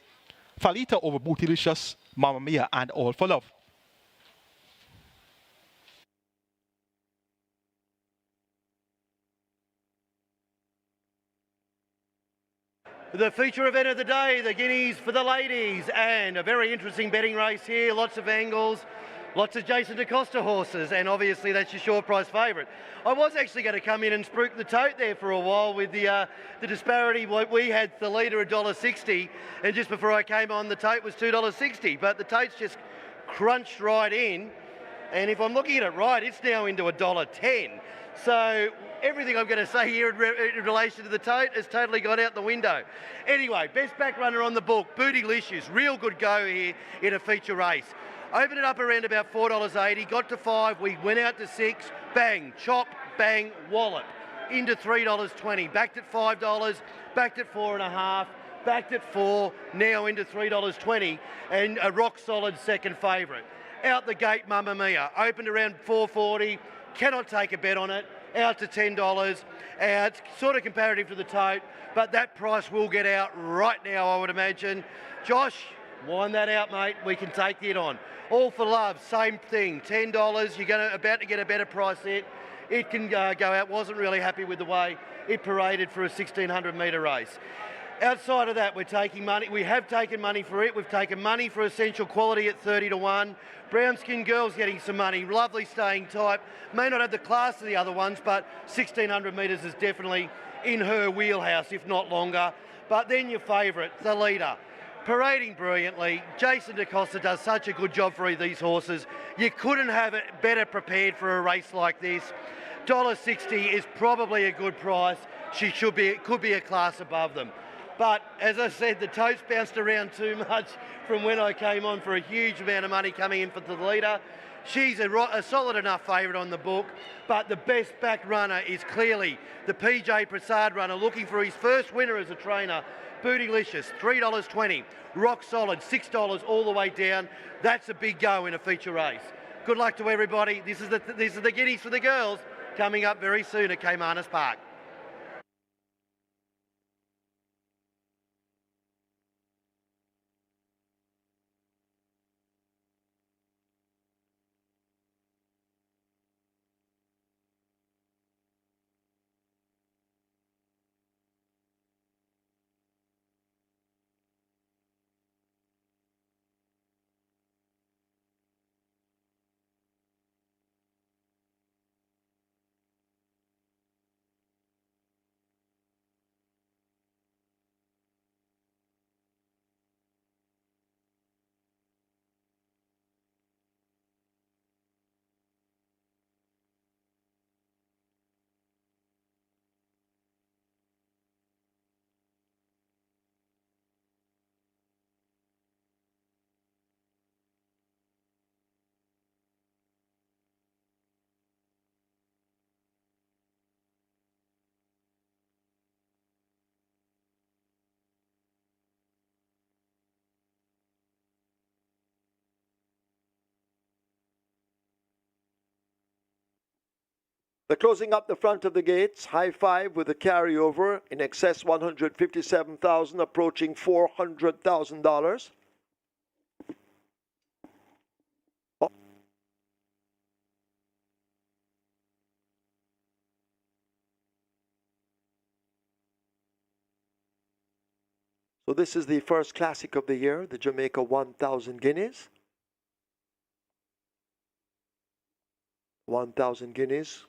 Speaker 3: Thalita over Bootylicious, Mamma Mia, and All for Love.
Speaker 4: The feature event of the day, the Guineas for the ladies, and a very interesting betting race here. Lots of angles, lots of Jason DaCosta horses, and obviously that's your short price favourite. I was actually going to come in and spruik the tote there for a while with the disparity. We had the leader $1.60, and just before I came on, the tote was $2.60, but the tote's just crunched right in, and if I'm looking at it right, it's now into $1.10. So everything I'm going to say here in relation to the tote has totally gone out the window. Anyway, best back runner on the book, Bootylicious. Real good go here in a feature race. Opened it up around about $4.80, got to 5, we went out to 6, bang, chop, bang, wallop, into $3.20, backed at $5, backed at 4.5, backed at 4, now into $3.20, and a rock solid second favourite. Out the gate, Mamma Mia, opened around $4.40, cannot take a bet on it, out to $10, it's sort of comparative to the tote, but that price will get out right now, I would imagine. Josh, wind that out, mate, we can take it on. All for Love, same thing, $10, you're about to get a better price there. It can go out, wasn't really happy with the way it paraded for a 1,600 metre race. Outside of that, we're taking money. We have taken money for it. We've taken money for Essential Quality at 30-1. Brown Skin Girl's getting some money. Lovely staying type. May not have the class of the other ones, but 1,600 metres is definitely in her wheelhouse, if not longer. But then your favourite, the leader. Parading brilliantly. Jason DaCosta does such a good job for these horses. You couldn't have it better prepared for a race like this. $1.60 is probably a good price. She should be, it could be a class above them. But as I said, the totes bounced around too much from when I came on for a huge amount of money coming in for the leader. She's a solid enough favourite on the book, but the best back runner is clearly the PJ Prasad runner, looking for his first winner as a trainer. Bootylicious, $3.20. Rock solid, $6 all the way down. That's a big go in a feature race. Good luck to everybody. This is the Guineas for the girls coming up very soon at Caymanas Park.
Speaker 1: They're closing up the front of the gates. High five with a carryover in excess $157,000, approaching $400,000. So this is the first classic of the year, the Jamaica 1,000 guineas. 1,000 guineas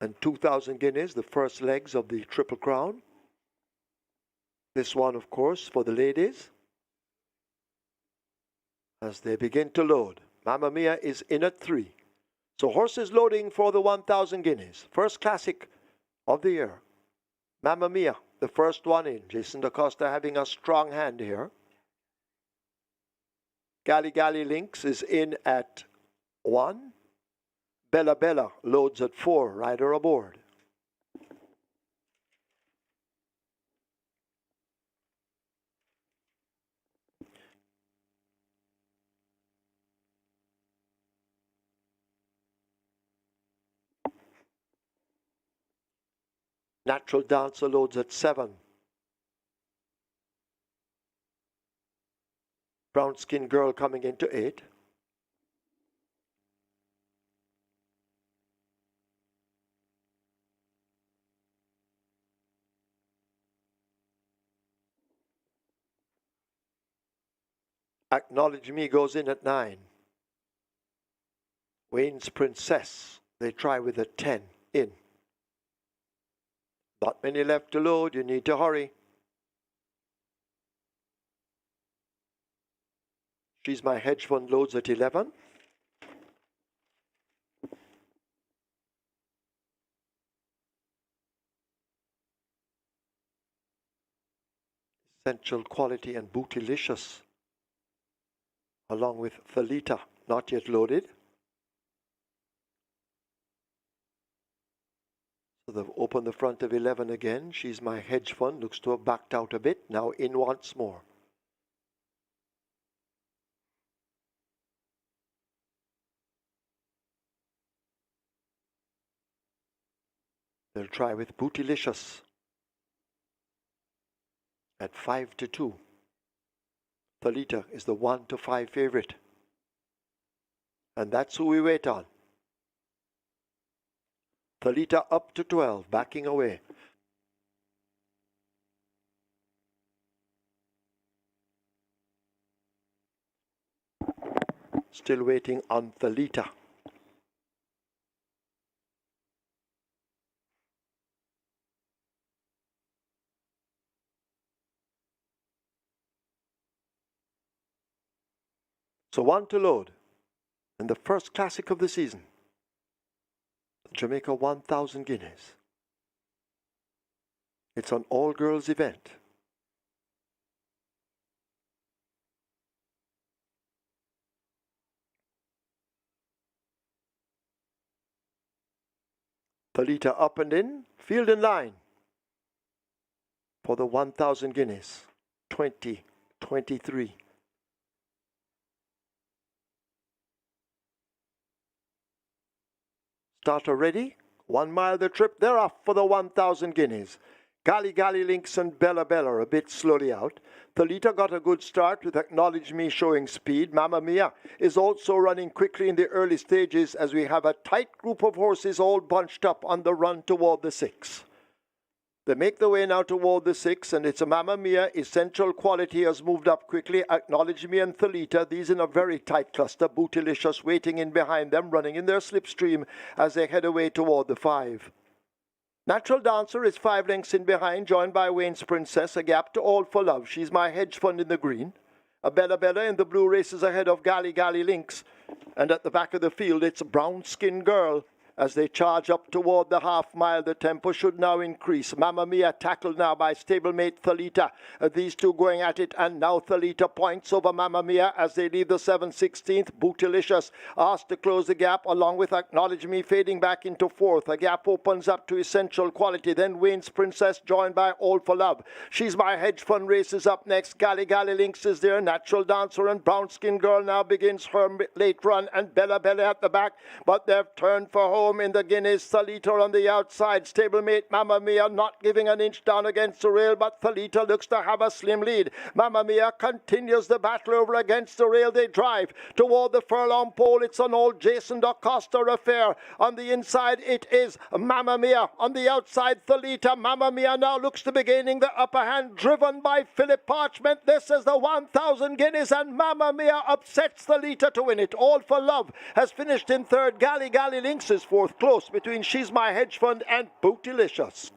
Speaker 1: and 2,000 guineas, the first legs of the Triple Crown. This one, of course, for the ladies. As they begin to load, Mamma Mia is in at 3. So horses loading for the 1,000 guineas. First classic of the year. Mamma Mia, the first one in. Jason DaCosta having a strong hand here. Gali Gali Lynx is in at 1. Bella Bella loads at 4. Rider aboard. Natural Dancer loads at 7. Brown Skin Girl coming into 8. Acknowledge Me goes in at 9. Wayne's Princess, they try with a 10 in. Not many left to load, you need to hurry. She's My Hedge Fund loads at 11. Essential Quality and Bootylicious, along with Thalita, not yet loaded. So they've opened the front of 11 again. She's My Hedge Fund, looks to have backed out a bit, now in once more. They'll try with Bootylicious at 5-2. Thalita is the 1-5 favorite. And that's who we wait on. Thalita up to 12, backing away. Still waiting on Thalita. So 1 to load in the first classic of the season. Jamaica 1,000 guineas. It's an all-girls event. Thalita up and in, field in line for the 1,000 guineas. 20-23. Starter ready. 1 mile the trip. They're off for the 1,000 guineas. Gali Gali Lynx and Bella Bella a bit slowly out. Thalita got a good start with Acknowledge Me showing speed. Mamma Mia is also running quickly in the early stages as we have a tight group of horses all bunched up on the run toward the 6. They make the way now toward the 6, and it's a Mamma Mia. Essential Quality has moved up quickly. Acknowledge Me and Thalita, these in a very tight cluster. Bootylicious waiting in behind them, running in their slipstream as they head away toward the 5. Natural Dancer is 5 lengths in behind, joined by Wayne's Princess. A gap to All for Love. She's My Hedge Fund in the green. A Bella Bella in the blue races ahead of Gali Gali Lynx. And at the back of the field, it's Brown Skin Girl. As they charge up toward the half mile, the tempo should now increase. Mamma Mia tackled now by stablemate Thalita. These two going at it, and now Thalita points over Mamma Mia as they leave the 7/16th. Bootylicious asked to close the gap, along with Acknowledge Me fading back into 4th. A gap opens up to Essential Quality. Then Wayne's Princess joined by All for Love. She's My Hedge Fund races up next. Gali Gali Lynx is there. Natural Dancer and Brown Skin Girl now begins her late run, and Bella Bella at the back, but they've turned for home. home in the Guineas. Thalita on the outside. Stablemate Mamma Mia not giving an inch down against the rail, but Thalita looks to have a slim lead. Mamma Mia continues the battle over against the rail. They drive toward the furlong pole. It's an old Jason da Costa affair. On the inside, it is Mamma Mia. On the outside, Thalita. Mamma Mia now looks to be gaining the upper hand, driven by Philip Parchment. This is the 1,000 guineas, and Mamma Mia upsets Thalita to win it. All for Love has finished in third. Gally Gally Links is fourth, close between She's My Hedge Fund and Bootylicious.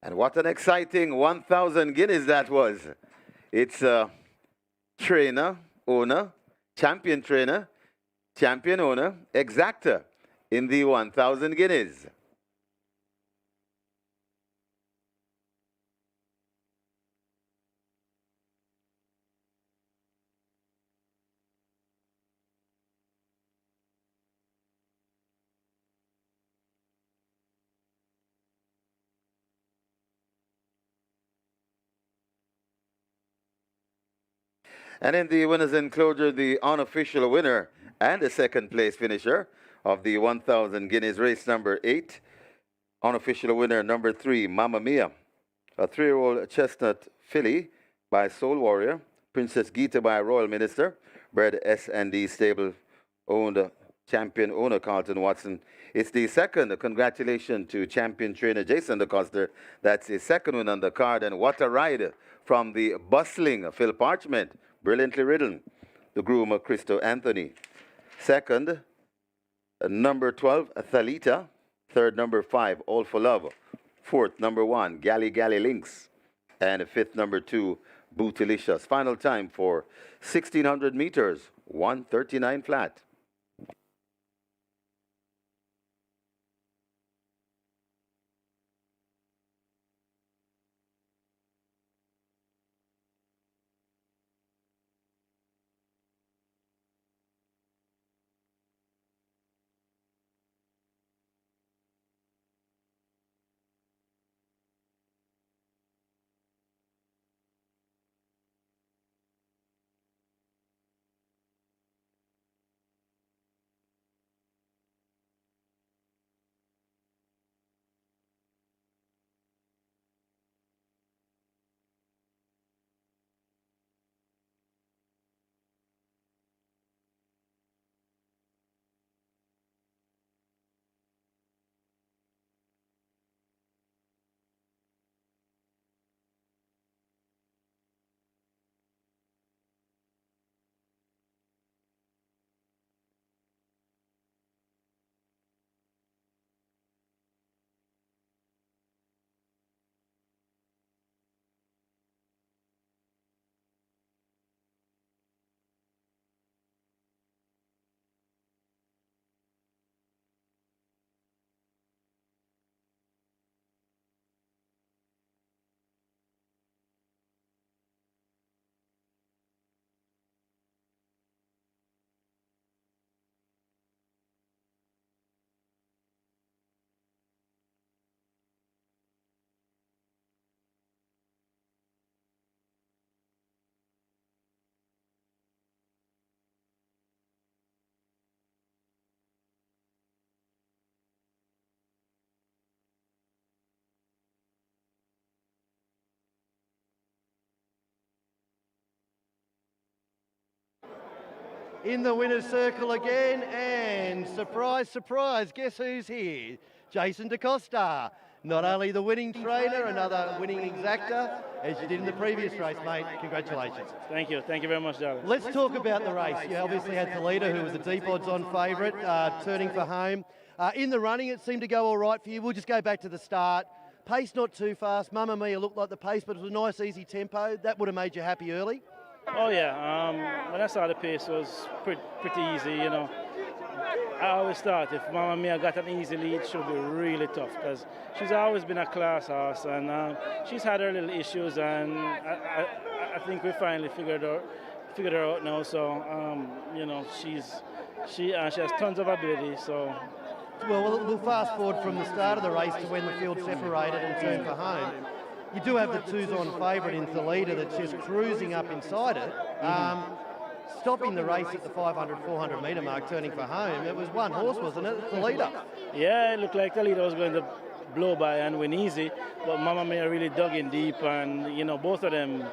Speaker 2: And what an exciting 1,000 guineas that was. It's a trainer, owner, champion trainer, champion owner, exactor in the 1,000 guineas. And in the winner's enclosure, the unofficial winner and the second place finisher of the 1,000 guineas race number 8 Unofficial winner number 3, Mamma Mia, a 3-year-old chestnut filly by Soul Warrior, Princess Geeta by Royal Minister, bred S&D stable, owned champion owner Carlton Watson. It's the second. Congratulations to champion trainer Jason DeCoster. That's his second win on the card. And what a ride from the bustling Phil Parchment, brilliantly ridden. The groom Christo Anthony. Second, number 12, Thalita. Third, number 5, All for Love. Fourth, number 1, Gally Gally Links. And fifth, number 2, Bootylicious. Final time for 1,600 meters, 1:39 flat.
Speaker 4: In the winner's circle again, and surprise, surprise, guess who's here? Jason DeCosta. Not only the winning trainer, another winning exactor, as you did in the previous race, mate. Congratulations.
Speaker 10: Thank you very much, darling.
Speaker 4: Let's talk about the race. You obviously had Toledo, who was a deep odds-on favourite, turning for home. In the running, it seemed to go all right for you. We'll just go back to the start. Pace not too fast. Mamma Mia looked like the pace, but it was a nice, easy tempo. That would have made you happy early.
Speaker 10: Oh yeah, when I saw the pace, it was pretty easy, you know. I always thought if Mamma Mia got an easy lead, it should be really tough because she's always been a class horse, and she's had her little issues, and I think we finally figured her out now. So you know, she has tons of ability. So.
Speaker 4: Well, we'll fast forward from the start of the race to when the field separated and turned for home. You do have the twos-on favourite in Toledo that's just cruising up inside it. Stopping the race at the 500, 400 metre mark, turning for home. It was one horse, wasn't it? Toledo.
Speaker 10: Yeah, it looked like Toledo was going to blow by and win easy, but Mamma Mia really dug in deep, and you know, both of them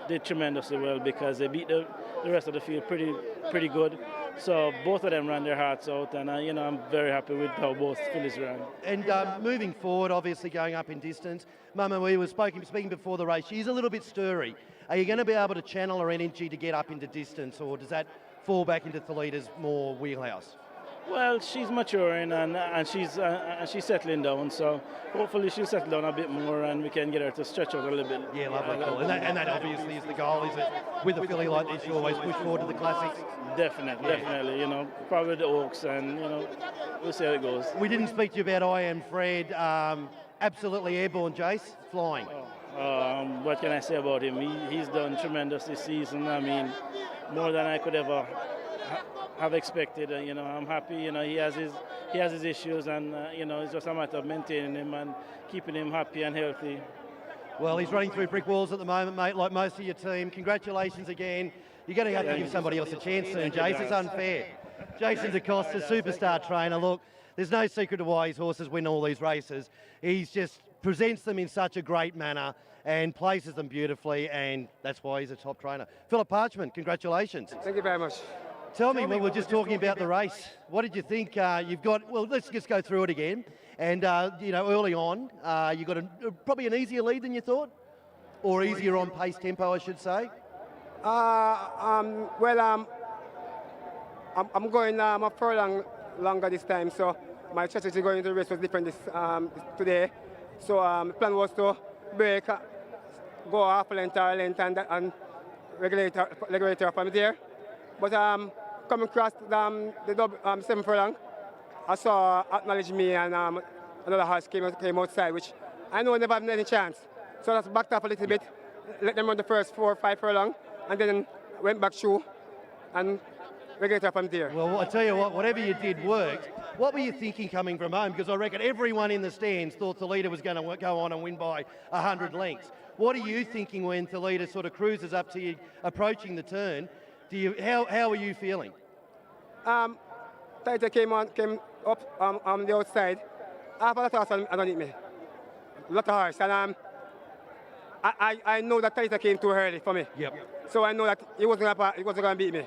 Speaker 10: did tremendously well because they beat the rest of the field pretty good. So both of them ran their hearts out, and you know, I'm very happy with how both fillies ran.
Speaker 4: And moving forward, obviously going up in distance, Mamma Mia was speaking before the race. She's a little bit stirry. Are you going to be able to channel her energy to get up into distance, or does that fall back into Toledo's more wheelhouse?
Speaker 10: Well, she's maturing and she's settling down, so hopefully she'll settle down a bit more and we can get her to stretch out a little bit.
Speaker 4: Yeah, lovely, cool. And that obviously is the goal, is it? With a filly like this, you always push forward to the classics.
Speaker 10: Definitely, you know, probably the Oaks, and you know, we'll see how it goes.
Speaker 4: We didn't speak to you about I Am Fred. Absolutely airborne, Jace, flying.
Speaker 10: What can I say about him? He's done tremendous this season. I mean, more than I could ever have expected. You know, I'm happy. You know, he has his issues, and you know, it's just a matter of maintaining him and keeping him happy and healthy.
Speaker 4: Well, he's running through brick walls at the moment, mate, like most of your team. Congratulations again. You're going to have to give somebody else a chance soon, Jace. It's unfair.
Speaker 11: Jason DaCosta, superstar trainer. Look, there's no secret to why his horses win all these races. He just presents them in such a great manner and places them beautifully, and that's why he's a top trainer. Philip Parchment, congratulations.
Speaker 12: Thank you very much.
Speaker 11: Tell me, we were just talking about the race. What did you think? You've got, well, let's just go through it again. And, you know, early on, you got probably an easier lead than you thought? Or easier on pace tempo, I should say?
Speaker 12: I'm going a furlong longer this time, so my strategy going into the race was different today. So the plan was to break, go half a length or a length and regulator from there. But coming across the 7 furlong, I saw Acknowledge Me and another horse came outside, which I know never had any chance. So I just backed up a little bit, let them run the first 4 or 5 furlong, and then went back through and regulator from there.
Speaker 11: Well, I tell you what, whatever you did worked. What were you thinking coming from home? Because I reckon everyone in the stands thought Thalita was going to go on and win by 100 lengths. What are you thinking when Thalita sort of cruises up to you, approaching the turn? How are you feeling?
Speaker 12: Thalita came up on the outside. After that horse underneath me. A lot of horse. And I know that Thalita came too early for me.
Speaker 11: Yep.
Speaker 12: So I know that he wasn't going to beat me.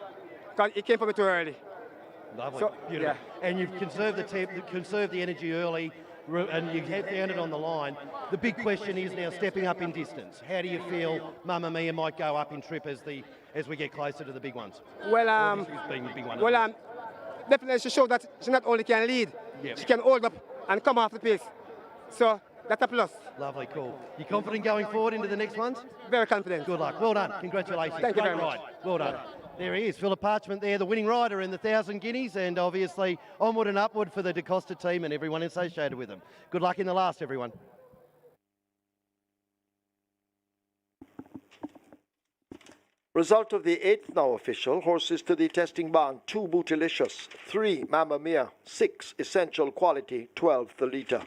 Speaker 12: Because he came for me too early.
Speaker 11: Lovely,
Speaker 12: so,
Speaker 11: beautiful.
Speaker 12: Yeah.
Speaker 11: And you've conserved the energy early, and you found it on the line. The big question is now stepping up in distance. How do you feel Mamma Mia might go up in trip as we get closer to the big ones?
Speaker 12: Well, definitely she showed that she not only can lead, she can hold up and come off the pace. So that's a plus.
Speaker 11: Lovely, cool. You confident going forward into the next ones?
Speaker 12: Very confident.
Speaker 11: Good luck. Well done. Congratulations.
Speaker 12: Thank you very much.
Speaker 11: Well done. There he is, Philip Parchment there, the winning rider in the 1,000 guineas, and obviously onward and upward for the DaCosta team and everyone associated with them. Good luck in the last, everyone.
Speaker 1: Result of the 8th now official. Horses to the testing barn. 2 Bootylicious, 3 Mamma Mia, 6 Essential Quality, 12 Thalita.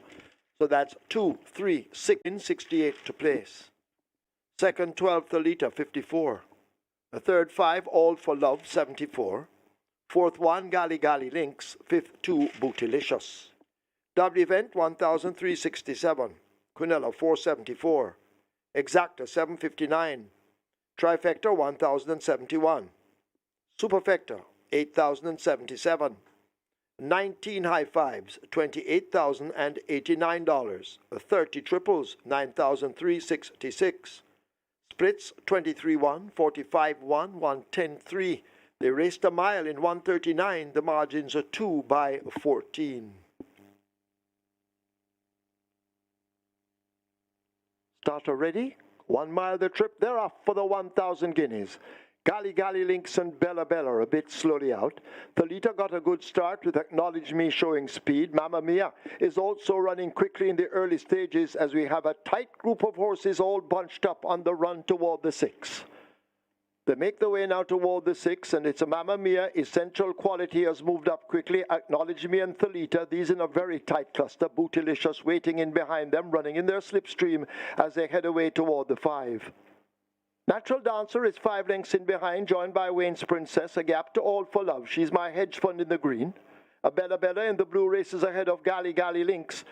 Speaker 1: So that's 2, 3, 6 in 68 to place. Second 12 Thalita, 54. The third 5 All for Love, 74. Fourth 1 Gali Gali Links. Fifth 2 Bootylicious. Double event 1,367. Quinella 474. Exacta 759. Trifecta 1,071. Superfecta 8,077. 19 high fives $28,089. 30 triples 9,366. Splits 23-1, 45-1, 110-3. They raced a mile in 139. The margins are 2 by 14. Starter ready? 1 mile the trip. They're off for the 1,000 guineas. Gali Gali Links and Bella Bella a bit slowly out. Thalita got a good start with Acknowledge Me showing speed. Mamma Mia is also running quickly in the early stages as we have a tight group of horses all bunched up on the run toward the 6. They make the way now toward the 6, and it's a Mamma Mia. Essential Quality has moved up quickly. Acknowledge Me and Thalita, these in a very tight cluster. Bootylicious waiting in behind them, running in their slipstream as they head away toward the 5. Natural Dancer is 5 lengths in behind, joined by Wayne's Princess, a gap to All for Love. She's my hedge fund in the green. A Bella Bella in the blue races ahead of Gali Gali Links.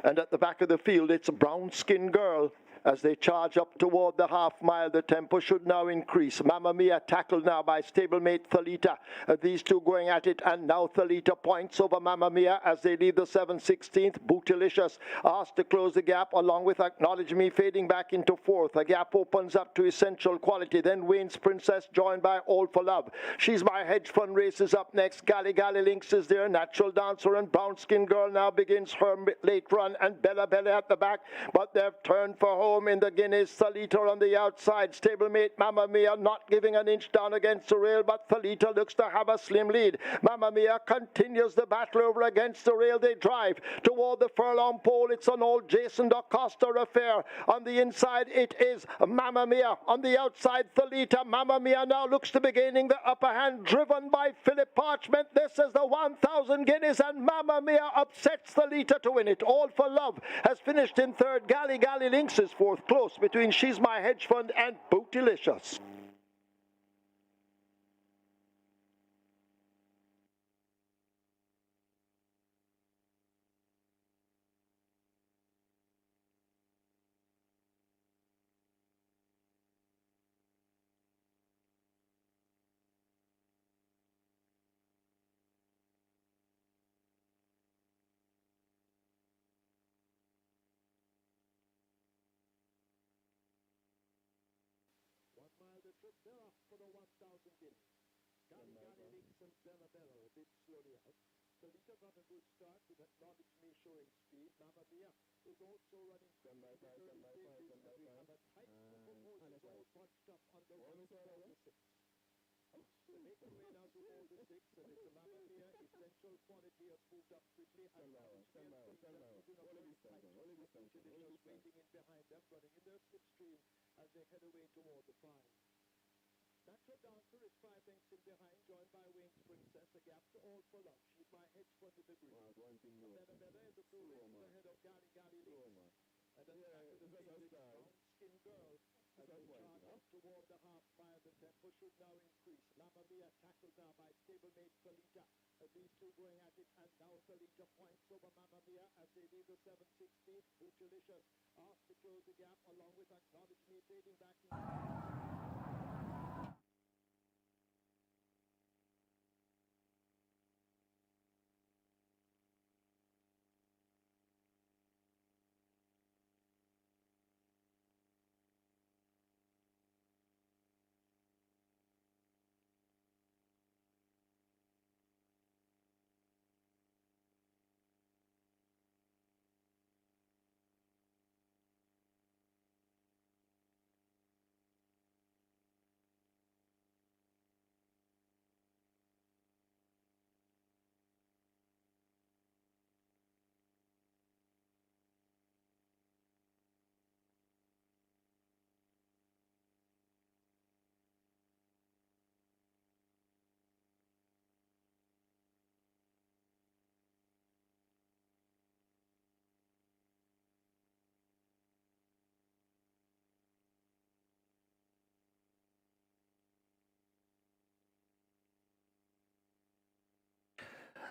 Speaker 1: And at the back of the field, it's a Brown Skin Girl. As they charge up toward the half mile, the tempo should now increase. Mamma Mia tackled now by stablemate Thalita. These two going at it, and now Thalita points over Mamma Mia as they leave the 7/16th. Bootylicious asked to close the gap, along with Acknowledge Me fading back into 4th. A gap opens up to Essential Quality. Then Wayne's Princess joined by All for Love. She's My Hedge Fund races up next. Gali Gali Links is there. Natural Dancer and Brown Skin Girl now begins her late run, and Bella Bella at the back, but they've turned for home in the Guineas. Thalita on the outside. Stablemate Mamma Mia not giving an inch down against the rail, but Thalita looks to have a slim lead. Mamma Mia continues the battle over against the rail. They drive toward the furlong pole. It's an old Jason DaCosta affair. On the inside it is Mamma Mia. On the outside Thalita. Mamma Mia now looks to be gaining the upper hand, driven by Philip Parchment. This is the 1,000 guineas, and Mamma Mia upsets Thalita to win it. All for Love has finished in 3rd. Gali Gali Links is 4th, close between She's My Hedge Fund and Bootylicious.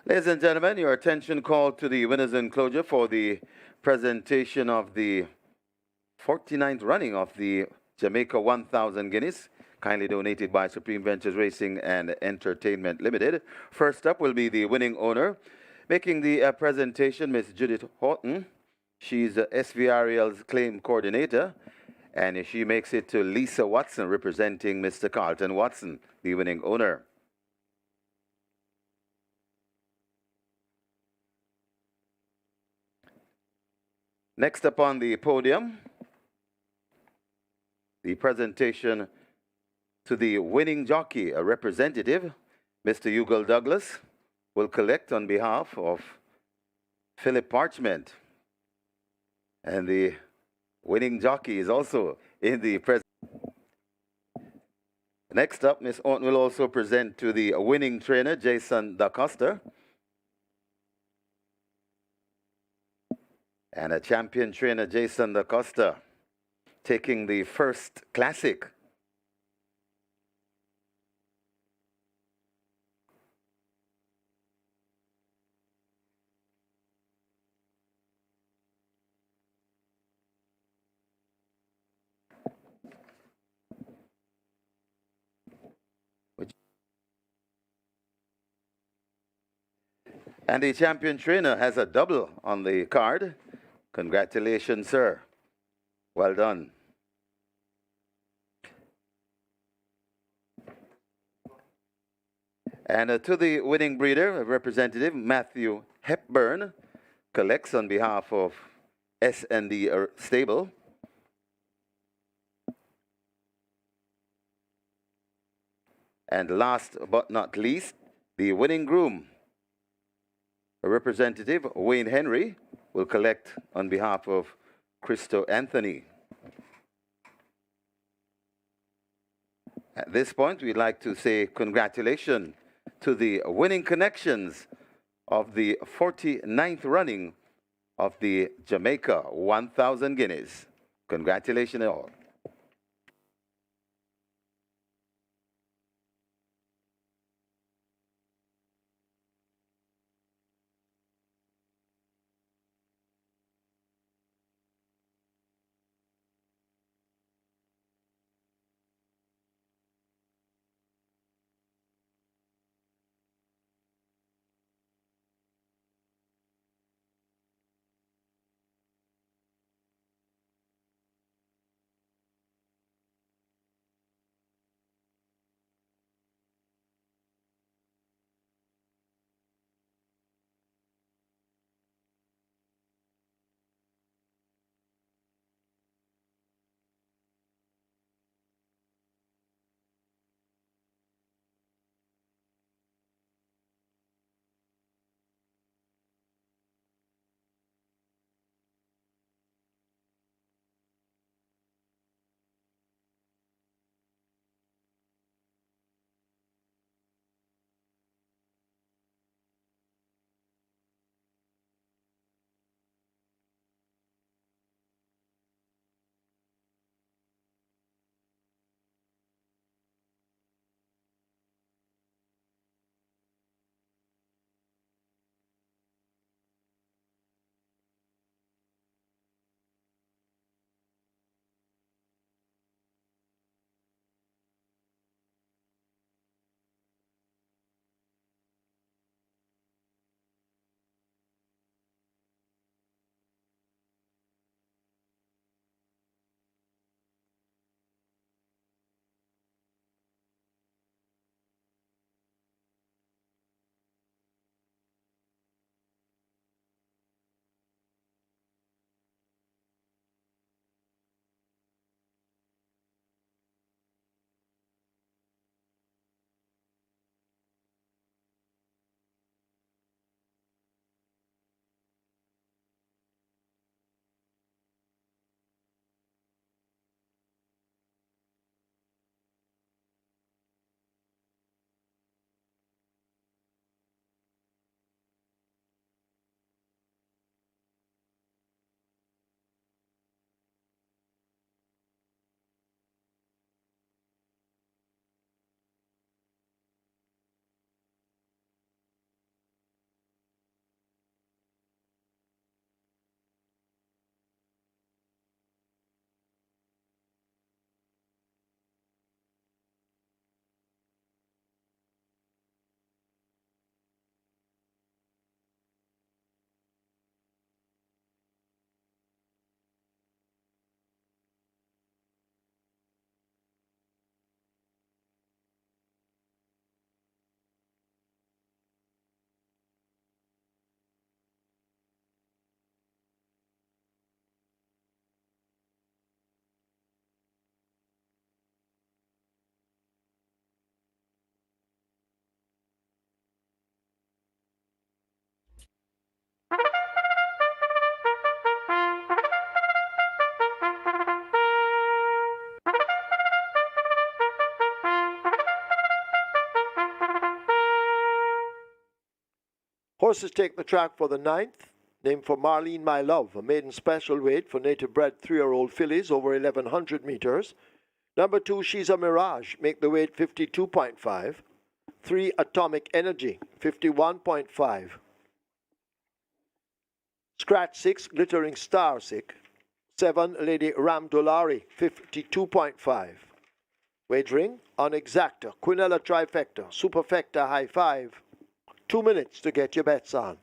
Speaker 2: Ladies and gentlemen, your attention called to the winners enclosure for the presentation of the 49th running of the Jamaica 1000 Guineas, kindly donated by Supreme Ventures Racing and Entertainment Limited. First up will be the winning owner. Making the presentation, Miss Judith Horton. She's SVRL's claim coordinator, and she makes it to Lisa Watson, representing Mr. Carlton Watson, the winning owner. Next up on the podium, the presentation to the winning jockey, a representative, Mr. Hugo Douglas, will collect on behalf of Philip Parchment. And the winning jockey is also in the present. Next up, Ms. Orton will also present to the winning trainer, Jason DaCosta. And a champion trainer, Jason DaCosta, taking the first classic. And the champion trainer has a double on the card. Congratulations, sir. Well done. And to the winning breeder, representative Matthew Hepburn, collects on behalf of S&D Stable. And last but not least, the winning groom, representative Wayne Henry, will collect on behalf of Christo Anthony. At this point, we'd like to say congratulations to the winning connections of the 49th running of the Jamaica 1000 Guineas. Congratulations all.
Speaker 1: Horses take the track for the 9th, named for Marlene My Love, a maiden special weight for native-bred 3-year-old fillies over 1,100 meters. Number 2, She's a Mirage, make the weight 52.5. 3, Atomic Energy, 51.5. Scratch 6, Glittering Star 6. 7, Lady Ramdolari, 52.5. Wagering on Exacta, Quinella Trifecta, Superfecta High 5. 2 minutes to get your bets on.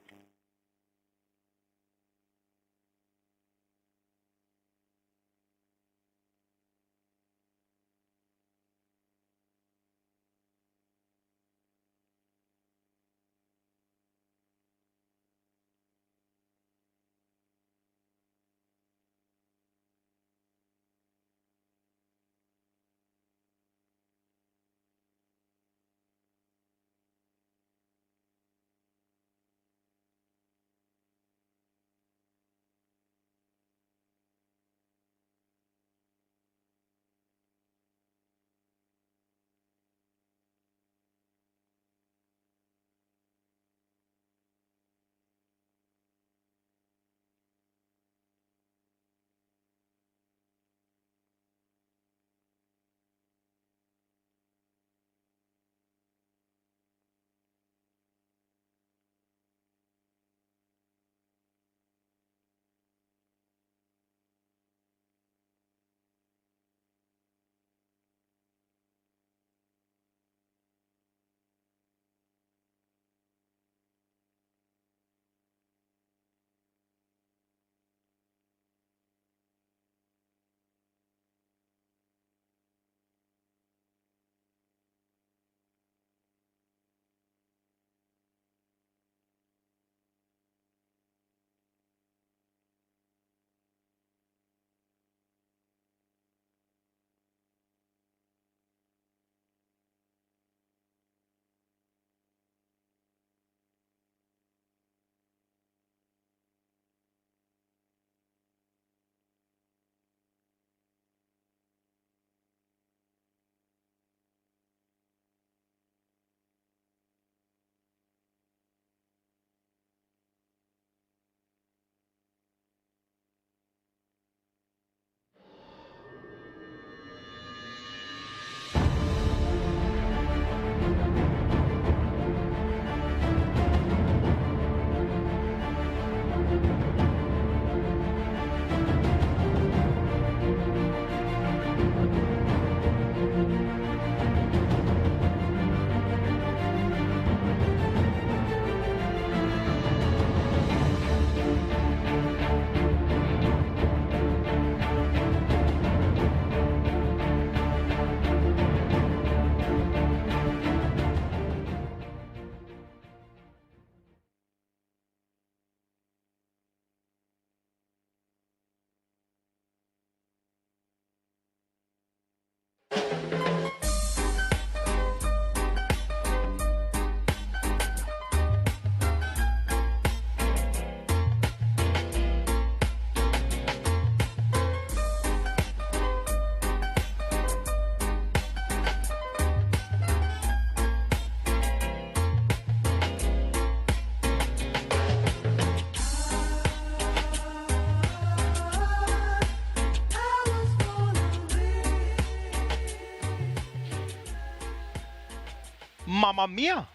Speaker 3: Mamma Mia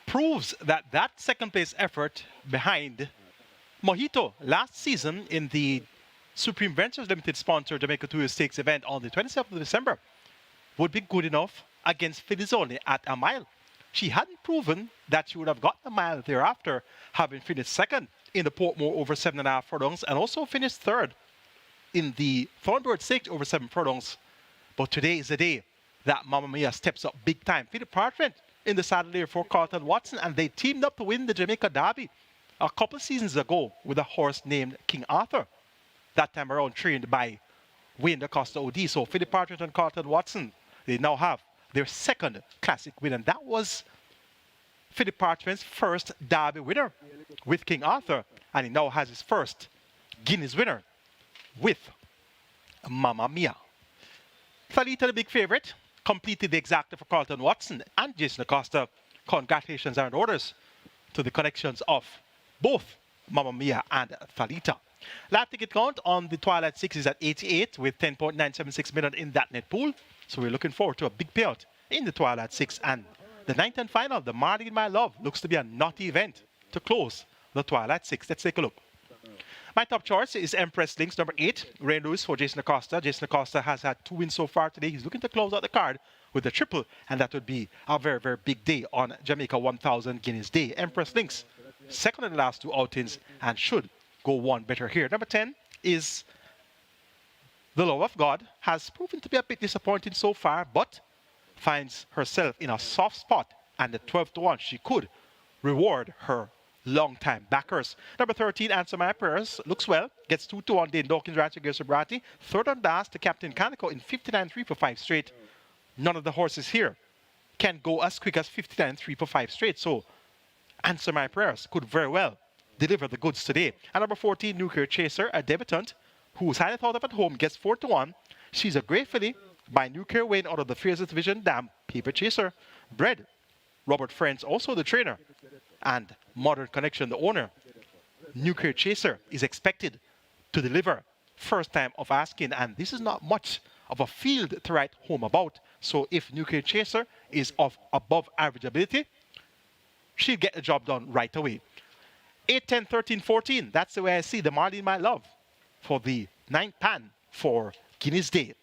Speaker 3: proves that that second place effort behind Mojito last season in the Supreme Ventures Limited sponsored Jamaica Tour Stakes event on the 27th of December would be good enough against fillies only at a mile. She hadn't proven that she would have gotten a mile thereafter, having finished second in the Portmore over 7.5 furlongs and also finished third in the Thornbird Stakes over 7 furlongs. But today is the day that Mamma Mia steps up big time. Philip Partridge in the saddle there for Carlton Watson, and they teamed up to win the Jamaica Derby a couple seasons ago with a horse named King Arthur. That time around trained by Wayne DaCosta OD. So Philip Partridge and Carlton Watson, they now have their second classic win, and that was Philip Partridge's first Derby winner with King Arthur, and he now has his first Guineas winner with Mamma Mia. Thalita, the big favorite, completed the exacta for Carlton Watson and Jason Acosta. Congratulations and orders to the connections of both Mamma Mia and Thalita. Live ticket count on the Twilight 6 is at 88 with 10.976 million in that net pool. So we're looking forward to a big payout in the Twilight 6. And the 9th and final, the Marley in My Love, looks to be a naughty event to close the Twilight 6. Let's take a look. My top choice is Empress Links, number 8, Ray Lewis for Jason Acosta. Jason Acosta has had 2 wins so far today. He's looking to close out the card with a triple, and that would be a very, very big day on Jamaica 1000 Guineas Day. Empress Links, second in the last 2 outings, and should go one better here. Number 10 is The Love of God. Has proven to be a bit disappointing so far, but finds herself in a soft spot, and the 12 to 1, she could reward her long-time backers. Number 13, Answer My Prayers, looks well, gets 2 to 1 Dane Dawkins, Rancher Gear Sobrati. Third on last to Captain Kaneko in 59.3 for 5 straight. None of the horses here can go as quick as 59.3 for 5 straight, so Answer My Prayers could very well deliver the goods today. And number 14, Nuclear Chaser, a debutant who's highly thought of at home, gets 4 to 1. She's a great filly by Nuclear Wayne out of the Fearless Division Dam Paper Chaser. Bred Robert Friends, also the trainer, and Modern Connection, the owner. Nuclear Chaser is expected to deliver first time of asking, and this is not much of a field to write home about. So if Nuclear Chaser is of above average ability, she'll get the job done right away. 8, 10, 13, 14. That's the way I see the Marley in My Love for the 9th pan for Guineas Day.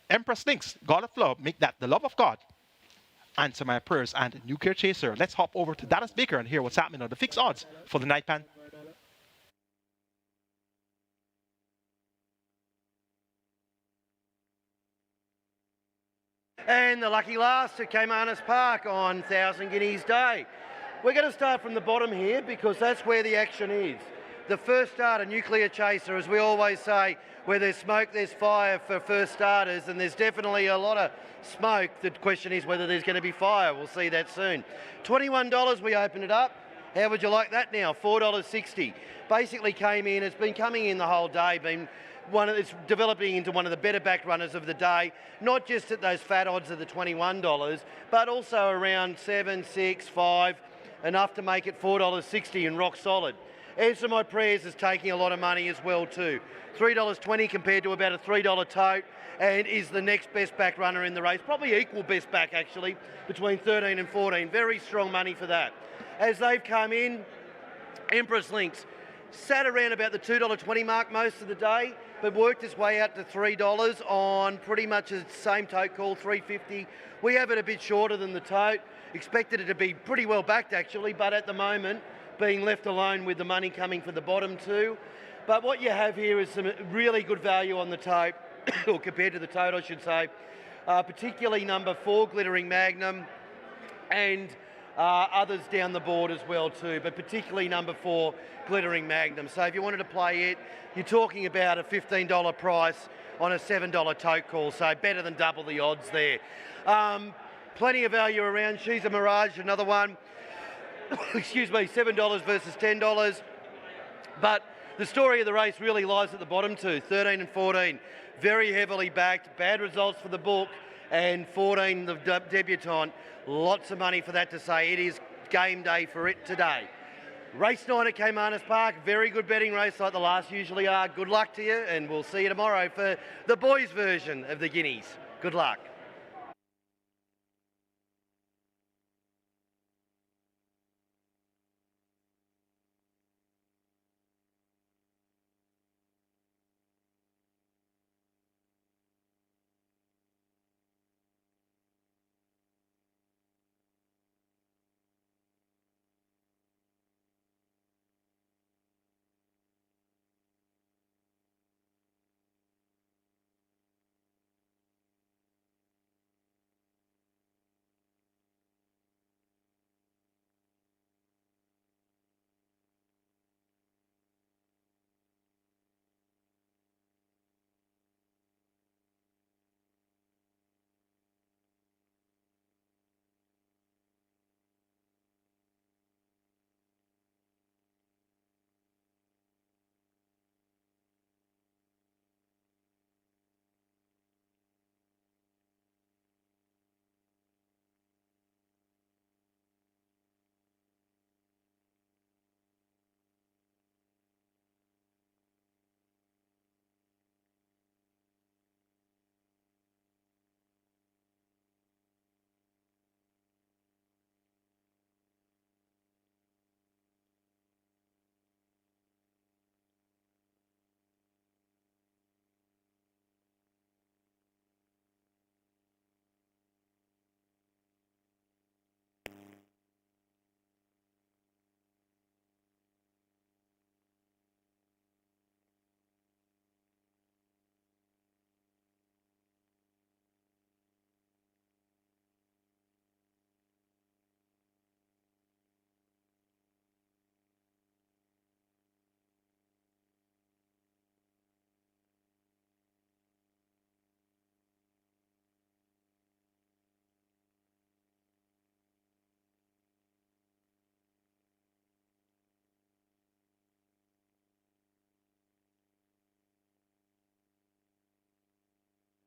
Speaker 3: Empress Links, God of Love, make that the love of God. Answer My Prayers and Nuclear Chaser. Let's hop over to Dallas Baker and hear what's happening on the fixed odds for the 9th pan.
Speaker 4: And the lucky last at Caymanas Park on 1000 Guineas Day. We're going to start from the bottom here because that's where the action is. The first starter, Nuclear Chaser, as we always say, where there's smoke, there's fire for first starters, and there's definitely a lot of smoke. The question is whether there's going to be fire. We'll see that soon. $21 we open it up. How would you like that now? $4.60. Basically came in, it's been coming in the whole day, it's developing into one of the better back runners of the day, not just at those fat odds of the $21, but also around 7, 6, 5, enough to make it $4.60 and rock solid. Answer My Prayers is taking a lot of money as well too. $3.20 compared to about a $3 tote, and is the next best back runner in the race. Probably equal best back actually, between 13 and 14. Very strong money for that. As they've come in, Empress Links sat around about the $2.20 mark most of the day, but worked its way out to $3 on pretty much the same tote call, $3.50. We have it a bit shorter than the tote. Expected it to be pretty well backed actually, but at the moment being left alone with the money coming for the bottom two. But what you have here is some really good value on the tote, or compared to the tote I should say, particularly number 4, Glittering Magnum, and others down the board as well too, but particularly number 4, Glittering Magnum. So if you wanted to play it, you're talking about a $15 price on a $7 tote call, so better than double the odds there. Plenty of value around. She's a Mirage, another one. Excuse me, $7 versus $10. But the story of the race really lies at the bottom two, 13 and 14. Very heavily backed, bad results for the book, and 14, the debutante. Lots of money for that to say. It is game day for it today. Race 9 at Caymanas Park, very good betting race like the last usually are. Good luck to you, and we'll see you tomorrow for the boys' version of the Guineas. Good luck.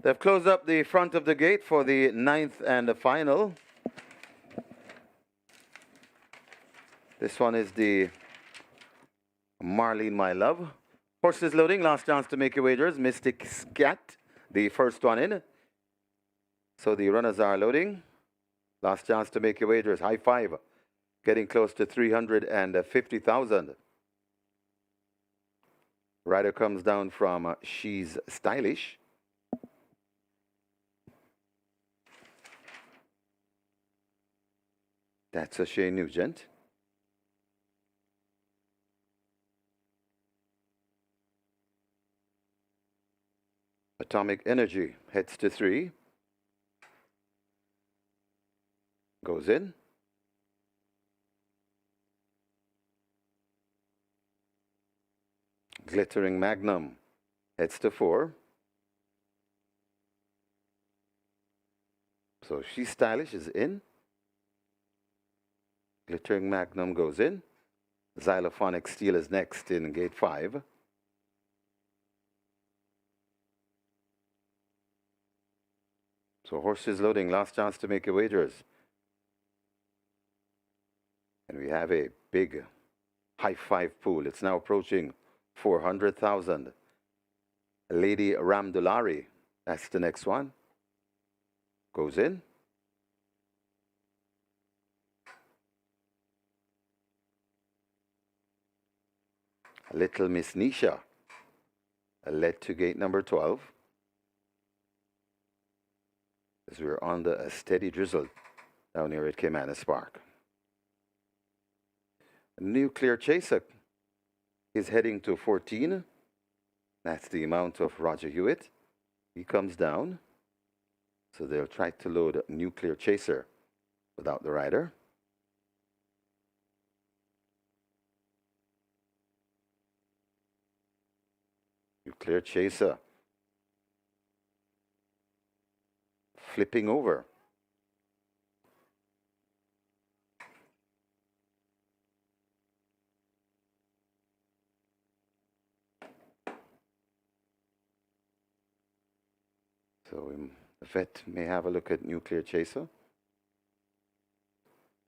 Speaker 2: They've closed up the front of the gate for the 9th and the final. This one is the Marlene My Love. Horses loading, last chance to make your wagers. Mystic Scat, the first one in. So the runners are loading. Last chance to make your wagers. High five. Getting close to 350,000. Rider comes down from She's Stylish. That's a Shane Nugent. Atomic Energy heads to 3. Goes in. Glittering Magnum heads to 4. So She's Stylish is in. Glittering Magnum goes in. Xylophonic Steel is next in gate 5. So horses loading, last chance to make your wagers. And we have a big high five pool. It's now approaching 400,000. Lady Ramdulari, that's the next one. Goes in. Little Miss Nisha led to gate number 12. As we're on a steady drizzle down here at Caymanas Park. Nuclear Chaser is heading to 14. That's the amount of Roger Hewitt. He comes down. So they'll try to load Nuclear Chaser without the rider. Nuclear Chaser. Flipping over. So the vet may have a look at Nuclear Chaser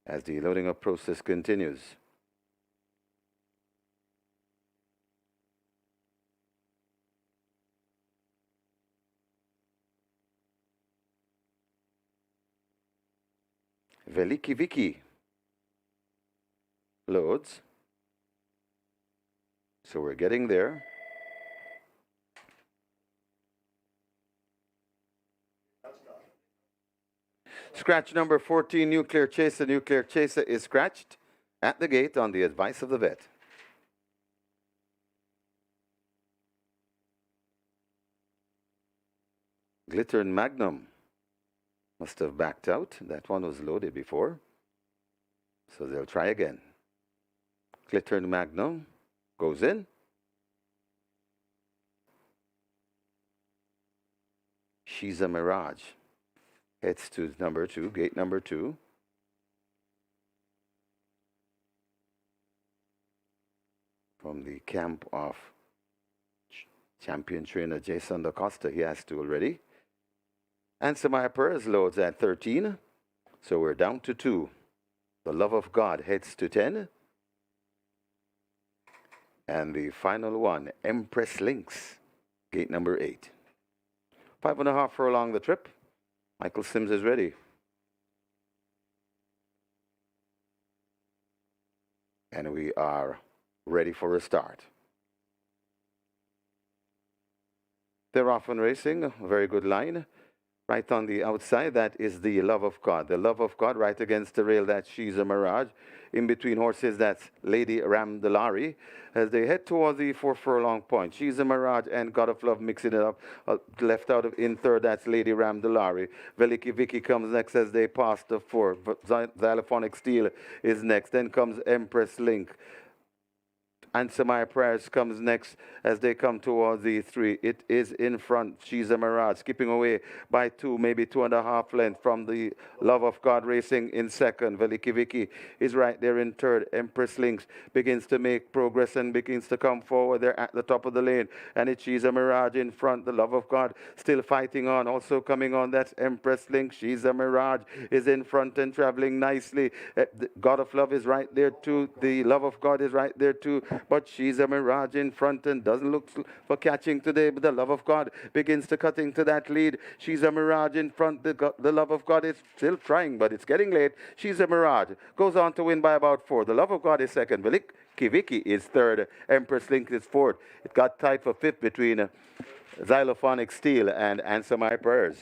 Speaker 2: as the loading up process continues. Veliki Viki loads. So we're getting there. Scratch number 14, Nuclear Chaser. Nuclear Chaser is scratched at the gate on the advice of the vet. Glitter and Magnum must have backed out. That one was loaded before. So they'll try again. Glitter and Magnum goes in. She's a Mirage. Heads to number 2, gate number 2. From the camp of champion trainer Jason DaCosta. He has 2 already. And Samaya Perez loads at 13. So we're down to 2. The Love of God heads to 10. And the final one, Empress Links, gate number 8. 5.5 furlong the trip. Michael Sims is ready. And we are ready for a start. They're off and racing, a very good line. Right on the outside, that is the Love of God. The Love of God right against the rail, that's She's a Mirage. In between horses, that's Lady Ramdulari. As they head toward the 4 furlong point, She's a Mirage and God of Love mixing it up. Left out of in third, that's Lady Ramdulari. Veliki Viki comes next as they pass the 4. Xylophonic Steel is next. Then comes Empress Link. Answer My Prayers comes next as they come towards the 3. It is in front. She's a Mirage, skipping away by 2, maybe 2.5 lengths from the Love of God racing in second. Veliki Vicky is right there in third. Empress Links begins to make progress and begins to come forward. They're at the top of the lane, and it's She's a Mirage in front. The Love of God still fighting on. Also coming on, that's Empress Links. She's a Mirage is in front and traveling nicely. The God of Love is right there too. The Love of God is right there too. But She's a Mirage in front and doesn't look for catching today. But the Love of God begins to cut into that lead. She's a Mirage in front. The Love of God is still trying, but it's getting late. She's a Mirage goes on to win by about 4. The Love of God is second. Kiviki is third. Empress Link is fourth. It got tied for fifth between Xylophonic Steel and Answer My Prayers.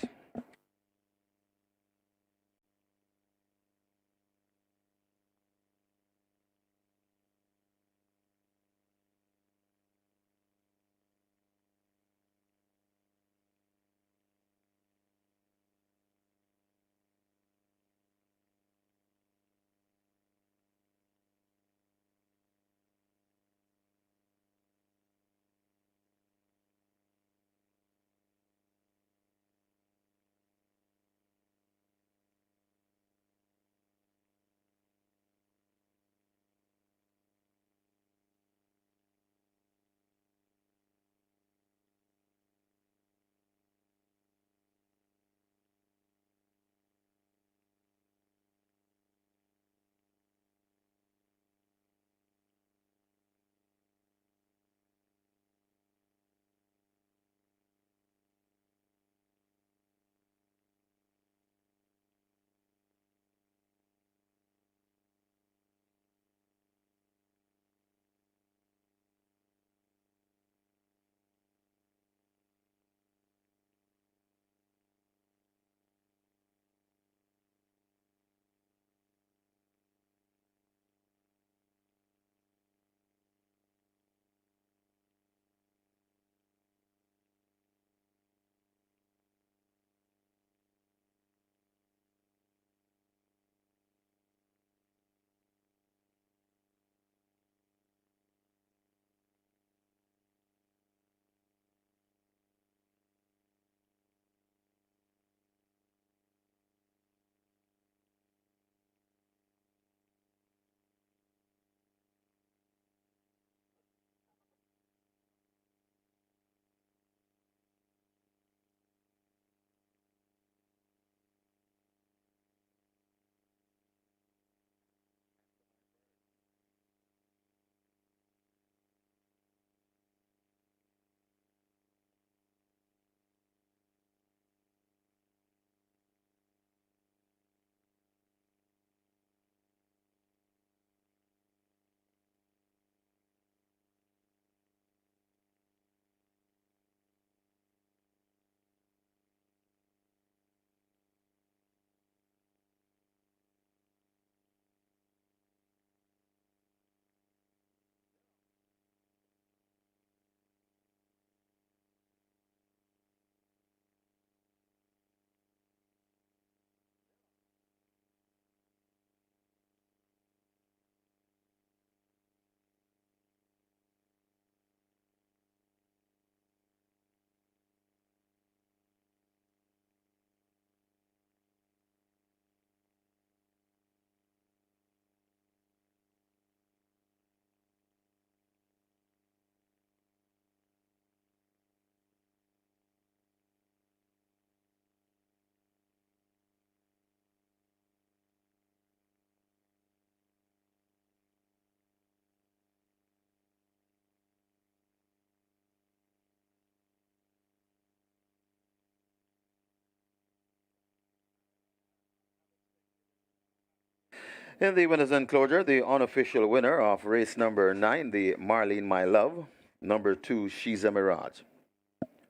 Speaker 2: In the winners' enclosure, the unofficial winner of race number 9, the Marlene My Love. Number 2, She's a Mirage.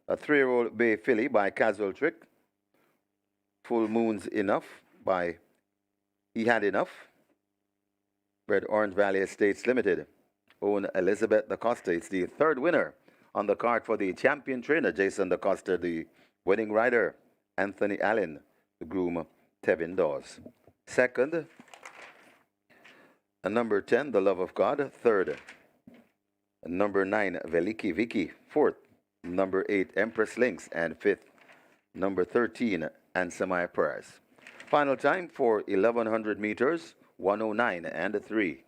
Speaker 2: A 3-year-old Bay filly by Casual Trick. Full Moon's Enough by He Had Enough. Bred Orange Valley Estates Limited. Own Elizabeth DaCosta. It's the third winner on the card for the champion trainer, Jason DaCosta, the winning rider, Anthony Allen, the groom, Tevin Dawes. Second, and number 10, The Love of God. Third, Number 9, Veliki Viki. Fourth, number 8, Empress Lynx. And fifth, number 13, Ansamai Perez. Final time for 1100 meters, 109 and a 3.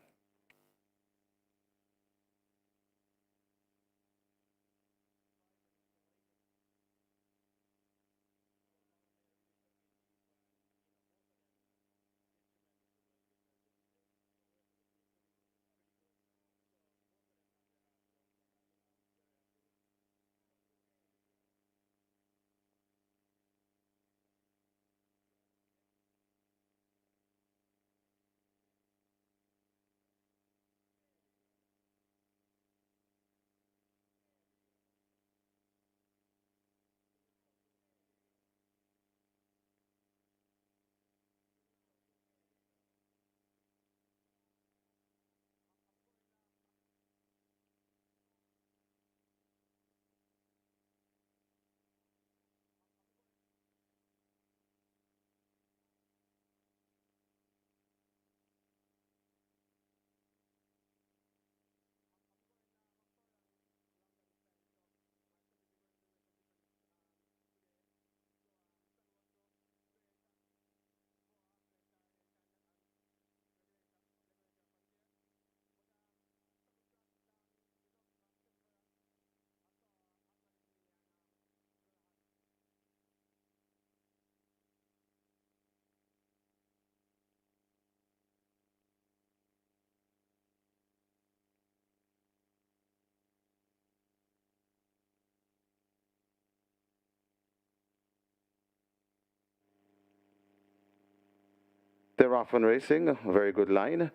Speaker 2: They're off and racing, a very good line.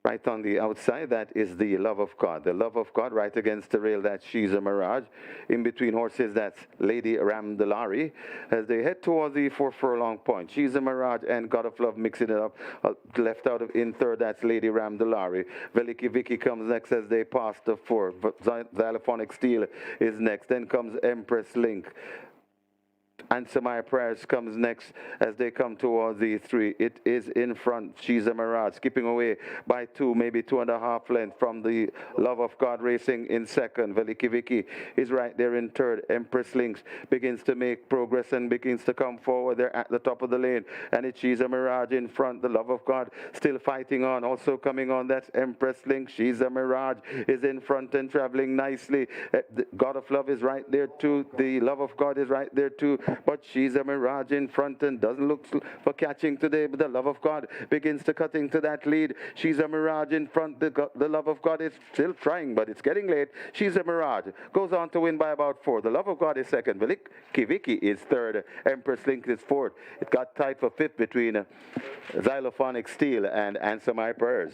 Speaker 2: Right on the outside, that is the Love of God. The Love of God right against the rail, that's She's a Mirage. In between horses, that's Lady Ramdalari. As they head toward the 4 furlong point, She's a Mirage and God of Love mixing it up. Left out of in third, that's Lady Ramdalari. Veliki Vicky comes next as they pass the 4. Xylophonic Steel is next. Then comes Empress Link. Answer My Prayers comes next as they come towards the 3. It is in front. She's a Mirage, skipping away by 2, maybe 2.5 lengths from the Love of God racing in second. Veliki Vicky is right there in third. Empress Links begins to make progress and begins to come forward. They're at the top of the lane, and it's She's a Mirage in front. The Love of God still fighting on. Also coming on, that's Empress Link. She's a Mirage is in front and traveling nicely. The God of Love is right there too. The Love of God is right there too. But She's a Mirage in front and doesn't look for catching today. But the Love of God begins to cut into that lead. She's a Mirage in front. The Love of God is still trying, but it's getting late. She's a Mirage goes on to win by about 4. The Love of God is second. Veliki Vicky is third. Empress Link is fourth. It got tight for fifth between Xylophonic Steel and Answer My Prayers.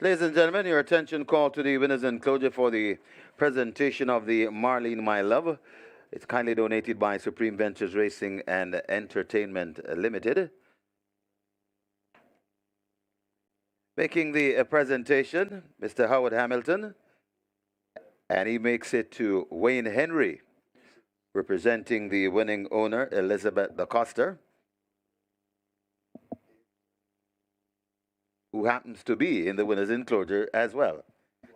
Speaker 2: Ladies and gentlemen, your attention call to the winners enclosure for the presentation of the Marlene My Love. It's kindly donated by Supreme Ventures Racing and Entertainment Limited. Making the presentation, Mr. Howard Hamilton, and he makes it to Wayne Henry, representing the winning owner, Elizabeth DaCosta, who happens to be in the winner's enclosure as well.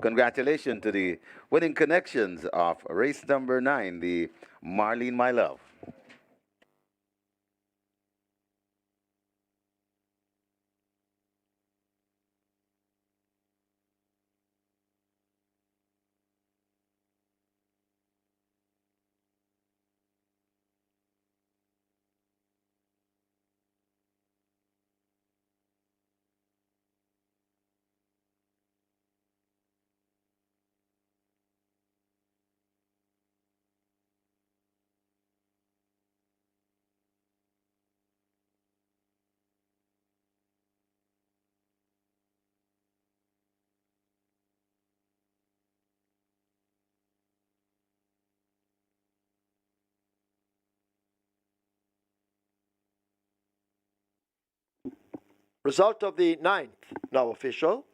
Speaker 2: Congratulations to the winning connections of race number 9, the Marlene My Love.
Speaker 1: Result of the 9th, now official.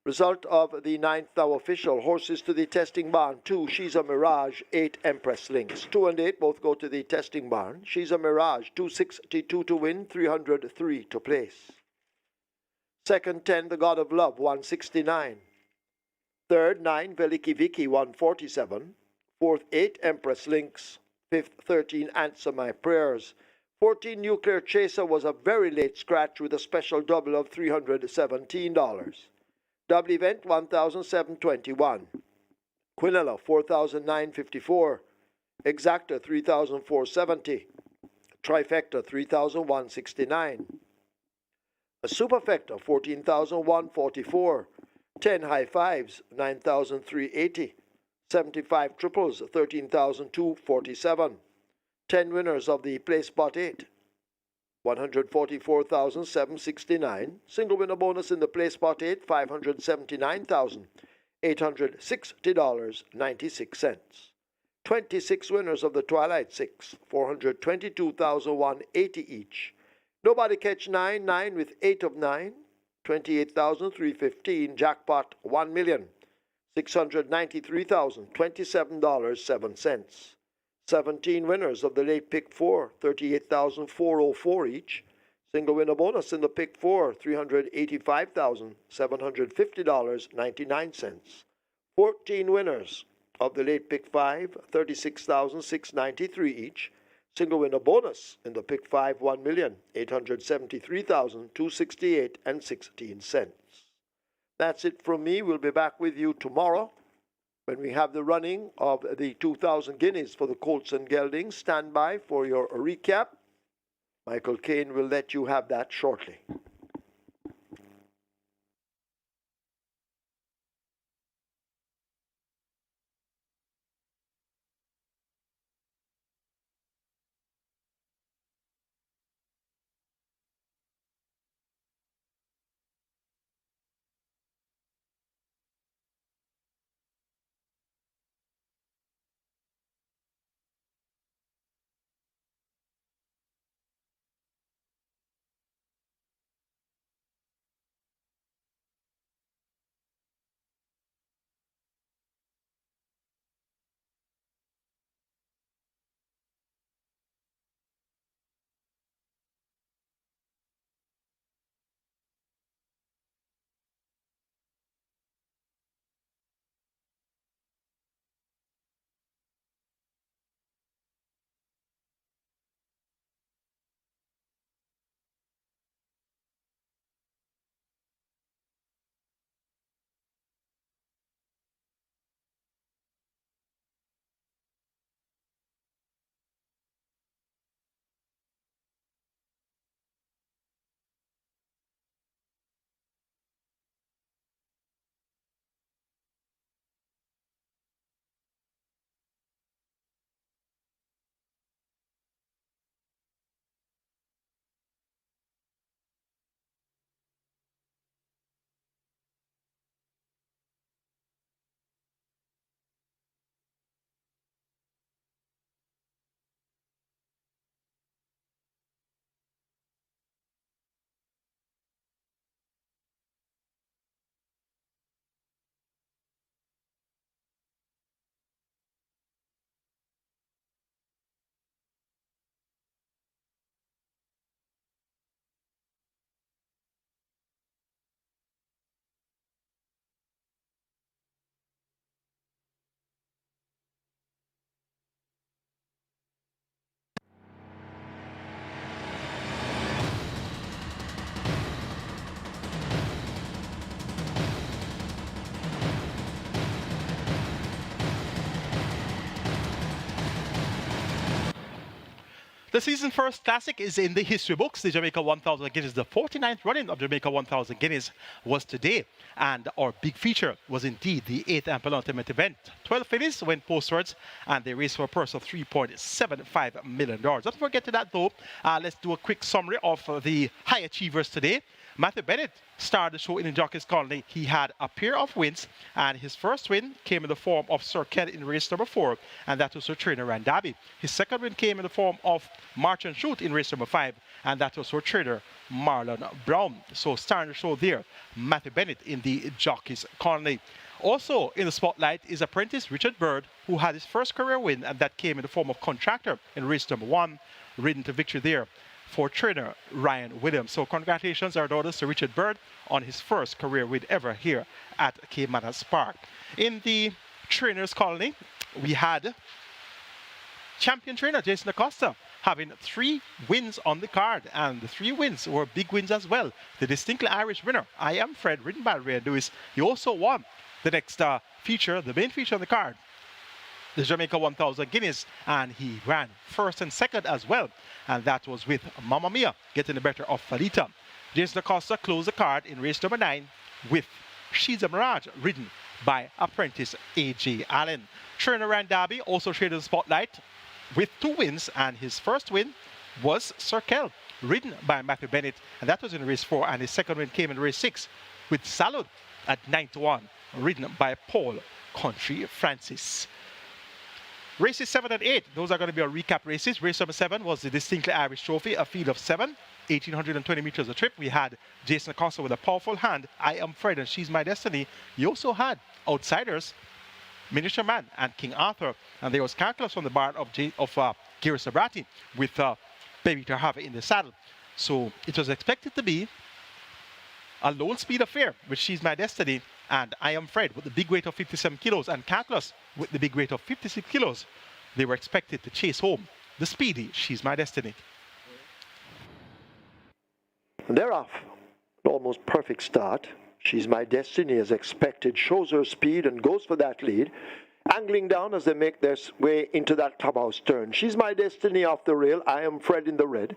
Speaker 1: Result of the 9th, now official. Horses to the testing barn. 2, She's a Mirage. 8, Empress Links. 2 and 8 both go to the testing barn. She's a Mirage. 262 to win, 303 to place. Second, 10, The God of Love. 169. Third, 9, Veliki Viki. 147. Fourth, 8, Empress Links. Fifth, 13, Answer My Prayers. 14, Nuclear Chaser was a very late scratch with a special double of $317. Double event, 1,721. Quinella, 4,954. Exacta, 3,470. Trifecta, 3,169. A superfecta, 14,144. 10 high fives, 9,380. 75 triples, 13,247. 10 winners of the place spot 8, 144,769. Single winner bonus in the place spot 8, $579,860.96. 26 winners of the Twilight 6, 422,180 each. Nobody catch 9, 9 with 8 of 9, 28,315. Jackpot, $1,693,027.07. 17 winners of the late pick 4, 38,404 each. Single winner bonus in the pick 4, $385,750.99. 14 winners of the late pick 5, 36,693 each. Single winner bonus in the pick 5, $1,873,268.16. That's it from me. We'll be back with you tomorrow when we have the running of the 2,000 guineas for the Colts and Geldings. Stand by for your recap. Michael Caine will let you have that shortly.
Speaker 3: The season first classic is in the history books. The Jamaica 1000 Guineas, the 49th running of Jamaica 1000 Guineas was today. And our big feature was indeed the 8th and penultimate event. 12 finishes went postwards and they raced for a purse of $3.75 million. Don't forget to that though. Let's do a quick summary of the high achievers today. Matthew Bennett started the show in the Jockey's Colony. He had a pair of wins, and his first win came in the form of Sir Ken in race number 4, and that was Sir Trainer Ryan Darby. His second win came in the form of March and Shoot in race number 5, and that was Sir Trainer Marlon Brown. So starting the show there, Matthew Bennett in the Jockey's Colony. Also in the spotlight is apprentice Richard Bird, who had his first career win, and that came in the form of Contractor in race number 1, ridden to victory there for trainer Ryan Williams. So congratulations, our daughters, to Richard Bird on his first career win ever here at Caymanas Park. In the Trainers Colony, we had champion trainer Jason Acosta having 3 wins on the card, and the 3 wins were big wins as well. The distinctly Irish winner, I Am Fred, ridden by Ray Lewis, he also won the next feature, the main feature on the card, the Jamaica 1000 Guineas, and he ran first and second as well, and that was with Mamma Mia getting the better of Falita. Jason Acosta closed the card in race number 9 with She's a Mirage, ridden by apprentice A.J. Allen. Trainer Ryan Darby also shared the spotlight with 2 wins, and his first win was Sir Kel, ridden by Matthew Bennett, and that was in race 4, and his second win came in race 6 with Salud at 9-1, ridden by Paul Country Francis. Races 7 and 8, those are going to be our recap races. Race number 7 was the Distinctly Irish Trophy, a field of 7, 1,820 meters a trip. We had Jason Acosta with a powerful hand, I Am Fred and She's My Destiny. You also had outsiders, Miniature Man and King Arthur. And there was calculus on the bar of Gary Sabrati with Baby to Have in the saddle. So it was expected to be a low speed affair with She's My Destiny and I Am Fred with the big weight of 57 kilos, and Calculus with the big weight of 56 kilos. They were expected to chase home the speedy She's My Destiny.
Speaker 1: They're off. An almost perfect start. She's My Destiny, as expected, shows her speed and goes for that lead. Angling down as they make their way into that clubhouse turn. She's My Destiny off the rail. I Am Fred in the red.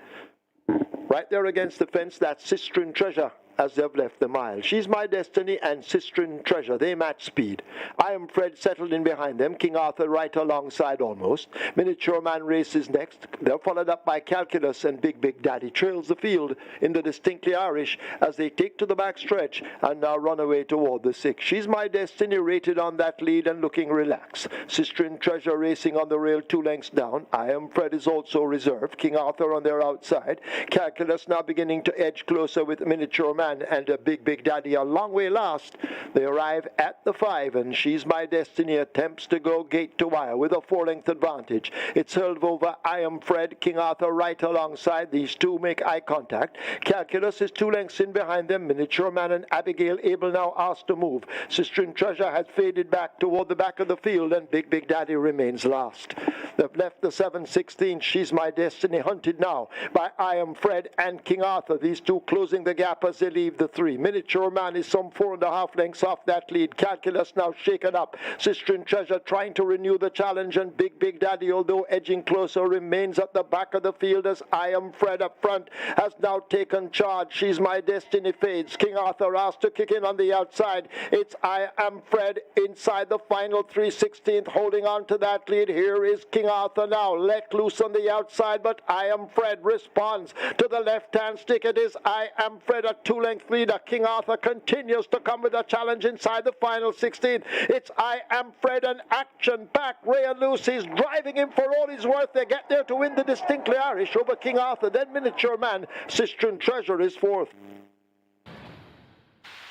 Speaker 1: Right there against the fence, that's Sistren Treasure as they've left the mile. She's My Destiny and Sistren Treasure, they match speed. I Am Fred settled in behind them. King Arthur right alongside almost. Miniature Man races next. They're followed up by Calculus, and Big Daddy trails the field in the Distinctly Irish as they take to the back stretch and now run away toward the 6. She's My Destiny rated on that lead and looking relaxed. Sistren Treasure racing on the rail 2 lengths down. I Am Fred is also reserved. King Arthur on their outside. Calculus now beginning to edge closer with Miniature Man and a Big Daddy a long way last. They arrive at the 5, and She's My Destiny attempts to go gate to wire with a 4-length advantage. It's held over I Am Fred, King Arthur right alongside. These two make eye contact. Calculus is 2 lengths in behind them. Miniature Man and Abigail able now asked to move. Sistren Treasure has faded back toward the back of the field, and Big Daddy remains last. They've left the 7-16. She's My Destiny hunted now by I Am Fred and King Arthur. These two closing the gap as they leave the 3. Miniature Man is some 4.5 lengths off that lead. Calculus now shaken up. Sistren Treasure trying to renew the challenge, and Big Daddy, although edging closer, remains at the back of the field as I Am Fred up front has now taken charge. She's My Destiny fades. King Arthur asked to kick in on the outside. It's I Am Fred inside the final 3/16th, holding on to that lead. Here is King Arthur now let loose on the outside, but I Am Fred responds to the left-hand stick. It is I Am Fred, a 2-length leader. King Arthur continues to come with a challenge inside the final 16. It's I Am Fred and action back. Ray and Lucy's driving him for all he's worth. They get there to win the Distinctly Irish over King Arthur. Then Miniature Man, Sistren Treasure is 4th.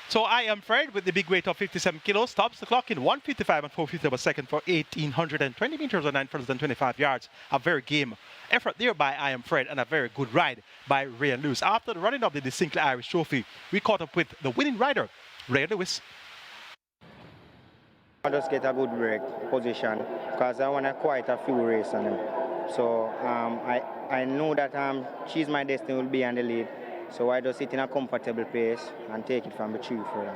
Speaker 3: So I Am Fred with the big weight of 57 kilos stops the clock in 1:55 and 4/50 of a second for 1,820 meters or 925 yards. A very game effort there by I Am Fred, and a very good ride by Ray and Lewis. After the running of the Distinctly Irish Trophy, we caught up with the winning rider, Ray Lewis.
Speaker 9: I just get a good break position because I want quite a few races on him. So I know that She's My Destiny will be on the lead. So I just sit in a comfortable pace and take it from the tree further.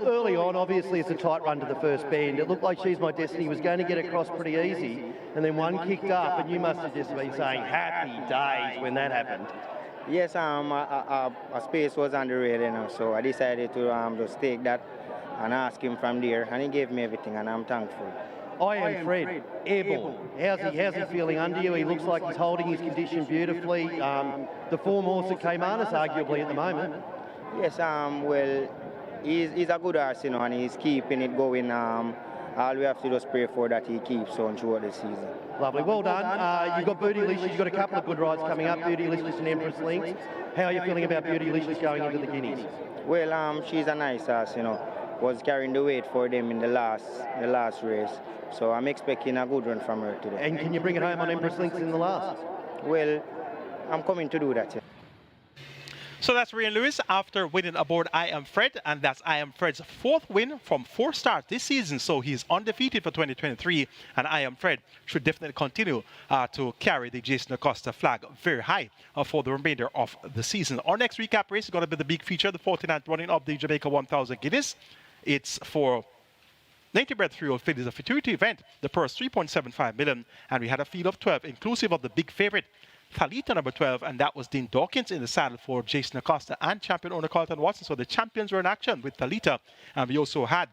Speaker 11: Early on, obviously, it's a tight run to the first bend. It looked like She's My Destiny was going to get across pretty easy, and then one kicked up, and you must have just been saying happy days when that happened.
Speaker 9: Yes, a space was on the rail, you know, so I decided to just take that and ask him from there, and he gave me everything, and I'm thankful.
Speaker 11: I am Fred, airborne. How's he feeling under you? He looks like he's holding his condition beautifully. The form horse at Caymanas, arguably, at the moment.
Speaker 9: Yes, well, he's a good horse, you know, and he's keeping it going. All we have to just pray for that he keeps on throughout the season.
Speaker 11: Lovely, well done. You've got Bootylicious, you've got a couple of good rides coming up, Bootylicious and Empress Links. How are you feeling about Bootylicious going into the Guineas?
Speaker 9: Well, she's a nice horse, you know. Was carrying the weight for them in the last race. So I'm expecting a good run from her today.
Speaker 11: And can you bring it home on Empress Links in the last?
Speaker 9: Well, I'm coming to do that. Yeah.
Speaker 3: So that's Ryan Lewis after winning aboard I Am Fred, and that's I Am Fred's 4th win from 4 starts this season. So he's undefeated for 2023, and I Am Fred should definitely continue to carry the Jason Acosta flag very high for the remainder of the season. Our next recap race is going to be the big feature, the 49th running of the Jamaica 1000 Guineas. It's for 90-bred 3-year-old fillies, a futurity event. The purse $3.75 million, and we had a field of 12, inclusive of the big favorite, Thalita, number 12, and that was Dean Dawkins in the saddle for Jason Acosta and champion owner Carlton Watson. So the champions were in action with Thalita, and we also had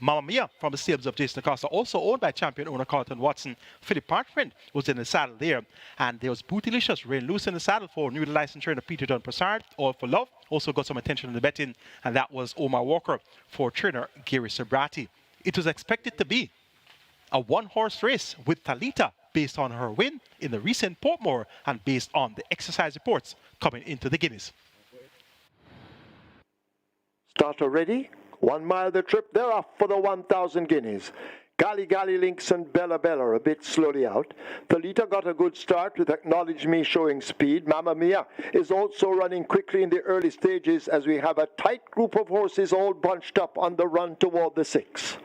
Speaker 3: Mamma Mia from the stables of Jason Acosta, also owned by champion owner Carlton Watson. Philip Parchment was in the saddle there, and there was Bootylicious, Rain Loose in the saddle for newly licensed trainer Peter Dunn Prasad, All for Love. Also got some attention in the betting, and that was Omar Walker for trainer Gary Sobrati. It was expected to be a one-horse race with Thalita based on her win in the recent Portmore and based on the exercise reports coming into the Guineas.
Speaker 1: Starter ready? 1 mile the trip. They're off for the 1,000 guineas. Gally Links and Bella Bella a bit slowly out. Thalita got a good start with Acknowledge Me showing speed. Mamma Mia is also running quickly in the early stages as we have a tight group of horses all bunched up on the run toward the 6.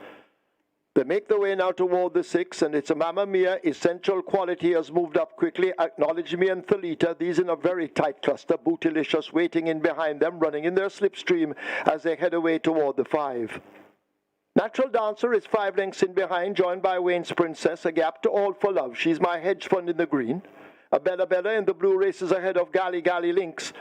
Speaker 1: They make the way now toward the 6, and it's a Mamma Mia. Essential Quality has moved up quickly. Acknowledge Me and Thalita, these in a very tight cluster. Bootylicious waiting in behind them, running in their slipstream as they head away toward the 5. Natural Dancer is 5 lengths in behind, joined by Wayne's Princess. A gap to All for Love. She's my hedge fund in the green. A Bella Bella in the blue races ahead of Gally Links.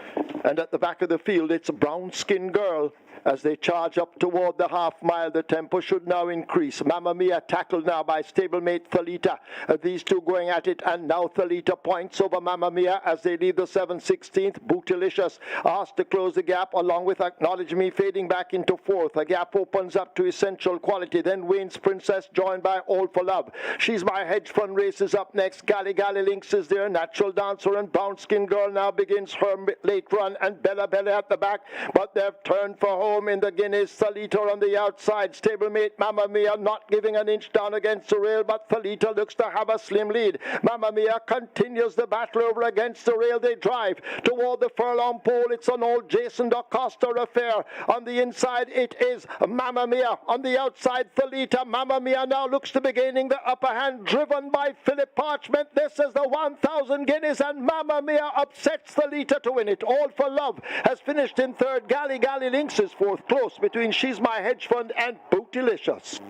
Speaker 1: And at the back of the field, it's a Brown Skin Girl. As they charge up toward the half mile, the tempo should now increase. Mamma Mia tackled now by stablemate Thalita. These two going at it, and now Thalita points over Mamma Mia as they leave the 7/16th. Bootylicious asked to close the gap, along with Acknowledge Me fading back into 4th. A gap opens up to Essential Quality. Then Wayne's Princess joined by All for Love. She's My Hedge Fund races up next. Gally Links is there. Natural Dancer and Brown Skin Girl now begins her late run, and Bella Bella at the back, but they've turned for home in the Guineas. Thalita on the outside. Stablemate Mamma Mia not giving an inch down against the rail, but Thalita looks to have a slim lead. Mamma Mia continues the battle over against the rail. They drive toward the furlong pole. It's an old Jason Acosta affair. On the inside it is Mamma Mia. On the outside Thalita. Mamma Mia now looks to be gaining the upper hand, driven by Philip Parchment. This is the 1,000 guineas, and Mamma Mia upsets Thalita to win it. All for Love has finished in 3rd. Gally Links is 4th, close between She's My Hedge Fund and Bootylicious.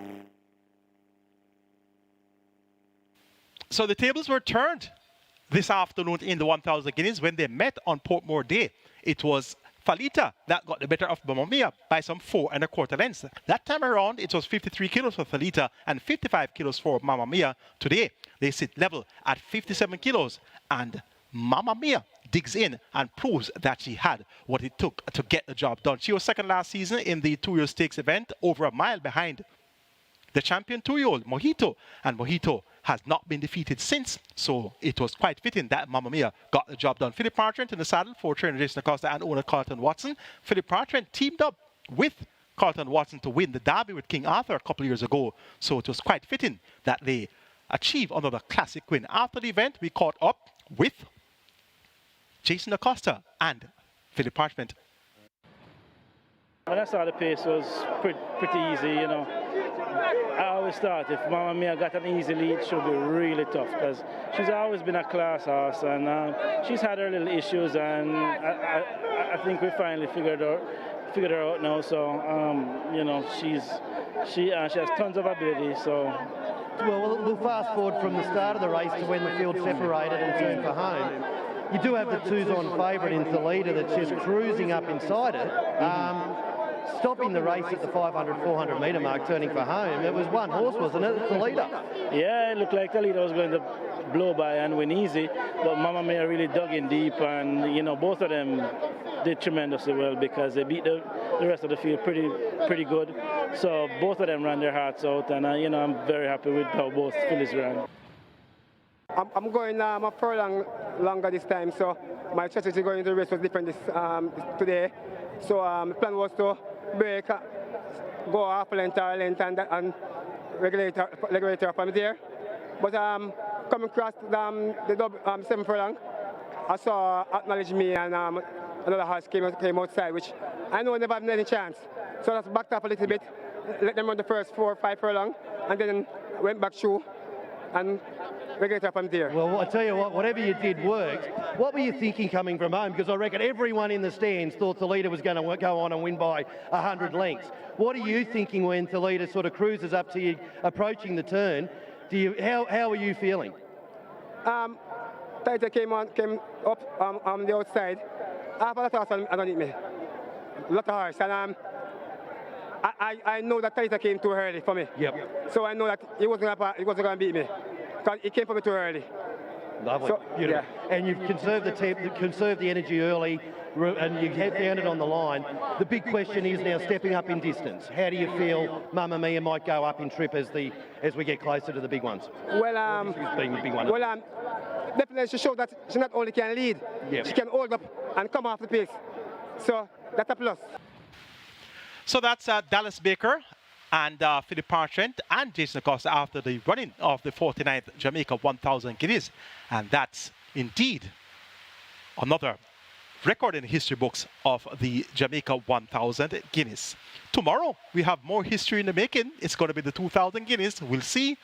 Speaker 3: So the tables were turned this afternoon in the 1,000 guineas when they met on Portmore Day. It was Thalita that got the better of Mamma Mia by some 4 1/4 lengths. That time around, it was 53 kilos for Thalita and 55 kilos for Mamma Mia. Today, they sit level at 57 kilos, and Mamma Mia digs in and proves that she had what it took to get the job done. She was 2nd last season in the 2-year stakes event, over a mile behind the champion 2-year-old Mojito, and Mojito has not been defeated since, so it was quite fitting that Mamma Mia got the job done. Philip Parchment in the saddle for trainer Jason Acosta and owner Carlton Watson. Philip Parchment teamed up with Carlton Watson to win the Derby with King Arthur a couple of years ago, so it was quite fitting that they achieved another classic win. After the event, we caught up with Jason Acosta and Philip Parchment.
Speaker 10: When I saw the pace was pretty easy, you know. I always thought if Mamma Mia got an easy lead, it should be really tough because she's always been a class horse, and she's had her little issues, and I think we finally figured her out now. So you know, she has tons of ability. So.
Speaker 11: Well, we'll fast forward from the start of the race to when the field separated and turned for home. You do have the twos-on favourite in Thalita that's just cruising up inside it. Stopping the race at the 500, 400 metre mark, turning for home. It was one horse, wasn't it? Thalita.
Speaker 10: Yeah, it looked like Thalita was going to blow by and win easy, but Mama Mia really dug in deep, and you know, both of them did tremendously well because they beat the rest of the field pretty good. So both of them ran their hearts out, and you know, I'm very happy with how both fillies ran.
Speaker 12: I'm going a furlong longer this time, so my strategy going into the race was different today. So the plan was to break, go half length or length and regulator from there. But coming across the 7 furlong, I saw Acknowledge Me and another horse came outside, which I know never had any chance. So I just backed up a little bit, let them run the first 4 or 5 furlong, and then went back through and regulator from there.
Speaker 11: Well, I tell you what, whatever you did worked. What were you thinking coming from home? Because I reckon everyone in the stands thought Thalita was going to go on and win by 100 lengths. What are you thinking when Thalita sort of cruises up to you, approaching the turn? How are you feeling?
Speaker 12: Thalita came up on the outside. Half of the horse underneath me. A lot of horse. And I know that Thalita came too early for me.
Speaker 11: Yep.
Speaker 12: So I know that he wasn't going to beat me. Because he came for me too early.
Speaker 11: Lovely,
Speaker 12: so,
Speaker 11: beautiful.
Speaker 12: Yeah.
Speaker 11: And you've conserved the energy early, and you found it on the line. The big question is now stepping up in distance. How do you feel Mamma Mia might go up in trip as we get closer to the big ones?
Speaker 12: Well,
Speaker 11: being the big one.
Speaker 12: Well, definitely she showed that she not only can lead,
Speaker 11: yep.
Speaker 12: She can hold up and come off the pace. So that's a plus.
Speaker 3: So that's Dallas Baker and Philip Partrent and Jason Acosta after the running of the 49th Jamaica 1000 Guineas. And that's indeed another record in the history books of the Jamaica 1000 Guineas. Tomorrow, we have more history in the making. It's going to be the 2000 Guineas. We'll see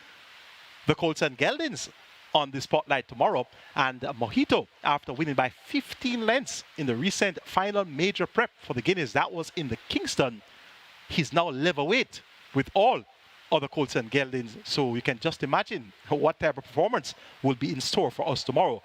Speaker 3: the Colts and Geldings on the spotlight tomorrow. And Mojito, after winning by 15 lengths in the recent final major prep for the Guineas, that was in the Kingston. He's now level weight with all other Colts and Geldings. So you can just imagine what type of performance will be in store for us tomorrow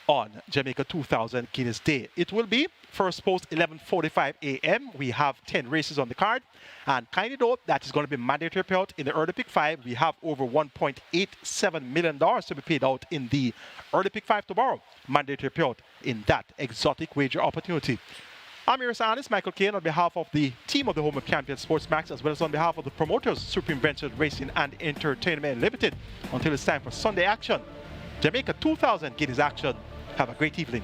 Speaker 3: on Jamaica 2000 Guineas Day. It will be first post 11:45 a.m. We have 10 races on the card. And kindly note that is going to be mandatory payout in the early pick 5. We have over $1.87 million to be paid out in the early pick 5 tomorrow. Mandatory payout in that exotic wager opportunity. I'm your analyst, Michael Kane, on behalf of the team of the Home of Champions Sports Max, as well as on behalf of the promoters, Supreme Ventures Racing and Entertainment Limited. Until it's time for Sunday action, Jamaica 2000 Guineas action. Have a great evening.